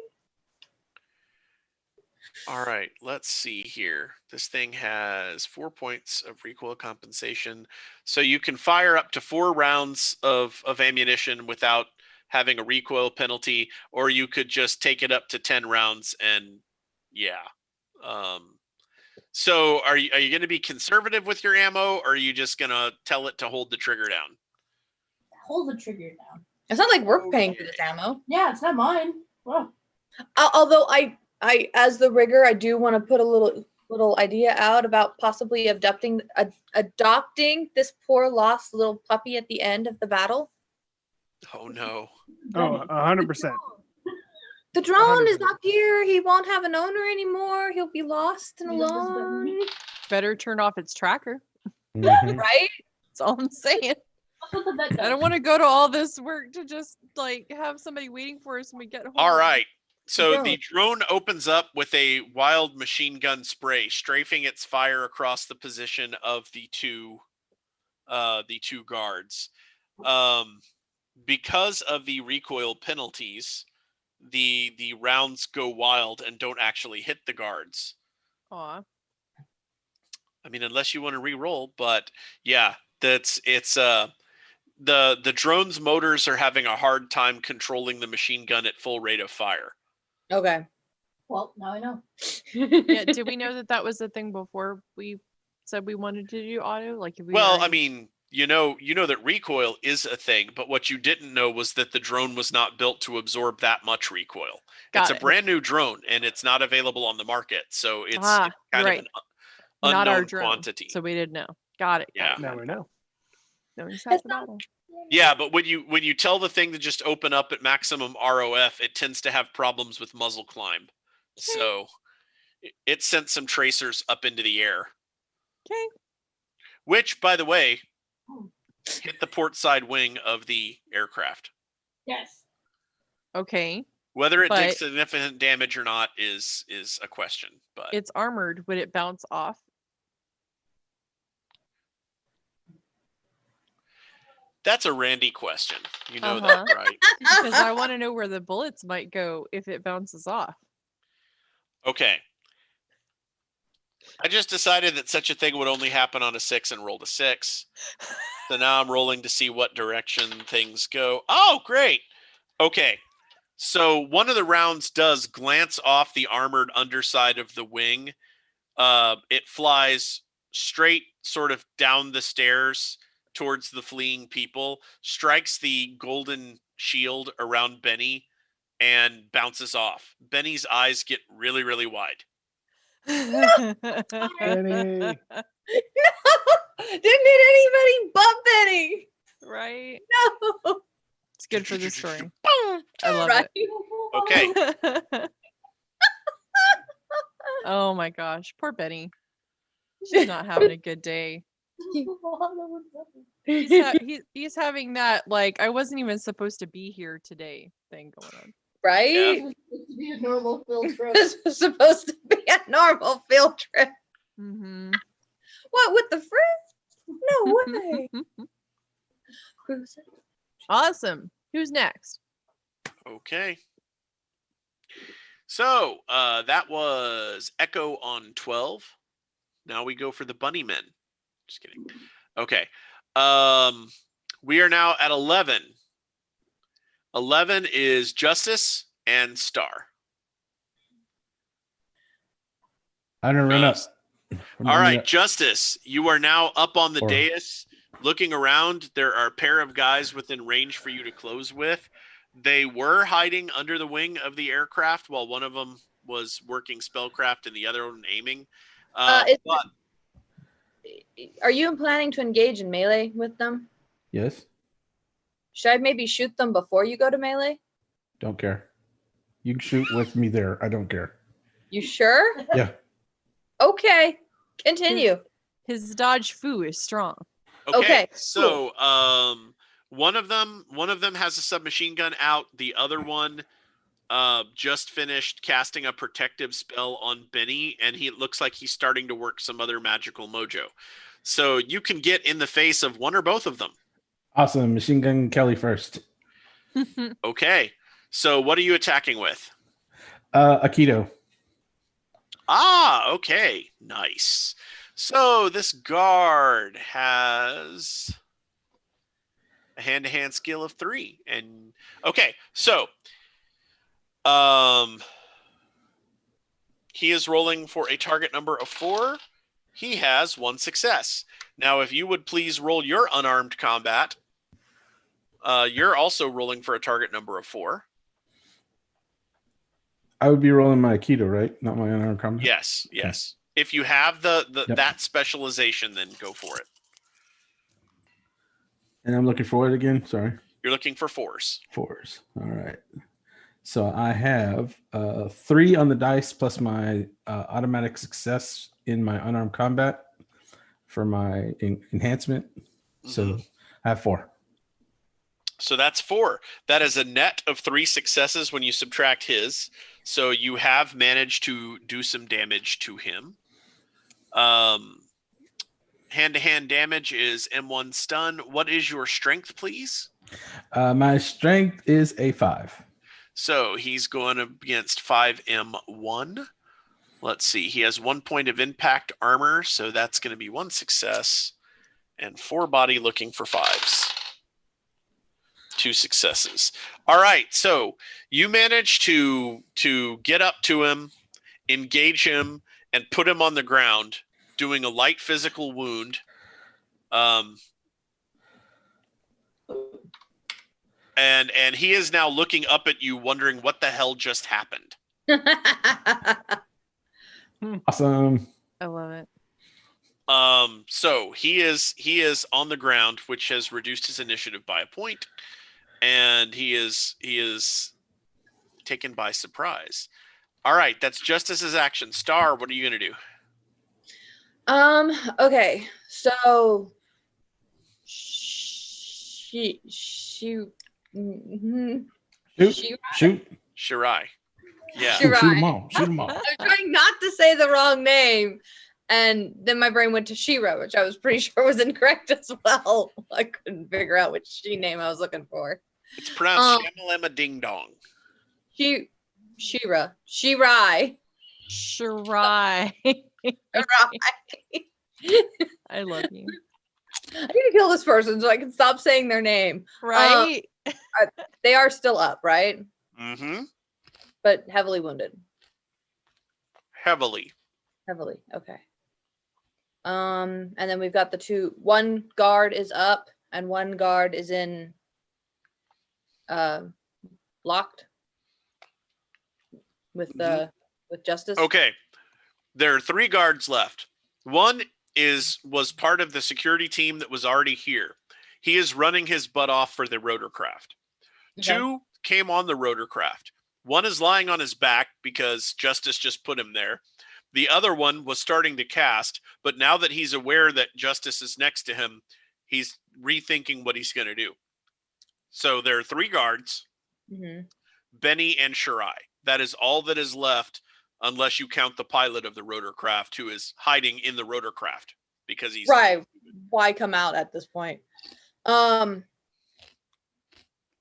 All right, let's see here. This thing has 4 points of recoil compensation. So you can fire up to 4 rounds of ammunition without having a recoil penalty, or you could just take it up to 10 rounds and yeah. So are you going to be conservative with your ammo, or are you just going to tell it to hold the trigger down? Hold the trigger down. It's not like we're paying for this ammo. Yeah, it's not mine. Well, Although I, as the rigger, I do want to put a little idea out about possibly adopting this poor lost little puppy at the end of the battle. Oh no. Oh, 100%. The drone is 100%. up here. He won't have an owner anymore. He'll be lost and alone. Better turn off its tracker. Mhm. Right? That's all I'm saying. I'll put the vet I don't down. want to go to all this work to just like have somebody waiting for us when we get home. All right. So Yeah. the drone opens up with a wild machine gun spray, strafing its fire across the position of the two guards. Because of the recoil penalties, the rounds go wild and don't actually hit the guards. Aw. I mean, unless you want to re-roll, but yeah, the drone's motors are having a hard time controlling the machine gun at full rate of fire. Okay. Well, now I know. Yeah, did we know that was a thing before we said we wanted to do auto? Like, if we Well, I already- mean, you know that recoil is a thing, but what you didn't know was that the drone was not built to absorb that much recoil. Got It's a it. brand new drone, and it's not available on the market, so it's Ah, kind right. of an Not our unknown drone, quantity. so we didn't know. Got it. Yeah. Now we know. Knowing's half the battle. Yeah, but when you tell the thing to just open up at maximum ROF, it tends to have problems with muzzle climb. So it sent some tracers up into the air, Okay. which, by the way, hit the port side wing of the aircraft. Yes. Okay. Whether it did But- significant damage or not is a question. But It's armored. Would it bounce off? that's a Randy question. You know Uh-huh. that, right? Because I want to know where the bullets might go if it bounces off. Okay. I just decided that such a thing would only happen on a 6 and rolled a 6. So now I'm rolling to see what direction things go. Oh, great. Okay. So one of the rounds does glance off the armored underside of the wing. It flies straight sort of down the stairs towards the fleeing people, strikes the golden shield around Benny, and bounces off. Benny's eyes get really, really wide. Benny. Didn't hit anybody but Benny. Right? No. It's good for the story. I love Right? Okay. it. Oh my gosh. Poor Benny. She's not having a good day. He's having that, like, I wasn't even supposed to be here today thing going on. Right? Yeah. To be a normal field trip. This was supposed to be a normal field trip. Mm-hmm. What, with the friends? No way. Cruiser. Awesome. Who's next? Okay. So that was Echo on 12. Now we go for the bunny men. Just kidding. Okay. We are now at 11. 11 is Justice and Star. I'm gonna run up. All right, Justice, you are now up on the Or- dais, looking around. There are a pair of guys within range for you to close with. They were hiding under the wing of the aircraft while one of them was working spellcraft and the other one aiming. But Are you planning to engage in melee with them? Yes. Should I maybe shoot them before you go to melee? Don't care. You can shoot with me there. I don't care. You sure? Yeah. Okay. Continue. His dodge foo is strong. Okay, so one of them has a submachine gun out. The other one just finished casting a protective spell on Benny, and it looks like he's starting to work some other magical mojo. So you can get in the face of one or both of them. Awesome. Machine gun Kelly first. Okay. So what are you attacking with? Aikido. Ah, okay. Nice. So this guard has a hand-to-hand skill of 3. And okay, so he is rolling for a target number of 4. He has 1 success. Now, if you would please roll your unarmed combat, you're also rolling for a target number of 4. I would be rolling my Aikido, right? Not my unarmed combat. Yes, yes. If you have the Yep. that specialization, then go for it. And I'm looking for it again. Sorry. You're looking for 4s. 4s. All right. So I have 3 on the dice plus my automatic success in my unarmed combat for my enhancement. So I have 4. So that's 4. That is a net of 3 successes when you subtract his. So you have managed to do some damage to him. Hand-to-hand damage is M1 stun. What is your strength, please? My strength is a 5. So he's going against 5M1. Let's see. He has 1 point of impact armor, so that's going to be 1 success. And 4 body looking for 5s. 2 successes. All right, so you managed to get up to him, engage him, and put him on the ground, doing a light physical wound. And he is now looking up at you, wondering what the hell just happened. Awesome. I love it. So he is on the ground, which has reduced his initiative by a point, and he is taken by surprise. All right, that's Justice's action. Star, what are you gonna do? Okay, so Shoot. She- Shoot. Shirai. Yeah. Shirai. Shoot them all. Shoot them all. I was trying not to say the wrong name, and then my brain went to Shira, which I was pretty sure was incorrect as well. I couldn't figure out which she name I was looking for. It's pronounced Shamalama Ding Dong. Shirai. Shirai. Shirai. I love you. I need to kill this person so I can stop saying their name. Right? They are still up, right? Mm-hmm. But heavily wounded. Heavily. Okay. And then we've got one guard is up and one guard is in locked with Justice. Okay. There are 3 guards left. One was part of the security team that was already here. He is running his butt off for the rotorcraft. Okay. 2 came on the rotorcraft. 1 is lying on his back because Justice just put him there. The other one was starting to cast, but now that he's aware that Justice is next to him, he's rethinking what he's going to do. So there are 3 guards, Benny and Shirai. That is all that is left, unless you count the pilot of the rotorcraft, who is hiding in the rotorcraft because he's right. Why come out at this point?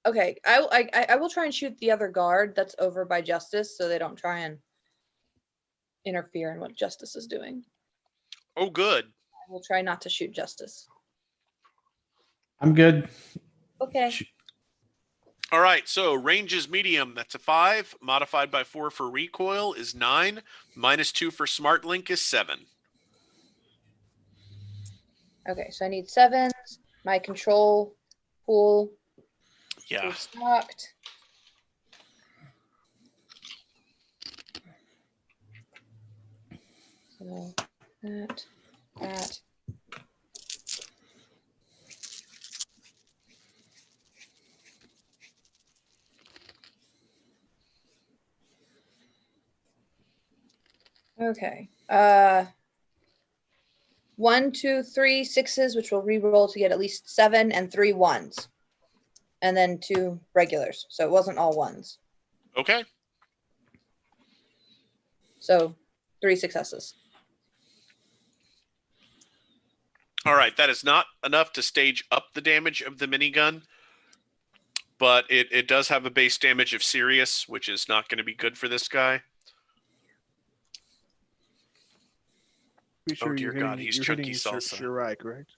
Okay, I will try and shoot the other guard that's over by Justice, so they don't try and interfere in what Justice is doing. Oh, good. I will try not to shoot Justice. I'm good. Okay. All right, so range is medium. That's a 5. Modified by 4 for recoil is 9. -2 for smart link is 7. Okay, so I need 7s. My control pool Yeah. is stocked. So that. Okay. 1, 2, 3 6s, which will re-roll to get at least 7, and 3 1s. And then 2 regulars. So it wasn't all 1s. Okay. So 3 successes. All right, that is not enough to stage up the damage of the minigun, but it does have a base damage of Sirius, which is not going to be good for this guy. Be sure dear you're God, hitting, he's you're chunky hitting salsa. Shirai, correct?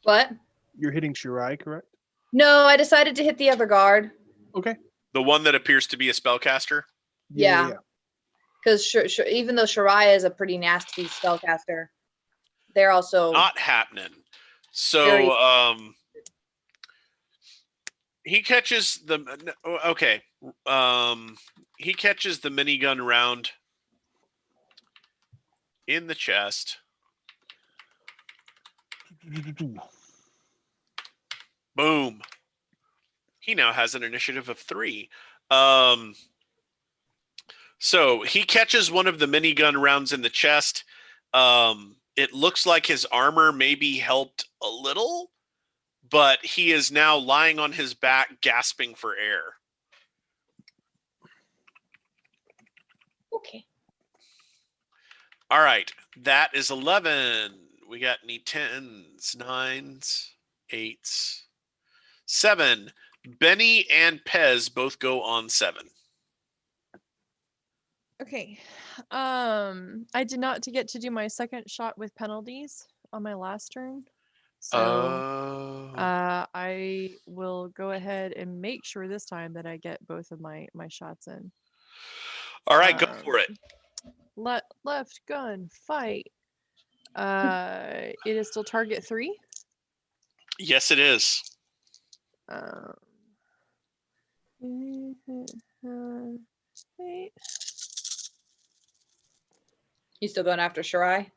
What? You're hitting Shirai, correct? No, I decided to hit the other guard. Okay. The one that appears to be a spellcaster? Yeah. Because even though Shariah is a pretty nasty spellcaster, they're also Not happening. So, Very- he catches the... Okay. He catches the minigun round in the chest. Boom. He now has an initiative of 3. So he catches one of the minigun rounds in the chest. It looks like his armor maybe helped a little, but he is now lying on his back, gasping for air. Okay. All right, that is 11. We got any 10s, 9s, 8s, 7. Benny and Pez both go on 7. Okay. I did not get to do my second shot with penalties on my last turn. So I will go ahead and make sure this time that I get both of my shots in. All right, go for it. Left gun fight. It is still target 3. Yes, it is. Wait. You still going after Shirai?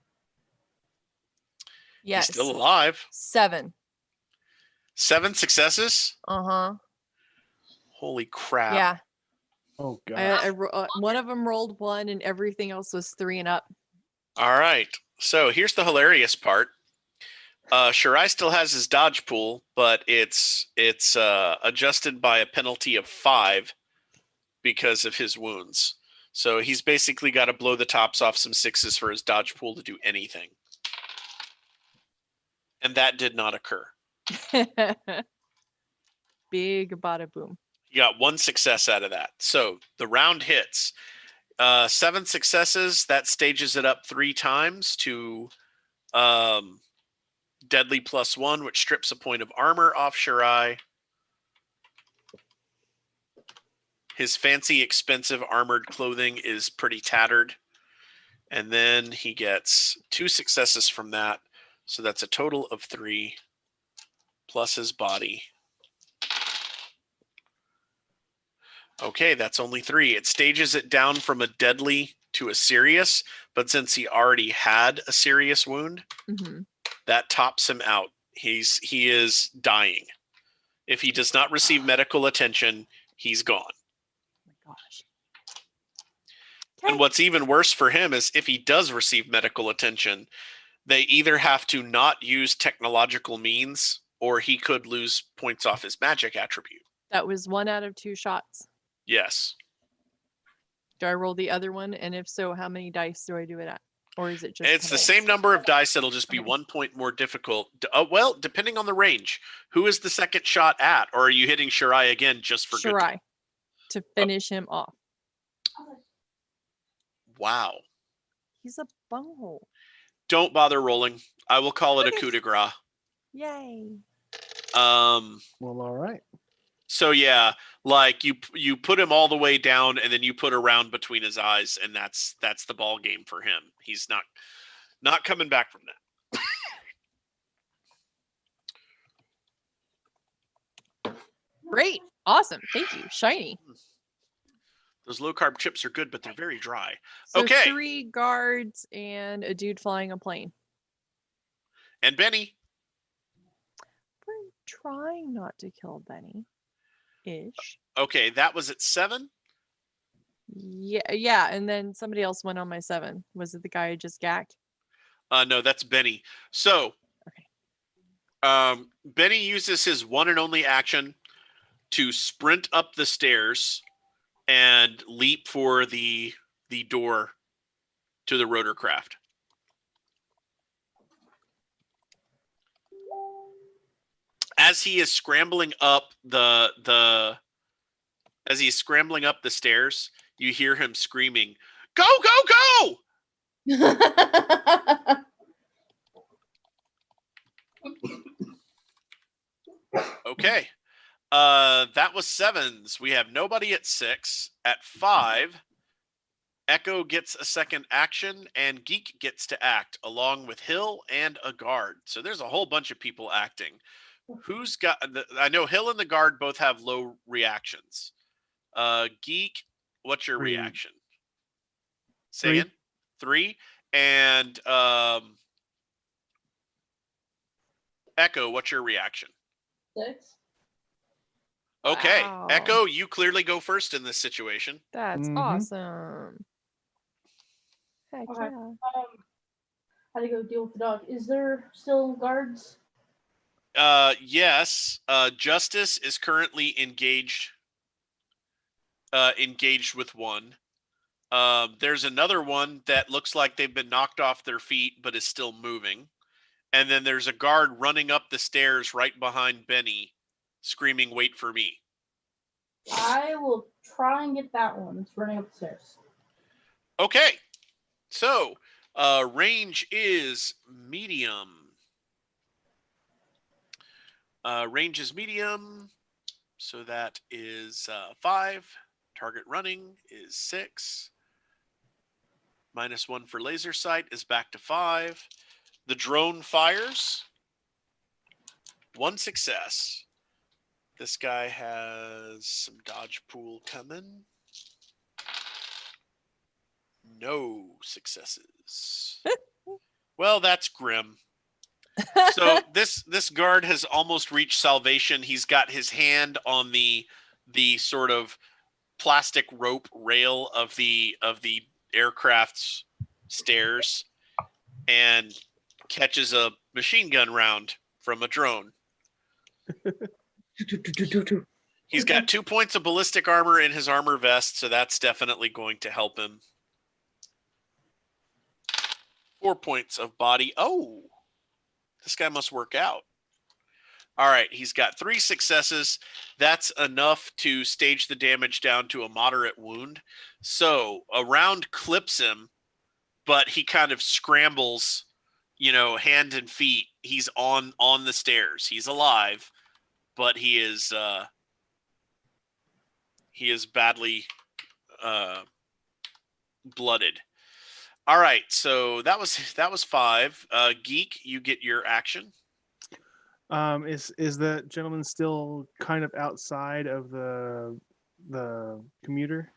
Yes. He's still alive. 7. 7 successes? Uh-huh. Holy crap. Yeah. Oh, God. One of them rolled 1 and everything else was 3 and up. All right. So here's the hilarious part. Shirai still has his dodge pool, but it's adjusted by a penalty of 5 because of his wounds. So he's basically got to blow the tops off some 6s for his dodge pool to do anything. And that did not occur. Big bada boom. You got 1 success out of that. So the round hits. 7 successes, that stages it up 3 times to deadly +1, which strips a point of armor off Shirai. His fancy, expensive armored clothing is pretty tattered. And then he gets 2 successes from that. So that's a total of 3 plus his body. Okay, that's only 3. It stages it down from a deadly to a serious, but since he already had a serious wound, that tops him out. He is dying. If he does not receive medical attention, he's gone. Oh my gosh. And what's even worse for him is if he does receive medical attention, they either have to not use technological means or he could lose points off his magic attribute. That was 1 out of 2 shots. Yes. Do I roll the other one? And if so, how many dice do I do it at? Or is it just It's the total? same number of dice. It'll just be Okay. 1 point more difficult. Well, depending on the range. Who is the second shot at? Or are you hitting Shirai again just for good? Shirai to finish him off. Wow. He's a bunghole. Don't bother rolling. I will call it a Okay. coup de grace. Yay. Well, all right. So yeah, like you put him all the way down, and then you put a round between his eyes, and that's the ball game for him. He's not coming back from that. Great. Awesome. Thank you. Shiny. Those low carb chips are good, but they're very dry. So Okay. 3 guards and a dude flying a plane. And Benny. We're trying not to kill Benny. Ish. Okay, that was at 7. Yeah, and then somebody else went on my 7. Was it the guy I just gacked? No, that's Benny. So, Benny uses his one and only action to sprint up the stairs and leap for the door to the rotorcraft. As he is scrambling up the stairs, you hear him screaming, "Go, go, go!" Okay. That was 7s. We have nobody at 6. At 5, Echo gets a second action, and Geek gets to act, along with Hill and a guard. So there's a whole bunch of people acting. Who's got... I know Hill and the guard both have low reactions. Geek, what's your 3. reaction? Say 3. again? 3. And Echo, what's your reaction? 6. Okay, Wow. Echo, you clearly go first in this situation. That's Mhm. awesome. Heck Okay. yeah. How to go deal with the dog? Is there still guards? Yes. Justice is currently engaged with one. There's another one that looks like they've been knocked off their feet but is still moving. And then there's a guard running up the stairs right behind Benny, screaming, "Wait for me." I will try and get that one. It's running up the stairs. Okay. So, range is medium. Range is medium. So that is 5. Target running is 6. -1 for laser sight is back to 5. The drone fires. 1 success. This guy has some dodge pool coming. No successes. Well, that's grim. So this guard has almost reached salvation. He's got his hand on the sort of plastic rope rail of the aircraft's stairs and catches a machine gun round from a drone. He's got 2 points of ballistic armor in his armor vest, so that's definitely going to help him. 4 points of body. Oh, this guy must work out. All right, he's got 3 successes. That's enough to stage the damage down to a moderate wound. So a round clips him, but he kind of scrambles, hand and feet. He's on the stairs. He's alive, but he is badly blooded. All right, so that was 5. Geek, you get your action. Is the gentleman still kind of outside of the commuter?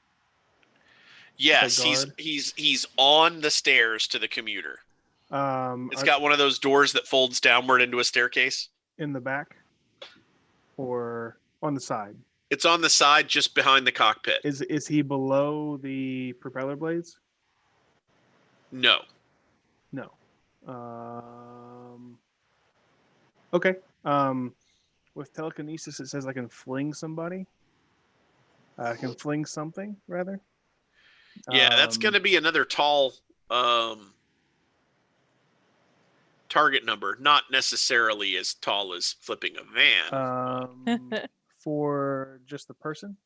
Yes, guard? he's on the stairs to the commuter. It's Are- got one of those doors that folds downward into a staircase. in the back or on the side? It's on the side, just behind the cockpit. Is he below the propeller blades? No. No. Okay. With telekinesis, it says I can fling somebody. I can fling something, rather. Yeah, that's going to be another tall target number, not necessarily as tall as flipping a van. For just the person?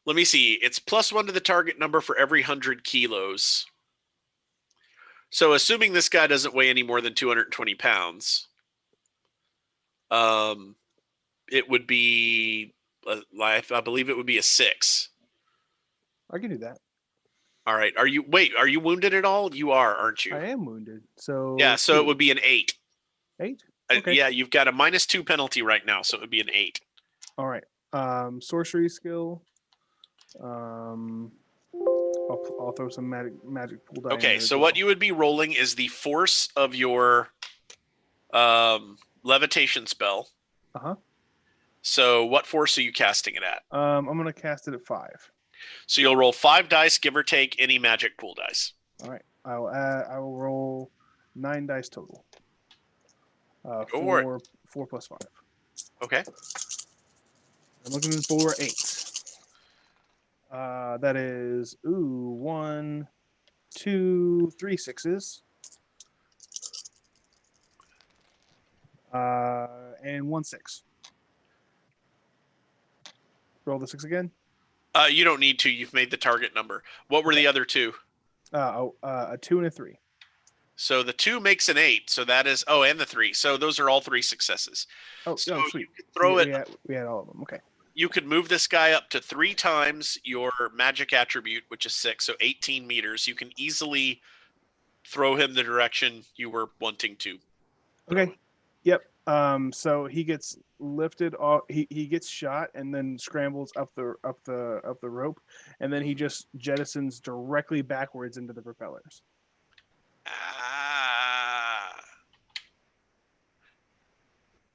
Let me see. It's +1 to the target number for every 100 kilos. So assuming this guy doesn't weigh any more than 220 pounds, it would be, I believe it would be a 6. I can do that. All right. Are you wounded at all? You are, aren't you? I am wounded. So Yeah, so it would be an 8. 8? Okay. Yeah, you've got a -2 penalty right now, so it would be an 8. All right. Sorcery skill. I'll throw some magic pool die. Okay, so what you would be rolling is the force of your levitation spell. Uh-huh. So what force are you casting it at? I'm going to cast it at 5. So you'll roll 5 dice, give or take any magic pool dice. All right. I will roll 9 dice total. 4 plus 5. Okay. I'm looking for 8. That is 1, 2, 3 6s. And 1 6. Roll the 6 again. You don't need to. You've made the target number. What were the other 2? A 2 and a 3. So the 2 makes an 8. So that is and the 3. So those are all 3 successes. Oh, so sweet. You could throw it. We had all of them. Okay. You could move this guy up to 3 times your magic attribute, which is 6, so 18 meters. You can easily throw him the direction you were wanting to. Okay. Yep. So he gets lifted off. He gets shot and then scrambles up the rope, and then he just jettisons directly backwards into the propellers.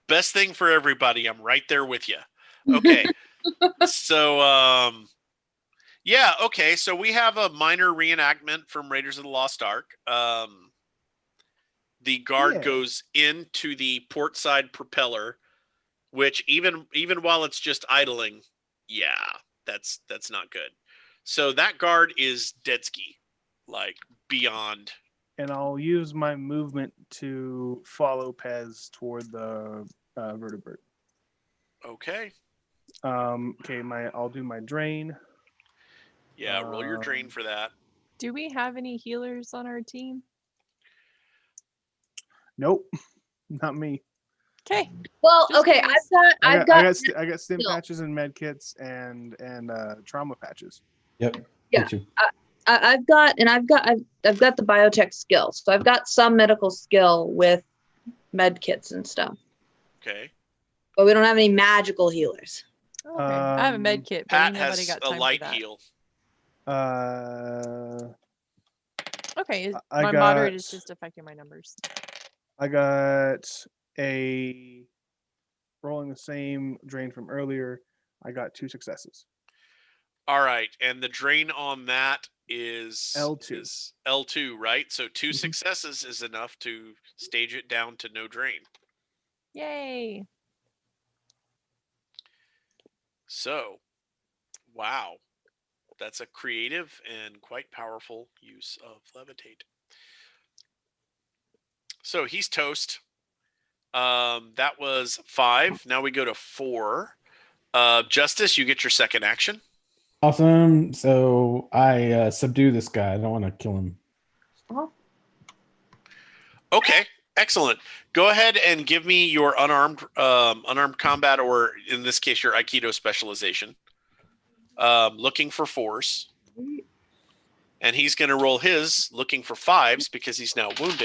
Best thing for everybody. I'm right there with you. Okay. So yeah, okay. So we have a minor reenactment from Raiders of the Lost Ark. The guard goes into the port side propeller, which even while it's just idling, that's not good. So that guard is dead ski, like beyond. And I'll use my movement to follow Pez toward the vertebrate. Okay. I'll do my drain. Yeah, roll your drain for that. Do we have any healers on our team? Nope, not me. Okay. Well, Just okay, curious. I've got I got stim skill. patches and med kits and trauma patches. Yep. Yeah. Get you. I've got the biotech skill, so I've got some medical skill with med kits and stuff, Okay. but we don't have any magical healers. Okay. I have a med kit, but Pat ain't nobody has got a time light for that. heal. Okay, I my got- moderate is just affecting my numbers. I got a rolling the same drain from earlier. I got 2 successes. All right, and the drain on that is L2. Is L2, right? So 2 Mhm. successes is enough to stage it down to no drain. Yay. So, wow. That's a creative and quite powerful use of levitate. So he's toast. That was 5. Now we go to 4. Justice, you get your second action. Awesome. So I subdue this guy. I don't want to kill him. Okay, excellent. Go ahead and give me your unarmed combat, or in this case, your Aikido specialization. Looking for force. And he's going to roll his looking for 5s because he's now wounded.